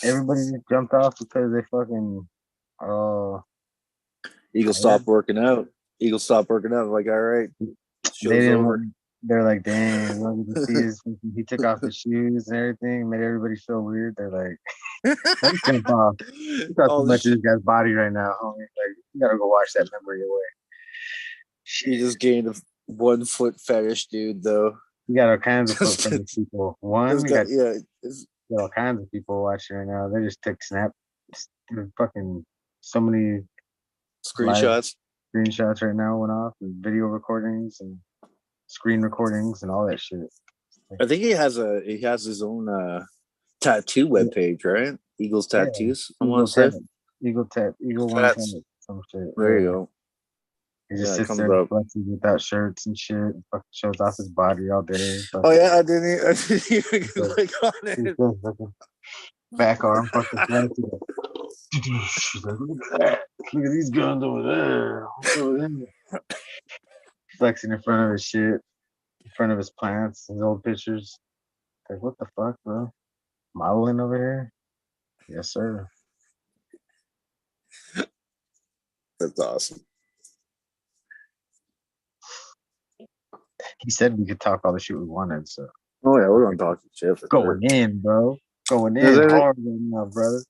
[SPEAKER 2] Everybody just jumped off because they fucking.
[SPEAKER 9] Eagle stopped working out. Eagle stopped working out. I'm like, all right.
[SPEAKER 2] They didn't want, they're like, dang, look at the seas. He took off the shoes and everything, made everybody feel weird. They're like, let's jump off. You got too much of this guy's body right now, homie. Like, you gotta go wash that memory away.
[SPEAKER 9] He just gained a 1 foot fetish, dude, though.
[SPEAKER 2] You got all kinds of foot fetish people. One, you got,
[SPEAKER 9] you
[SPEAKER 2] got all kinds of people watching right now. They just took fucking so many
[SPEAKER 9] screenshots
[SPEAKER 2] right now went off, and video recordings and screen recordings and all that shit.
[SPEAKER 9] I think he has his own tattoo webpage, right? Eagles
[SPEAKER 2] Yeah,
[SPEAKER 9] tattoos. I
[SPEAKER 2] Eagle
[SPEAKER 9] want to say.
[SPEAKER 2] Tat, Eagle One
[SPEAKER 9] Tats.
[SPEAKER 2] Tat, some shit.
[SPEAKER 9] There
[SPEAKER 2] Yeah.
[SPEAKER 9] you go.
[SPEAKER 2] He just
[SPEAKER 9] Yeah, it
[SPEAKER 2] sits
[SPEAKER 9] comes
[SPEAKER 2] there and
[SPEAKER 9] up.
[SPEAKER 2] flexes without shirts and shit. And fucking shows off his body all day.
[SPEAKER 9] Oh yeah, I didn't even
[SPEAKER 2] Like,
[SPEAKER 9] click on
[SPEAKER 2] he's
[SPEAKER 9] it.
[SPEAKER 2] just fucking back arm fucking flexing. She's like, look at that. Look at these guns over there. What's over there? Flexing in front of his shit, in front of his plants, his old pictures. Like, what the fuck, bro? Modeling over here? Yes, sir.
[SPEAKER 9] That's awesome.
[SPEAKER 2] He said we could talk all the shit we wanted, so
[SPEAKER 9] Oh yeah, we're gonna talk shit for
[SPEAKER 2] going
[SPEAKER 9] sure.
[SPEAKER 2] in, bro. Going
[SPEAKER 9] Is
[SPEAKER 2] in
[SPEAKER 9] it-
[SPEAKER 2] hard right now, brother.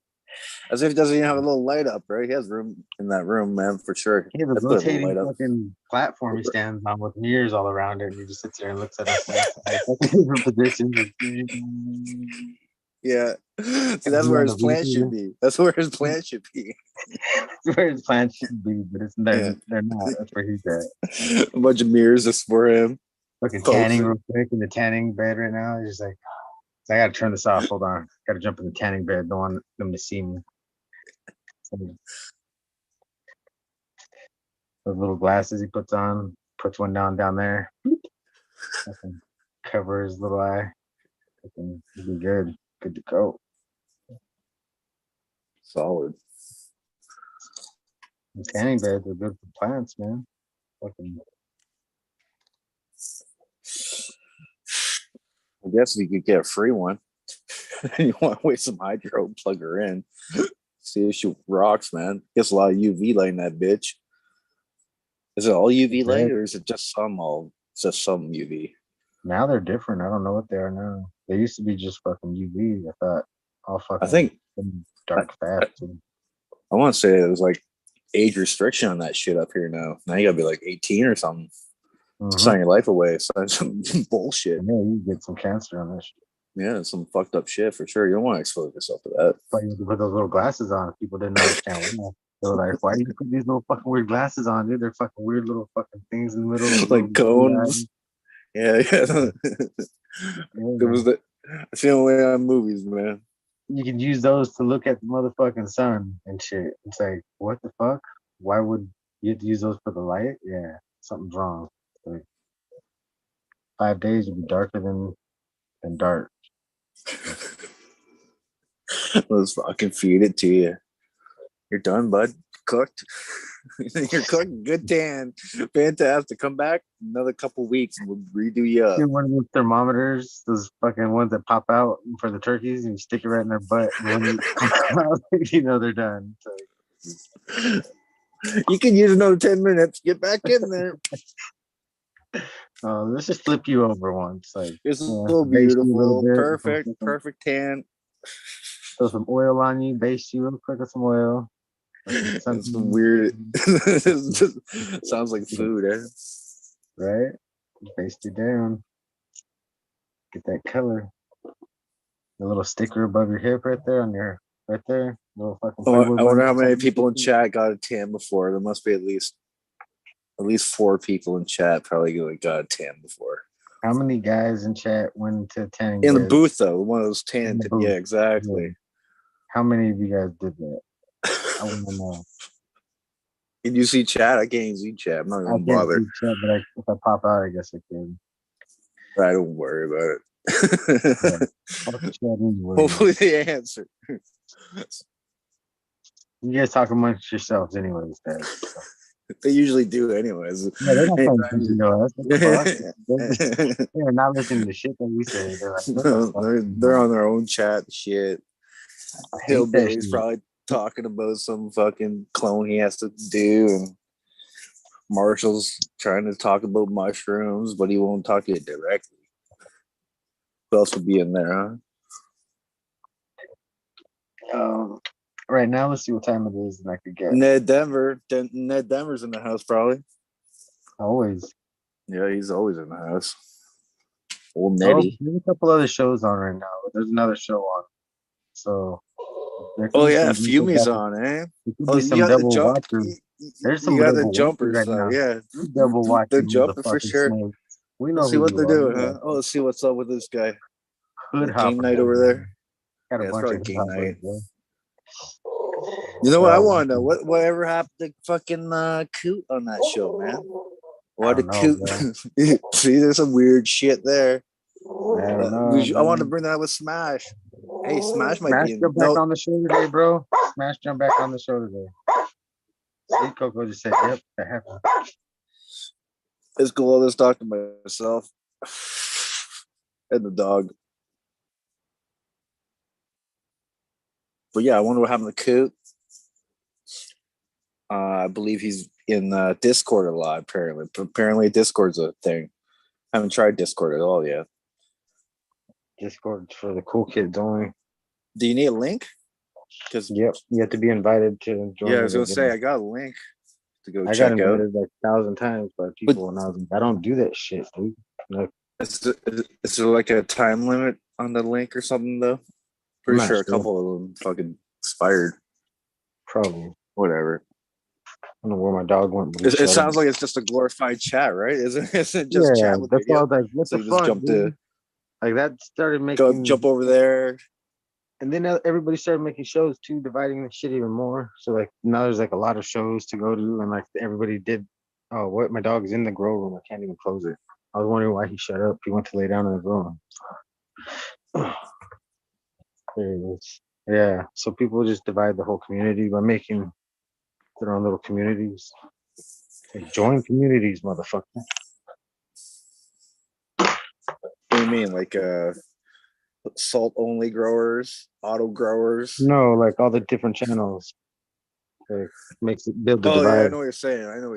[SPEAKER 9] As if he doesn't even have a little light up, right? He has room in that room, man, for sure.
[SPEAKER 2] He has a
[SPEAKER 9] Let's put a little
[SPEAKER 2] rotating
[SPEAKER 9] light up.
[SPEAKER 2] fucking platform he stands on with mirrors all around it, and he just sits there and looks at us like different positions.
[SPEAKER 9] Yeah. See, that's where his plant should be. That's where his plant should be.
[SPEAKER 2] That's where his plants should be, but it's they're not. That's where he's at.
[SPEAKER 9] A bunch of mirrors just for him.
[SPEAKER 2] Fucking
[SPEAKER 9] Posing.
[SPEAKER 2] tanning real quick in the tanning bed right now. He's just like, I gotta turn this off. Hold on. Gotta jump in the tanning bed. Don't want them to see me. So, those little glasses he puts on, puts one down there. Fucking cover his little eye. Fucking be good. Good to go.
[SPEAKER 9] Solid.
[SPEAKER 2] The tanning beds are good for plants, man. Fucking
[SPEAKER 9] I guess we could get a free one. You want to waste some hydro, plug her in. See if she rocks, man. Gets a lot of UV light in that bitch. Is it all UV light or is it just some UV?
[SPEAKER 2] now they're different. I don't know what they are now. They used to be just fucking UV. I thought all fucking
[SPEAKER 9] I think
[SPEAKER 2] dark fast. Too.
[SPEAKER 9] I want to say it was like age restriction on that shit up here now. Now you gotta be like 18 or something. Sign your life away. Sign some bullshit.
[SPEAKER 2] Yeah, you get some cancer on this shit.
[SPEAKER 9] Yeah, some fucked up shit for sure. You don't want to expose yourself to that.
[SPEAKER 2] But you had to put those little glasses on. People didn't understand why. They were like, why do you put these little fucking weird glasses on, dude? They're fucking weird little fucking things in the middle.
[SPEAKER 9] Like cones. Yeah. It was it's the only way on movies, man.
[SPEAKER 2] You can use those to look at the motherfucking sun and shit. It's like, what the fuck? Why would you have to use those for the light? Yeah, something's wrong. Like, 5 days would be darker than dark.
[SPEAKER 9] Let's fucking feed it to you. You're done, bud. Cooked. You're cooked. Good tan. Fantastic. Come back another couple weeks and we'll redo you up.
[SPEAKER 2] One of those thermometers, those fucking ones that pop out for the turkeys, and you stick it right in their butt. And when you know they're done. So.
[SPEAKER 9] You can use another 10 minutes. Get back in there.
[SPEAKER 2] Let's just flip you over once. Like
[SPEAKER 9] it's so beautiful. Perfect tan.
[SPEAKER 2] Throw some oil on you, baste you real quick with some oil.
[SPEAKER 9] It's weird. Sounds like food, eh?
[SPEAKER 2] Right? Baste you down. Get that color. The little sticker above your hip right there on your right there. Little fucking
[SPEAKER 9] I wonder how many people in chat got a tan before. There must be at least 4 people in chat probably got a tan before.
[SPEAKER 2] How many guys in chat went to tanning
[SPEAKER 9] in the
[SPEAKER 2] beds?
[SPEAKER 9] booth though? One of those tan. Yeah, exactly.
[SPEAKER 2] Yeah. How many of you guys did that? I want to know.
[SPEAKER 9] Can you see chat? I can't even see chat. I'm not gonna bother.
[SPEAKER 2] See chat, but if I pop out, I guess I can.
[SPEAKER 9] I don't worry about it. Hopefully they answer.
[SPEAKER 2] You guys talk amongst yourselves anyways, guys. So.
[SPEAKER 9] They usually do anyways.
[SPEAKER 2] Yeah, they're not paying attention to us. They're not listening to shit that we say. They're like,
[SPEAKER 9] they're on their own chat shit. Hillbilly's probably talking about some fucking clone he has to do, and Marshall's trying to talk about mushrooms, but he won't talk to you directly. Who else would be in there,
[SPEAKER 2] huh? Right now, let's see what time it is, and I could get
[SPEAKER 9] Ned Denver's in the house, probably.
[SPEAKER 2] Always.
[SPEAKER 9] Yeah, he's always in the house. Old Nettie.
[SPEAKER 2] There's a couple other shows on right now. There's another show on. So.
[SPEAKER 9] Oh yeah, Fumy's on, eh?
[SPEAKER 2] Oh, some double watchers. There's some
[SPEAKER 9] the jumpers right now. Yeah,
[SPEAKER 2] double watchers.
[SPEAKER 9] They're jumping for sure.
[SPEAKER 2] We know.
[SPEAKER 9] Let's see what they're doing, huh? Oh, let's see what's up with this guy. Game night over there.
[SPEAKER 2] Got a
[SPEAKER 9] Yeah, it's
[SPEAKER 2] bunch
[SPEAKER 9] probably
[SPEAKER 2] of
[SPEAKER 9] game
[SPEAKER 2] hip-hop
[SPEAKER 9] night.
[SPEAKER 2] bro.
[SPEAKER 9] You know what? I
[SPEAKER 2] Bro,
[SPEAKER 9] want to know what whatever happened to fucking Coot on that show, man. Why
[SPEAKER 2] don't
[SPEAKER 9] did
[SPEAKER 2] know,
[SPEAKER 9] Coot?
[SPEAKER 2] bro.
[SPEAKER 9] See, there's some weird shit there.
[SPEAKER 2] I don't know,
[SPEAKER 9] I wanted to
[SPEAKER 2] man.
[SPEAKER 9] bring that up with Smash. Hey, Smash might
[SPEAKER 2] Smash
[SPEAKER 9] be in.
[SPEAKER 2] jumped back
[SPEAKER 9] No,
[SPEAKER 2] on the show today, bro. Smash jumped back on the show today. See, Coco just said, "Yep, that happened."
[SPEAKER 9] it's cool. I'll just talk to myself and the dog. But yeah, I wonder what happened to Coot. I believe he's in Discord a lot. Apparently, Discord's a thing. I haven't tried Discord at all yet.
[SPEAKER 2] Discord for the cool kids only.
[SPEAKER 9] Do you need a link? Because
[SPEAKER 2] Yep, you have to be invited to join.
[SPEAKER 9] yeah, I was gonna say I got a link to go
[SPEAKER 2] I got
[SPEAKER 9] check out.
[SPEAKER 2] invited like 1,000 times by people, and I was like, I don't do that shit, dude. Like,
[SPEAKER 9] Is there like a time limit on the link or something though? Pretty
[SPEAKER 2] not
[SPEAKER 9] sure a couple of them fucking expired.
[SPEAKER 2] Probably.
[SPEAKER 9] Whatever.
[SPEAKER 2] I don't know where my dog went. But
[SPEAKER 9] It sounds like it's just a glorified chat, right? Isn't just chat with
[SPEAKER 2] that's why I
[SPEAKER 9] video?
[SPEAKER 2] was like, what
[SPEAKER 9] So
[SPEAKER 2] the
[SPEAKER 9] you just
[SPEAKER 2] fuck,
[SPEAKER 9] jump
[SPEAKER 2] dude? Like that started making
[SPEAKER 9] jump over there.
[SPEAKER 2] And then everybody started making shows too, dividing the shit even more. So like now there's like a lot of shows to go to, and like everybody did. Oh, what? My dog's in the grow room. I can't even close it. I was wondering why he shut up. He went to lay down in the grow room. There he is. Yeah. So people just divide the whole community by making their own little communities. Like, join communities, motherfucker.
[SPEAKER 9] What do you mean, like salt only growers, auto growers?
[SPEAKER 2] No, like all the different channels. Like, makes it build the
[SPEAKER 9] Oh
[SPEAKER 2] divide.
[SPEAKER 9] yeah, I know what you're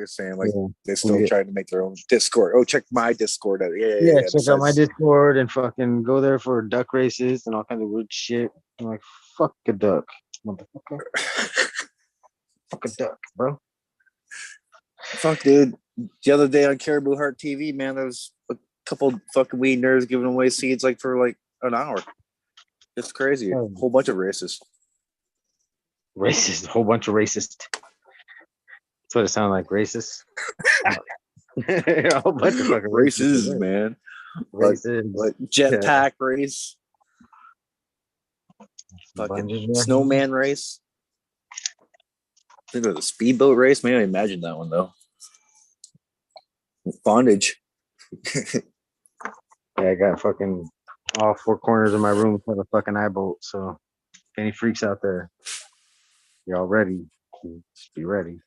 [SPEAKER 9] saying. Like
[SPEAKER 2] Yeah.
[SPEAKER 9] they're still trying to make their own Discord. Oh, check my Discord out.
[SPEAKER 2] Yeah, check out my Discord and fucking go there for duck races and all kinds of weird shit. I'm like, fuck a duck, motherfucker. Fuck a duck, bro.
[SPEAKER 9] Fuck, dude. The other day on Caribou Heart TV, man, there was a couple fucking weed nerds giving away seeds like for like an hour. It's crazy. A whole bunch of racists.
[SPEAKER 2] Racist, a whole bunch of racist. That's what it sounded like, racist. A whole bunch of fucking
[SPEAKER 9] races, man.
[SPEAKER 2] Races.
[SPEAKER 9] Like jetpack race. Fucking snowman race. I think it was a speedboat race. Maybe I imagine that one though. Bondage.
[SPEAKER 2] Yeah, I got fucking all four corners of my room for the fucking eye bolt. So if any freaks out there, y'all ready? Just be ready.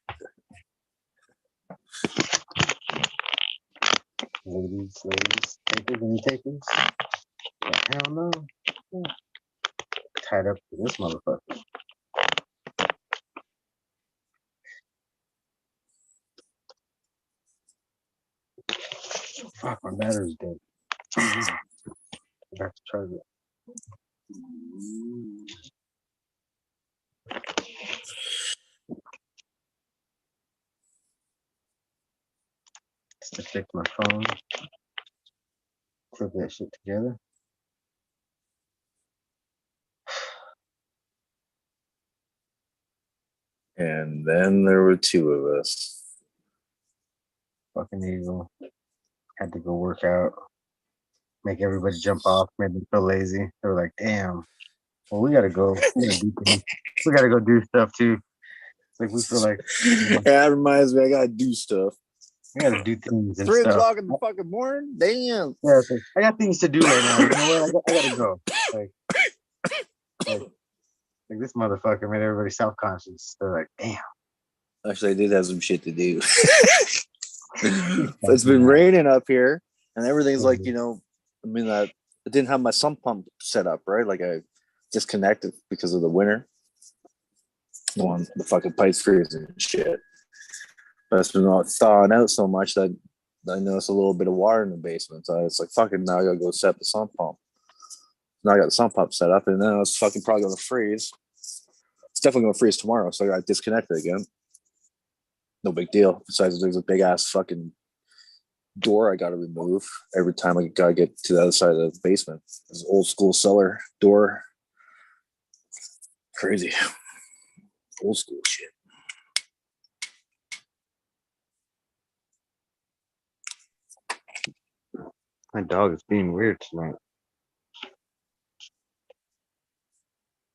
[SPEAKER 2] Ladies, takers, any takers? Yeah, hell no. Yeah. Tied up to this motherfucker. Fuck, my battery's dead. I got to charge it. Just to fix my phone. Put that shit together.
[SPEAKER 9] And then there were two of us.
[SPEAKER 2] Fucking evil. Had to go work out. Make everybody jump off. Made them feel lazy. They were like, damn. Well, we gotta go. We gotta go do stuff too. It's like we feel like
[SPEAKER 9] that reminds me, I gotta do stuff.
[SPEAKER 2] I gotta do things and
[SPEAKER 9] 3
[SPEAKER 2] stuff.
[SPEAKER 9] o'clock in the fucking morning? Damn.
[SPEAKER 2] Yeah, it's like, I got things to do right now. You know what? I gotta go. Like this motherfucker made everybody self-conscious. They're like, damn.
[SPEAKER 9] Actually, I did have some shit to do. It's been raining up here, and everything's like, you know, I mean, I didn't have my sump pump set up, right? Like I disconnected because of the winter. The fucking pipes freezing and shit. But it's been thawing out so much that I noticed a little bit of water in the basement. So it's like, fucking, now I gotta go set the sump pump. Now I got the sump pump set up, and then it's fucking probably gonna freeze. It's definitely gonna freeze tomorrow, so I gotta disconnect it again. No big deal. Besides, there's a big ass fucking door I gotta remove every time I gotta get to the other side of the basement. This old school cellar door. Crazy. Old school shit.
[SPEAKER 2] My dog is being weird tonight.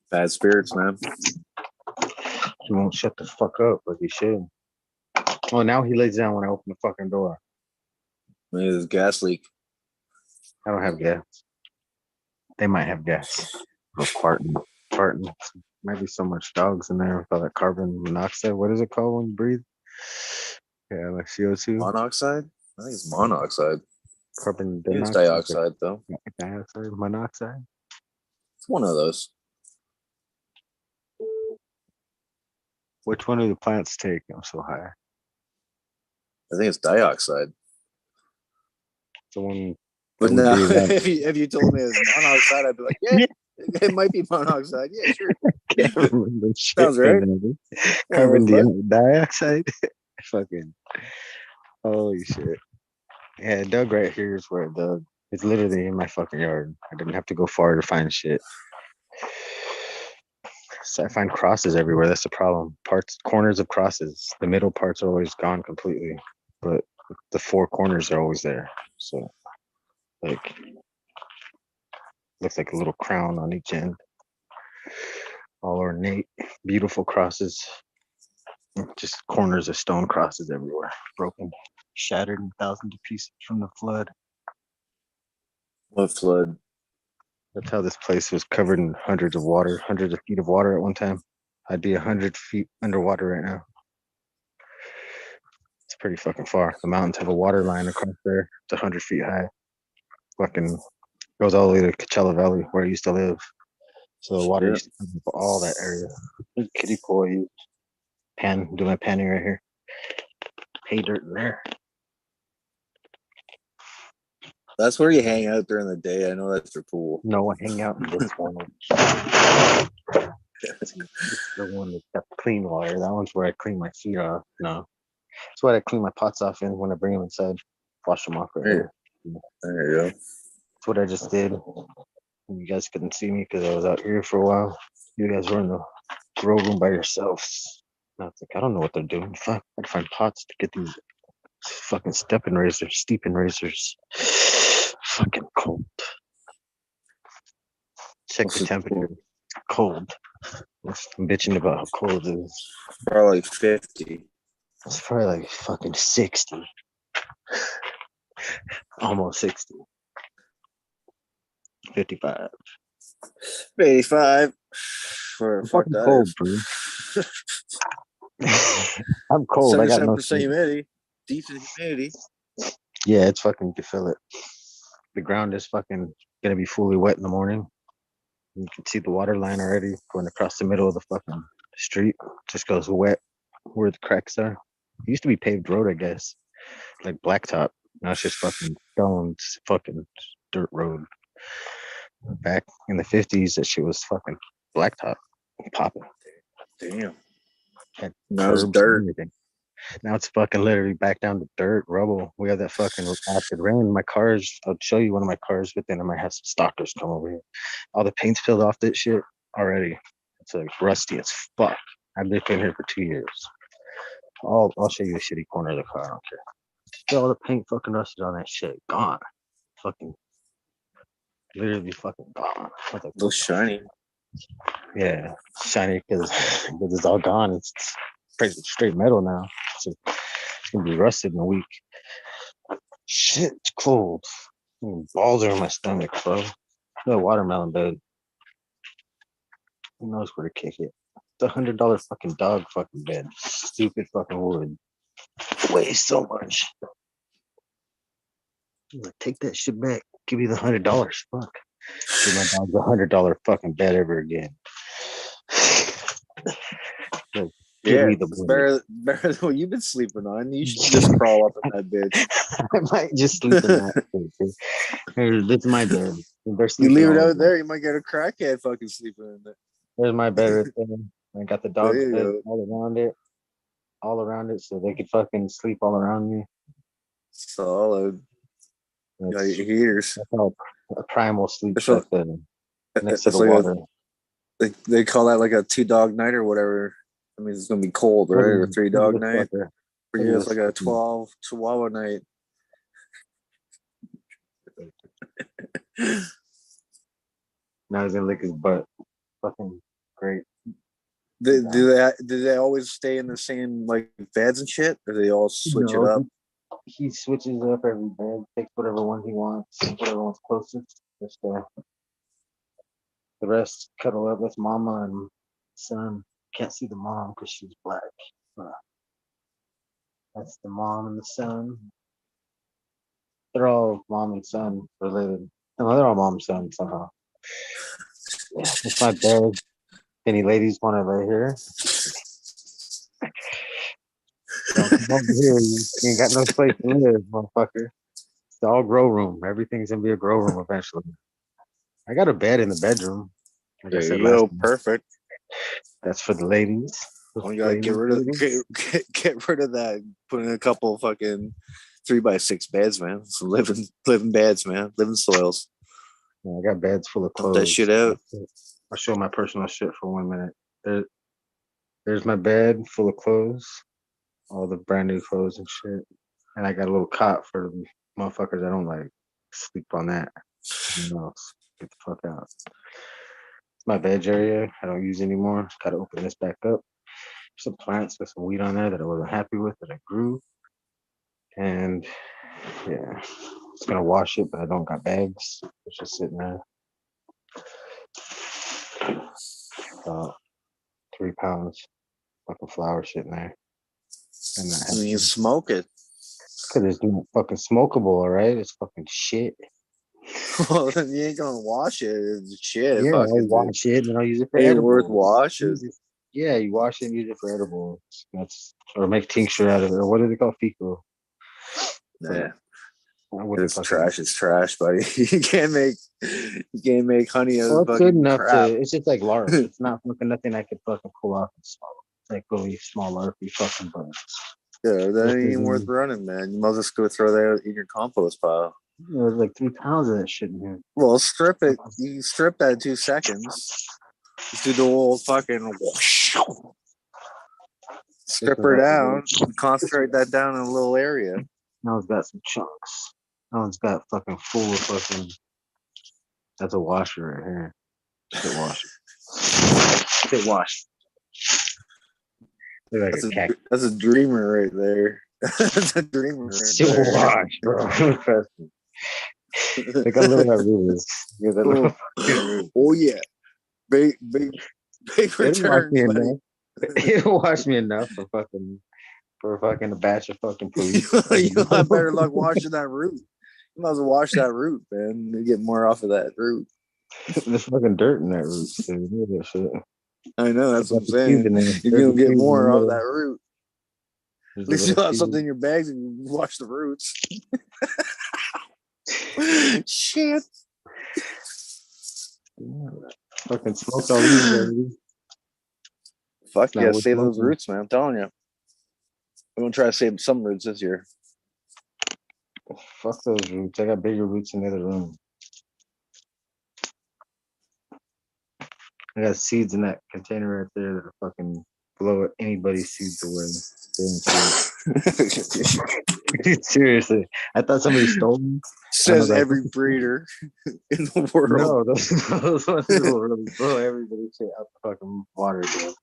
[SPEAKER 9] Bad spirits, man.
[SPEAKER 2] He won't shut the fuck up like he should. Oh, now he lays down when I open the fucking door.
[SPEAKER 9] Maybe there's a gas leak.
[SPEAKER 2] I don't have gas. They might have gas. Farting. Might be so much dogs in there with all that carbon monoxide. What is it called when you breathe? Yeah, like CO2.
[SPEAKER 9] Monoxide? I think it's monoxide.
[SPEAKER 2] Carbon
[SPEAKER 9] I think it's
[SPEAKER 2] dioxide.
[SPEAKER 9] dioxide, though.
[SPEAKER 2] Dioxide, monoxide.
[SPEAKER 9] It's one of those.
[SPEAKER 2] Which one do the plants take? I'm so high.
[SPEAKER 9] I think it's dioxide.
[SPEAKER 2] The one.
[SPEAKER 9] But
[SPEAKER 2] that we
[SPEAKER 9] no,
[SPEAKER 2] breathe out.
[SPEAKER 9] if you told me it's monoxide, I'd be like, yeah, it might be monoxide. Yeah, sure.
[SPEAKER 2] Can't remember shit
[SPEAKER 9] Sounds right.
[SPEAKER 2] Carbon
[SPEAKER 9] Yeah,
[SPEAKER 2] dioxide. Fucking holy shit. Yeah, it dug right here is where it dug. It's literally in my fucking yard. I didn't have to go far to find shit. So I find crosses everywhere. That's the problem. Corners of crosses. The middle parts are always gone completely, but the four corners are always there. So, like, looks like a little crown on each end. All ornate, beautiful crosses. Just corners of stone crosses everywhere. Broken, shattered in thousands of pieces from the flood.
[SPEAKER 9] What flood?
[SPEAKER 2] That's how this place was covered in hundreds of feet of water at one time. I'd be 100 feet underwater right now. It's pretty fucking far. The mountains have a water line across there. It's 100 feet high. Fucking goes all the way to Coachella Valley where I used to live. So the water used to come up all that area. There's a kiddie pool. Do my panning right here. Hay dirt in there.
[SPEAKER 9] That's where you hang out during the day. I know that's your pool.
[SPEAKER 2] No, I hang out in this one. It's the one that's got clean water. That one's where I clean my feet off. No. That's what I clean my pots off in when I bring them inside. Wash them off right here.
[SPEAKER 9] There you go.
[SPEAKER 2] That's what I just did. You guys couldn't see me because I was out here for a while. You guys were in the grow room by yourselves. I was like, I don't know what they're doing. Fuck, I'd find pots to get these fucking stepping razors. Fucking cold. Check the temperature. Cold. I'm bitching about how cold it is.
[SPEAKER 9] Probably like 50.
[SPEAKER 2] It's probably like fucking 60. Almost 60. 55.
[SPEAKER 9] 85. For fuck
[SPEAKER 2] fucking
[SPEAKER 9] that.
[SPEAKER 2] cold, bro. I'm cold. I got no
[SPEAKER 9] 77% humidity. Decent humidity.
[SPEAKER 2] Yeah, it's fucking, you can feel it. The ground is fucking gonna be fully wet in the morning. You can see the water line already going across the middle of the fucking street. Just goes wet where the cracks are. It used to be paved road, I guess, like blacktop. Now it's just fucking stones, fucking dirt road. Back in the 50s, that shit was fucking blacktop, popping.
[SPEAKER 9] Damn.
[SPEAKER 2] Had
[SPEAKER 9] Now it's
[SPEAKER 2] curbs and
[SPEAKER 9] dirt.
[SPEAKER 2] everything. Now it's fucking literally back down to dirt, rubble. We have that fucking acid rain. My cars, I'll show you one of my cars, but then I might have some stalkers come over here. All the paint's peeled off that shit already. It's like rusty as fuck. I've been in here for 2 years. I'll show you a shitty corner of the car. I don't care. Still all the paint fucking rusted on that shit. Gone. Fucking literally fucking gone.
[SPEAKER 9] Looks shiny.
[SPEAKER 2] Yeah, shiny because it's all gone. It's straight metal now. So it's gonna be rusted in a week. Shit, it's cold. Balls are in my stomach, bro. The watermelon bed. Who knows where to kick it? It's $100 fucking dog fucking bed. Stupid fucking wood. Weighs so much. I'm like, take that shit back. Give me the $100. Fuck. Give my dog the $100 fucking bed ever again. Like, give me the
[SPEAKER 9] it's
[SPEAKER 2] money.
[SPEAKER 9] better than what you've been sleeping on. You should just crawl up in that bitch.
[SPEAKER 2] I might just sleep in that. This is my bed.
[SPEAKER 9] You leave it out there, you might get a crackhead fucking sleeping in there.
[SPEAKER 2] There's my bed right there. I got the dog's
[SPEAKER 9] There you
[SPEAKER 2] bed
[SPEAKER 9] go.
[SPEAKER 2] all around it, so they could fucking sleep all around me.
[SPEAKER 9] Solid. Got your heaters.
[SPEAKER 2] That's how a primal sleeps
[SPEAKER 9] That's
[SPEAKER 2] back there next to
[SPEAKER 9] It's
[SPEAKER 2] the
[SPEAKER 9] like
[SPEAKER 2] water.
[SPEAKER 9] they call that like a 2-dog night or whatever. I mean, it's gonna be cold, right? Or 3-dog night. For you, it's like a 12 Chihuahua night.
[SPEAKER 2] Now he's gonna lick his butt. Fucking great.
[SPEAKER 9] Do they always stay in the same like beds and shit, or do they all switch it up?
[SPEAKER 2] He switches up every bed, takes whatever one he wants, whatever one's closest. Just the rest cuddle up. That's mama and son. Can't see the mom because she's black. That's the mom and the son. They're all mom and son related. No, they're all mom and son somehow. Yeah, it's my bed. Any ladies want to lay here? Don't come over here. You ain't got no place to live, motherfucker. It's all grow room. Everything's gonna be a grow room eventually. I got a bed in the bedroom. Like
[SPEAKER 9] there you go. Perfect.
[SPEAKER 2] That's for the ladies.
[SPEAKER 9] Oh, you gotta get rid of that. Put in a couple of fucking 3x6 beds, man. Some living beds, man. Living soils.
[SPEAKER 2] Yeah, I got beds full of clothes.
[SPEAKER 9] Pump that shit out.
[SPEAKER 2] I'll show my personal shit for 1 minute. There's my bed full of clothes, all the brand new clothes and shit. And I got a little cot for the motherfuckers that don't like sleep on that. Get the fuck out. It's my veg area. I don't use anymore. Gotta open this back up. Some plants with some weed on there that I wasn't happy with that I grew. And yeah, it's gonna wash it, but I don't got bags. It's just sitting there. 3 pounds fucking flour sitting there.
[SPEAKER 9] And you smoke it.
[SPEAKER 2] Cause it's not fucking smokable, all right? It's fucking shit.
[SPEAKER 9] Well, then you ain't gonna wash it. It's shit.
[SPEAKER 2] Yeah, I'll wash it and I'll use it for
[SPEAKER 9] ain't
[SPEAKER 2] edibles.
[SPEAKER 9] worth washing.
[SPEAKER 2] Yeah, you wash it and use it for edibles. Or make tincture out of it. Or what do they call fecal?
[SPEAKER 9] Yeah. It's trash. It's trash, buddy. You can't make honey out of
[SPEAKER 2] it's good enough
[SPEAKER 9] crap.
[SPEAKER 2] It's just like larp. It's not fucking nothing I could fucking pull off and swallow. It's like really small larpy fucking bugs.
[SPEAKER 9] Yeah, that ain't worth running, man. You might just go throw that in your compost pile.
[SPEAKER 2] Yeah, there's like 3 pounds of that shit in here.
[SPEAKER 9] Well, strip it. You can strip that in 2 seconds. Just do the whole fucking whoosh. Strip her down. Concentrate that down in a little area.
[SPEAKER 2] Now it's got some chunks. Now it's got fucking full of fucking. That's a washer right here. Shit washer. Shit wash. Like
[SPEAKER 9] that's a dreamer right there. That's a dreamer. Right
[SPEAKER 2] shit
[SPEAKER 9] there.
[SPEAKER 2] wash, bro. Like a little bit of
[SPEAKER 9] Oh yeah, big returns.
[SPEAKER 2] It'll wash me enough for a batch of fucking poop.
[SPEAKER 9] You'll have better luck washing that root. You might as well wash that root, man. You get more off of that root.
[SPEAKER 2] There's fucking dirt in that root, dude. Look at that shit.
[SPEAKER 9] I know, that's what I'm saying. You're gonna get more off that root. At least you'll have something in your bags and you wash the roots. Shit.
[SPEAKER 2] Fucking smoked all these already.
[SPEAKER 9] Fuck yeah, save those roots, man. I'm telling you. I'm gonna try to save some roots this year.
[SPEAKER 2] Fuck those roots. I got bigger roots in the other room. I got seeds in that container right there that'll fucking blow anybody's seeds away. Seriously. I thought somebody stole them.
[SPEAKER 9] Says every breeder in the world.
[SPEAKER 2] No, those ones will really blow everybody's shit out the fucking water, dude.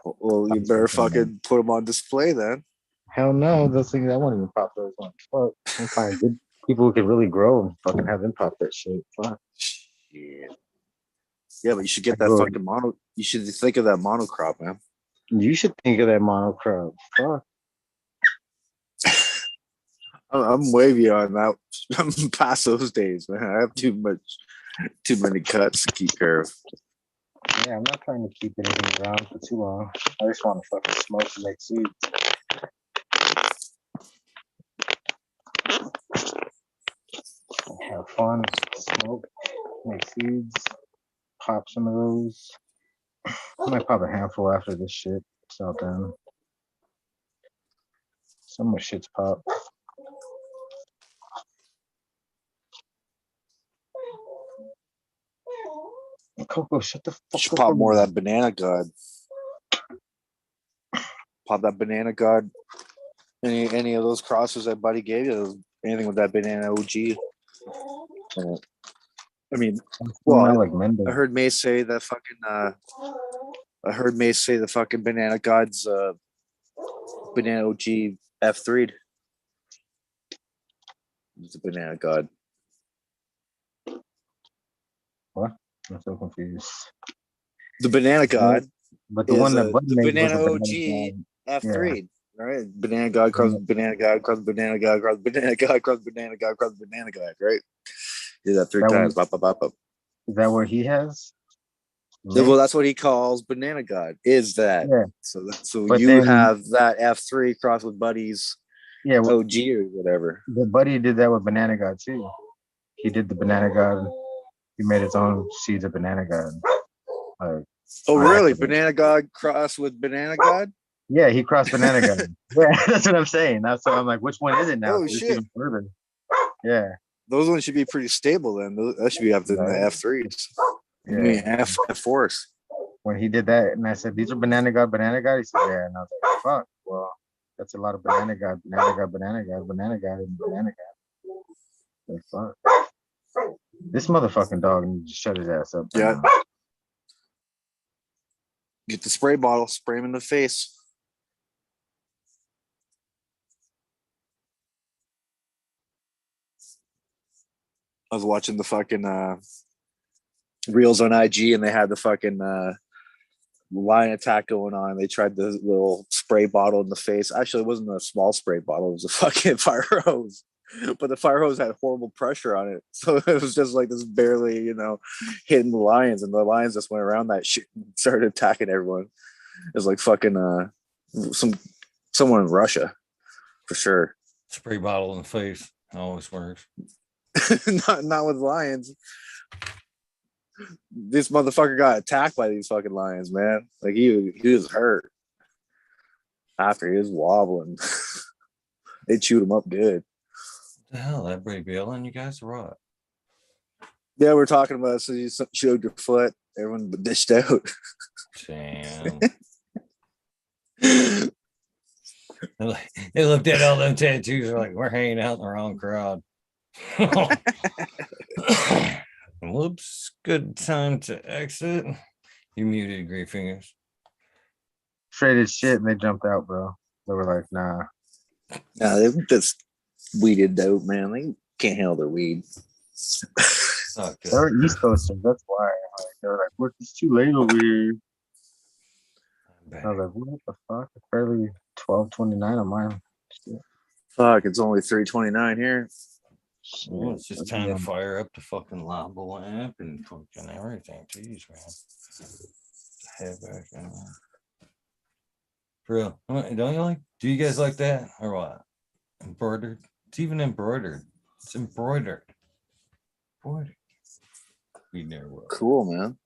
[SPEAKER 9] Well, you better fucking put them on display then.
[SPEAKER 2] Hell no, those things, I won't even pop those on. Fuck. I'm find good people who can really grow and fucking have them pop that shit. Fuck.
[SPEAKER 9] Shit. Yeah, but you should get that fucking mono. You should think of that monocrop, man.
[SPEAKER 2] You should think of that monocrop. Fuck.
[SPEAKER 9] I'm way beyond that. I'm past those days, man. I have too many cuts to keep care of.
[SPEAKER 2] Yeah, I'm not trying to keep anything around for too long. I just want to fucking smoke and make seeds. Have fun, smoke, make seeds, pop some of those. I might pop a handful after this shit. It's all done. So much shit's popped. Coco, shut the fuck up.
[SPEAKER 9] Should pop more of that banana god. Pop that banana god. Any of those crosses that Buddy gave you, anything with that banana OG. I mean,
[SPEAKER 2] Not
[SPEAKER 9] well,
[SPEAKER 2] like Mendo.
[SPEAKER 9] I heard Mace say that fucking. I heard Mace say the fucking Banana God's Banana OG F3'd. It's a Banana God.
[SPEAKER 2] What? I'm so confused.
[SPEAKER 9] The Banana God
[SPEAKER 2] But the
[SPEAKER 9] is
[SPEAKER 2] one that Buddy
[SPEAKER 9] the
[SPEAKER 2] made was
[SPEAKER 9] Banana
[SPEAKER 2] a
[SPEAKER 9] OG
[SPEAKER 2] banana
[SPEAKER 9] F3. All right, Banana God cross Banana God cross Banana God cross Banana God cross Banana God cross Banana God. Right? Did that 3
[SPEAKER 2] That
[SPEAKER 9] times.
[SPEAKER 2] one-
[SPEAKER 9] Bop, bop, bop, bop.
[SPEAKER 2] Is that what he has?
[SPEAKER 9] Well, that's what he calls Banana God. Is that?
[SPEAKER 2] Yeah.
[SPEAKER 9] So
[SPEAKER 2] But
[SPEAKER 9] you
[SPEAKER 2] then-
[SPEAKER 9] have that F3 crossed with Buddy's
[SPEAKER 2] Yeah.
[SPEAKER 9] OG or whatever.
[SPEAKER 2] The Buddy did that with Banana God too. He did the Banana God. He made his own seeds of Banana God.
[SPEAKER 9] Oh, really?
[SPEAKER 2] accident.
[SPEAKER 9] Banana God crossed with Banana God?
[SPEAKER 2] Yeah, he crossed Banana God. Yeah, that's what I'm saying. That's why I'm like, which one is it now?
[SPEAKER 9] Oh,
[SPEAKER 2] It's
[SPEAKER 9] shit.
[SPEAKER 2] even further. Yeah.
[SPEAKER 9] Those ones should be pretty stable then. That should be up to the
[SPEAKER 2] Right.
[SPEAKER 9] F3s. I
[SPEAKER 2] Yeah.
[SPEAKER 9] mean, F4s.
[SPEAKER 2] When he did that, and I said, "These are Banana God, Banana God." He said, "Yeah," and I was like, "Fuck, well, that's a lot of Banana God, Banana God, Banana God, Banana God, and Banana God." Like, fuck. This motherfucking dog needs to shut his ass up.
[SPEAKER 9] Yeah. Get the spray bottle, spray him in the face. I was watching the fucking reels on IG, and they had the fucking lion attack going on. They tried the little spray bottle in the face. Actually, it wasn't a small spray bottle; it was a fucking fire hose. But the fire hose had horrible pressure on it, so it was just like this barely, hitting the lions, and the lions just went around that shit and started attacking everyone. It was like fucking someone in Russia, for sure.
[SPEAKER 1] Spray bottle in the face always works.
[SPEAKER 9] not with lions. This motherfucker got attacked by these fucking lions, man. Like he was hurt after he was wobbling. They chewed him up good.
[SPEAKER 1] What the hell? Everybody bailing you guys or what?
[SPEAKER 9] Yeah, we're talking about it, so you showed your foot. Everyone dished out.
[SPEAKER 1] Damn. They looked at all them tattoos. They're like, we're hanging out in the wrong crowd. Whoops. Good time to exit. You muted, Great Fingers.
[SPEAKER 2] Traded shit, and they jumped out, bro. They were like, "Nah."
[SPEAKER 9] Nah, they just weeded out, man. They can't handle their weed.
[SPEAKER 2] They're East Coasters. That's why. Like, they're like, "Look, it's too late over here." I was like, "What the fuck?" It's barely 12:29 on mine. Shit.
[SPEAKER 9] Fuck, it's only 3:29 here.
[SPEAKER 1] Well, it's just time to fire up the fucking Labo app and fucking everything. Jeez, man. Head back in there. For real. Don't you like? Do you guys like that or what? Embroidered. It's even embroidered. It's embroidered. Embroidered. WEedNerdWorld.
[SPEAKER 9] Cool, man.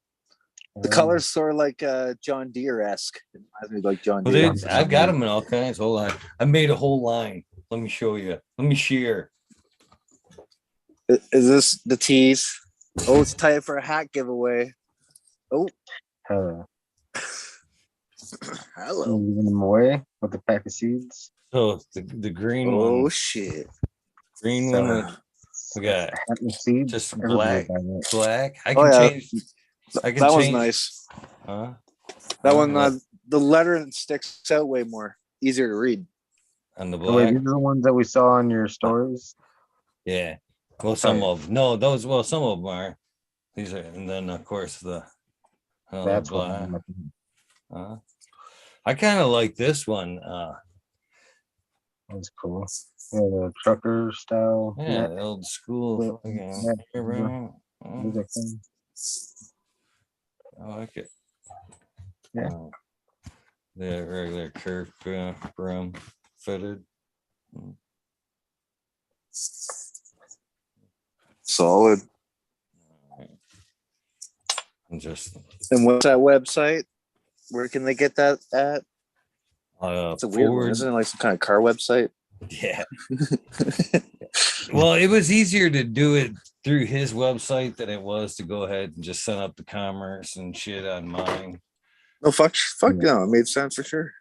[SPEAKER 9] The color's sort of like John Deere-esque. It reminds me of like John Deere.
[SPEAKER 1] I've got them in all kinds. Hold on. I made a whole line. Let me show you. Let me share.
[SPEAKER 9] Is this the tease? Oh, it's time for a hat giveaway. Oh.
[SPEAKER 2] Hello.
[SPEAKER 9] Hello.
[SPEAKER 2] Giving them away with the pack of seeds.
[SPEAKER 1] So the green one.
[SPEAKER 9] Oh shit.
[SPEAKER 1] Green one with we got
[SPEAKER 2] seeds.
[SPEAKER 1] just black. I can change. I can
[SPEAKER 9] that
[SPEAKER 1] change.
[SPEAKER 9] one's nice.
[SPEAKER 1] Huh?
[SPEAKER 9] That one, the lettering sticks out way more. Easier to read.
[SPEAKER 1] And the
[SPEAKER 2] Oh, wait,
[SPEAKER 1] black.
[SPEAKER 2] these are the ones that we saw on your stories.
[SPEAKER 1] Yeah. Well, some of them. No, those. Well, some of them are. These are, and then of course the.
[SPEAKER 2] That's
[SPEAKER 1] black.
[SPEAKER 2] one.
[SPEAKER 1] I kind of like this one.
[SPEAKER 2] That's cool. Yeah, the trucker style.
[SPEAKER 1] Yeah, the old school. I like it.
[SPEAKER 2] Yeah.
[SPEAKER 1] The regular curved brim fitted.
[SPEAKER 9] Solid.
[SPEAKER 1] And
[SPEAKER 9] what's that website? Where can they get that at? It's a weird one. Isn't it like some kind of car website?
[SPEAKER 1] Yeah. Well, it was easier to do it through his website than it was to go ahead and just set up the commerce and shit on mine.
[SPEAKER 9] No, fuck no. It made sense for sure.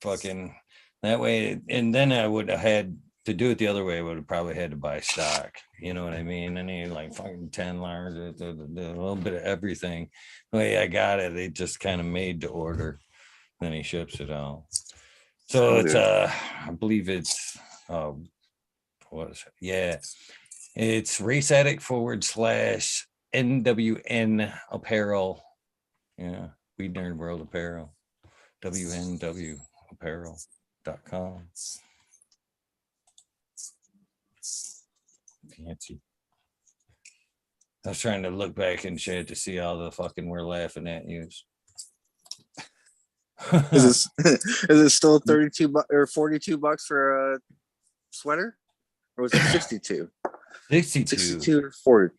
[SPEAKER 1] Fucking that way, and then I would have had to do it the other way, I would have probably had to buy stock. You know what I mean? I need like fucking 10 large, a little bit of everything. The way I got it, they just kind of made to order. Then he ships it out. So it's I believe it's what is it? Yeah. It's Race Addict / NWN Apparel. Yeah. Weed Nerd World Apparel. WNWapparel.com. Fancy. I was trying to look back and shit to see all the fucking we're laughing at you.
[SPEAKER 9] Is it still $32 or $42 for a sweater, or was it 62? 62 or 40?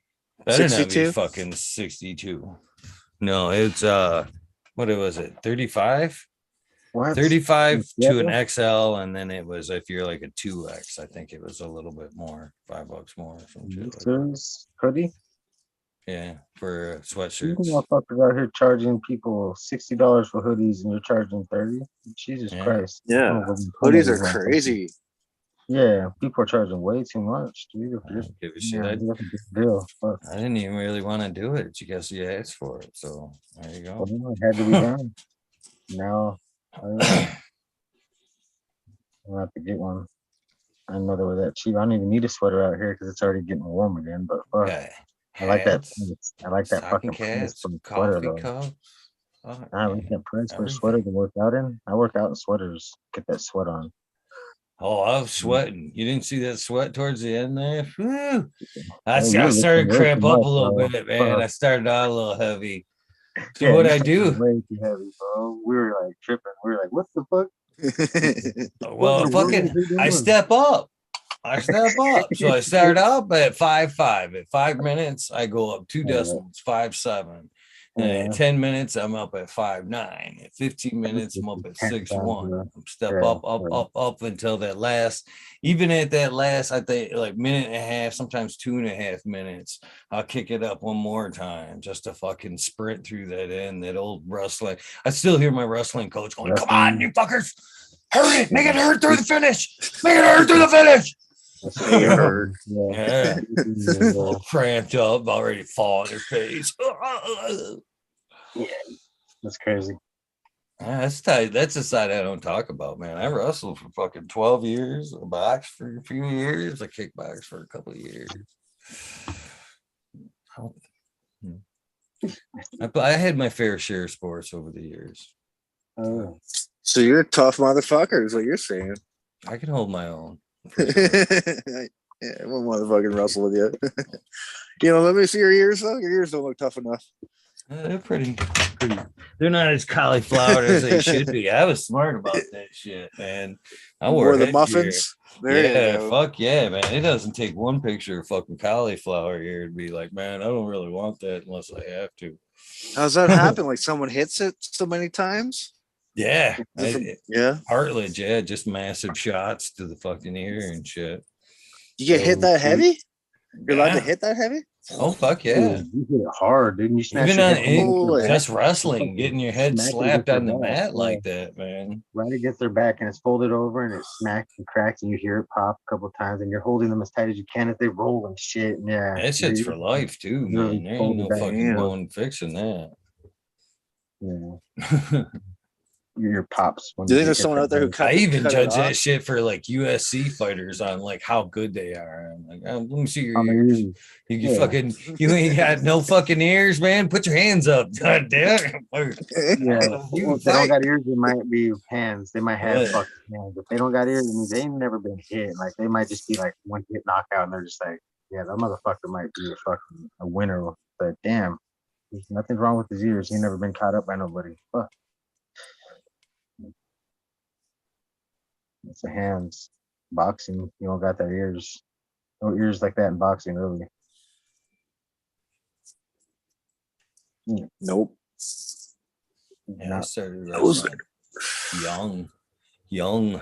[SPEAKER 1] Better 62? Not be fucking 62. No, it's what was it? 35? What? 35 to an XL, and then it was if you're like a 2X, I think it was a little bit more, $5 more or some shit. Like
[SPEAKER 2] hoodie?
[SPEAKER 1] Yeah, for sweatshirts.
[SPEAKER 2] Motherfuckers out here charging people $60 for hoodies, and you're charging $30. Jesus Christ!
[SPEAKER 9] Yeah, hoodies are crazy.
[SPEAKER 2] Yeah, people are charging way too much, dude.
[SPEAKER 1] Give a shit. I didn't even really want to do it. You guess you asked for it, so there you go.
[SPEAKER 2] Well, it had to be done. Now I'll have to get one. I know they were that cheap. I don't even need a sweater out here because it's already getting warm again. But fuck.
[SPEAKER 1] Okay.
[SPEAKER 2] I like that. I like that fucking
[SPEAKER 1] price
[SPEAKER 2] for
[SPEAKER 1] sweater
[SPEAKER 2] though. I like that price for a sweater to work out in. I work out in sweaters. Get that sweat on.
[SPEAKER 1] Oh, I was sweating. You didn't see that sweat towards the end there? Whew. I started to cramp up a little bit, man. I started out a little heavy. So yeah, what'd I do?
[SPEAKER 2] Way too heavy, bro. We were like tripping. We were like, what the
[SPEAKER 1] fuck? Well, fucking, I step up. So I start up at 5.5. At 5 minutes, I go up 2 decimals, 5.7. And at 10 minutes, I'm up at 5.9. At 15 minutes, I'm up at 6.1. Step up until that last. Even at that last, I think like minute and a half, sometimes 2.5 minutes, I'll kick it up one more time just to fucking sprint through that end. That old wrestling. I still hear my wrestling coach going, "Come on, you fuckers, hurry, make it hurt through the finish, make it hurt through the finish." Yeah, all cramped up, already fall on your face.
[SPEAKER 2] Yeah, that's crazy.
[SPEAKER 1] That's tight. That's a side I don't talk about, man. I wrestled for fucking 12 years, I boxed for a few years, I kickboxed for a couple of years. I had my fair share of sports over the years.
[SPEAKER 2] Oh,
[SPEAKER 9] so you're a tough motherfucker, is what you're saying.
[SPEAKER 1] I can hold my own.
[SPEAKER 9] Yeah, I won't motherfucking wrestle with you. Let me see your ears though. Your ears don't look tough enough.
[SPEAKER 1] They're pretty. They're not as cauliflowered as they should be. I was smart about that shit, man. I wore
[SPEAKER 9] the muffins.
[SPEAKER 1] Yeah, fuck yeah, man. It doesn't take one picture of fucking cauliflower ear to be like, man, I don't really want that unless I have to.
[SPEAKER 9] How's that happen? Like someone hits it so many times?
[SPEAKER 1] Yeah.
[SPEAKER 9] Cartilage,
[SPEAKER 1] just massive shots to the fucking ear and shit.
[SPEAKER 9] You get hit that heavy? You're allowed to hit that heavy?
[SPEAKER 1] Oh fuck yeah!
[SPEAKER 2] You hit it hard, didn't you?
[SPEAKER 1] Even on just wrestling, getting your head slapped on the mat like that, man.
[SPEAKER 2] Right against their back, and it's folded over, and it smacks and cracks, and you hear it pop a couple times, and you're holding them as tight as you can as they roll and shit. Yeah,
[SPEAKER 1] that shit's for life too, man. There ain't no fucking going fixing that.
[SPEAKER 2] Yeah. Your pops.
[SPEAKER 9] Do you think there's someone out there who
[SPEAKER 1] I even judge that shit for like USC fighters on like how good they are. I'm like, let me see your ears. You ain't got no fucking ears, man. Put your hands up. God damn.
[SPEAKER 2] If they don't got ears, they might be hands. They might have fucking hands. If they don't got ears, it means they ain't never been hit. Like they might just be like one hit knockout, and they're just like, yeah, that motherfucker might be a winner. But damn, there's nothing wrong with his ears. He never been caught up by nobody. Fuck. It's the hands. Boxing, you don't got that ears. No ears like that in boxing, really.
[SPEAKER 9] Nope.
[SPEAKER 1] Yeah, I started wrestling young.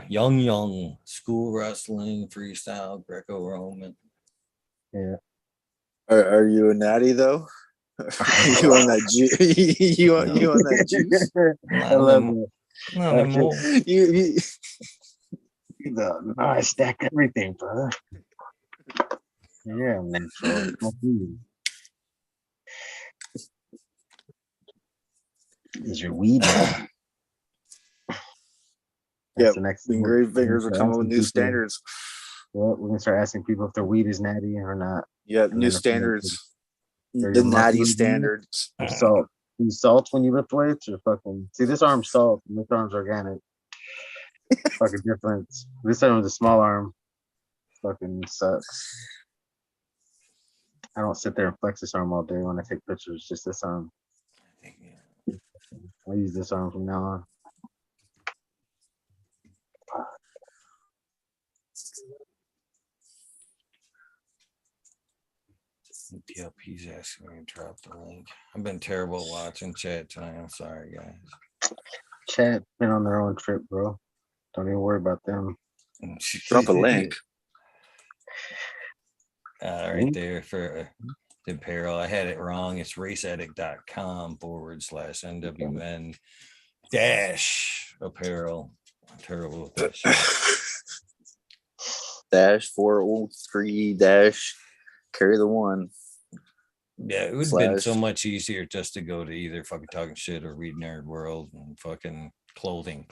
[SPEAKER 1] School wrestling, freestyle, Greco-Roman.
[SPEAKER 2] Yeah.
[SPEAKER 9] Are you a natty though? You on that juice? You on that juice?
[SPEAKER 2] I love it.
[SPEAKER 9] You
[SPEAKER 2] No, I stack everything, brother. Yeah, man. So, is your weed now?
[SPEAKER 9] Yeah,
[SPEAKER 2] The next
[SPEAKER 9] Grave Fingers are
[SPEAKER 2] start
[SPEAKER 9] coming with
[SPEAKER 2] asking
[SPEAKER 9] new
[SPEAKER 2] people-
[SPEAKER 9] standards.
[SPEAKER 2] Well, we're gonna start asking people if their weed is natty or not.
[SPEAKER 9] Yeah,
[SPEAKER 2] And
[SPEAKER 9] new
[SPEAKER 2] then if they're-
[SPEAKER 9] standards.
[SPEAKER 2] they're
[SPEAKER 9] The
[SPEAKER 2] your
[SPEAKER 9] natty
[SPEAKER 2] muscle
[SPEAKER 9] standards.
[SPEAKER 2] or salt. You salt when you lift weights or fucking see this arm's salt and this arm's organic. Fucking difference. This arm's a small arm. Fucking sucks. I don't sit there and flex this arm all day when I take pictures, just this arm. I use this arm from now on.
[SPEAKER 1] Yep, he's asking me to drop the link. I've been terrible at watching chat tonight. I'm sorry, guys.
[SPEAKER 2] Chat been on their own trip, bro. Don't even worry about them.
[SPEAKER 9] Drop a link.
[SPEAKER 1] Right there for the apparel. I had it wrong. It's raceaddict.com/NWN dash apparel. I'm terrible with that shit.
[SPEAKER 9] Dash 403 dash carry the one.
[SPEAKER 1] Yeah, it would have been so much easier just to go to either fucking talking shit or read Nerd World and fucking clothing. ...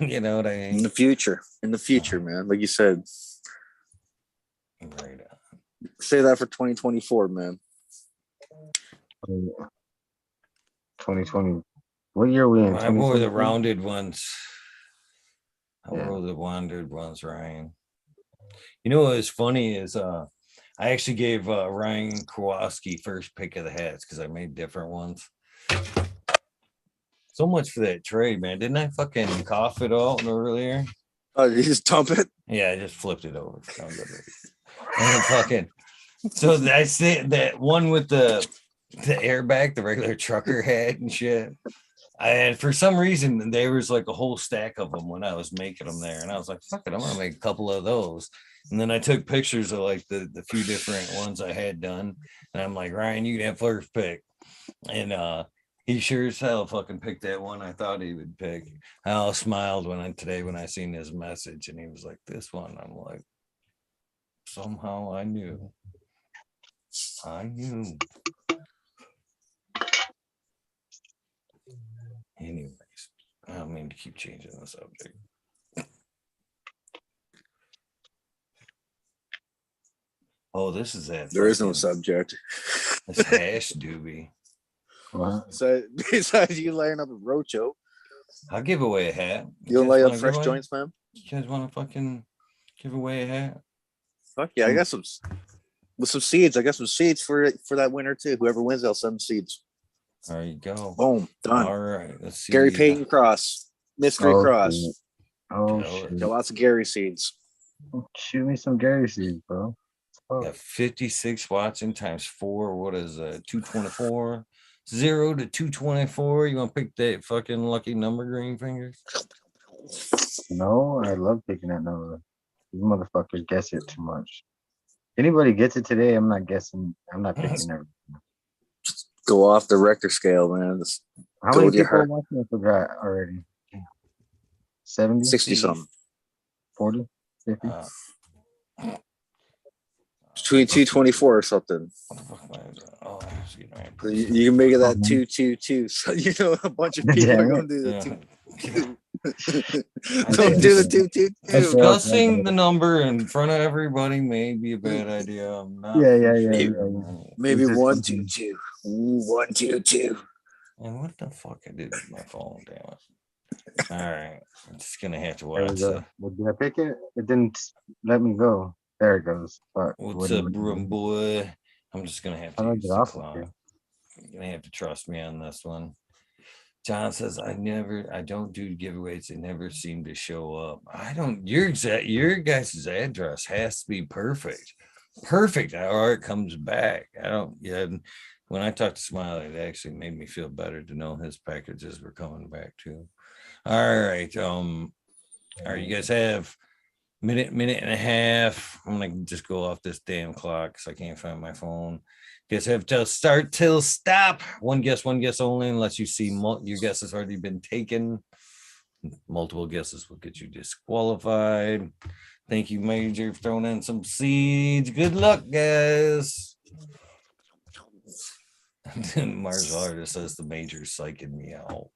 [SPEAKER 1] You know what I mean?
[SPEAKER 9] In the future, man. Like you said,
[SPEAKER 1] right on.
[SPEAKER 9] Say that for 2024, man.
[SPEAKER 2] 2020. What year are we in?
[SPEAKER 1] I wore the rounded ones. I wore the rounded ones, Ryan. You know what was funny is I actually gave Ryan Kowalski first pick of the hats because I made different ones. So much for that trade, man. Didn't I fucking cough it out earlier?
[SPEAKER 9] Oh, did you just dump it?
[SPEAKER 1] Yeah, I just flipped it over. And fucking so I say that one with the airbag, the regular trucker had and shit. And for some reason, there was like a whole stack of them when I was making them there. And I was like, fuck it, I'm gonna make a couple of those. And then I took pictures of like the few different ones I had done. And I'm like, Ryan, you can have first pick. And he sure as hell fucking picked that one I thought he would pick. I all smiled when I seen his message and he was like, this one. I'm like, somehow I knew. Anyways, I don't mean to keep changing the subject. Oh, this is that.
[SPEAKER 9] There is no subject.
[SPEAKER 1] This hash doobie.
[SPEAKER 9] So besides you laying up a roacho,
[SPEAKER 1] I'll give away a hat.
[SPEAKER 9] You don't lay up fresh joints, man?
[SPEAKER 1] You guys want to fucking give away a hat?
[SPEAKER 9] Fuck yeah, I got some with some seeds. I got some seeds for that winner too. Whoever wins, I'll send seeds.
[SPEAKER 1] There you go.
[SPEAKER 9] Boom, done.
[SPEAKER 1] All right, let's see.
[SPEAKER 9] Gary Payton cross, mystery cross.
[SPEAKER 2] Shit. Shit.
[SPEAKER 9] Got lots of Gary seeds.
[SPEAKER 2] Shoot me some Gary seeds, bro.
[SPEAKER 1] Got 56 watching times 4. What is 224? 0 to 224. You want to pick that fucking lucky number, Green Fingers?
[SPEAKER 2] No, I love picking that number. You motherfuckers guess it too much. Anybody gets it today, I'm not guessing. I'm not picking everything.
[SPEAKER 9] Go off the Richter scale, man. Just
[SPEAKER 2] How many people are watching? I forgot already. 70?
[SPEAKER 9] 60 something.
[SPEAKER 2] 40? 50?
[SPEAKER 9] Between 224 or something.
[SPEAKER 1] Oh,
[SPEAKER 9] you can make it that 222. So you know a bunch of people are going to do the 2. Don't do the 222.
[SPEAKER 1] Discussing the number in front of everybody may be a bad idea. I'm not
[SPEAKER 9] Maybe 122. 122.
[SPEAKER 1] And what the fuck I did with my phone? Damn it. All right, I'm just gonna have to watch.
[SPEAKER 2] Did I pick it? It didn't let me go. There it goes. Fuck.
[SPEAKER 1] What's up, broom boy? I'm just gonna have to use the clock. You're gonna have to trust me on this one. John says, I don't do giveaways. They never seem to show up. Your guys' address has to be perfect. Perfect. Or it comes back. When I talked to Smiley, it actually made me feel better to know his packages were coming back too. All right. All right, you guys have minute and a half. I'm gonna just go off this damn clock because I can't find my phone. Guess have to start till stop. One guess only, unless you see your guess has already been taken. Multiple guesses will get you disqualified. Thank you, Major, for throwing in some seeds. Good luck, guys. Martial artist says the Major's psyching me out.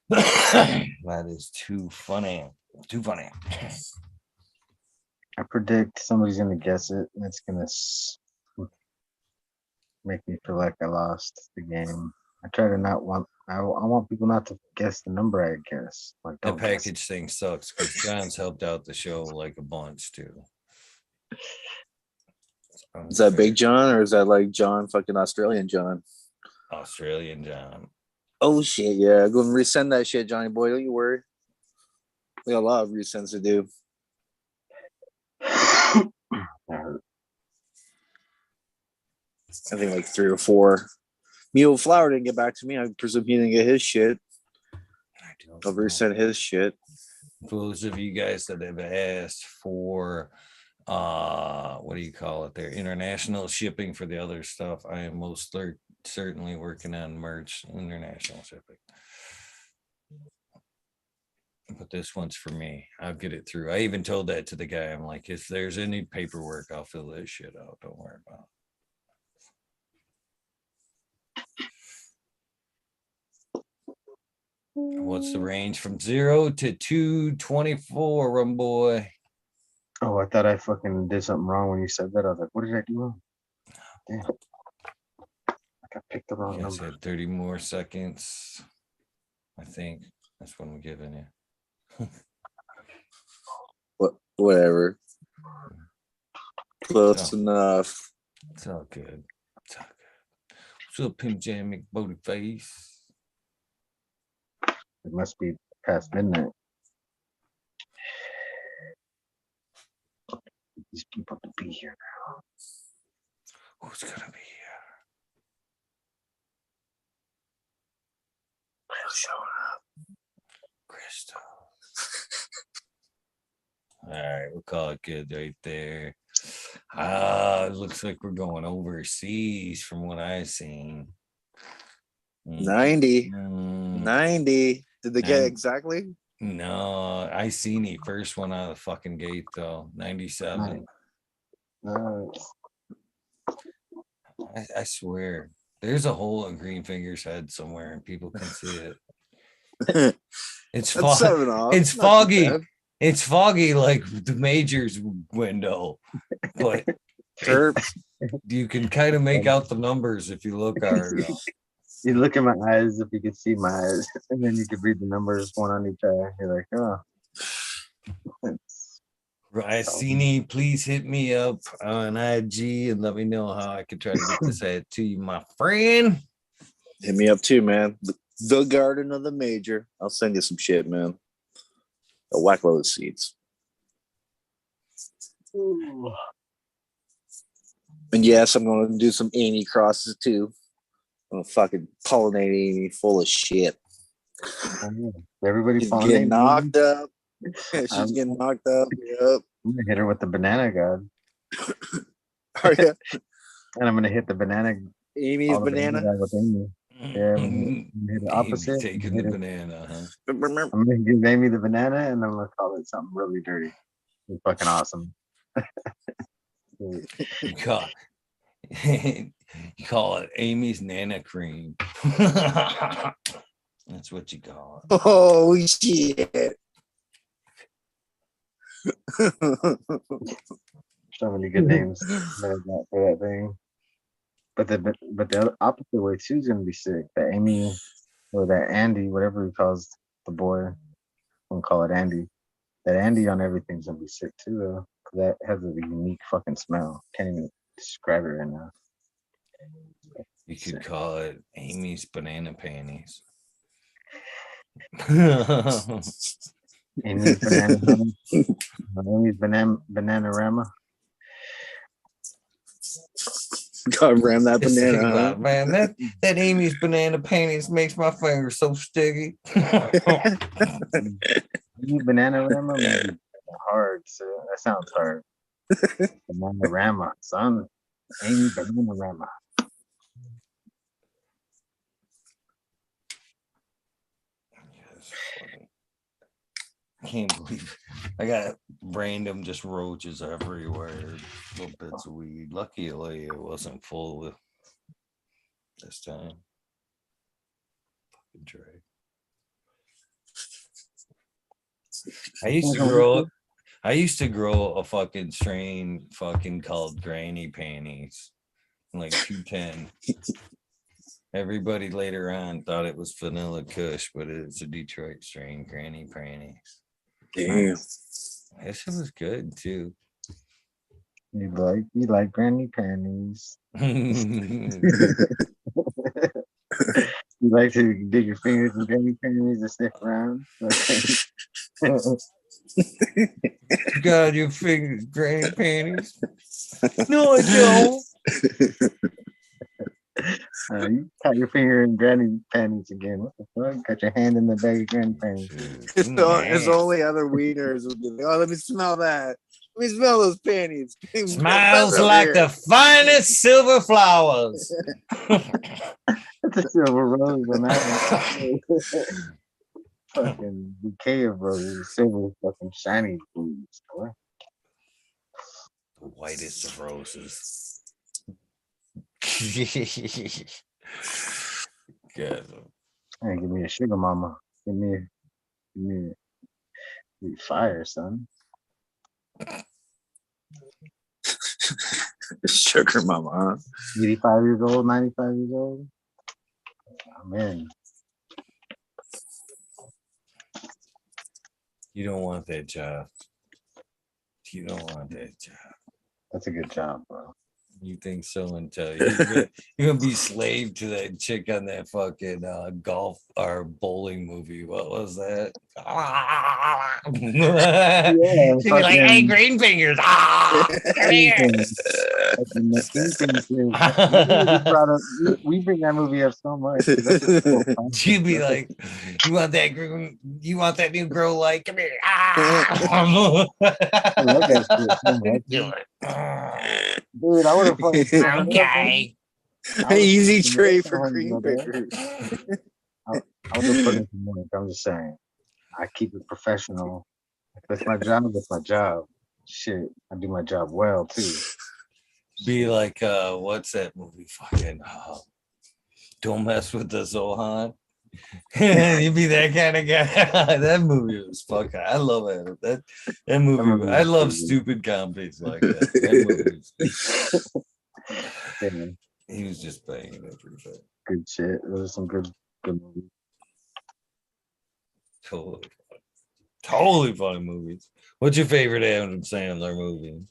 [SPEAKER 1] That is too funny. Too funny.
[SPEAKER 2] I predict somebody's gonna guess it, and it's gonna make me feel like I lost the game. I try to not want. I want people not to guess the number I guess. Like,
[SPEAKER 1] The
[SPEAKER 2] don't guess.
[SPEAKER 1] package thing sucks because John's helped out the show like a bunch too.
[SPEAKER 9] Is that Big John or is that like John fucking Australian John?
[SPEAKER 1] Australian John.
[SPEAKER 9] Oh shit, yeah. Go and resend that shit, Johnny boy. Don't you worry. We got a lot of resends to do. I think like 3 or 4. Mule Flower didn't get back to me. I presume he didn't get his shit. I'll resend his shit.
[SPEAKER 1] For those of you guys that have asked for what do you call it there, international shipping for the other stuff, I am most certainly working on merch international shipping, but this one's for me. I'll get it through. I even told that to the guy. I'm like, if there's any paperwork, I'll fill this shit out, don't worry about it. What's the range from 0 to 224, rum boy?
[SPEAKER 2] Oh, I thought I fucking did something wrong when you said that. I was like, what did I do wrong? Damn. I picked the wrong number.
[SPEAKER 1] Had 30 more seconds. I think that's what I'm giving you.
[SPEAKER 9] Whatever. Close enough.
[SPEAKER 1] It's all good. It's all good. What's up, Pimp Jam McBody Face?
[SPEAKER 2] It must be past midnight. These people to be here now.
[SPEAKER 1] Who's gonna be here?
[SPEAKER 9] I'll show up.
[SPEAKER 1] Crystal. All right, we'll call it good right there. It looks like we're going overseas from what I've seen.
[SPEAKER 9] 90. 90. Did they get exactly?
[SPEAKER 1] No, I seen the first one out of the fucking gate though. 97.
[SPEAKER 2] Nice.
[SPEAKER 1] I swear, there's a hole in Green Finger's head somewhere, and people can see it. It's foggy. It's foggy. It's foggy like the Major's window, but you can kind of make out the numbers if you look hard enough.
[SPEAKER 2] You look at my eyes if you could see my eyes, and then you could read the numbers one on each eye. You're like, oh.
[SPEAKER 1] Ricini, please hit me up on IG and let me know how I can try to get this ad to you, my friend.
[SPEAKER 9] Hit me up too, man. The Garden of the Major. I'll send you some shit, man. A whack load of seeds.
[SPEAKER 2] Ooh.
[SPEAKER 9] And yes, I'm going to do some Amy crosses too. I'm gonna fucking pollinate Amy full of shit.
[SPEAKER 2] Everybody's
[SPEAKER 9] getting knocked up. She's getting knocked up. Yep.
[SPEAKER 2] I'm gonna hit her with the banana god.
[SPEAKER 9] Oh, yeah.
[SPEAKER 2] And I'm gonna hit the banana.
[SPEAKER 9] Amy's banana.
[SPEAKER 2] With Amy. Yeah, I'm gonna hit the opposite.
[SPEAKER 1] Taking the banana, huh?
[SPEAKER 2] I'm gonna give Amy the banana, and I'm gonna call it something really dirty. It's fucking awesome.
[SPEAKER 1] You call it Amy's Nana Cream. That's what you call it.
[SPEAKER 9] Oh shit.
[SPEAKER 2] So many good names for that thing. But the opposite way too is gonna be sick. That Amy or that Andy, whatever he calls the boy, I'm gonna call it Andy. That Andy on everything's gonna be sick too, though. That has a unique fucking smell. Can't even describe it right now.
[SPEAKER 1] You could call it Amy's banana panties.
[SPEAKER 2] Amy's banana-rama.
[SPEAKER 9] God, ram that banana.
[SPEAKER 1] Huh? Man, that Amy's banana panties makes my fingers so sticky.
[SPEAKER 2] Banana-rama, man, hard. So that sounds hard. Banana-rama, son. Amy banana-rama.
[SPEAKER 1] I can't believe I got random just roaches everywhere. Little bits of weed. Luckily, it wasn't full this time. Fucking Dre. I used to grow a fucking strain fucking called granny panties, like 210. Everybody later on thought it was vanilla kush, but it's a Detroit strain, granny panties.
[SPEAKER 9] Damn.
[SPEAKER 1] That shit was good too.
[SPEAKER 2] You like granny panties. You like to dig your fingers in granny panties and sniff around.
[SPEAKER 1] You got your fingers, granny panties. No, I don't.
[SPEAKER 2] You got your finger in granny panties again. What the fuck? Got your hand in the bag of granny panties.
[SPEAKER 9] It's only other wieners would be like, oh, let me smell that. Let me smell those panties.
[SPEAKER 1] Smells like the finest silver flowers.
[SPEAKER 2] That's a silver rose on that one. Fucking bouquet of roses, silver fucking shiny blues.
[SPEAKER 1] The whitest of roses. Good.
[SPEAKER 2] Hey, give me a sugar mama. Give me fire, son.
[SPEAKER 9] Sugar mama, huh?
[SPEAKER 2] 85 years old, 95 years old. I'm in.
[SPEAKER 1] You don't want that job. You don't want that job.
[SPEAKER 2] That's a good job, bro.
[SPEAKER 1] You think so until you're gonna be slave to that chick on that fucking golf or bowling movie. What was that?
[SPEAKER 2] Yeah,
[SPEAKER 1] She'd be like, "Hey, green fingers,
[SPEAKER 2] we bring that movie up so much.
[SPEAKER 1] She'd be like, "You want that green? You want that new grow light? Come here." I
[SPEAKER 2] love that shit so much. Dude, I would have fucking
[SPEAKER 1] okay.
[SPEAKER 9] Easy trade for green fingers.
[SPEAKER 2] I would have put in some work. I'm just saying. I keep it professional. If it's my job, it's my job. Shit, I do my job well too.
[SPEAKER 1] Be like, what's that movie? Fucking Don't Mess with the Zohan. You'd be that kind of guy. That movie was fucking. I love it. That movie. I love stupid comedies like that. He was just banging everything.
[SPEAKER 2] Good shit. Those are some good movies.
[SPEAKER 1] Totally funny movies. What's your favorite Adam Sandler movie?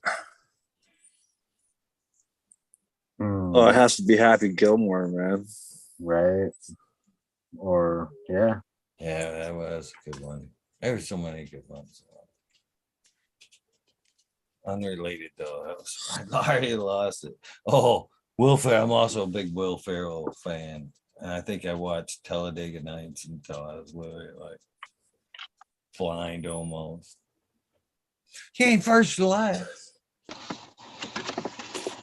[SPEAKER 9] Oh, it has to be Happy Gilmore, man.
[SPEAKER 2] Right. Or yeah.
[SPEAKER 1] Yeah, that was a good one. There were so many good ones. Unrelated though. I already lost it. Oh, Will Ferrell. I'm also a big Will Ferrell fan. And I think I watched Talladega Nights until I was literally like blind almost. He ain't first to last.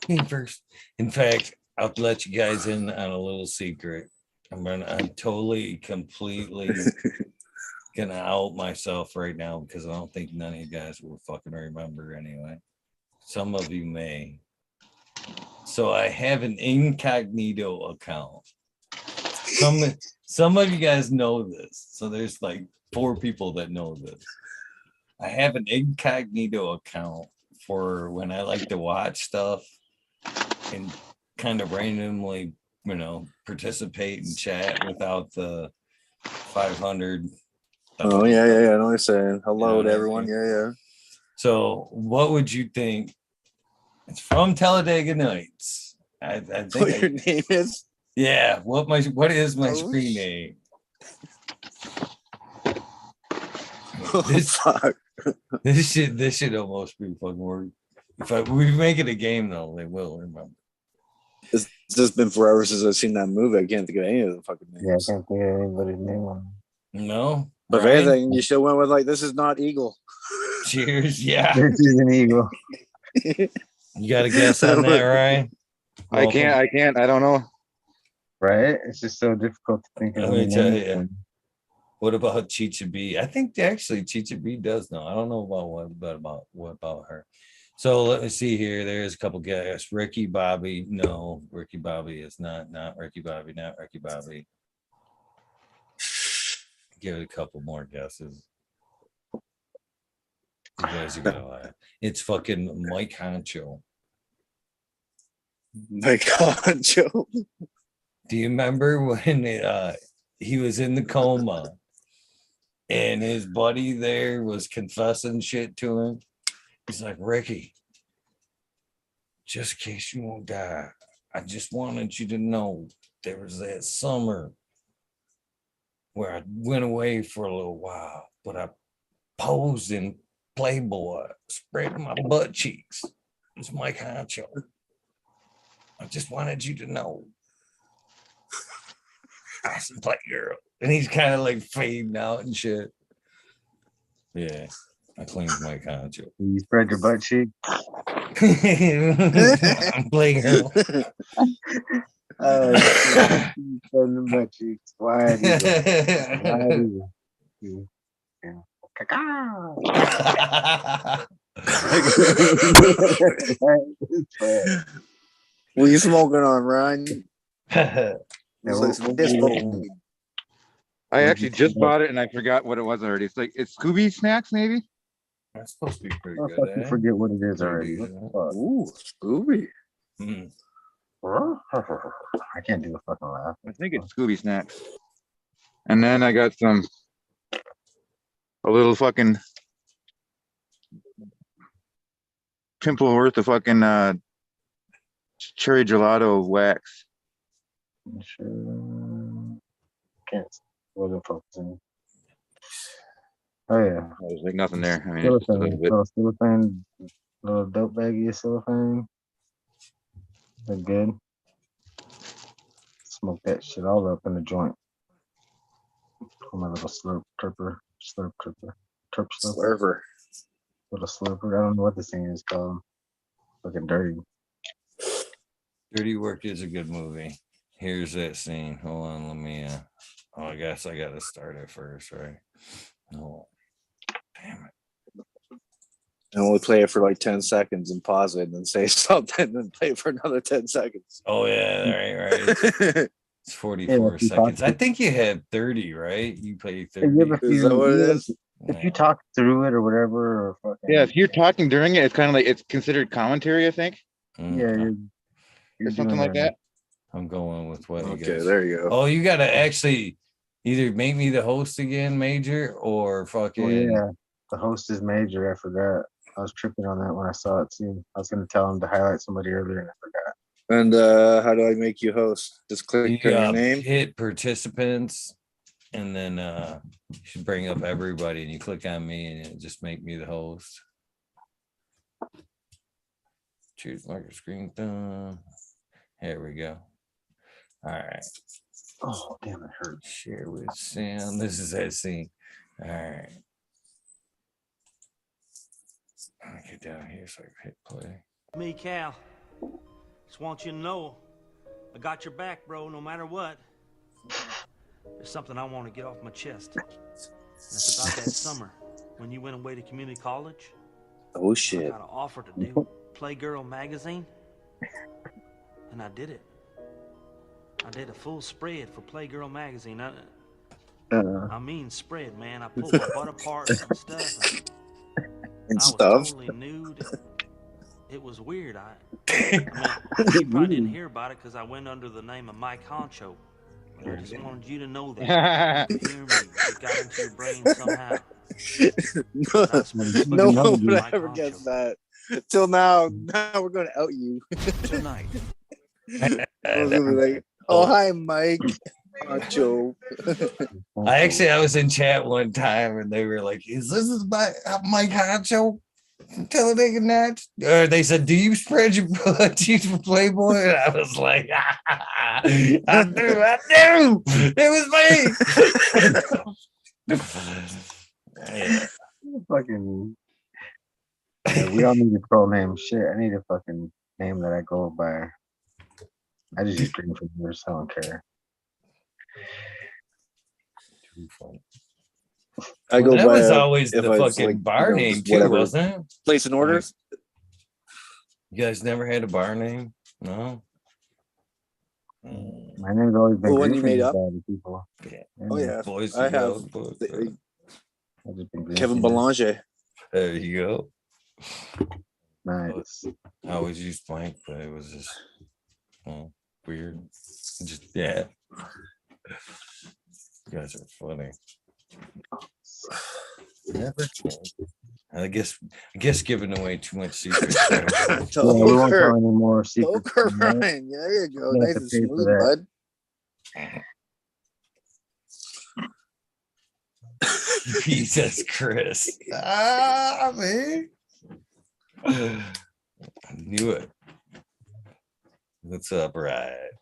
[SPEAKER 1] He ain't first. In fact, I'll let you guys in on a little secret. I'm totally, completely gonna out myself right now because I don't think none of you guys will fucking remember anyway. Some of you may. So I have an incognito account. Some of you guys know this. So there's like 4 people that know this. I have an incognito account for when I like to watch stuff and kind of randomly, participate and chat without the 500.
[SPEAKER 9] Oh, yeah. I know what you're saying. Hello to everyone. Yeah.
[SPEAKER 1] So what would you think? It's from Talladega Nights. I think
[SPEAKER 9] what your name is?
[SPEAKER 1] Yeah. What is my screen name?
[SPEAKER 9] Fuck.
[SPEAKER 1] This should almost be fucking work. If we make it a game though, they will remember.
[SPEAKER 9] It's just been forever since I've seen that movie. I can't think of any of the fucking names.
[SPEAKER 2] Yeah, I can't think of anybody's name.
[SPEAKER 1] No.
[SPEAKER 9] But if anything, you should have went with like, this is not Eagle.
[SPEAKER 1] Cheers. Yeah.
[SPEAKER 2] This is an eagle.
[SPEAKER 1] You got a guess on that, Ryan?
[SPEAKER 11] I can't. I don't know.
[SPEAKER 2] Right? It's just so difficult to think of.
[SPEAKER 1] Let me tell you. What about Chicha B? I think actually Chicha B does know. I don't know about what about her. So let me see here. There's a couple guys. Ricky Bobby. No, Ricky Bobby is not Ricky Bobby. Not Ricky Bobby. Give it a couple more guesses. You guys are gonna laugh. It's fucking Mike Honcho.
[SPEAKER 9] Mike Honcho.
[SPEAKER 1] Do you remember when he was in the coma and his buddy there was confessing shit to him? He's like, Ricky, just in case you won't die, I just wanted you to know there was that summer where I went away for a little while, but I posed in Playboy, spreading my butt cheeks. It's Mike Honcho. I just wanted you to know. Awesome play girl. And he's kind of like fading out and shit. Yeah. I cleaned Mike Honcho.
[SPEAKER 2] You spread your butt cheek.
[SPEAKER 1] I'm playing girl.
[SPEAKER 2] Oh, spread the butt cheeks. Why do you?
[SPEAKER 9] What you smoking on, Ryan?
[SPEAKER 11] I actually just bought it and I forgot what it was already. It's Scooby Snacks, maybe?
[SPEAKER 1] That's supposed to be pretty
[SPEAKER 2] I
[SPEAKER 1] good.
[SPEAKER 2] fucking forget what it is already. What the fuck?
[SPEAKER 9] Ooh, Scooby.
[SPEAKER 2] I can't do a fucking laugh.
[SPEAKER 11] I think it's Scooby Snacks. And then I got a little fucking pimple worth of fucking cherry gelato wax.
[SPEAKER 2] Sure. Can't. Wasn't focusing. Oh yeah.
[SPEAKER 11] There's like nothing there. I mean, it's just a little bit.
[SPEAKER 2] Cellophane, little dope baggy of cellophane. They're good. Smoke that shit all up in the joint. Oh, my little slurper.
[SPEAKER 9] Slurper.
[SPEAKER 2] Little slurper. I don't know what this thing is called. Looking dirty.
[SPEAKER 1] Dirty Work is a good movie. Here's that scene. Hold on, let me I guess I gotta start it first, right? Oh, damn it.
[SPEAKER 9] And we'll play it for like 10 seconds and pause it and then say something and then play it for another 10 seconds.
[SPEAKER 1] Oh yeah, right. It's 44 seconds. I think you had 30, right? You play 30.
[SPEAKER 9] Is that what it is?
[SPEAKER 2] If you talk through it or whatever, or fucking
[SPEAKER 11] Yeah, if you're talking during it, it's kind of like it's considered commentary, I think.
[SPEAKER 2] yeah,
[SPEAKER 11] or something like that.
[SPEAKER 1] I'm going with what you guys.
[SPEAKER 9] Okay, there you go.
[SPEAKER 1] Oh, you gotta actually either make me the host again, Major, or fucking.
[SPEAKER 2] Oh, yeah, the host is Major. I forgot. I was tripping on that when I saw it too. I was gonna tell him to highlight somebody earlier and I forgot.
[SPEAKER 9] And how do I make you host? Just click on your name.
[SPEAKER 1] Hit participants, and then you should bring up everybody, and you click on me, and it just make me the host. Choose marker screen. Here we go. All right.
[SPEAKER 2] Oh damn, it hurts.
[SPEAKER 1] Share with Sam. This is that scene. All right. Let me get down here so I can hit play.
[SPEAKER 12] Me, Cal. Just want you to know I got your back, bro, no matter what. There's something I want to get off my chest. And it's about that summer when you went away to community college.
[SPEAKER 9] Oh shit.
[SPEAKER 12] I got an offer to do Playgirl magazine. And I did it. I did a full spread for Playgirl magazine. I mean spread, man. I pulled my butt apart and stuff.
[SPEAKER 9] And
[SPEAKER 12] I
[SPEAKER 9] stuff.
[SPEAKER 12] was totally nude. It was weird. I mean, you probably didn't hear about it because I went under the name of Mike Honcho. But I just wanted you to know that. You hear me? It got into your brain somehow.
[SPEAKER 9] No one would ever guess that. Till now we're going to out you.
[SPEAKER 12] Tonight.
[SPEAKER 9] I was gonna be like, oh, hi, Mike. Honcho.
[SPEAKER 1] I was in chat one time and they were like, is this Mike Honcho? Tell a nigga that. Or they said, do you spread your butt cheeks for Playboy? And I was like, I do. It was me.
[SPEAKER 2] Yeah. Fucking. Yeah, we all need a pro name. Shit, I need a fucking name that I go by. I just use green for years. I don't care.
[SPEAKER 1] Too funny.
[SPEAKER 9] I go
[SPEAKER 1] that
[SPEAKER 9] by
[SPEAKER 1] was always
[SPEAKER 9] if
[SPEAKER 1] the
[SPEAKER 9] I
[SPEAKER 1] fucking
[SPEAKER 9] like,
[SPEAKER 1] bar name
[SPEAKER 9] just
[SPEAKER 1] too,
[SPEAKER 9] whatever.
[SPEAKER 1] wasn't it?
[SPEAKER 9] Place an order.
[SPEAKER 1] You guys never had a bar name? No.
[SPEAKER 2] My name's always been
[SPEAKER 9] Well, when you made
[SPEAKER 2] Greenfield
[SPEAKER 9] up.
[SPEAKER 2] by other people.
[SPEAKER 9] Oh yeah,
[SPEAKER 1] Boys
[SPEAKER 9] I
[SPEAKER 1] to
[SPEAKER 9] have
[SPEAKER 1] go, boys.
[SPEAKER 2] I've just been
[SPEAKER 9] Kevin
[SPEAKER 2] Greenfield.
[SPEAKER 9] Belanger.
[SPEAKER 1] There you go.
[SPEAKER 2] Nice.
[SPEAKER 1] I always used blank, but it was just weird. Just yeah. You guys are funny. Never change. I guess giving away too much secrets. Right?
[SPEAKER 2] Yeah, we won't tell any more secrets.
[SPEAKER 9] Poker Ryan. There you go.
[SPEAKER 2] You have
[SPEAKER 9] Nice
[SPEAKER 2] to
[SPEAKER 9] and
[SPEAKER 2] pay for
[SPEAKER 9] smooth,
[SPEAKER 2] that.
[SPEAKER 9] bud.
[SPEAKER 1] Jesus Chris. Ah, man. I knew it. What's up, right?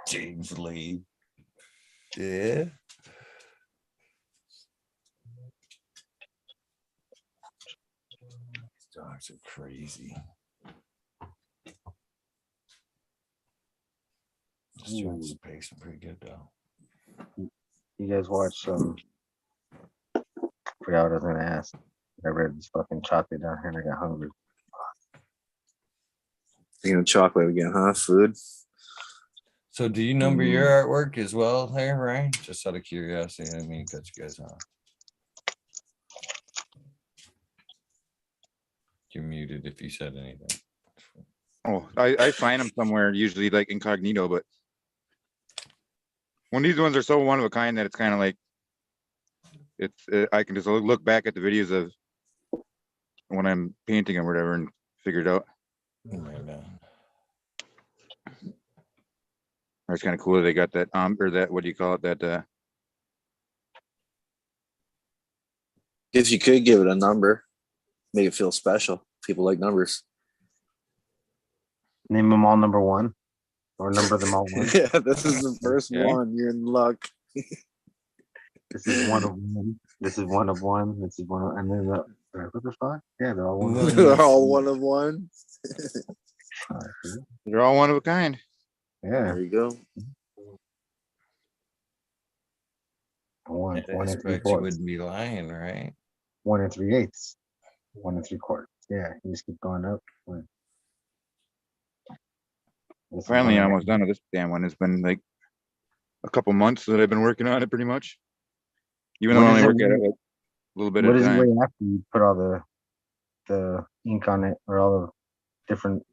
[SPEAKER 1] James Lee. Yeah. These dogs are crazy. This joint's pacing pretty good though.
[SPEAKER 2] You guys watch forgot what I was gonna ask. I read this fucking chocolate down here and I got hungry.
[SPEAKER 9] Thinking of chocolate again, huh? Food.
[SPEAKER 1] So do you number your artwork as well there, Ryan? Just out of curiosity. I didn't mean to cut you guys off. You're muted if you said anything.
[SPEAKER 11] Oh, I find them somewhere, usually like incognito, but when these ones are so one of a kind that it's kind of like I can just look back at the videos of when I'm painting or whatever and figure it out.
[SPEAKER 1] Right now.
[SPEAKER 11] It's kind of cool that they got that or that, what do you call it, that
[SPEAKER 9] If you could give it a number, make it feel special. People like numbers.
[SPEAKER 2] Name them all number one, or number them all one.
[SPEAKER 9] Yeah, this is the first one. You're in luck.
[SPEAKER 2] This is one of one. This is one of one. This is one of, and then what the fuck? Yeah, they're all one. Of
[SPEAKER 9] They're all one of one.
[SPEAKER 11] they're all one of a kind.
[SPEAKER 2] Yeah.
[SPEAKER 9] There you go.
[SPEAKER 2] One
[SPEAKER 1] I
[SPEAKER 2] and
[SPEAKER 1] expect
[SPEAKER 2] 3/4.
[SPEAKER 1] you wouldn't be lying, right?
[SPEAKER 2] 1 3/8. 1 3/4. Yeah, you just keep going up.
[SPEAKER 11] Finally, almost done with this damn one. It's been like a couple months that I've been working on it, pretty much. Even though I only work at it like a little bit at a time.
[SPEAKER 2] What does it weigh after you put all the ink on it, or all the different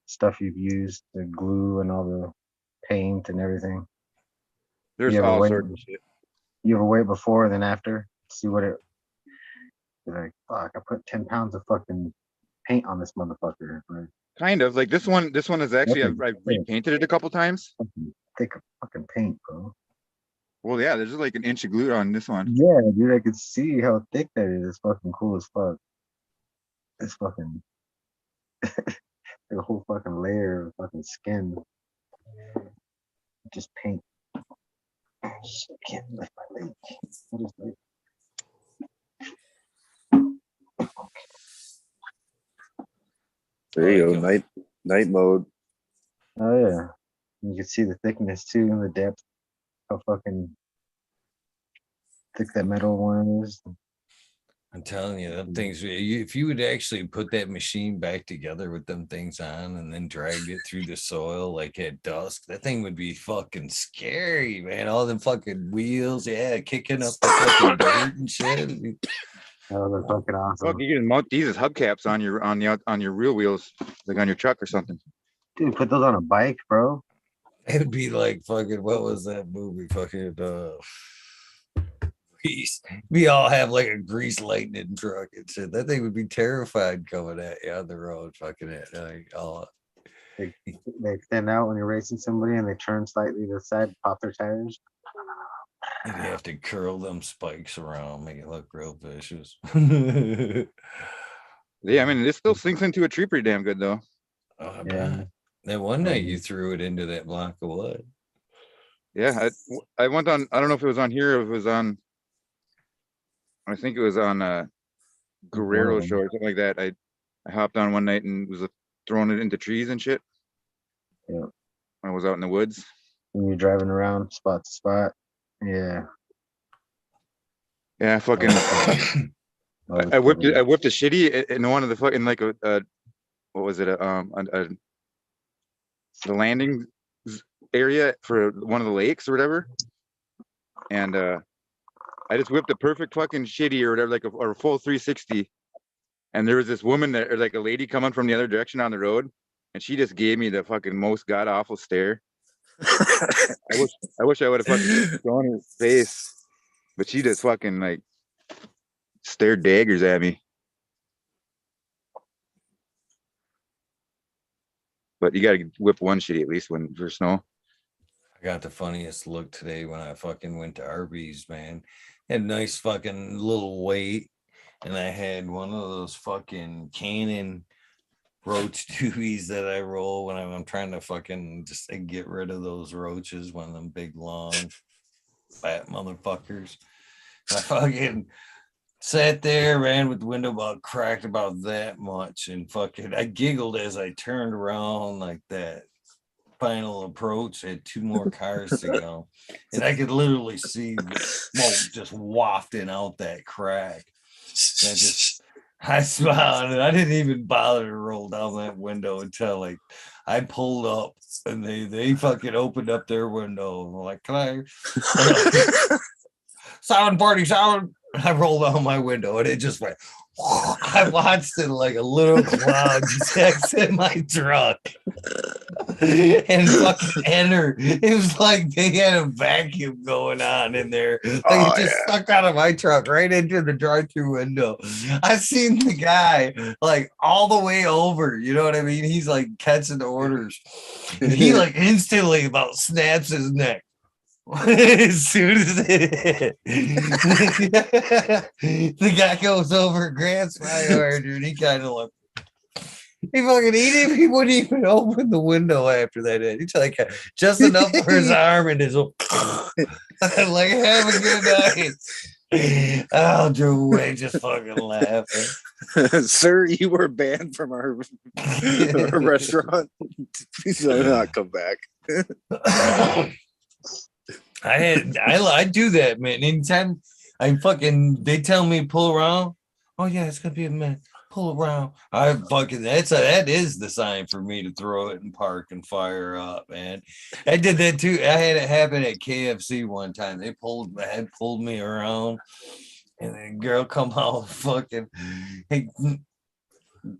[SPEAKER 2] stuff you've used, the glue and all the paint and everything?
[SPEAKER 11] There's all sorts of shit.
[SPEAKER 2] You ever weigh it before and then after? See what it. You're like, fuck! I put 10 pounds of fucking paint on this motherfucker. Right?
[SPEAKER 11] Kind of like this one. This one is actually I've repainted it a couple times.
[SPEAKER 2] Thick fucking paint, bro.
[SPEAKER 11] Well, yeah, there's like an inch of glue on this one.
[SPEAKER 2] Yeah, dude, I could see how thick that is. It's fucking cool as fuck. It's fucking a whole fucking layer of fucking skin. Just paint. Shit, I can't lift my leg. What is that?
[SPEAKER 9] There you go. Night mode.
[SPEAKER 2] Oh yeah. You can see the thickness too and the depth. How fucking thick that metal one is.
[SPEAKER 1] I'm telling you, them things, if you would actually put that machine back together with them things on and then drag it through the soil like at dusk, that thing would be fucking scary, man. All them fucking wheels, yeah, kicking up the fucking dirt and shit.
[SPEAKER 2] Oh, they're fucking awesome.
[SPEAKER 11] Fuck, you can mount these as hubcaps on your real wheels, like on your truck or something.
[SPEAKER 2] Dude, put those on a bike, bro.
[SPEAKER 1] It would be like fucking, what was that movie? Fucking we all have like a grease lightning truck and shit. That thing would be terrified coming at you on the road, fucking it. Like, oh.
[SPEAKER 2] They extend out when you're racing somebody and they turn slightly to the side, pop their tires.
[SPEAKER 1] And you have to curl them spikes around, make it look real vicious.
[SPEAKER 11] Yeah, I mean, it still sinks into a tree pretty damn good though.
[SPEAKER 1] Oh, I bet. That one night you threw it into that block of wood.
[SPEAKER 11] Yeah, I went on, I don't know if it was on here or if it was on, I think it was on Guerrero show or something like that. I hopped on one night and was throwing it into trees and shit.
[SPEAKER 2] Yeah.
[SPEAKER 11] when I was out in the woods.
[SPEAKER 2] When you're driving around spot to spot. Yeah.
[SPEAKER 11] Yeah, fucking. I whipped a shitty in one of the fucking like a what was it the landing area for one of the lakes or whatever, and I just whipped a perfect fucking shitty or whatever, like or a full 360, and there was this woman that, or like a lady coming from the other direction on the road, and she just gave me the fucking most god awful stare. I wish I would have fucking thrown her face, but she just fucking like stared daggers at me. But you gotta whip one shitty at least when for snow.
[SPEAKER 1] I got the funniest look today when I fucking went to Arby's, man. Had a nice fucking little wait, and I had one of those fucking Canon roach doobies that I roll when I'm trying to fucking just get rid of those roaches, one of them big long fat motherfuckers. I fucking sat there, ran with the window about cracked about that much, and fucking I giggled as I turned around like that. Final approach, had 2 more cars to go, and I could literally see the smoke just wafting out that crack. I smiled, and I didn't even bother to roll down that window until like I pulled up, and they fucking opened up their window. I'm like, can I? Silent party, silent. I rolled down my window, and it just went. I watched it like a little cloud just exit my truck and fucking enter. It was like they had a vacuum going on in there. Like it just stuck out of my truck right into the drive-through window. I seen the guy like all the way over. You know what I mean? He's like catching orders. And he like instantly about snaps his neck. As soon as it hit, the guy goes over, grabs my order, and he kind of like he wouldn't even open the window after that. He's like just enough for his arm and his like have a good night. Oh, Drew Way just fucking laughing.
[SPEAKER 9] Sir, you were banned from our restaurant. Please do not come back.
[SPEAKER 1] I do that, man. Anytime they tell me pull around. Oh yeah, it's gonna be a minute. Pull around. I fucking that is the sign for me to throw it and park and fire up, man. I did that too. I had it happen at KFC one time. They pulled me around, and the girl come out fucking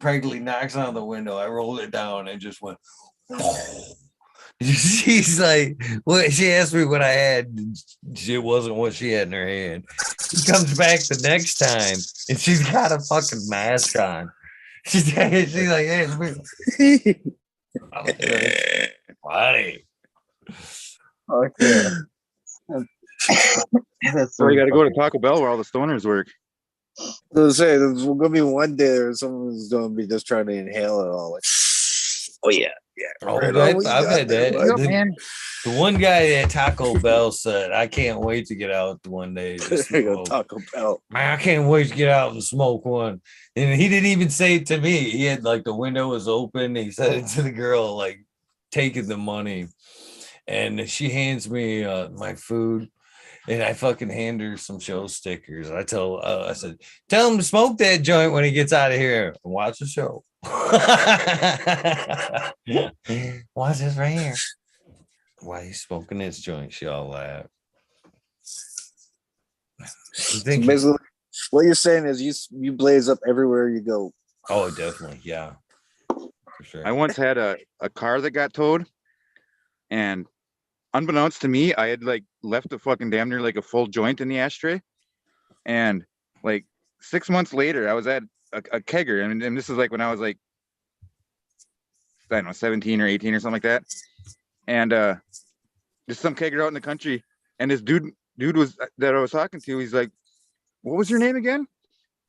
[SPEAKER 1] practically knocks on the window. I rolled it down and just went. She's like, well, she asked me what I had. It wasn't what she had in her hand. She comes back the next time and she's got a fucking mask on. She's like, hey, it's me. Funny.
[SPEAKER 2] Okay.
[SPEAKER 11] So you got to go to Taco Bell where all the stoners work.
[SPEAKER 9] I was saying, there's gonna be one day there someone's gonna be just trying to inhale it all. Like, oh yeah. Yeah,
[SPEAKER 1] I've had that. The one guy at Taco Bell said, "I can't wait to get out one day."
[SPEAKER 9] Taco Bell.
[SPEAKER 1] Man, I can't wait to get out and smoke one. And he didn't even say it to me. He had like the window was open. He said it to the girl, like taking the money, and she hands me my food. And I fucking hand her some show stickers. I said, tell him to smoke that joint when he gets out of here and watch the show. Watch this right here. Why he's smoking this joint? She all laughed.
[SPEAKER 9] Basically, what you're saying is you blaze up everywhere you go.
[SPEAKER 1] Oh, definitely. Yeah. For sure.
[SPEAKER 11] I once had a car that got towed, and unbeknownst to me, I had like left a fucking damn near like a full joint in the ashtray. And like 6 months later, I was at a kegger. And this is like when I was like, I don't know, 17 or 18 or something like that. And just some kegger out in the country. And this dude was that I was talking to, he's like, what was your name again?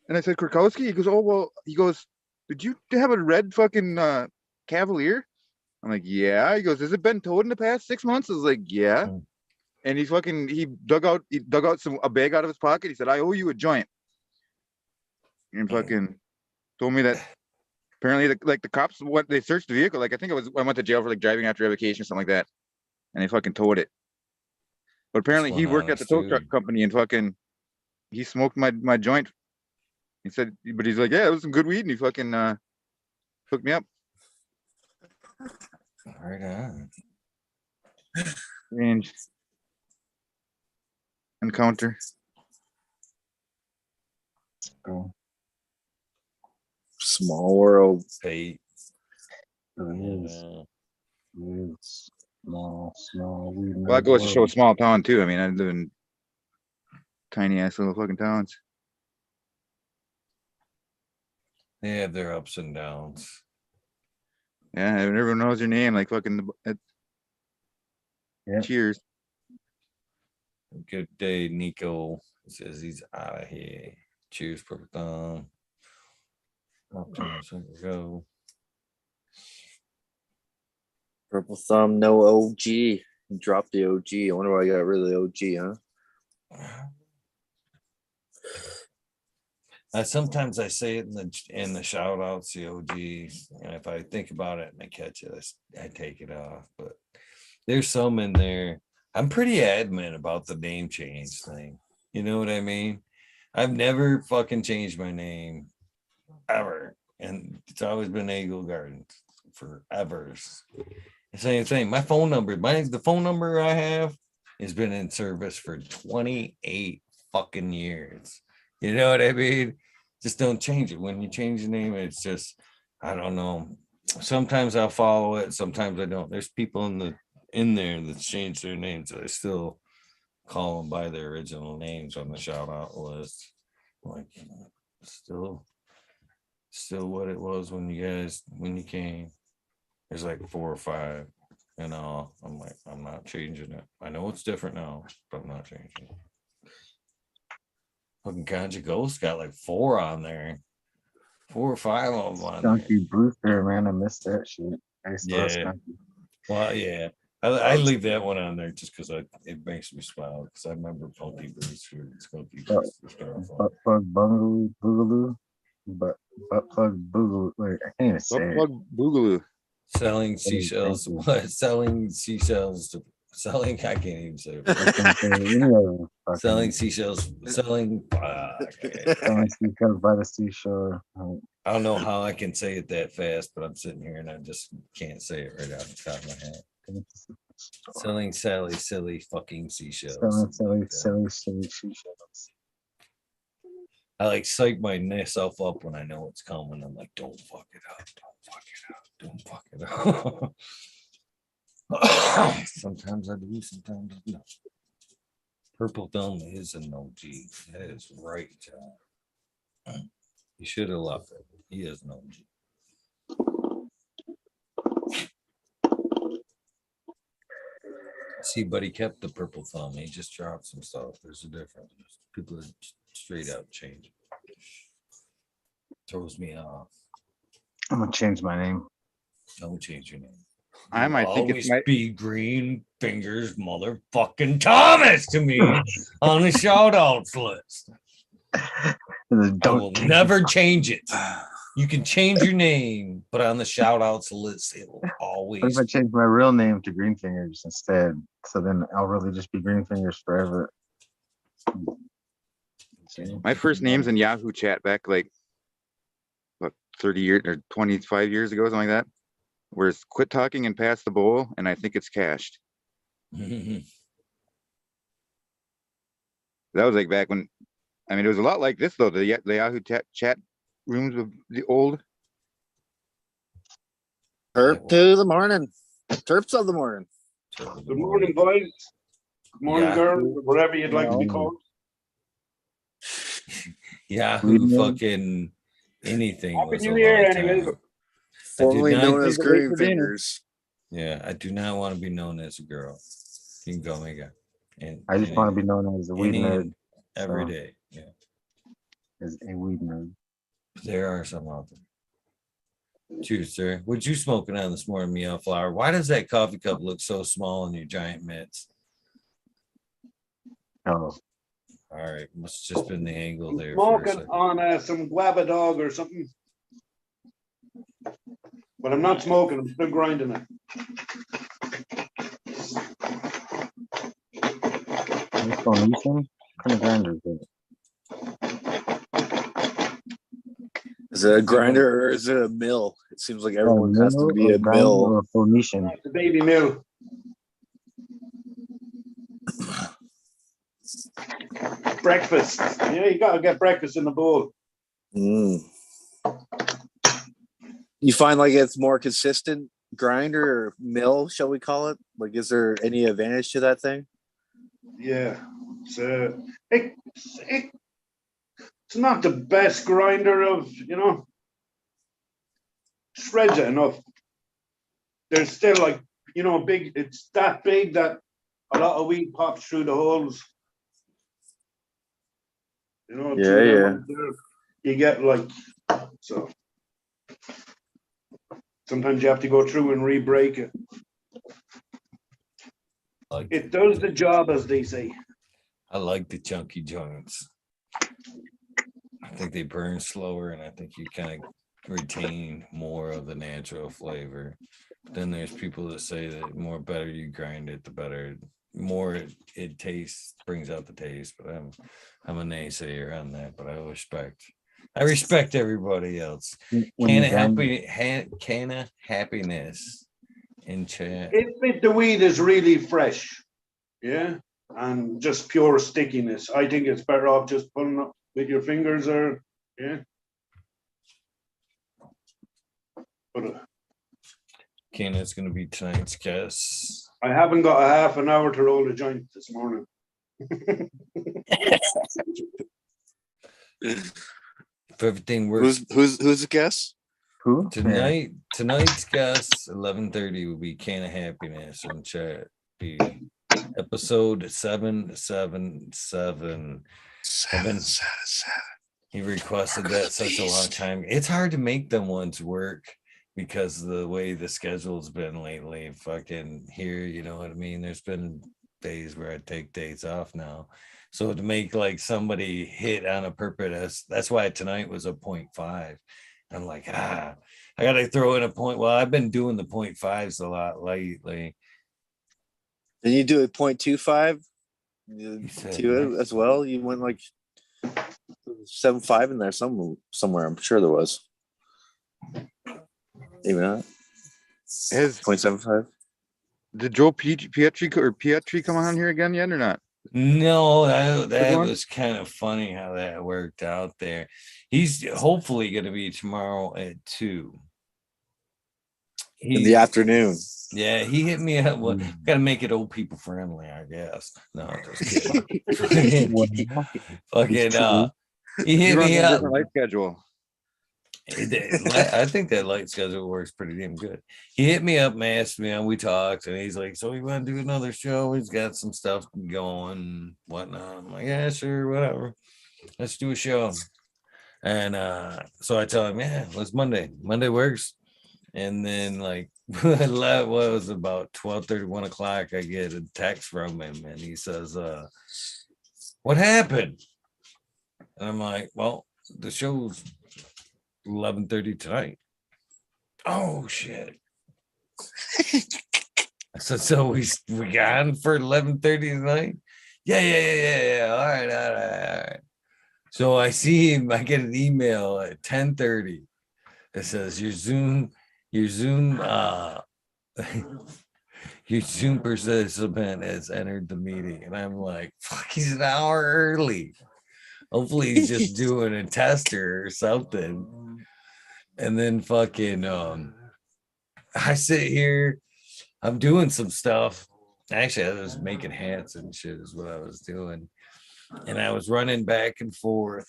[SPEAKER 11] And I said, Krakowski. He goes, oh, well, he goes, did you have a red fucking Cavalier? I'm like, yeah. He goes, has it been towed in the past 6 months? I was like, yeah. And he dug out a bag out of his pocket. He said, I owe you a joint. And fucking told me that apparently the cops, what they searched the vehicle. Like I think I went to jail for like driving after revocation or something like that, and they fucking towed it. But apparently he worked at the tow truck company and fucking he smoked my joint. He said, but he's like, yeah, it was some good weed, and he fucking hooked me up.
[SPEAKER 1] Right on.
[SPEAKER 11] Strange encounter.
[SPEAKER 2] Oh,
[SPEAKER 9] Small world.
[SPEAKER 1] Fate.
[SPEAKER 2] it is. It's small.
[SPEAKER 11] Well, that goes to show a small town too. I mean, I live in tiny ass little fucking towns.
[SPEAKER 1] They have their ups and downs.
[SPEAKER 11] Yeah, everyone knows your name. Like fucking.
[SPEAKER 2] Yeah.
[SPEAKER 11] Cheers.
[SPEAKER 1] Good day, Nico. Says he's out of here. Cheers, Purple Thumb. Go.
[SPEAKER 9] Purple Thumb, no OG. He dropped the OG. I wonder why I got rid of the OG, huh?
[SPEAKER 1] Sometimes I say it in the shout outs, the OGs, and if I think about it and I catch it, I take it off. But there's some in there. I'm pretty adamant about the name change thing. You know what I mean? I've never fucking changed my name ever, and it's always been Eagle Gardens forever. Same thing. My phone number, the phone number I have has been in service for 28 fucking years. You know what I mean? Just don't change it. When you change the name, it's just, I don't know. Sometimes I'll follow it, sometimes I don't. There's people in there that change their names. I still call them by their original names on the shout out list. Like, still what it was when you came. There's like 4 or 5 and all. I'm like, I'm not changing it. I know it's different now, but I'm not changing it. Fucking Ganja Ghost got like 4 on there. 4 or 5 of them on
[SPEAKER 2] Skunky Brewster, man. I missed that shit. I used to love
[SPEAKER 1] Yeah.
[SPEAKER 2] Skunky.
[SPEAKER 1] Well, yeah. I leave that one on there just because it makes me smile because I remember Funky Brewster and Skunky Brewster.
[SPEAKER 2] Butt plug boogaloo. Butt plug boogaloo. Wait, I can't even say
[SPEAKER 11] Butt
[SPEAKER 2] it.
[SPEAKER 11] plug boogaloo.
[SPEAKER 1] Selling seashells. What? Selling seashells to selling. I can't even say it. Selling seashells. Selling.
[SPEAKER 2] Selling seashells by the seashore.
[SPEAKER 1] I don't know how I can say it that fast, but I'm sitting here and I just can't say it right off the top of my head. Selling silly fucking seashells.
[SPEAKER 2] Selling silly seashells.
[SPEAKER 1] I like psych myself up when I know it's coming. I'm like, don't fuck it up. Don't fuck it up. Sometimes I do, sometimes I don't. Purple Thumb is an OG. That is right, John. He should have left it. He is an OG. See, but he kept the Purple Thumb. He just dropped some stuff. There's a difference. People are straight out changing. Throws me off.
[SPEAKER 2] I'm gonna change my name.
[SPEAKER 1] Don't change your name.
[SPEAKER 11] I might think
[SPEAKER 1] Always
[SPEAKER 11] it's my
[SPEAKER 1] be Green Fingers motherfucking Thomas to me on the shout outs list. I will never change it. You can change your name, but on the shout outs list, it will always.
[SPEAKER 2] What if I change my real name to Green Fingers instead? So then I'll really just be Green Fingers forever.
[SPEAKER 11] My first name's in Yahoo chat back like what 30 years or 25 years ago, something like that. Where it's quit talking and pass the bowl, and I think it's cached. That was like back when, I mean, it was a lot like this though. The Yahoo chat rooms of the old.
[SPEAKER 9] Terp to the morning. Terps of the morning.
[SPEAKER 13] Good morning, boys. Good morning, girls, whatever you'd like to be called.
[SPEAKER 1] Yahoo fucking anything.
[SPEAKER 13] Happy
[SPEAKER 1] Was
[SPEAKER 13] New
[SPEAKER 1] a
[SPEAKER 13] Year,
[SPEAKER 1] long time.
[SPEAKER 13] anyways.
[SPEAKER 9] Formerly known as Green Fingers.
[SPEAKER 1] Yeah, I do not want to be known as a girl. You can go make it. And
[SPEAKER 2] I just want to be known as a weed nerd.
[SPEAKER 1] Every day. Yeah.
[SPEAKER 2] As a weed nerd.
[SPEAKER 1] There are some out there. Cheers, sir. What you smoking on this morning, Meow Flower? Why does that coffee cup look so small in your giant mitts?
[SPEAKER 2] Oh.
[SPEAKER 1] All right. Must have just been the angle there.
[SPEAKER 13] Smoking on some guava dog or something. But I'm not smoking. I'm still grinding it.
[SPEAKER 2] What's going on? What kind of grinder is it?
[SPEAKER 9] Is it a grinder or is it a mill? It seems like everyone has to
[SPEAKER 2] mill,
[SPEAKER 9] be a
[SPEAKER 2] grinder,
[SPEAKER 9] mill.
[SPEAKER 2] or a Phoenician?
[SPEAKER 13] It's a baby mill. Breakfast. Yeah, you gotta get breakfast in the bowl.
[SPEAKER 9] Mm. You find like it's more consistent grinder or mill, shall we call it? Like, is there any advantage to that thing?
[SPEAKER 13] Yeah. It's not the best grinder of, shreds it enough. There's still like, big, it's that big that a lot of weed pops through the holes.
[SPEAKER 9] Yeah.
[SPEAKER 13] You get like, so sometimes you have to go through and re-break it. It does the job, as they say.
[SPEAKER 1] I like the chunky joints. I think they burn slower, and I think you kind of retain more of the natural flavor. Then there's people that say that the better you grind it, the better, more it tastes, brings out the taste. But I'm a naysayer on that. But I respect everybody else. Can of happiness in chat.
[SPEAKER 13] If the weed is really fresh, yeah, and just pure stickiness, I think it's better off just pulling up with your fingers, or yeah. But
[SPEAKER 1] Kana's going to be tonight's guest.
[SPEAKER 13] I haven't got a half an hour to roll a joint this morning.
[SPEAKER 1] If everything works,
[SPEAKER 9] who's the guest?
[SPEAKER 2] Who?
[SPEAKER 1] Tonight's guest 11:30 will be Can of Happiness in chat. Be episode 777. He requested that such a long time. It's hard to make them ones work because of the way the schedule's been lately. Fucking here, you know what I mean? There's been days where I take days off now. So to make like somebody hit on a purpose, that's why tonight was a 0.5. I'm like, I gotta throw in a point. Well, I've been doing the 0.5s a lot lately.
[SPEAKER 9] Did you do a 0.25 to it as well? You went like 7.5 in there somewhere. I'm sure there was. Maybe not.
[SPEAKER 11] Has
[SPEAKER 9] 0.75.
[SPEAKER 11] Did Joe Pietri come on here again yet or not?
[SPEAKER 1] No, that was kind of funny how that worked out there. He's hopefully going to be tomorrow at 2
[SPEAKER 9] in the afternoon.
[SPEAKER 1] Yeah, he hit me up. Well, got to make it old people friendly, I guess. No, just kidding. Fucking, he hit me up.
[SPEAKER 11] Different life schedule.
[SPEAKER 1] I think that light schedule works pretty damn good. He hit me up and asked me, and we talked, and he's like, "So you want to do another show? He's got some stuff going and whatnot." I'm like, "Yeah, sure, whatever. Let's do a show." And so I tell him, "Yeah, let's Monday. Monday works." And then like what was about 12:30, 1 o'clock, I get a text from him, and he says, "What happened?" And I'm like, "Well, the show's 11:30 tonight." Oh shit. I said, "So we got on for 11:30 tonight?" Yeah. All right. So I see him, I get an email at 10:30 that says your Zoom your Zoom participant has entered the meeting. And I'm like, fuck, he's an hour early. Hopefully he's just doing a tester or something. And then fucking I sit here, I'm doing some stuff. Actually, I was making hats and shit is what I was doing. And I was running back and forth,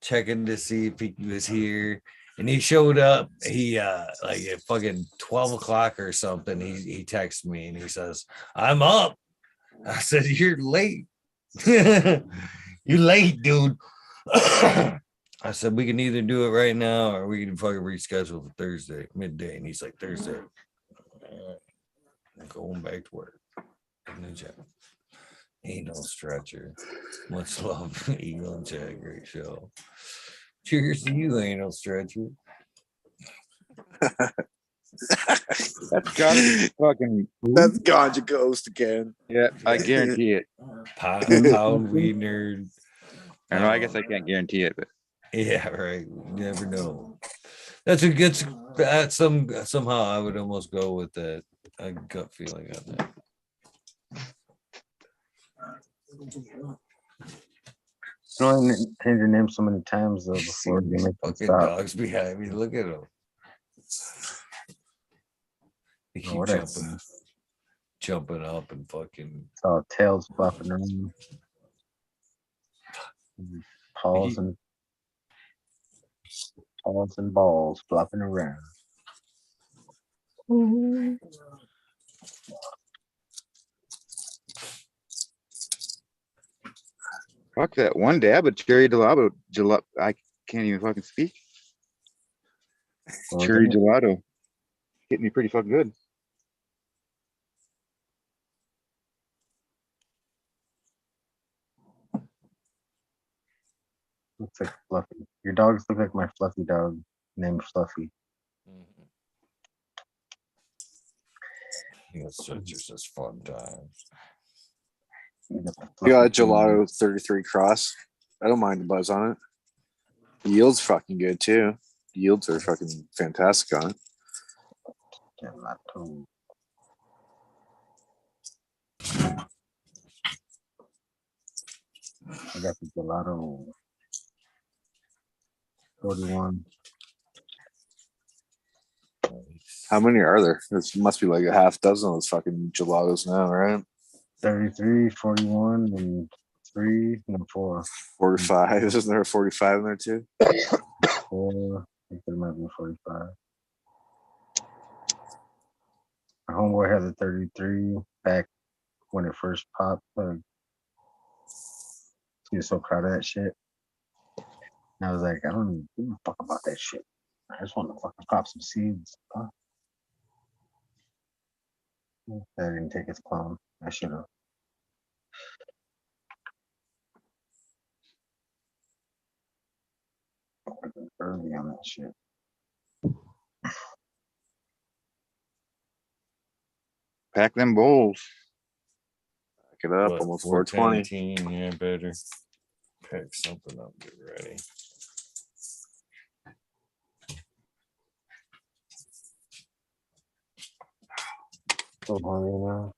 [SPEAKER 1] checking to see if he was here. And he showed up. He like at fucking 12 o'clock or something. He texted me and he says, "I'm up." I said, "You're late." "You're late, dude." I said, "We can either do it right now or we can fucking reschedule for Thursday, midday." And he's like, "Thursday." I'm going back to work. In the gym. Ain't no stretcher. Much love, Eagle and Jack. Great show. Cheers to you, ain't no stretcher.
[SPEAKER 11] That's gotta be fucking.
[SPEAKER 9] That's ganja ghost again.
[SPEAKER 11] Yeah, I guarantee it.
[SPEAKER 1] Pound weed nerd.
[SPEAKER 11] I know. I guess I can't guarantee it, but
[SPEAKER 1] Yeah, right. You never know. That's a good. That's somehow I would almost go with that. A gut feeling on that.
[SPEAKER 2] You know, I changed your name so many times though before you make them
[SPEAKER 1] Fucking
[SPEAKER 2] stop.
[SPEAKER 1] dogs behind me. Look at them. They keep jumping up and fucking.
[SPEAKER 2] Saw tails flopping around, paws and balls flopping around.
[SPEAKER 11] fuck that one dab of cherry gelato. I can't even fucking speak. Cherry gelato hit me pretty fucking good.
[SPEAKER 2] Looks like Fluffy. Your dogs look like my fluffy dog named Fluffy.
[SPEAKER 1] It's just fun times.
[SPEAKER 9] You got a gelato 33 cross. I don't mind the buzz on it. The yield's fucking good too. The yields are fucking fantastic on it.
[SPEAKER 2] Gelato. I got the gelato 41.
[SPEAKER 9] How many are there? There must be like a half dozen of those fucking gelatos now, right?
[SPEAKER 2] 33, 41, and 3, and 4.
[SPEAKER 9] 45. Isn't there a 45 in there too?
[SPEAKER 2] 4. I think there might be 45. My homeboy had the 33 back when it first popped. He was so proud of that shit. And I was like, I don't even give a fuck about that shit. I just want to fucking pop some seeds. Huh? I didn't take his clone. I should have. Early on that shit.
[SPEAKER 11] Pack them bowls.
[SPEAKER 9] Pack it up.
[SPEAKER 1] What,
[SPEAKER 9] Almost 420.
[SPEAKER 1] 419, yeah, better pack something up. Get ready.
[SPEAKER 2] So hungry now.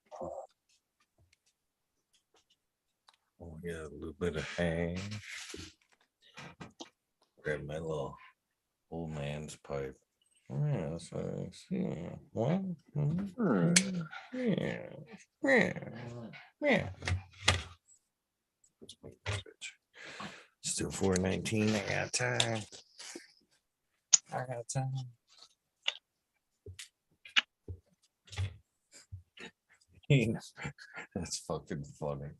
[SPEAKER 1] Oh, yeah, a little bit of hash. Grab my little old man's pipe. Yeah, that's nice. Yeah. What? Yeah. Yeah. Yeah. Still 419. I got time. That's fucking funny.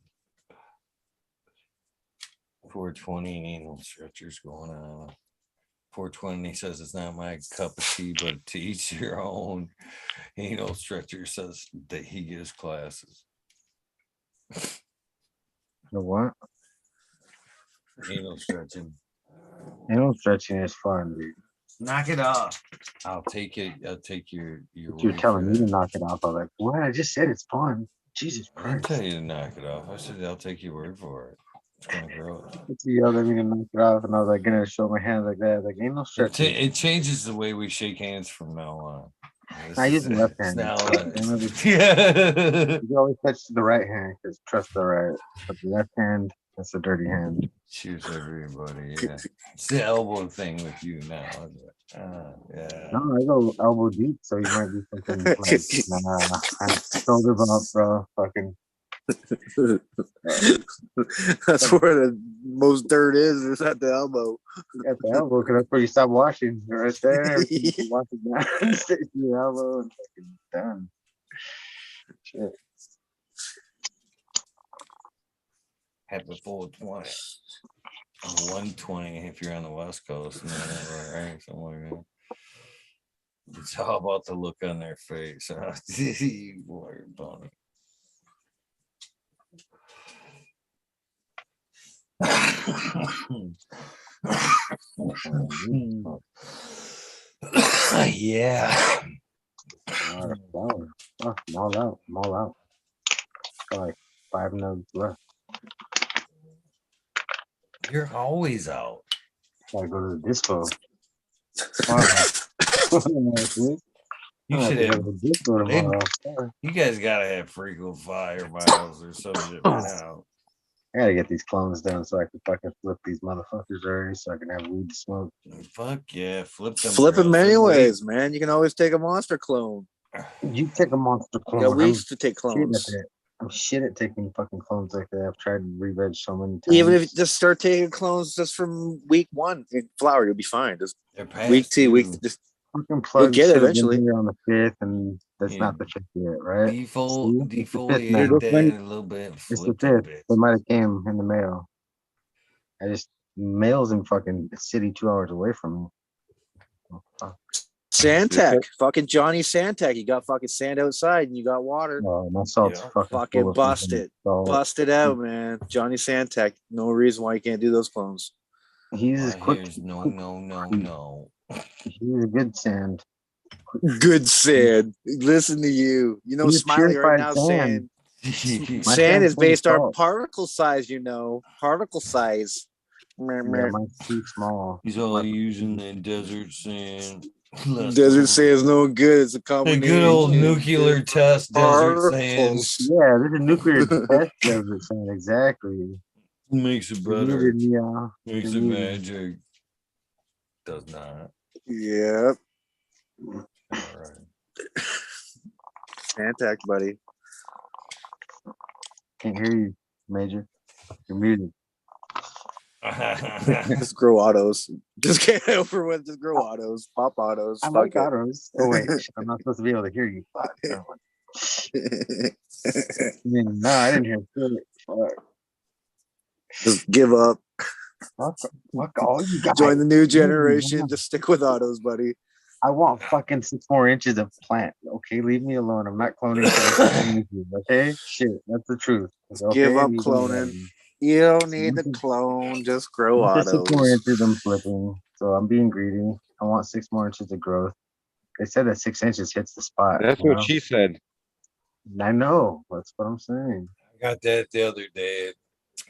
[SPEAKER 1] 420 and anal stretchers going on. 420 says it's not my cup of tea, but to each your own. Anal stretcher says that he gives classes.
[SPEAKER 2] The what?
[SPEAKER 1] Anal stretching.
[SPEAKER 2] Anal stretching is fun, dude.
[SPEAKER 1] Knock it off. I'll take it. I'll take your
[SPEAKER 2] You're telling me to knock it off. I was like, what? I just said it's fun. Jesus
[SPEAKER 1] I didn't
[SPEAKER 2] Christ.
[SPEAKER 1] tell you to knock it off. I said I'll take your word for it. It's kind of gross.
[SPEAKER 2] You yelled at me to knock it off, and I was like, gonna show my hands like that. Like, ain't no stretching.
[SPEAKER 1] It changes the way we shake hands from now on.
[SPEAKER 2] I use the left hand.
[SPEAKER 1] Now,
[SPEAKER 2] yeah. You always touch the right hand because trust the right. But the left hand, that's the dirty hand.
[SPEAKER 1] Cheers, everybody. Yeah. It's the elbow thing with you now. Yeah.
[SPEAKER 2] No, I go elbow deep, so you might be thinking like, nah, shoulder bump, bro. Fucking.
[SPEAKER 9] That's where the most dirt is at the elbow.
[SPEAKER 2] At the elbow, because that's where you stop washing. Right there. You wash it down, stick to your elbow, and fucking done. Shit.
[SPEAKER 1] Happy 420. 120 if you're on the West Coast, right? Somewhere. It's all about the look on their face. You boy, bunny. Yeah.
[SPEAKER 2] Out of flour. Oh, I'm all out. I'm all out. Got like 5 nugs left.
[SPEAKER 1] You're always out.
[SPEAKER 2] Gotta go to the disco.
[SPEAKER 1] You
[SPEAKER 2] I have
[SPEAKER 1] should
[SPEAKER 2] to go
[SPEAKER 1] have.
[SPEAKER 2] to the disco tomorrow.
[SPEAKER 1] You guys gotta have frequent flyer miles or some shit by now.
[SPEAKER 2] I gotta get these clones done so I can fucking flip these motherfuckers already so I can have weed to smoke.
[SPEAKER 1] Fuck yeah, flip them.
[SPEAKER 9] Flip them anyways, man. You can always take a monster clone.
[SPEAKER 2] You take a monster clone.
[SPEAKER 9] You got weeks to take clones.
[SPEAKER 2] I'm shit at taking fucking clones like that. I've tried re-veg so many times.
[SPEAKER 9] Even if you just start taking clones just from week 1 in flower, you'll be fine. Just week 2, just you'll get it eventually.
[SPEAKER 2] On the 5th, and that's not the 5th yet, right?
[SPEAKER 1] Defoliate that a little bit.
[SPEAKER 2] It's the 5th. They might have came in the mail. Mail's in fucking city 2 hours away from me. Oh, fuck.
[SPEAKER 9] Sandtech, fucking Johnny Sandtech. You got fucking sand outside and you got water.
[SPEAKER 2] Oh, my salt's
[SPEAKER 9] fucking bust it. Bust it out, man. Johnny Sandtech. No reason why you can't do those clones.
[SPEAKER 2] He's quick.
[SPEAKER 1] No.
[SPEAKER 2] He's a good sand.
[SPEAKER 9] Good sand. Listen to you. You know, Smiley right now saying sand is based on particle size, particle size.
[SPEAKER 2] Yeah, mine's too small.
[SPEAKER 1] He's only using the desert sand.
[SPEAKER 9] Desert sand is no good. It's a combination.
[SPEAKER 1] A good old nuclear test desert sand.
[SPEAKER 2] Yeah, there's a nuclear test desert sand. Exactly.
[SPEAKER 1] Makes it better.
[SPEAKER 2] Yeah.
[SPEAKER 1] Makes it magic. Does not.
[SPEAKER 9] Yep.
[SPEAKER 1] All right.
[SPEAKER 9] Sandtech, buddy.
[SPEAKER 2] Can't hear you, Major. You're muted.
[SPEAKER 9] Just grow autos. Just get over with. Just grow autos. Pop autos.
[SPEAKER 2] I like autos. Oh wait, I'm not supposed to be able to hear you. Fuck. No, I didn't hear it. Fuck.
[SPEAKER 9] Just give up.
[SPEAKER 2] Fuck all you guys.
[SPEAKER 9] Join the new generation. Just stick with autos, buddy.
[SPEAKER 2] I want fucking 6 more inches of plant. Okay, leave me alone. I'm not cloning. Okay, shit, that's the truth. Okay?
[SPEAKER 9] Give up cloning. You don't need the clone. Just grow autos.
[SPEAKER 2] 6 more inches I'm flipping, so I'm being greedy. I want 6 more inches of growth. They said that 6 inches hits the spot.
[SPEAKER 11] That's what she said.
[SPEAKER 2] I know. That's what I'm saying.
[SPEAKER 1] I got that the other day.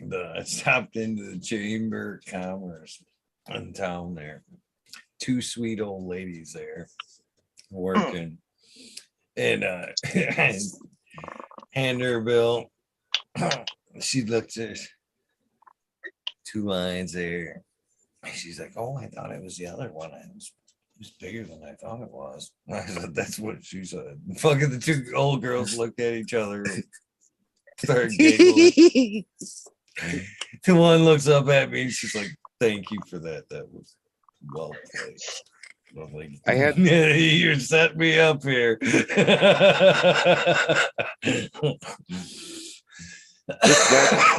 [SPEAKER 1] I stopped into the Chamber of Commerce in town there. 2 sweet old ladies there working. And hand her a bill. She looked at 2 lines there. She's like, "Oh, I thought it was the other one. It was bigger than I thought it was." I said, "That's what she said." Fucking the 2 old girls looked at each other and started giggling. The one looks up at me and she's like, "Thank you for that. That was well played." I'm like,
[SPEAKER 11] I had
[SPEAKER 1] you set me up here.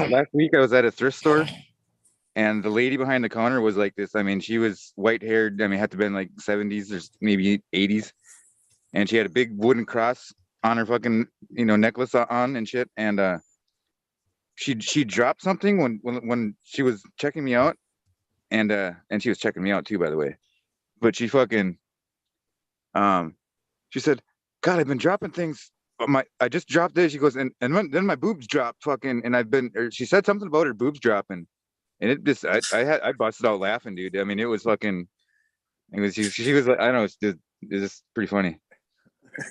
[SPEAKER 11] Last week I was at a thrift store and the lady behind the counter was like this. I mean, she was white haired. I mean, had to been like 70s or maybe 80s. And she had a big wooden cross on her fucking, necklace on and shit. And she dropped something when she was checking me out. And she was checking me out too, by the way. But she fucking she said, "God, I've been dropping things. I just dropped this." She goes, and then my boobs dropped fucking, and she said something about her boobs dropping, and it just I busted out laughing, dude. I mean, it was fucking, she was like, I don't know, it's just pretty funny.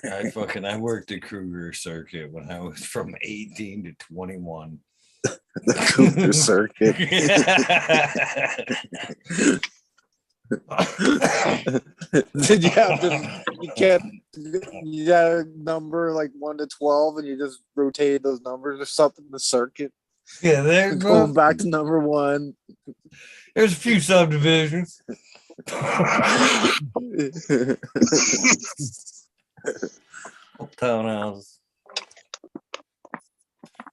[SPEAKER 1] I worked the Kruger circuit when I was from 18 to 21.
[SPEAKER 9] The Kruger circuit. Did you have to? You got a number like 1 to 12, and you just rotate those numbers or something. The circuit.
[SPEAKER 1] Yeah, they're
[SPEAKER 9] going back to number 1.
[SPEAKER 1] There's a few subdivisions. Townhouses.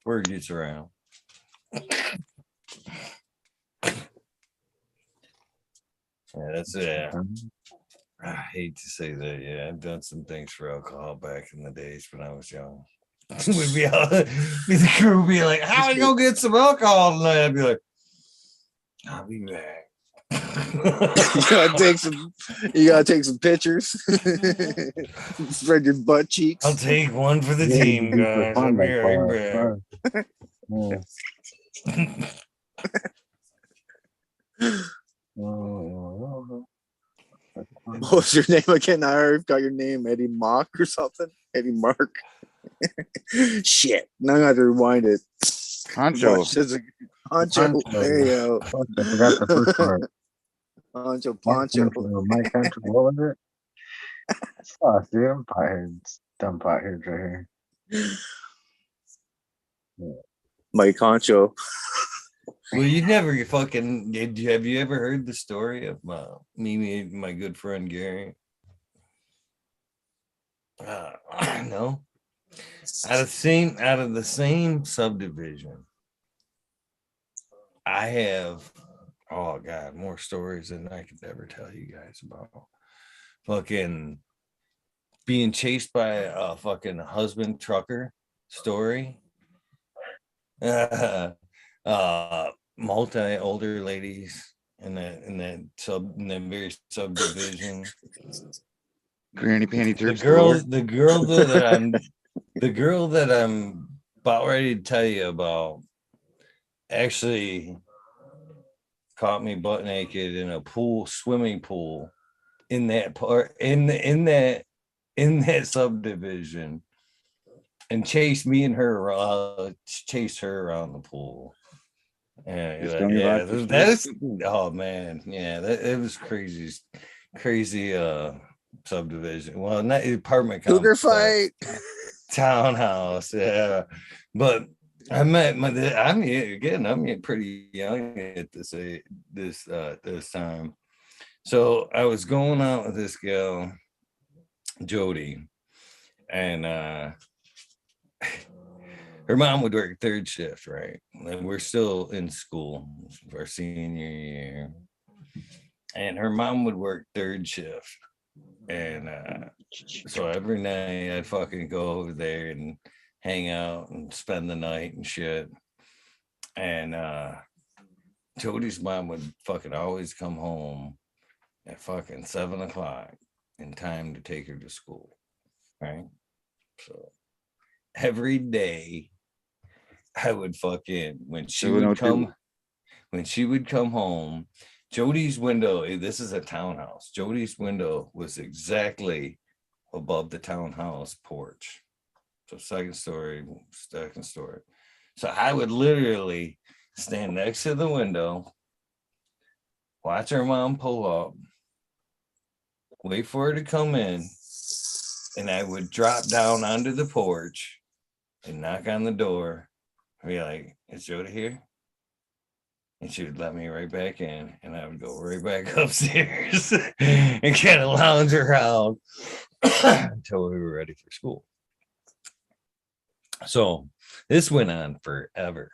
[SPEAKER 1] Word gets around. Yeah, that's it. I hate to say that. Yeah, I've done some things for alcohol back in the days when I was young. We'd be out, the crew would be like, "How are you gonna get some alcohol tonight?" I'd be like, "I'll be back."
[SPEAKER 3] You gotta take some pictures. Spread your butt cheeks.
[SPEAKER 1] I'll take one for the team, guys. I'll be right back.
[SPEAKER 3] What was your name again? I already got your name, Eddie Mock or something. Eddie Mark. Shit. Now I got to rewind it.
[SPEAKER 11] Honcho.
[SPEAKER 3] Honcho. There you go.
[SPEAKER 2] I forgot the first part.
[SPEAKER 3] Honcho Poncho.
[SPEAKER 2] Mike Country. What was it? Oh, dude, I'm potheads. Dumb potheads right here.
[SPEAKER 3] Mike Honcho.
[SPEAKER 1] Well, you never fucking have you ever heard the story of me and my good friend Gary? No. Out of the same subdivision, I have more stories than I could ever tell you guys about. Fucking being chased by a fucking husband trucker story. Multi older ladies in that very subdivision.
[SPEAKER 11] Granny panty
[SPEAKER 1] The
[SPEAKER 11] turds.
[SPEAKER 1] girl that I'm about ready to tell you about actually caught me butt naked in a swimming pool in that part in that subdivision, and chased me and her chased her around the pool. Yeah, oh man, yeah, it was crazy subdivision. Well, not apartment
[SPEAKER 3] Cougar
[SPEAKER 1] complex,
[SPEAKER 3] fight,
[SPEAKER 1] townhouse, yeah. But I'm pretty young at this time. So I was going out with this girl, Jody, and her mom would work third shift, right? And we're still in school, our senior year. And her mom would work third shift. And so every night I'd fucking go over there and hang out and spend the night and shit. And Jody's mom would fucking always come home at fucking 7:00 in time to take her to school. Right? So every day I would fucking when she would come home, Jody's window, this is a townhouse. Jody's window was exactly above the townhouse porch. So second story. So I would literally stand next to the window, watch her mom pull up, wait for her to come in, and I would drop down onto the porch and knock on the door. I'd be like, "Is Jody here?" And she would let me right back in, and I would go right back upstairs and kind of lounge around until we were ready for school. So this went on forever.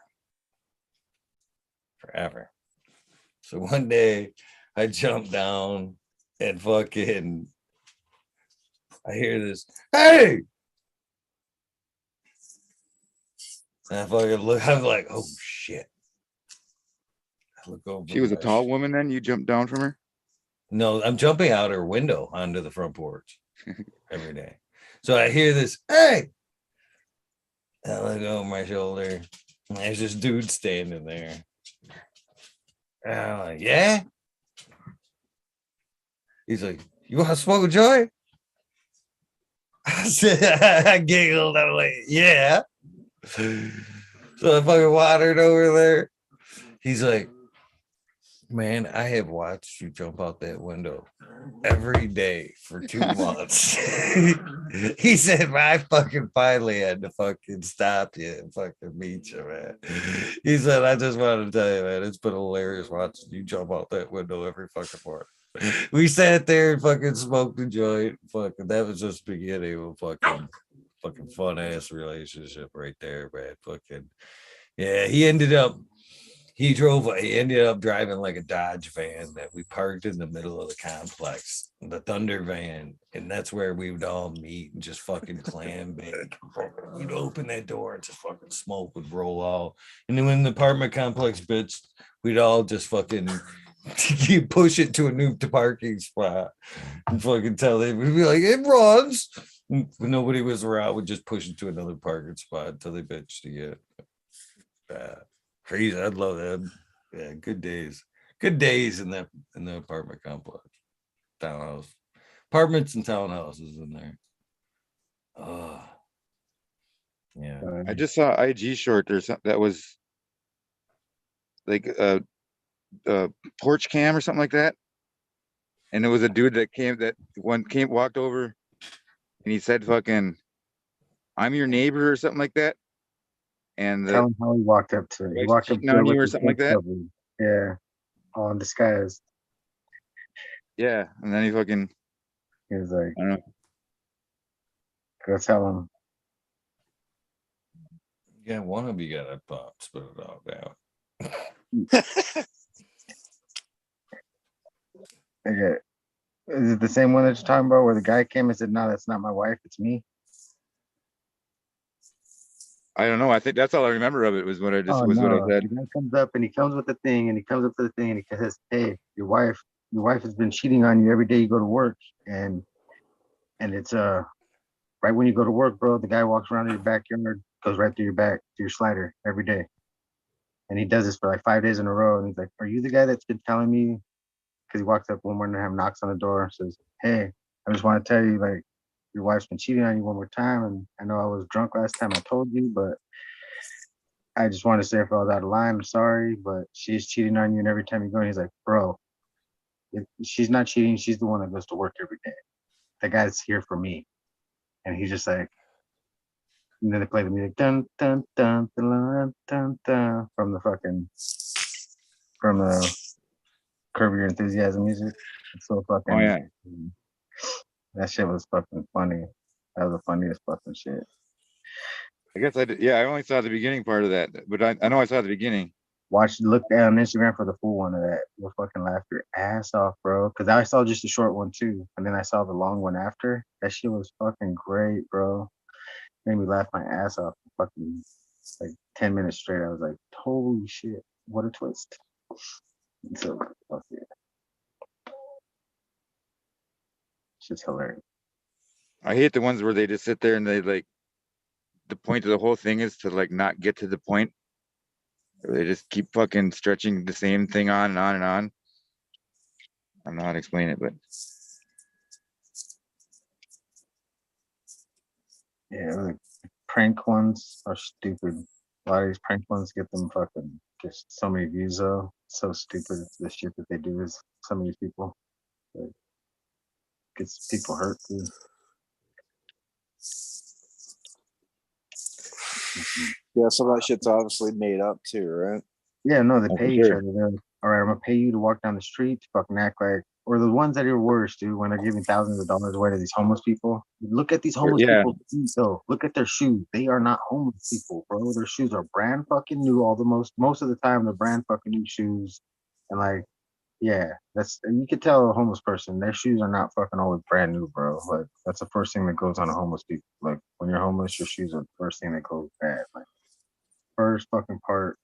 [SPEAKER 1] So one day I jumped down and fucking, I hear this, "Hey!" And I fucking look, I'm like, "Oh shit." Look over.
[SPEAKER 11] She was a tall woman then? You jumped down from her?
[SPEAKER 1] No, I'm jumping out her window onto the front porch every day. So I hear this, "Hey!" And I look over my shoulder. And there's this dude standing there. And I'm like, "Yeah?" He's like, "You want to smoke a joint?" I said, I giggled. I'm like, "Yeah." So I fucking wandered over there. He's like, "Man, I have watched you jump out that window every day for 2 months." He said, "I fucking finally had to fucking stop you and fucking meet you, man." He said, "I just wanted to tell you, man, it's been hilarious watching you jump out that window every fucking morning." We sat there and fucking smoked a joint. Fucking, that was just the beginning of a fucking fun ass relationship right there, man. Fucking, yeah, he ended up driving like a Dodge van that we parked in the middle of the complex, the Thunder van. And that's where we would all meet and just fucking clam bake. We'd open that door and just fucking smoke would roll out. And then when the apartment complex bitched, we'd all just fucking You push it to a new parking spot and fucking tell them, we'd be like, it runs. When nobody was around, we'd just push it to another parking spot until they bitched again. Crazy. I'd love that. Yeah, good days. Good days in the apartment complex. Townhouse. Apartments and townhouses in there. Oh. Yeah.
[SPEAKER 11] I just saw IG short or something that was like a porch cam or something like that. And it was a dude that walked over and he said fucking, I'm your neighbor or something like that. And
[SPEAKER 2] Tell him how he walked up to it. He walked up to it
[SPEAKER 11] on you
[SPEAKER 2] with
[SPEAKER 11] or
[SPEAKER 2] his
[SPEAKER 11] something like
[SPEAKER 2] face
[SPEAKER 11] that.
[SPEAKER 2] covered. Yeah. All in disguise.
[SPEAKER 11] Yeah. And then he fucking,
[SPEAKER 2] he was like,
[SPEAKER 11] I don't know.
[SPEAKER 2] Go tell him.
[SPEAKER 1] Yeah, one of you got to pop, spit it all down.
[SPEAKER 2] Okay. Is it the same one that you're talking about where the guy came and said, no, that's not my wife, it's me?
[SPEAKER 11] I don't know. I think that's all I remember of it was what I
[SPEAKER 2] Oh,
[SPEAKER 11] what I
[SPEAKER 2] no.
[SPEAKER 11] said.
[SPEAKER 2] The guy comes up and he comes with the thing and he comes up to the thing and he says, hey, your wife has been cheating on you every day you go to work. And it's right when you go to work, bro, the guy walks around in your backyard, goes right through your back to your slider every day. And he does this for like 5 days in a row. And he's like, are you the guy that's been telling me? Because he walks up one morning and have knocks on the door and says, hey, I just want to tell you, like, your wife's been cheating on you one more time. And I know I was drunk last time I told you, but I just want to say if I was out of line, I'm sorry, but she's cheating on you. And every time you go, and he's like, bro, she's not cheating. She's the one that goes to work every day. The guy's here for me. And he's just like, and then they play the music, dun, dun, dun, dun, dun, dun, dun, from the Curb Your Enthusiasm music. It's so fucking.
[SPEAKER 11] Oh yeah.
[SPEAKER 2] That shit was fucking funny. That was the funniest fucking shit.
[SPEAKER 11] I guess I did. Yeah, I only saw the beginning part of that, but I know I saw the beginning.
[SPEAKER 2] Look down on Instagram for the full one of that. You'll fucking laugh your ass off, bro. Because I saw just the short one too, and then I saw the long one after. That shit was fucking great, bro. Made me laugh my ass off. Fucking like 10 minutes straight. I was like, holy shit, what a twist. So fuck yeah. Shit's hilarious.
[SPEAKER 11] I hate the ones where they just sit there and they like, the point of the whole thing is to like not get to the point. They just keep fucking stretching the same thing on and on and on. I don't know how to explain it, but
[SPEAKER 2] Yeah, like prank ones are stupid. A lot of these prank ones get them fucking just so many views though. So stupid the shit that they do is some of these people. Like, gets people hurt too.
[SPEAKER 9] Yeah, some of that shit's obviously made up too, right?
[SPEAKER 2] Yeah, no, they
[SPEAKER 11] Oh,
[SPEAKER 2] pay
[SPEAKER 11] for
[SPEAKER 2] each
[SPEAKER 11] sure.
[SPEAKER 2] other. They're like, all right, I'm gonna pay you to walk down the street to fucking act like, or the ones that are worse, dude, when they're giving thousands of dollars away to these homeless people. Look at these homeless
[SPEAKER 11] Yeah.
[SPEAKER 2] people's feet, though. Look at their shoes. They are not homeless people, bro. Their shoes are brand fucking new. Most of the time, they're brand fucking new shoes, and like, yeah, and you can tell a homeless person their shoes are not fucking always brand new, bro. Like that's the first thing that goes on a homeless people. Like when you're homeless, your shoes are the first thing that goes bad. Like first fucking part.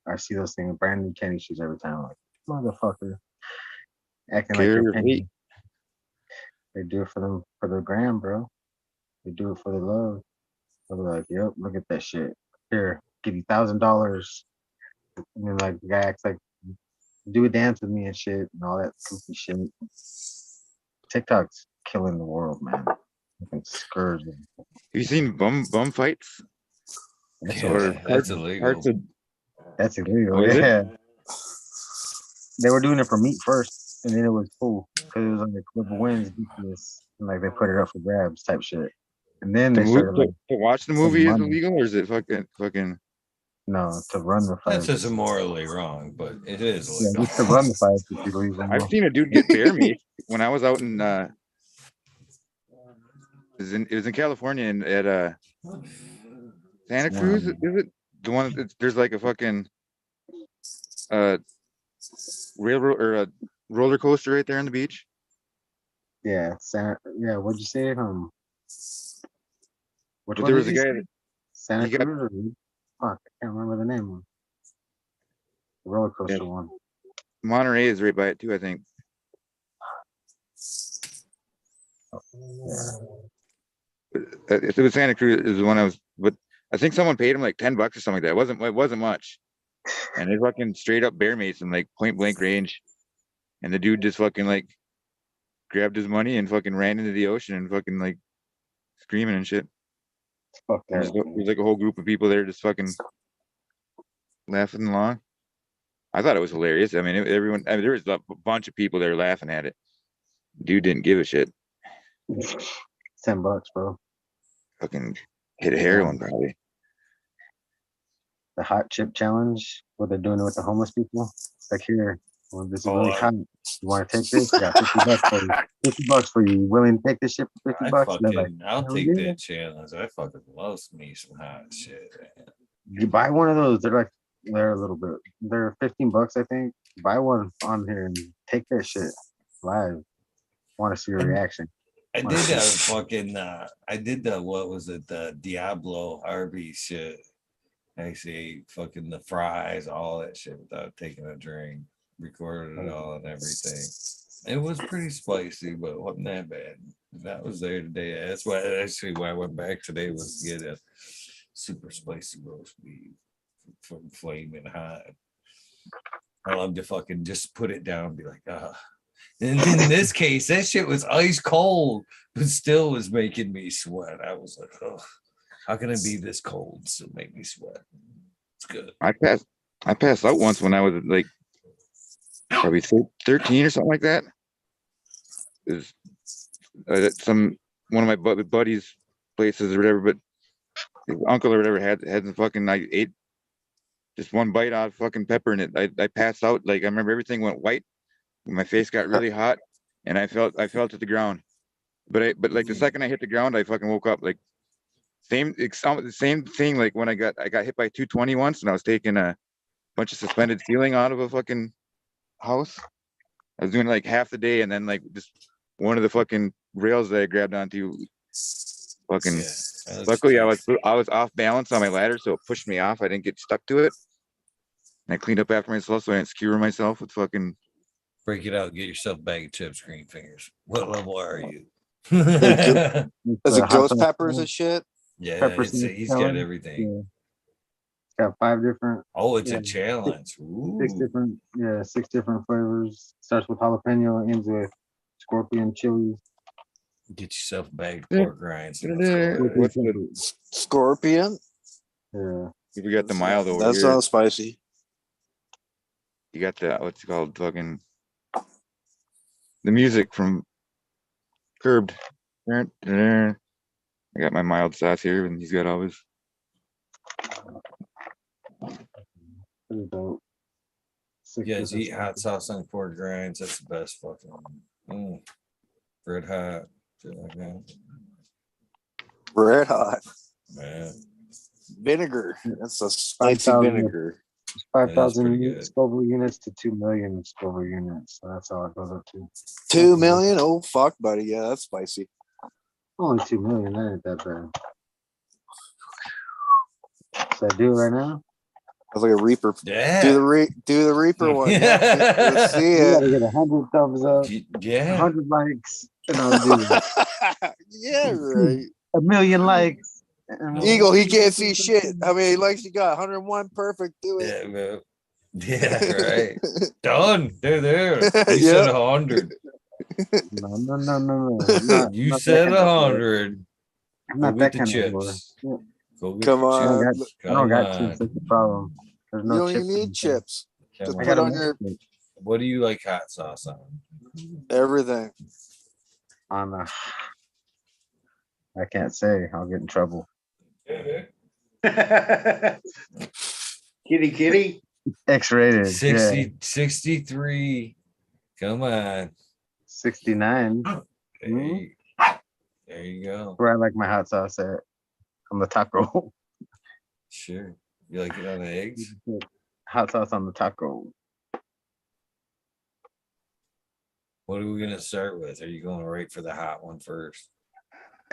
[SPEAKER 2] I see those things, brand new tennis shoes every time. I'm like, motherfucker, acting like
[SPEAKER 11] Carry
[SPEAKER 2] they're
[SPEAKER 11] your weight.
[SPEAKER 2] paying. They do it for them for the gram, bro. They do it for the love. They'll be like, yep, look at that shit. Here, give you $1,000. And then like the guy acts like, do a dance with me and shit and all that goofy shit. TikTok's killing the world, man. Fucking scourging.
[SPEAKER 11] Have you seen bum fights?
[SPEAKER 1] That's illegal.
[SPEAKER 2] That's illegal.
[SPEAKER 11] Oh, is it?
[SPEAKER 2] Yeah. They were doing it for meat first, and then it was cool because it was like whoever wins beats this, and like they put it up for grabs type shit. And then they started like
[SPEAKER 11] To watch the
[SPEAKER 2] putting
[SPEAKER 11] movie is
[SPEAKER 2] money.
[SPEAKER 11] illegal, or is it fucking?
[SPEAKER 2] No, to run the fight.
[SPEAKER 1] That's just morally wrong, but it is
[SPEAKER 2] Yeah,
[SPEAKER 1] illegal.
[SPEAKER 2] just to run the fight is illegal.
[SPEAKER 11] I've seen a dude get bear meat when I was out in it was in California and at Santa Cruz. Is it the one? There's like a fucking railroad or a roller coaster right there on the beach.
[SPEAKER 2] Yeah, yeah, what'd you say? Which
[SPEAKER 11] But
[SPEAKER 2] one
[SPEAKER 11] there was
[SPEAKER 2] did
[SPEAKER 11] a
[SPEAKER 2] you
[SPEAKER 11] guy
[SPEAKER 2] say?
[SPEAKER 11] that
[SPEAKER 2] Santa
[SPEAKER 11] he got
[SPEAKER 2] Cruz or fuck, I can't remember the name. The roller coaster one.
[SPEAKER 11] Monterey is right by it too, I think. If it was Santa Cruz, is the one I was, but I think someone paid him like $10 or something like that. It wasn't much. And they fucking straight up bear maced him like point blank range. And the dude just fucking like grabbed his money and fucking ran into the ocean and fucking like screaming and shit.
[SPEAKER 2] Fuck that.
[SPEAKER 11] There's like a whole group of people there just fucking laughing along. I thought it was hilarious. I mean, there was a bunch of people there laughing at it. Dude didn't give a shit.
[SPEAKER 2] $10, bro.
[SPEAKER 11] Fucking hit a heroin probably.
[SPEAKER 2] The hot chip challenge, what they're doing with the homeless people. Like here, well, this is really hot. You want to take this? Yeah, $50 for you. $50 for you. You willing to take this shit for $50?
[SPEAKER 1] I'll take that challenge. I fucking love me some hot shit, man.
[SPEAKER 2] You buy one of those, they're a little bit. They're $15, I think. Buy one on here and take that shit live. Want to see your reaction.
[SPEAKER 1] I did that fucking. I did the what was it? The Diablo Harvey shit. Actually ate fucking the fries, all that shit without taking a drink. Recorded it all and everything. It was pretty spicy, but it wasn't that bad. That was there today. That's why I went back today was to get a super spicy roast beef from flaming hot. I love to fucking just put it down and be like, ah. And in this case, that shit was ice cold, but still was making me sweat. I was like, oh, how can it be this cold and still make me sweat? It's good.
[SPEAKER 11] I passed out once when I was like probably 13 or something like that. It was one of my buddies' places or whatever, but his uncle or whatever had some fucking. I ate just one bite out of fucking pepper and I passed out. Like I remember everything went white. My face got really hot, and I fell to the ground. But like the second I hit the ground, I fucking woke up. Like same thing. Like when I got hit by 220 once, and I was taking a bunch of suspended ceiling out of a fucking house. I was doing like half the day, and then like just one of the fucking rails that I grabbed onto. Fucking. Luckily, I was off balance on my ladder, so it pushed me off. I didn't get stuck to it. And I cleaned up after myself, so I didn't skewer myself with fucking.
[SPEAKER 1] Break it out, get yourself a bag of chips, green fingers. What level are you?
[SPEAKER 3] Is it ghost peppers and shit?
[SPEAKER 1] Yeah, he's got everything.
[SPEAKER 2] Yeah. It's got 5 different.
[SPEAKER 1] Oh, it's a challenge.
[SPEAKER 2] 6 different flavors. Starts with jalapeno, ends with scorpion chilies.
[SPEAKER 1] Get yourself a bag of pork rinds.
[SPEAKER 11] What's the
[SPEAKER 3] scorpion?
[SPEAKER 2] Yeah.
[SPEAKER 11] You got the mild over
[SPEAKER 3] that
[SPEAKER 11] here.
[SPEAKER 3] Sounds spicy.
[SPEAKER 11] You got the what's it called? Fucking the music from Curbed. I got my mild sauce here, and he's got all his.
[SPEAKER 1] Yeah, eat hot sauce on pork rinds. That's the best fucking red hot. Shit like that.
[SPEAKER 3] Red hot.
[SPEAKER 1] Man.
[SPEAKER 3] Vinegar. That's a spicy vinegar.
[SPEAKER 2] 5,000 Scoville units to 2 million Scoville units. So that's all it goes up to.
[SPEAKER 3] 2 million? Oh, fuck, buddy. Yeah, that's spicy.
[SPEAKER 2] Only 2 million. That ain't that bad. Should I do it right now?
[SPEAKER 3] That's like a Reaper.
[SPEAKER 1] Yeah.
[SPEAKER 3] Do the Reaper one. Yeah. Let's see
[SPEAKER 2] You
[SPEAKER 3] it.
[SPEAKER 2] gotta get 100 thumbs up.
[SPEAKER 1] Yeah.
[SPEAKER 2] 100 likes. And I'll do it.
[SPEAKER 3] Yeah, right.
[SPEAKER 2] 1 million likes.
[SPEAKER 3] Eagle, he can't see shit. How many likes you got? 101. Perfect. Do it.
[SPEAKER 1] Yeah, man. Yeah, right. Done. They're there. You said 100.
[SPEAKER 2] No.
[SPEAKER 1] You said 100.
[SPEAKER 2] I'm not that kind of boy.
[SPEAKER 3] Come on.
[SPEAKER 2] I don't got chips. That's the problem. There's no
[SPEAKER 3] You don't
[SPEAKER 2] chips.
[SPEAKER 3] even need chips. Just
[SPEAKER 1] on.
[SPEAKER 3] put on your
[SPEAKER 1] What do you like hot sauce on?
[SPEAKER 3] everything.
[SPEAKER 2] On I can't say. I'll get in trouble.
[SPEAKER 13] Kitty.
[SPEAKER 2] X-rated.
[SPEAKER 1] 63. Come on.
[SPEAKER 2] 69.
[SPEAKER 1] There you go.
[SPEAKER 2] Where I like my hot sauce at. On the taco.
[SPEAKER 1] Sure. You like it on the eggs?
[SPEAKER 2] Hot sauce on the taco.
[SPEAKER 1] What are we gonna start with? Are you going right for the hot one first?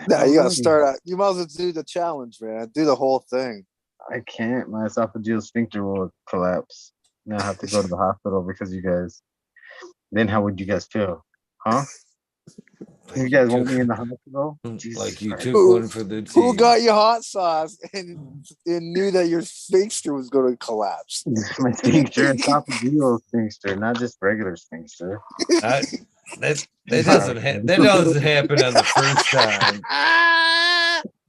[SPEAKER 3] No, you gotta start out. You might as well do the challenge, man. Do the whole thing.
[SPEAKER 2] I can't. My esophageal sphincter will collapse. Now I have to go to the hospital because you guys. Then how would you guys feel? Huh? You guys want me in the hospital?
[SPEAKER 1] Like you
[SPEAKER 2] Christ.
[SPEAKER 1] took one for the
[SPEAKER 3] Who
[SPEAKER 1] team.
[SPEAKER 3] got you hot sauce and knew that your sphincter was going to collapse?
[SPEAKER 2] My sphincter, esophageal sphincter, not just regular sphincter.
[SPEAKER 1] That doesn't happen on the first time.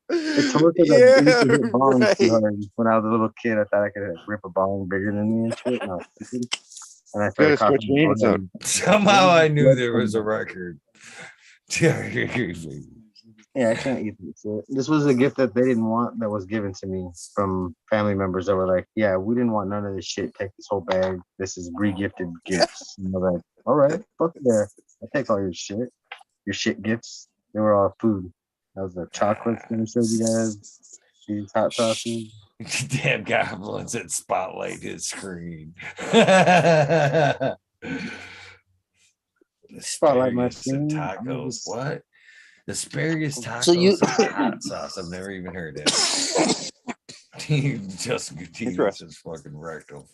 [SPEAKER 2] It's almost like I used to hit bongs too hard. When I was a little kid, I thought I could rip a bong bigger than me and shit. No, and I started
[SPEAKER 11] stretch
[SPEAKER 2] coughing.
[SPEAKER 11] your hands out.
[SPEAKER 1] Somehow I knew there was a record.
[SPEAKER 2] Yeah, I can't eat this shit. This was a gift that they didn't want that was given to me from family members that were like, yeah, we didn't want none of this shit. Take this whole bag. This is re-gifted gifts. And they're like, all right, fuck yeah. I'll take all your shit gifts. They were all food. That was the chocolates that I showed you guys. These hot sauces.
[SPEAKER 1] Damn goblins that spotlight his screen.
[SPEAKER 2] Spotlight my
[SPEAKER 1] Asparagus and
[SPEAKER 2] screen.
[SPEAKER 1] tacos. What? Asparagus tacos
[SPEAKER 3] So you-
[SPEAKER 1] and hot sauce. I've never even heard that. Just his fucking rectal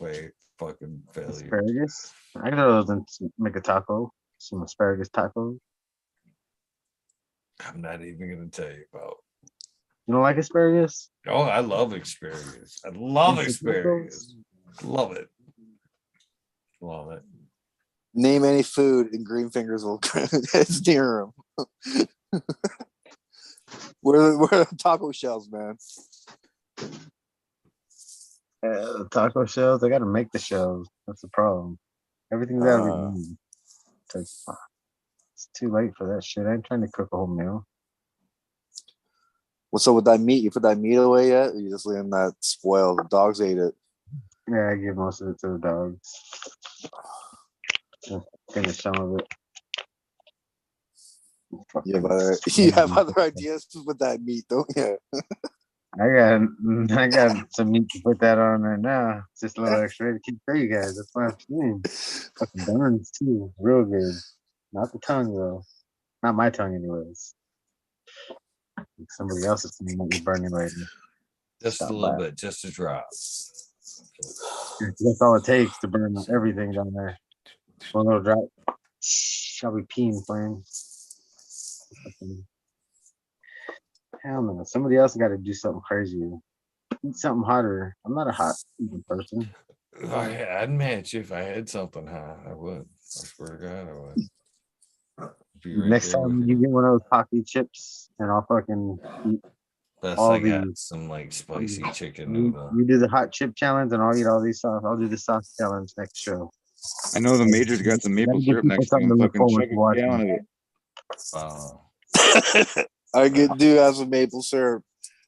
[SPEAKER 1] fucking failure.
[SPEAKER 2] Asparagus. I know those and make a taco. Some asparagus tacos.
[SPEAKER 1] I'm not even gonna tell you about.
[SPEAKER 2] You don't like asparagus?
[SPEAKER 1] Oh, I love asparagus. I love
[SPEAKER 2] It's
[SPEAKER 1] asparagus. Love it. Love it.
[SPEAKER 3] Name any food and green fingers will it's near him. Where are the taco shells, man?
[SPEAKER 2] The taco shells. I gotta make the shells. That's the problem. Everything's gotta be made. It's too late for that shit. I ain't trying to cook a whole meal.
[SPEAKER 3] What's up with that meat? You put that meat away yet? Or you just letting that spoil? The dogs ate it.
[SPEAKER 2] Yeah, I give most of it to the dogs. Finish some of it.
[SPEAKER 3] You have other ideas with that meat, don't you?
[SPEAKER 2] I got some meat to put that on there now. It's just a little extra to keep for you guys. That's why I'm feeling. Fucking burns too, real good. Not the tongue though. Not my tongue, anyways. Somebody else's tongue might be burning right now.
[SPEAKER 1] Just a little bit, just a drop.
[SPEAKER 2] That's all it takes to burn everything down there. One little drop. Shall we peeing, friends? Hell no. Somebody else got to do something crazy. Eat something hotter. I'm not a hot eating person.
[SPEAKER 1] I'd match if I had something hot. I would. I swear to God, I would.
[SPEAKER 2] Next time you get one of those pocky chips, and I'll fucking eat
[SPEAKER 1] Plus,
[SPEAKER 2] all
[SPEAKER 1] I got
[SPEAKER 2] these.
[SPEAKER 1] some like spicy chicken noodle.
[SPEAKER 2] You do the hot chip challenge, and I'll eat all these sauce. I'll do the sauce challenge next show.
[SPEAKER 11] I know the major's got some maple syrup next to him. Fucking chug a gallon of it.
[SPEAKER 3] I do have some maple syrup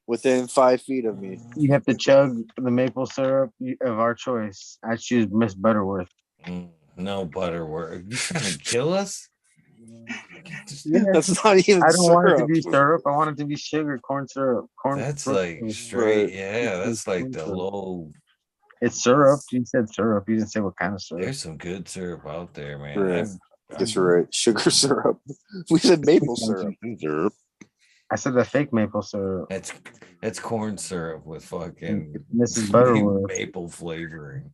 [SPEAKER 3] within 5 feet of me.
[SPEAKER 2] You have to chug the maple syrup of our choice. I choose Miss Butterworth.
[SPEAKER 1] No Butterworth. You trying to kill us?
[SPEAKER 2] Yeah.
[SPEAKER 3] That's not even
[SPEAKER 2] I don't want it to
[SPEAKER 3] syrup.
[SPEAKER 2] be syrup. I want it to be sugar, corn syrup.
[SPEAKER 1] That's like straight. Yeah, that's like the low.
[SPEAKER 2] It's syrup. You said syrup. You didn't say what kind of syrup.
[SPEAKER 1] There's some good syrup out there, man.
[SPEAKER 3] Right. Guess you're right. Sugar syrup. We said maple syrup.
[SPEAKER 2] I said the fake maple syrup.
[SPEAKER 1] That's corn syrup with fucking
[SPEAKER 2] Mrs. Butterworth
[SPEAKER 1] maple flavoring.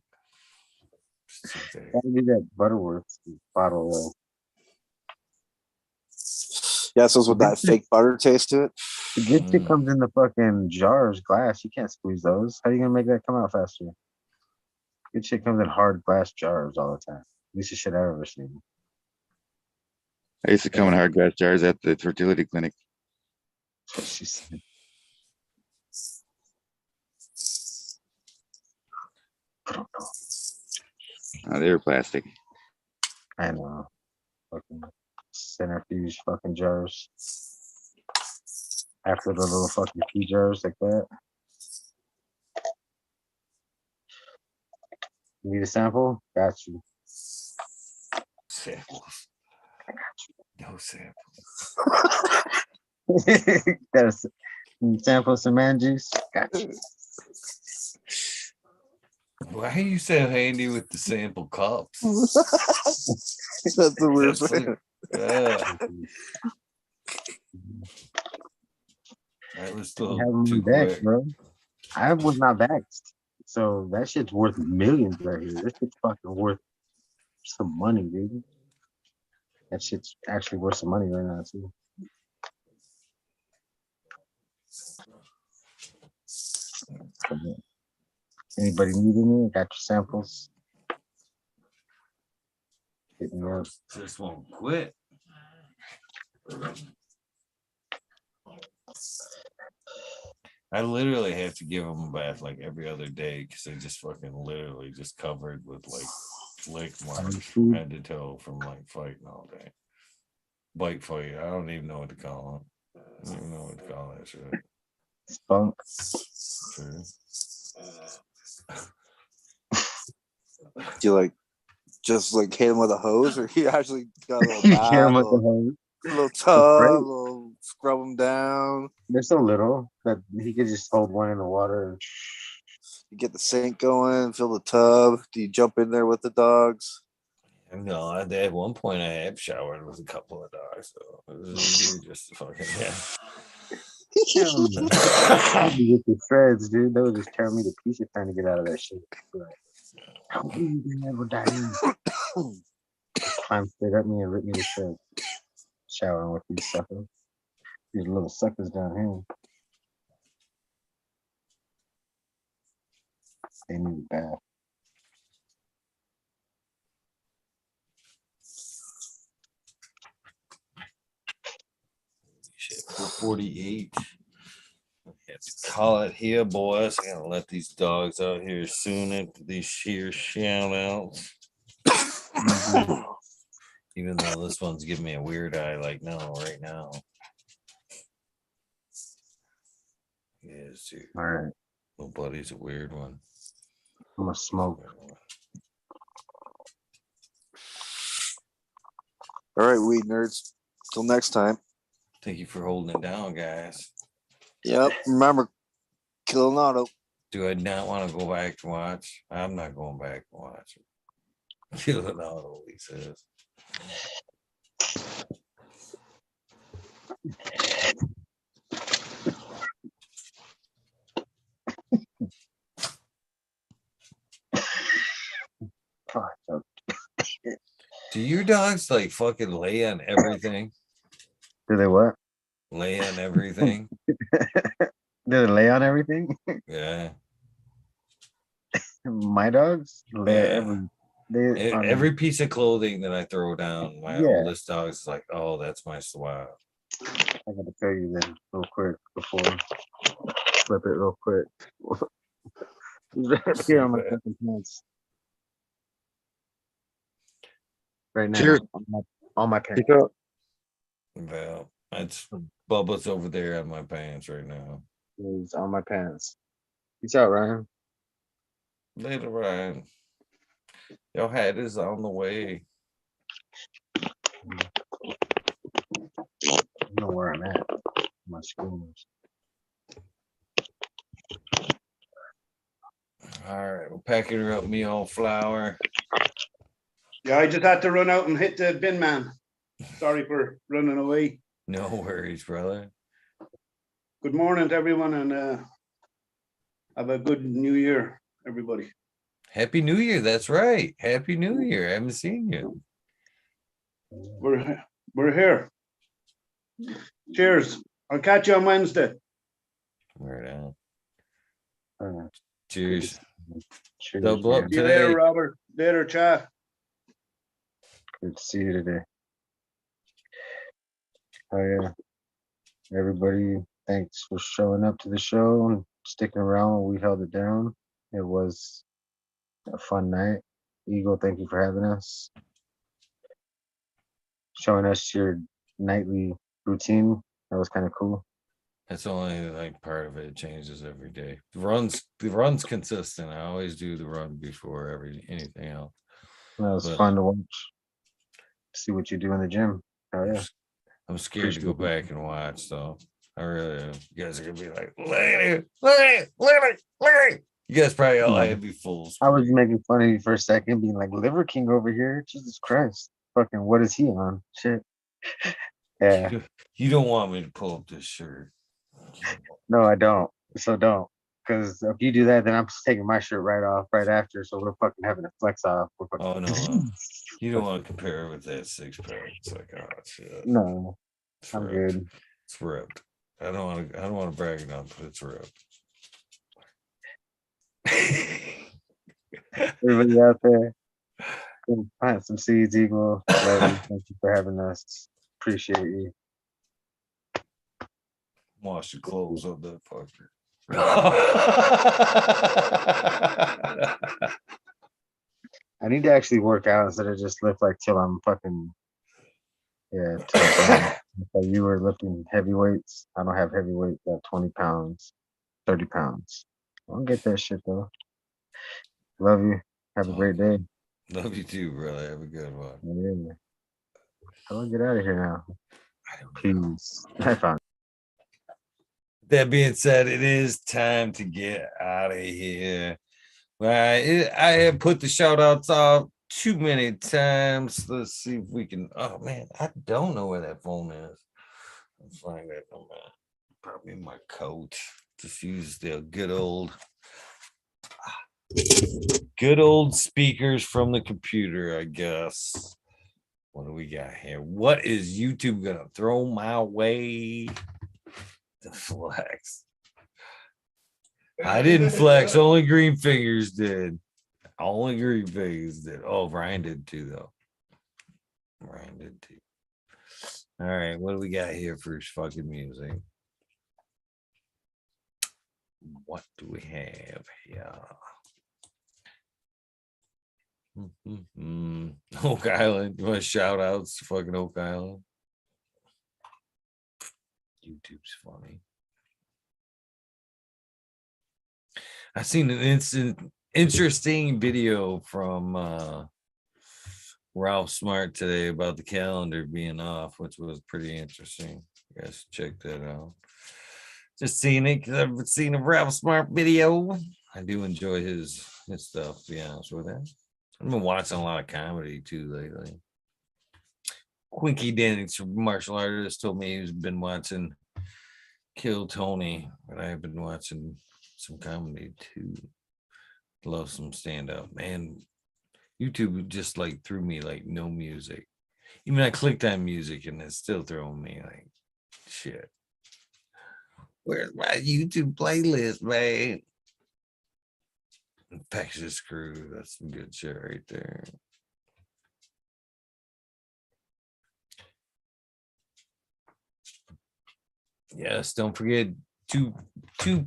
[SPEAKER 2] Gotta do that Butterworth bottle though.
[SPEAKER 3] Yeah, so it's with that fake butter taste to it.
[SPEAKER 2] The good shit comes in the fucking jars, glass. You can't squeeze those. How are you gonna make that come out faster? Good shit comes in hard glass jars all the time. This is shit I've ever seen.
[SPEAKER 11] I used to come in hard glass jars at the fertility clinic.
[SPEAKER 2] She said.
[SPEAKER 11] Oh, they were plastic.
[SPEAKER 2] I know. Fucking centrifuge fucking jars. After the little fucking pea jars like that. You need a sample? Got you.
[SPEAKER 1] Samples.
[SPEAKER 2] I got you.
[SPEAKER 1] No samples.
[SPEAKER 2] Got a sample some man juice? Got you.
[SPEAKER 1] Why are you so handy with the sample cups?
[SPEAKER 3] That's the weird thing.
[SPEAKER 1] That was
[SPEAKER 2] You
[SPEAKER 1] still
[SPEAKER 2] have them
[SPEAKER 1] too
[SPEAKER 2] back,
[SPEAKER 1] quick.
[SPEAKER 2] bro. I was not vexed. So that shit's worth millions right here. This shit's fucking worth some money, dude. That shit's actually worth some money right now too. Anybody need any? Got your samples? Hit me up.
[SPEAKER 1] Just won't quit. I literally have to give them a bath like every other day because they just fucking literally just covered with like lick marks from head to toe from like fighting all day. Bite fight. I don't even know what to call them. I don't even know what to call that shit.
[SPEAKER 2] Spunk.
[SPEAKER 1] Sure.
[SPEAKER 3] Do you like just like hit him with a hose, or he actually got a little bath,
[SPEAKER 2] Hit him with the hose.
[SPEAKER 3] little tub, little scrub him down?
[SPEAKER 2] They're so little that he could just hold one in the water. And...
[SPEAKER 3] You get the sink going, fill the tub. Do you jump in there with the dogs?
[SPEAKER 1] No, at one point I have showered with a couple of dogs, so it was just fucking
[SPEAKER 2] With the threads, dude. They would just tear me to pieces trying to get out of that shit. Like, how are you never dying? Climb straight at me and rip me to shreds. Showering with these suckers. These little suckers down here. They need a bath.
[SPEAKER 1] Shit, 448. Have to call it here, boys. I gotta let these dogs out here soon after these sheer shout outs. Even though this one's giving me a weird eye, like no, right now. Yes, dude.
[SPEAKER 2] All right.
[SPEAKER 1] Little buddy's a weird one.
[SPEAKER 2] I'm gonna smoke.
[SPEAKER 3] All right, weed nerds. Till next time.
[SPEAKER 1] Thank you for holding it down, guys.
[SPEAKER 3] Yep. Remember, kill an auto.
[SPEAKER 1] Do I not want to go back to watch? I'm not going back to watch. Kill an auto, he says. Do your dogs like fucking lay on everything?
[SPEAKER 2] Do they what?
[SPEAKER 1] Lay on everything?
[SPEAKER 2] Do they lay on everything?
[SPEAKER 1] Yeah.
[SPEAKER 2] My dogs lay
[SPEAKER 1] every piece of clothing that I throw down. My oldest dog's like, oh, that's my swab.
[SPEAKER 2] I gotta tell you then real quick before flip it real quick. Right here on my fucking pants. Right now.
[SPEAKER 3] Cheers.
[SPEAKER 2] On my pants.
[SPEAKER 1] Well, it's Bubba's over there on my pants right now.
[SPEAKER 2] He's on my pants. Peace out, Ryan.
[SPEAKER 1] Later, Ryan. Your hat is on the way.
[SPEAKER 2] I know where I'm at. My schools.
[SPEAKER 1] All right, we're packing her up, me all flour.
[SPEAKER 13] Yeah, I just had to run out and hit the bin man. Sorry for running away.
[SPEAKER 1] No worries, brother.
[SPEAKER 13] Good morning to everyone, and have a good new year, everybody.
[SPEAKER 1] Happy New Year. That's right. Happy New Year. I haven't seen you.
[SPEAKER 13] We're here. Cheers. I'll catch you on Wednesday.
[SPEAKER 1] Right on. Cheers.
[SPEAKER 2] Cheers.
[SPEAKER 1] Double up
[SPEAKER 13] See you
[SPEAKER 1] today.
[SPEAKER 13] later, Robert. Later, chat.
[SPEAKER 2] Good to see you today. Oh yeah. Everybody, thanks for showing up to the show and sticking around when we held it down. It was a fun night. Eagle, thank you for having us. Showing us your nightly routine. That was kind of cool.
[SPEAKER 1] That's only like part of it. It changes every day. The run's consistent. I always do the run before anything else.
[SPEAKER 2] That was fun to watch. See what you do in the gym. Oh yeah.
[SPEAKER 1] I'm scared to go back and watch, so I really am. You guys are gonna be like, look at it. You guys probably all had me fools.
[SPEAKER 2] I was making fun of you for a second, being like, Liver King over here. Jesus Christ. Fucking what is he on? Shit. Yeah.
[SPEAKER 1] You don't want me to pull up this shirt.
[SPEAKER 2] No, I don't. So don't. Because if you do that, then I'm just taking my shirt right off right after. So we're fucking having a flex off. We're fucking...
[SPEAKER 1] Oh no, you don't want to compare it with that 6-pack. It's like, oh shit.
[SPEAKER 2] No,
[SPEAKER 1] It's
[SPEAKER 2] I'm
[SPEAKER 1] ripped.
[SPEAKER 2] good.
[SPEAKER 1] It's ripped. I don't want to brag enough, but it's ripped.
[SPEAKER 2] Everybody out there, plant some seeds, Eagle. Love you. Thank you for having us. Appreciate you.
[SPEAKER 1] Wash your clothes up that fucker.
[SPEAKER 2] I need to actually work out instead of just lift like till I'm fucking till I'm done. Like you were lifting heavy weights. I don't have heavy weights at 20 pounds, 30 pounds. I'll get that shit though. Love you. Have a great day.
[SPEAKER 1] Love you too, brother. Have a good one.
[SPEAKER 2] Yeah. How do I get out of here now? Peace. I found.
[SPEAKER 1] That being said, it is time to get out of here. I have put the shout outs off too many times. Let's see if we can. Oh man, I don't know where that phone is. Let's find that. Probably in my coat. Just use the good old speakers from the computer, I guess. What do we got here? What is YouTube gonna throw my way? The flex. I didn't flex, only Green Fingers did. Only Green Fingers did. Oh, Brian did too, though. Brian did too. All right, what do we got here for fucking music? What do we have here? Oak Island. You want shout outs to fucking Oak Island? YouTube's funny. I seen an interesting video from Ralph Smart today about the calendar being off, which was pretty interesting. You guys check that out. Just seeing it because I've seen a Ralph Smart video. I do enjoy his stuff, to be honest with you. I've been watching a lot of comedy too lately. Quinky Dennings, martial artist, told me he's been watching Kill Tony, but I've been watching some comedy too. Love some stand-up. Man, YouTube just like threw me like no music. Even I clicked on music and it's still throwing me like shit. Where's my YouTube playlist, man? Infectious Crew, that's some good shit right there. Yes, don't forget 2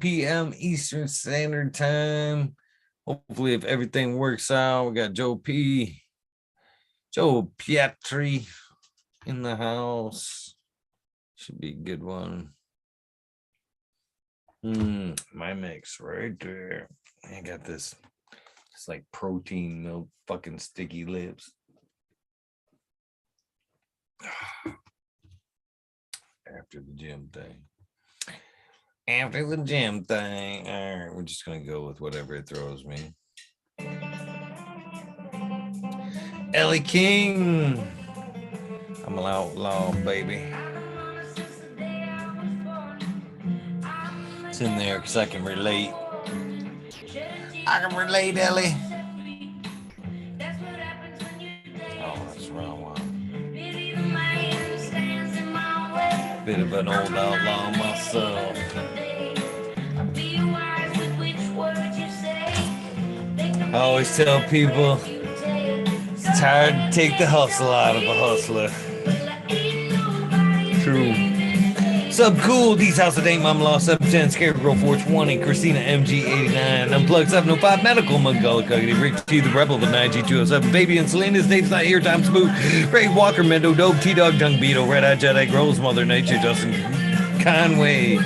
[SPEAKER 1] p.m. Eastern Standard Time. Hopefully, if everything works out, we got Joe Pietri in the house. Should be a good one. My mix right there. I got this. It's like protein milk, fucking sticky lips. After the gym thing. All right, we're just gonna go with whatever it throws me. Ellie King. I'm an outlaw, baby. It's in there because I can relate. I can relate, Ellie. Oh, that's the wrong one. Bit of an old outlaw myself. I always tell people it's hard to take the hustle out of a hustler. True. Sub Cool, D's House of Dame, Mom Law, 710, Scarecrow 420, Christina MG89, Unplugged 705, Medical Mugullicuggy, Rick T, the Rebel, the 9G207, Baby and Selena's Dave's Not Here, Tom Spook, Ray Walker, Mendo Dope, T-Dog, Dung Beetle, Red Eye Jedi, Grows, Mother Nature, Justin Conway.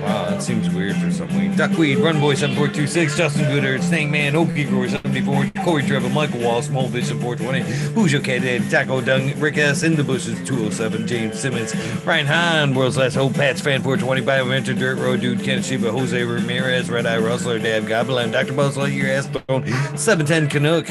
[SPEAKER 1] Wow, that seems weird for some reason. Duckweed, Runboy 7426, Justin Gooder, Snake Man, Okie Grower 74, Corey Trevor, Michael Wall, Small Vision 420, Who's Your Cat Daddy, Taco Dung, Rick S. In the Bushes 207, James Simmons, Ryan Hahn, World's Last Hope, Pat's Fan 420, Bioventure, Dirt Road Dude, Ken Shiba, Jose Ramirez, Red Eye Rustler, Dab Goblin, Dr. Buzz Lightyear, Ass Stone, 710 Canuck,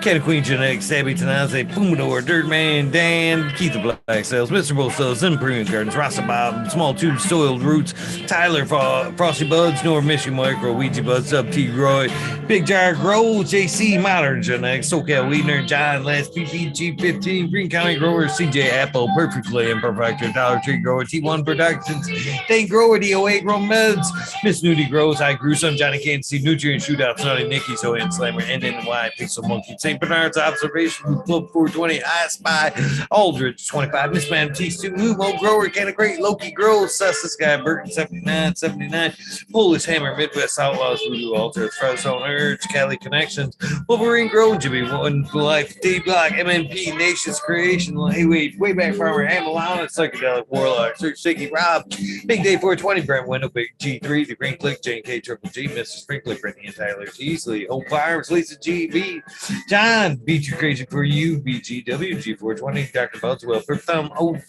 [SPEAKER 1] Cat Queen Genetics, Stabby Tanaze, Pumador, Dirtman, Dan, Keith the Black Cells, Mr. Bolsos, Improving Gardens, Rasa Bob, Small Tube, Soiled Roots, Tyler, Frosty Buds, North Michigan Micro, Ouija Buds, Sub T Roy, Big Jar Grow, JC, Modern Genetics, SoCal Weedner, John, Last PPG 15, Green County Grower, CJ Apple, Perfectly Imperfected, Dollar Tree Grower, T1 Productions, Dane Grower, DOA Grow Meds, Miss Nudie Grows, I Grew Some, Johnny Kansas City, Nutrient Shootout, Snotty Nicky, So and Slammer, NNY, Pixel Monkey, St. Bernard's Observation, Club 420, I Spy, Aldrich 25, Miss Man T2, Lumo Grower, Canna Great, Loki Grows, Sussex Guy, Burton 79, Polish Hammer, Midwest Outlaws, Voodoo Altars, Frozone Urge, Cali Connections, Wolverine Grow, Jimmy One Life, D Block, MMP, Nations Creation, Hayway, Wayback Farmer, Amalana, Psychedelic Warlock, Search Sticky Rob, Big Day 420, Brent Window, Big G3, The Green Click, Jane K, Triple G, Mr. Sprinkler, Brittany and Tyler Teasley, Hope Farms, Lisa GB, John, Beat You Crazy for You, BGW, G420, Dr. Budswell, Purp Thumb, OG,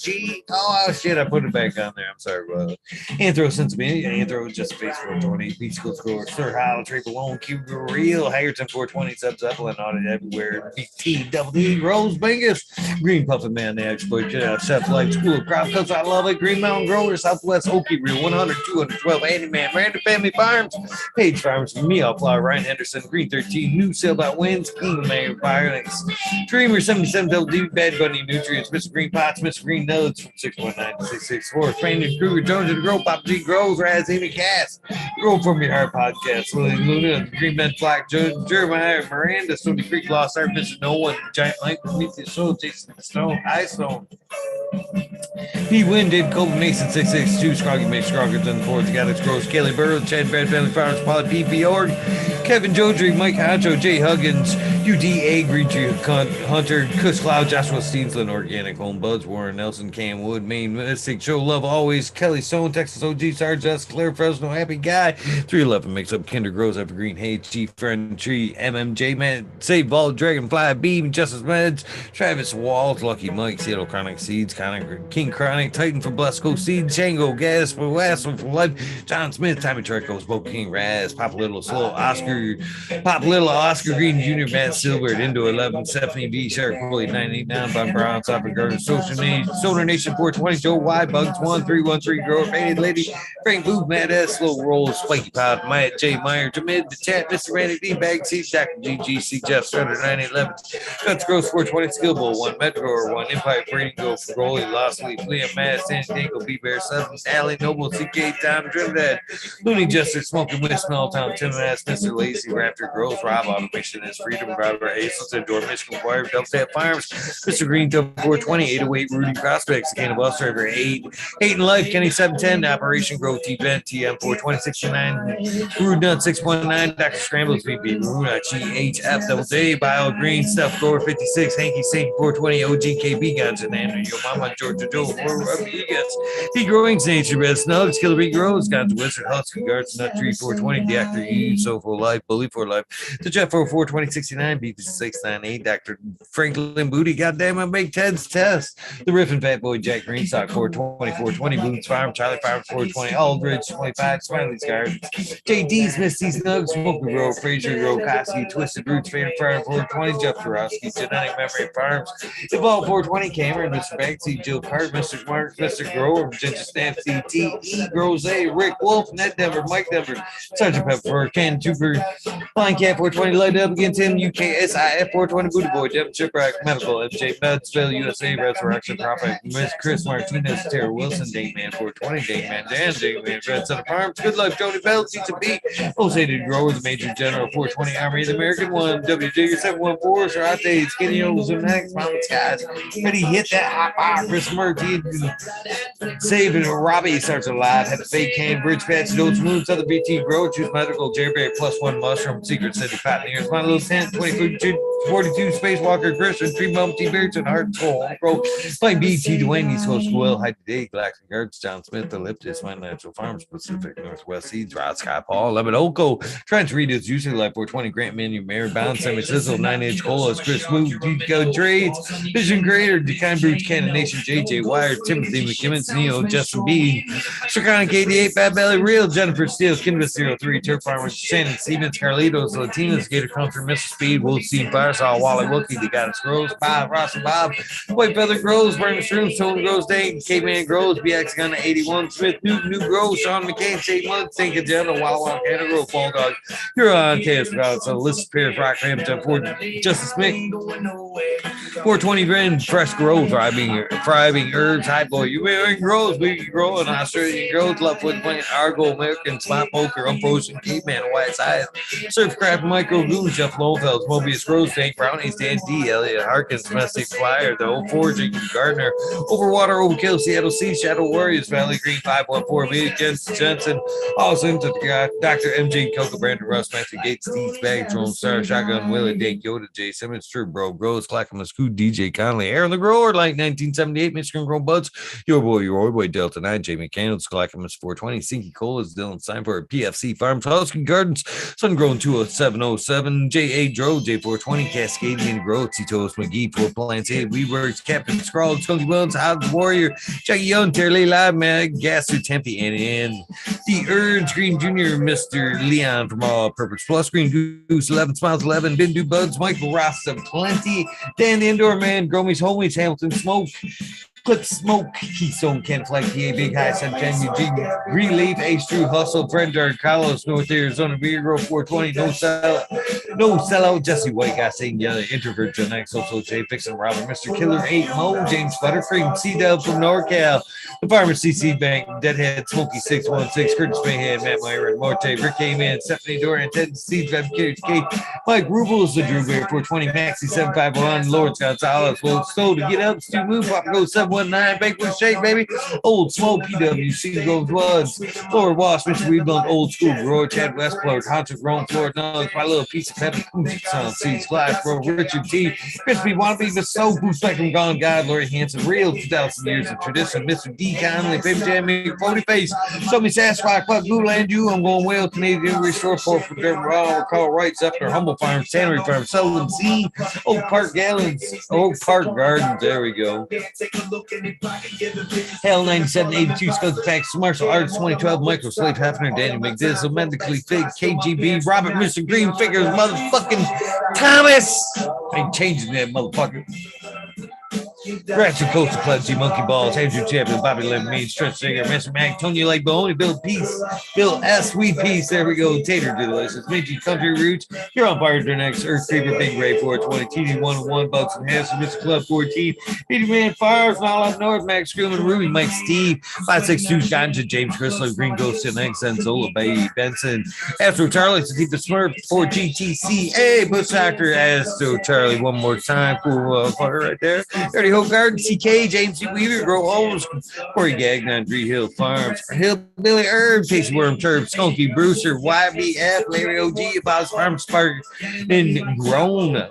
[SPEAKER 1] oh shit, I put it back on there, I'm sorry about it. Anthro Sensibility, Anthro, Just Space 420, Beach School Score, Sir Hollow, Trey Balone, Cube Real, Hagerton 420, Sub Zeppelin, Audit Everywhere, BT, Double D, Rose Bingus, Green Puffin Man, The Exploit, Chef Life, School of Crop Cuts, I Love It, Green Mountain Grower, Southwest Okie Real, 100, 212, Andy Man, Random Family Farms, Page Farms, Me Flower, Ryan Henderson, Green 13, New Sale by Winds, King Man, Violence, Dreamer 77, Double D, Bad Bunny, Nutrients, Mr. Green Pots, Mr. Green Nuts from 619 to 664, Brandon Kruger, Jones of the Grow, Pop G Grows, Raz, Amy Cass, Grow From Your Heart Podcast, Lily Luna, Green Men Black, Jeremiah, Miranda, Stony Creek, Lost Art, Mr. No One, Giant Mike, Prometheus Soul, Jason Stone, Ice Stone. He Win did Colby Mason 662, Scroggy Mix, Scroggers and Ford, Galax Gross, Kelly Burrows, Chad Brad Family Farms, Polly PP Org, Kevin Jodry, Mike Honcho, Jay Huggins, UDA, Green Tree Hunter, Kush Cloud, Joshua Steensland, Organic Home Buds, Warren Nelson, Cam Wood, Maine Mystic, Show Love Always, Kelly Stone, Texas OG, Sarge S, Claire Fresno, Happy Guy, 311 Mix Up, Kinder Grows, Evergreen Hayes, G Friend Tree, MMJ Man, Save Ball, Dragonfly, Beam, Justice Meds, Travis Walls, Lucky Mike, Seattle Chronic Seeds, King Chronic, Titan for Blasco Seeds, Django Gas for Wassel for Life, John Smith, Tommy Treco, Smoke King Raz, Pop Little Slow, Oscar Green Jr., Matt Silver, Indo 11, Stephanie B, Shark Fully 989, Bob Brown, Sopper Garden, Solar Nation 420, Joe Y, Bugs 1313, Grower, Painted Lady, Frank Booth, Matt S, Slow Roll, Spiky Pop, Matt J. Meyer, Jamid, The Chat, Mr. Randy D, Bag C, Dr. GGC, Jeff Strutter 911, Guts Gross 420, Skill Bowl 1, Metro 1, Empire Breeding Go, Rolly, Lost Leaf, Liam Matt, San Diego, B Bear 7, Alley, Noble, CK, Tom, Trinidad, Looney Jester, Smoking With, Small Town, Tim Ass, Mr. Lazy, Raptor, Gross, Rob, Automation is Freedom, Robert, Hazelton, Door, Michigan, Choir, Dubstep Farms, Mr. Green, Double 420, 808, Rudy Prospects, Can of Bus Driver, 8 in Life, Kenny 710, Operation Grow, T Bent, TM 42069, Rude Nut 619, Dr. Scrambles, VP, Runa, GHF, Double J, Bio Green, Stuff, Gore 56, Hanky Saint 420, OGKB, Guns, and Andrew, Yo Mama, Georgia Joe, Rodriguez, He Growings, Nature Best, Snugs, Killer Bee Grows, Guns, Wizard, Husky Guards, Nut Tree 420, The Actor U, So for Life, Bully for Life, the Jeff 42069, BP698, Dr. Franklin Booty, Goddamn, I make Ted's Test, the Riffin' Fat Boy, Jack Greenstock 420, Boots Farm, Charlie Farm 420, Aldridge 25, Smiley's Gardens, JD's Misty Snugs, Smoky Road, Fraser Road, Koski, Twisted Roots, Favorite Farm 420, Jeff Jarowski, Genetic Memory Farms, Evolve 420, Cameron, Mr. Banksy, Jill Cart, Mr. Mark, Mr. Grower, Ginger Snap, CTE, Rose, Rick Wolf, Ned Denver, Mike Denver, Sergeant Pepper, Ken Trooper, Flying Cat 420, Light Up Against Him, UKSIF 420, Booty Boy, Jeff Chipwreck, Medical, MJ Medsville, USA, Resurrection Prophet, Miss Chris Martinez, Tara Wilson, Dayman 420, Dayman Dan, Dayman Red Center Farms, Good Luck, Tony Bell, Pizza B, Osated Growers, Major General 420, Army of the American One, W Digger 714, Sarate, Skinny O's and Max, Mountain Skies, Ready Hit That Hot Fire, Chris Murphy, Saving Robbie starts alive, had a fake can, Bridge Patch, Notes Moon, Southern BT Grow, Choose Medical, Jerry +1 Mushroom, Secret City Pioneers, My Little Tent, 42 Spacewalker, Christian, Tree Bump, T Beards, and Heart Soul, Grow, Playing BT, Dwayne, East Coast Will, High Today, Blacks and Guards, John Smith, Elliptis, My Natural Farms, Pacific Northwest Seeds, Rod Scott Paul, Lemon Oko, Trench Readers, Usually Life 420, Grant Menu, Mary Bound, Semi Sizzle, 9-inch Colas, Chris Wu, Go Trades, Vision Creator, Decline Brutes, Cannon Nation, JJ Wire, Timothy McKimmons, Neo, Justin B, Chicana 88, Fat Belly Real, Jennifer Steele, Canvas 03, Turf Farmers, Shannon C. Stevens, Carlitos, Latinas, Gator Country, Mr. Speed, Wolf Steve, Firesaw, Wally Wookie, The Goddess Grows, Bob, Ross and Bob, White Feather Grows, Burning Shrooms, Tone Grows, Dane, Caveman Grows, BX Gun 81, Smith, New Grows, Sean McCain, State Mud, St. Agenda, Wild Wild Canada Grow, Fall Dog, you're on Chaos Crowd, so List Pierce, Rock Ram, Jump Ford, Justice Smith, 420 Grand, Fresh Grow, Thriving Herbs, High Boy, you grows, we grow in Australian grows, Leftwood Plant, Argo, American, Spot Poker, Unfrozen, Caveman, White Side, Surfcraft, Micro Goons, Jeff Lowenfeld, Mobius Grows, Tank, Brownies, Dan D, Elliot Harkins, Domestic Flyer, The Old Forging, Gardner, Overwater, Overkill, Seattle Sea, Shadow Warriors, Valley Green, 514, V against Jensen, Awesome to the Dr. MJ, Coca, Brandon Russ, Matthew Gates, Steve's Bag, Drone Star, Shotgun, Willie, Dake, Yoda, J. Simmons, True Bro, Grows, Clackamas, Cool, DJ Conley, Aaron the Grower, like 1978, Michigan Grow Buds, your boy, Delta 9, Jamie Candles, Clackamas 420, Sinky Colas, Dylan Steinford, PFC Farms, Husky Gardens, Sungrown 20707, J.A. Dro, J420, Cascadian Grow, Titos McGee, Four Plants, Hey, WeWorks, Captain Scrawl, Skunky Bones, Hobbs Warrior, Jackie Young, Terry Live, Mag, Gasser, Tempe, and The Urge, Green Jr., Mr. Leon from All Purpose Plus, Green Goose, 11 Smiles, 11, Bindu Buds, Michael Rasta, Plenty, Dan the Indoor Man, Gromies, Homies, Hamilton Smoke, Clip Smoke, Keystone, Ken Flag, PA, Big High, Sunshine, Eugene, Relief, Ace True, Hustle, Brender, Carlos, North Arizona, Beer Girl, 420, No Sellout, Jesse White, Guy saying Yellow, Introvert, John X, Also J, Fixin' Robert, Mr. Killer 8, Mo, James Buttercream, C-Dub from NorCal, The Farmer, CC Bank, Deadhead, Smokey 616, Curtis Mayhead, Matt Myron, Morte, Rick A-Man, Stephanie Dorian, Ted Steve, Fabricator Kate, Mike Rubles, The Drew Bear, 420, Maxi 751, Lord Gonzalez, Will Stowe, To Get Up, Stu Move, Papa Go 719, Bakewood Shake, baby, Old Smoke, PWC, Goes Bloods, Lord Wash, Mr. Rebuild, Old School, Roy, Chad Westport, Hunter, Grown, Florida Nugs, My Little Piece of Pepper, Son, Seeds, Glass, Bro, Richard T, Crispy Wannabe, Miss Soul, Blue Spectrum, Gone God, Lori Hanson, Real 2,000 Years of Tradition, Mr. D. Conley, Baby Jam, 40 Face, Show Me Sasquatch, Club, Blue Land, You, I'm Going Well, Canadian Restore, for Dirt, Raw, Call Rights, Up there, Humble Farm, Tannery Farm, Sullivan Sea, Oak Park Gallons, Oak Park Gardens, there we go. Hell 9782, Skunk Facts, Martial Arts 2012, Michael Slave Hefner, Danny McDizzle, Medically Fig, KGB, Robert, Mr. Green Figures, motherfucking Thomas. I ain't changing that motherfucker. Ratchet Coastal Club, G Monkey Balls, Andrew Champion, Bobby Lim, Mean, Stretch Singer, Mr. Mac, Tony Lake Boney, Bill Peace, Bill S. Sweet Peace, there we go, Tater Delicious, Minty Country Roots, you're on fire their next, Earth Creeper, Big Ray 420, TD 101, Bucks and Hanson, Mr. Club 14, Peter Man Fires, and all up north, Max Screaming, Ruby, Mike Steve, 562, Ganja, James Chrysler, Green Ghost, and X, and Zola Bay, Benson, Astro Charlie, Satipa Smurf, 4GTC, hey, Bush Doctor, Astro Charlie, one more time, cool fire right there. Dirty Hope Garden, CK, James C. Weaver, Grow Homes, Corey Gagnon, Dree Hill Farms, Hillbilly Herb, Tasty Worm Turb, Skunky Brewster, YBF, Larry OG, Bob's Farm Spark, and Grown,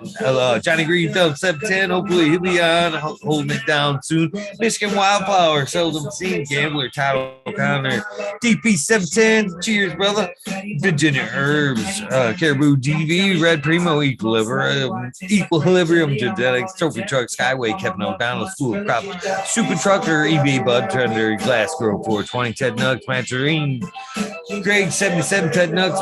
[SPEAKER 1] Johnny Green, Dub 710, hopefully he'll be on, holding it down soon. Michigan Wildflower, Seldom Seen, Gambler, Todd O'Connor, DP 710, cheers, brother. Virginia Herbs, Caribou DV, Red Primo, Equilibrium Genetics, Trophy Truck, Skyway, Kevin O'Donnell, School of Crop, Super Trucker, eBay Bud Tender, Glass Grow 420, Ted Nugs, Mantarine, Greg 77, Ted Nugs,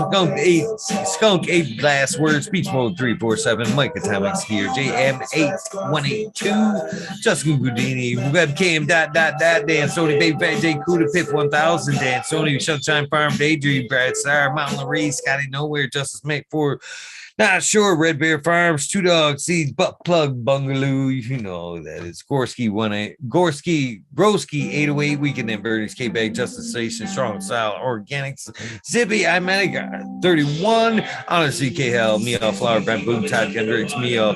[SPEAKER 1] Skunk 8, Glass Words, Beach Mode 347, Mike Atomics here, JM 8182, Justin Gudini, Webcam, Dan Sony, Baby Fat J Cuda, Pip 1000, Dan Sony, Sunshine Farm, Daydream, Brad Star, Mountain Larry, Scotty Nowhere, Justice Mick 4. Not sure. Red Bear Farms, Two Dog Seeds, Butt Plug Bungaloo. You know that is Gorski 18, Groski 808, Weekend and Birdies, K Bag, Justice Station, Strong Style, Organics, Zippy, Imanic 31, Honestly, K Hell, Mia Flower, Bamboo, Todd Kendricks, Mia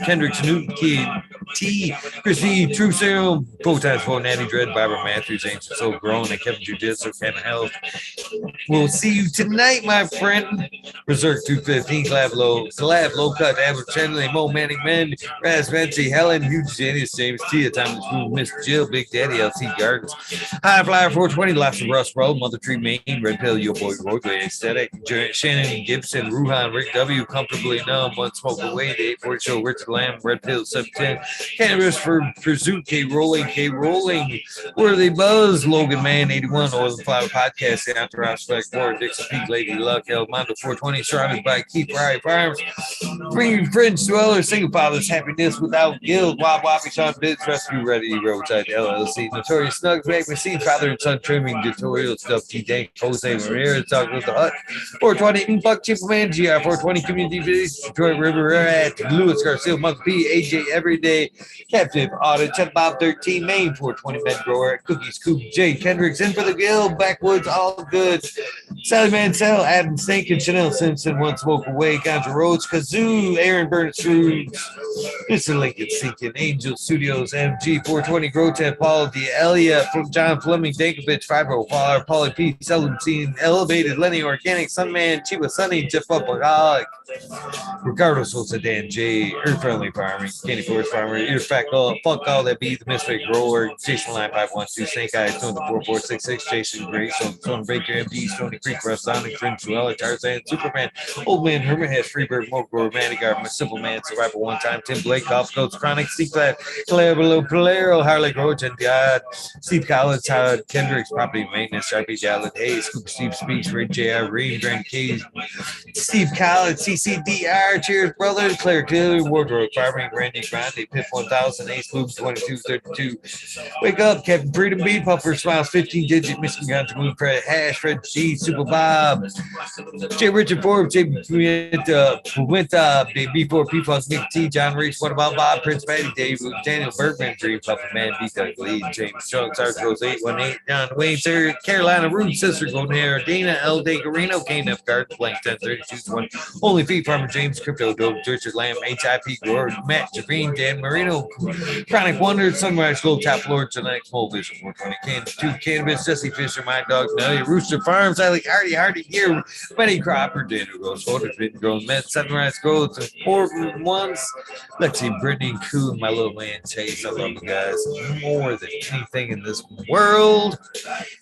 [SPEAKER 1] Kendricks, Newton Kid, T, Chrissy, True Serum, 4x4, Natty Dread, Barbara Matthews, Ancient Soul Grown, and Kevin Jiu-Jitsu, Kevin Health. We'll see you tonight, my friend. Berserk 215, Slab, Low Cut, Average Chandler, Mo Manning Men, Raz Venci, Helen, Huge Genius, James T, Thomas Food, Miss Jill, Big Daddy, LT Gardens, High Flyer 420, Lots of Rust Road, Mother Tree Main, Red Pill, Yo Boy Roadway Aesthetic, Shannon Gibson, Ruhan, Rick W, Comfortably Numb, One Smoke Away, The 840 Show, Richard Lamb, Red Pill 710, Cannabis for Pursuit, K Rolling. Where they buzz, Logan Man 81, Oil and Flower Podcast, the Entourage Spec, Ward, Dixon Peak, Lady Luck, El Mondo 420, surrounded by Keith Rye Farms. Bringing French dwellers, single fathers, happiness without guilt. Wop Woppy, Sean Bits, Rescue Ready, Roadside LLC, Notorious Snugs, Back Machine, Father and Son Trimming, Tutorial Stuff, T Dank, Jose Ramirez, Talk with the Hut, 420, Buck Chipman, GR 420, Community Village, Detroit River Rat, Lewis Garcia, Monk P, AJ Everyday, Captive Audit, Chet Bob 13, Maine 420, Med Grower, Cookies, Coop, Jay Kendricks, In for the Guild, Backwoods, All Good, Sally Mansell, Adam Snake, and Chanel Simpson, One Smoke Away, Ganja Rhodes, Kazoo, Aaron Burnett Shrooms, Mr. Lincoln Sinkin, Angel Studios, MG 420, Grotep, Paul D'Elia, from John Fleming, Dankovich, Fibro, Pollard, Paulie P, Seldom Elevated, Lenny Organic, Sunman, Chiba Sunny, Jeff Upaholic, Ricardo Sosa, Dan J, Earth Friendly Farming, Candy Forest Farmer, Ear Fact, Funk All That Be, The Misfit Grower, Jason Line 512, Snake Eyes, Stone the 4466, Jason Gray, Stone Baker, MD, Stony Creek, Russ, Sonic, Fringe, Suella, Tarzan, Superman, Old Man, Herman Head, Freebird, Mogor, Manigar, Simple Man, Survivor One Time, Tim Blake, Golf Coats, Chronic, C-Flat, Calabro, Polero, Harley Roach, God, Steve Collins, Howard, Kendricks, Property Maintenance, Sharpie, Jalen, Hayes, Scoop, Steve Speaks, Ray J.R. Reed, Grand Keys, Steve Collins, CCDR, Cheers Brothers, Claire Taylor, Wardrobe, Farming, Randy Grande, Pip 1000, Ace Moves 2232. Wake up, Captain Freedom B, Puffer Smiles, 15 digit, Michigan Guns, Moon Credit, Hash, Fred G, Super Bob, J. Richard Forbes, J. Puenta, B4 P Funk, Nick T, John Reese, What About Bob, Prince Patty, Dave, Daniel Bergman, Dream Puffin Man, B Doug Lee, James Jones, Art Rose 818, John Wayne, Sir, Carolina Root, Sister Gonair, Dana, L. Day Garino, Kane F. Garden, Blank 1032 1, Only Feet, Farmer James, Crypto Dope, Richard Lamb, HIP, Gord, Matt, Javine, Dan Marino, Chronic Wonder, Sunrise Gold, Top Lord, Tonight, Small Vision, 420, 2 Cannabis, Jesse Fisher, My Dog, Nelly, Rooster Farms, Alec Hardy Gear, Betty Cropper, Daniel Rose, Photos, Bitten Grown, Met, Sunrise Gold, Important Ones, Lexi, Brittany, Coon, My Little Man, Chase, I love you guys more than anything in this world.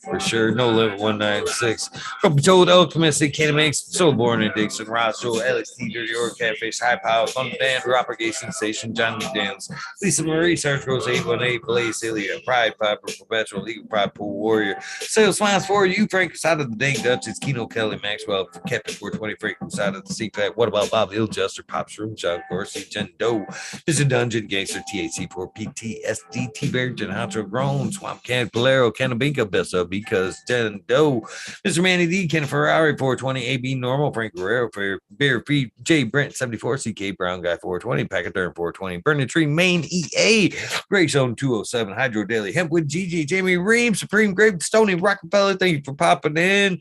[SPEAKER 1] For sure, No Limit 196. From Toad Alchemist, Cannabis, So Born in Dixon, Ross, Joe, Alex T, Dirty Orc, Catfish, High Power, Fun Band, Propagation Station, John McDaniels, Lisa Marie, Sarge Rose 818, Blaze, Celia, Pride Piper, Perpetual, Legal Pride Pool Warrior, Sales Smiles for you, Frank, side of the Dang Dutch, it's Keno Kelly, Maxwell, Captain 420, Frank, side of the CPAC, What About Bob Iljuster, Pops Room, John Dorsey, Jen Doe, Mr. Dungeon, Gangster, THC4, PTSD, T Barrington, Honcho Grown, Swamp Can, Polero, Canabinka, Best of because Jen Doe, Mr. Manny D, Ken Ferrari, 420, AB Normal, Frank Guerrero, for Bear Feet, J Brent, 74, CK Brown Guy, 420, Pachyderm, 420, Burning Tree, Main EA, Gray Zone 207, Hydro Daily, Hempwood, GG, Jamie Ream, Supreme Grape, Stony Rockefeller, thank you for popping in.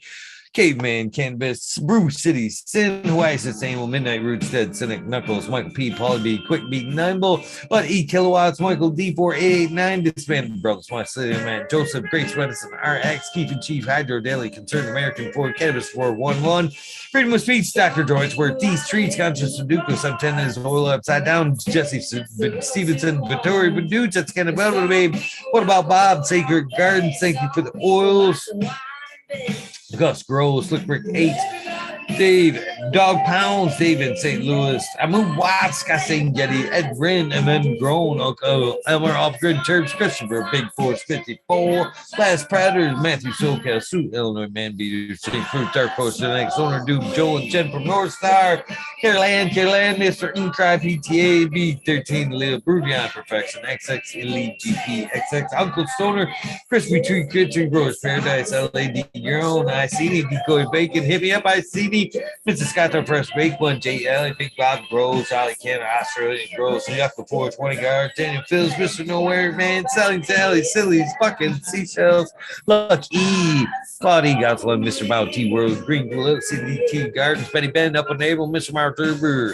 [SPEAKER 1] Caveman, Cannabis, Bruce City, Sin, Hawaii Sustainable, Midnight Roots, Dead, Cynic, Knuckles, Michael P, Paulie B, Quick Beat, Nimble, But E Kilowatts, Michael D4889, Disbanded Brothers, My City Man, Joseph, Grace Medicine, RX, Keith and Chief, Hydro Daily, Concerned American, Ford, Cannabis 411, Freedom of Speech, Dr. Joyce, Where These Streets, Conscious Sudoku, Some Tennis, Oil Upside Down, Jesse Stevenson, Vittori Baduch, that's kind of about babe. What About Bob, Sacred Gardens, thank you for the oils. Gus Groves, Slick Rick 8, Dave, Dog Pounds, Dave in St. Louis, Amu Watts, Kassing Getty, Ed Wren, MM Grown, Elmer Off-Grid Church, Christopher, Big Force 54, Last Pratters, Matthew Socal, Suit, Illinois Man Beaters, Jake Fruit, Dark Post, the next owner, Dude, Joe and Jen from North Star, Caroline, Mr. Uncry, PTA, B13, Lil Bruvion, Perfection, XX, Elite GP, XX, Uncle Stoner, Crispy Tree Kitchen, Growers Paradise, LAD, your own, ICD, Decoy Bacon, Hit Me Up, ICD, Mrs. Scott, Fresh Bake One, J. Allen, Big Bob Groves, Ollie Canada, Australian Groves, Yucca 420 Guard, Daniel Phils, Mr. Nowhere, Man, Selling Sally, Sillies, fucking Seashells, Luck E, Claudie, Goslin, Mr. Mount T World, Green Blue, CDT Gardens, Betty Ben, Up and Able, Mr. Mark Derber,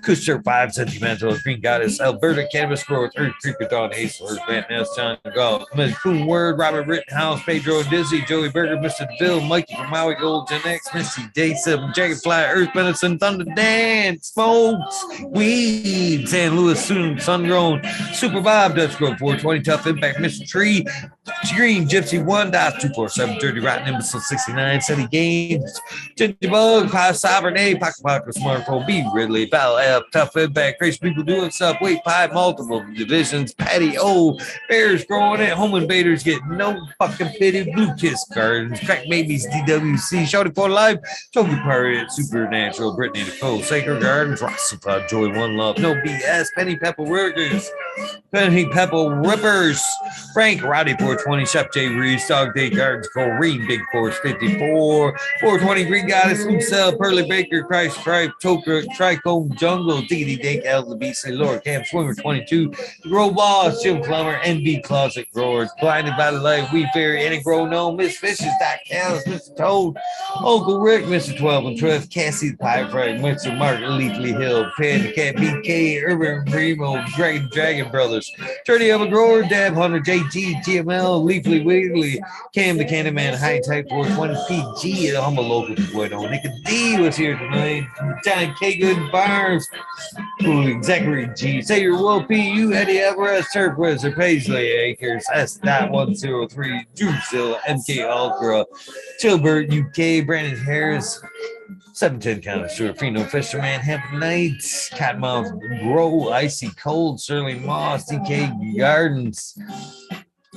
[SPEAKER 1] Kuster 5, Sentimental, Green Goddess, Alberta, Cannabis Growth, Earth Creeper, Dawn Hastler, Van Ness, John Golf, Ms. Coon Word, Robert Rittenhouse, Pedro Dizzy, Joey Berger, Mr. Bill, Mikey from Maui Gold, Gen X, Missy Day7, Dragonfly, Earth Medicine, Thunder Dance, Smokes, Weed, San Luis, Sungrown, Super Bob, Dutch Grove 420, Tough Impact, Mr. Tree, Green, Gypsy 1, Dot 247, Dirty Rotten, Imbecile 69, City Games, Ginger Bug, Pie Sovereign A, Pocket Smartphone B, Ridley, Battle F, Tough Impact, Crazy People Doing Stuff, Wait Pie, Multiple Divisions, Patty O, Bears Growing It, Home Invaders Get No Fucking Pity, Blue Kiss Gardens, Crack Babies, DWC, Shouting for Life, Token Pirate, Supernatural, Brittany Nicole, Sacred Gardens, Rossify, Joy One Love, No BS, Penny Pepper Workers, Penny Pepper Rippers, Frank, Rowdy 420, Chef J. Reese, Dog Day Gardens, Corrine, Big Force 54, 420 Green Goddess, Lucelle, Pearly Baker, Christ Stripe, Toker, Trichome Jungle, Diggity Dink, El the Beast, Lord Camp, Swimmer 22, Grow Boss, Jim Plummer, NB Closet Growers, Blinded by the Light, Wee Fairy, Annie Grow No, Miss Fishes, Doc Callis, Mr. Toad, Uncle Rick, Mr. 12 and 12, Cassie the Pie Fright, Mr. Martin, Leafly Hill, Pen, Cat, BK, Urban Primo, Dragon Brothers, Dirty Elba Grower, Dab Hunter, JG, GML, Leafly Wiggly, Cam the Candyman, High Type 420, PG, the humble local boy, Nick D was here tonight, John K. Good Barnes, Zachary G, Say Your Will PU, Eddie Everest, Turf Wizard, Paisley Acres, S.103, Drewzilla, MK Ultra, Chilbert UK, Brandon Harris, 710 County Stewart, Fino Fisherman, Hemp Knights, Cottonmouth Grow, Icy Cold, Sterling Moss, DK Gardens.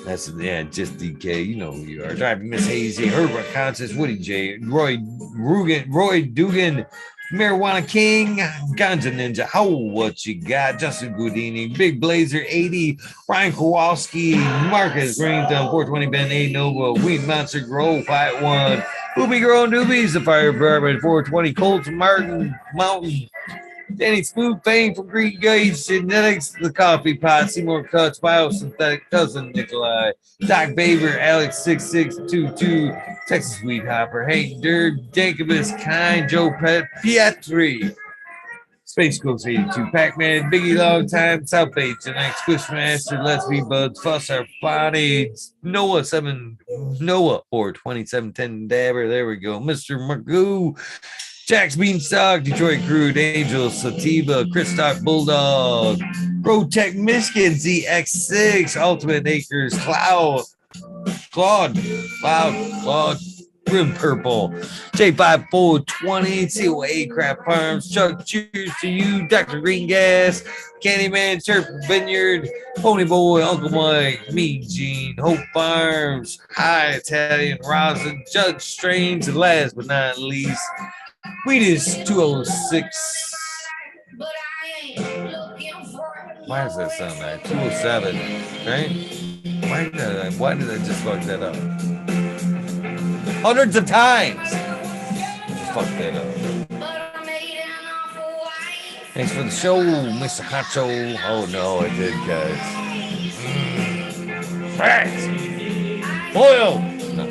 [SPEAKER 1] That's just DK. You know who you are. Driving Miss Hazy, Herbert Conscious, Woody J, Roy Dugan, Marijuana King, Ganja Ninja, How What You Got, Justin Goudini, Big Blazer 80, Ryan Kowalski, Marcus Greenthumb, 420 Ben 8 Nova, Weed Monster Grow, Fight One, Booby Girl Newbies, The Fire Department, 420 Colts Martin Mountain, Danny Spook, Fame from Green Gage, Genetics, The Coffee Pot, Seymour Cuts, Biosynthetic, Cousin Nikolai, Doc Baber, Alex 6622, Texas Weed Hopper, Hank Dirk, Dankabus, Kind, Joe Pietri, Space Ghost 82, Pac-Man, Biggie Long Time, South Bay, Tonight, Squishmaster, Let's Be Buds, Fuss Our Bodies, Noah 42710 Dabber, there we go, Mr. Magoo, Jack's Beanstalk, Detroit Crude, Angel, Sativa, Christoph Bulldog, Protect Michigan, ZX6, Ultimate Acres, Claude, Grim Purple, J5420, COA Craft Farms, Chuck, cheers to you, Dr. Green Gas, Candyman, Surf Vineyard, Pony Boy, Uncle Mike, Me Gene, Hope Farms, High Italian, Rosin, Judge Strange, and last but not least, Weed is 206. Why does that sound like 207, right? Why did I just fuck that up? Hundreds of times. Just fuck that up. Thanks for the show, Mr. Hacho. Oh no, I did, guys. Facts. Oil. No.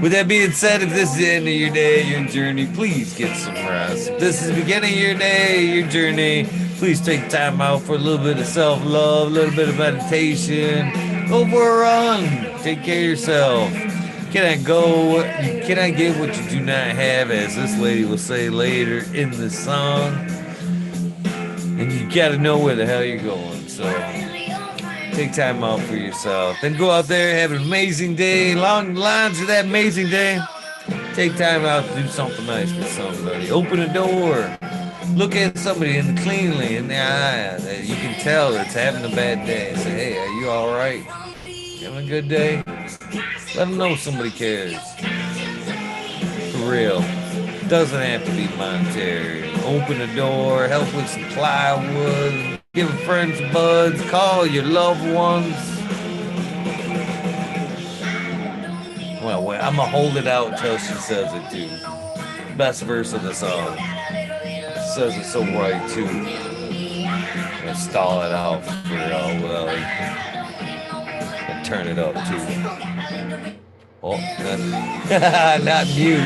[SPEAKER 1] With that being said, if this is the end of your day, your journey, please get some rest. If this is the beginning of your day, your journey, please take time out for a little bit of self-love, a little bit of meditation. Go for a run. Take care of yourself. You cannot get what you do not have, as this lady will say later in the song. And you gotta know where the hell you're going. So take time out for yourself. Then go out there, have an amazing day. Along the lines of that amazing day, take time out to do something nice with somebody. Open a door. Look at somebody cleanly in the eye that you can tell that's having a bad day. Say, hey, are you all right? Having a good day? Let them know somebody cares. For real. Doesn't have to be monetary. Open the door, help with some plywood, give friends buds, call your loved ones. Well, I'm going to hold it out until she says it too. Best verse of the song. Says it so right too. I'm going to stall it out for well, and turn it up too. Oh, not mute.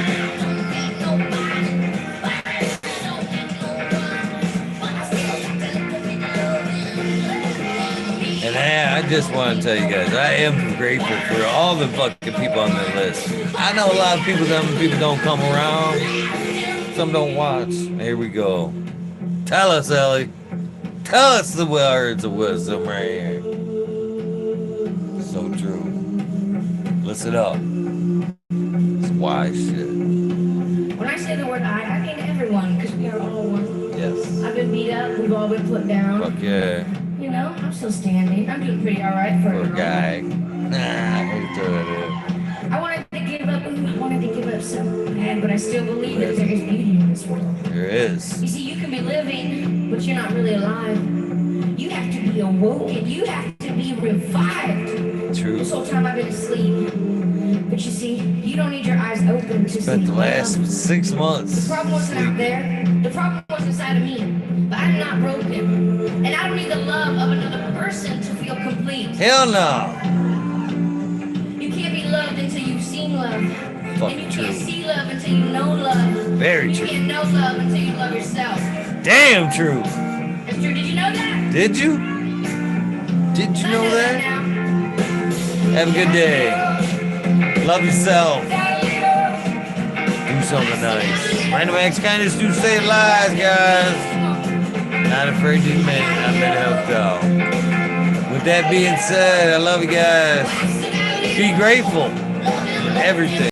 [SPEAKER 1] And I just want to tell you guys, I am grateful for all the fucking people on the list. I know a lot of people, some people don't come around, some don't watch. Here we go. Tell us, Ellie. Oh, it's the words of wisdom right here. So true. Listen up. It's wise shit.
[SPEAKER 14] When I say the word I mean everyone, because we are all one.
[SPEAKER 1] Yes.
[SPEAKER 14] I've been beat up, we've all been put down.
[SPEAKER 1] Fuck yeah.
[SPEAKER 14] You know, I'm still standing. I'm doing pretty all right for
[SPEAKER 1] Poor
[SPEAKER 14] a
[SPEAKER 1] guy. I hate that.
[SPEAKER 14] I wanted to give up. I wanted to give up so bad, but I still believe that there is beauty in this world.
[SPEAKER 1] There is.
[SPEAKER 14] You see, you can be living, but you're not really alive. You have to be awoken. You have to be revived.
[SPEAKER 1] True.
[SPEAKER 14] This whole time I've been asleep. But you see, you don't need your eyes open to see.
[SPEAKER 1] Spent the last 6 months.
[SPEAKER 14] The problem wasn't out there. The problem was inside of me. But I'm not broken. And I don't need the love of another person to feel complete.
[SPEAKER 1] Hell no.
[SPEAKER 14] You can't be loved until you've seen love.
[SPEAKER 1] Fucking
[SPEAKER 14] and you
[SPEAKER 1] true.
[SPEAKER 14] can't see love until you know love.
[SPEAKER 1] Very
[SPEAKER 14] you
[SPEAKER 1] true.
[SPEAKER 14] You can't know love until you love yourself.
[SPEAKER 1] Damn true.
[SPEAKER 14] That's true. Did you know that?
[SPEAKER 1] Did you? Did you know that? Have a good day. Love yourself. Do something nice. Random acts kindness do save lives, guys. Not afraid to admit it. I've been helped out. With that being said, I love you guys. Be grateful for everything.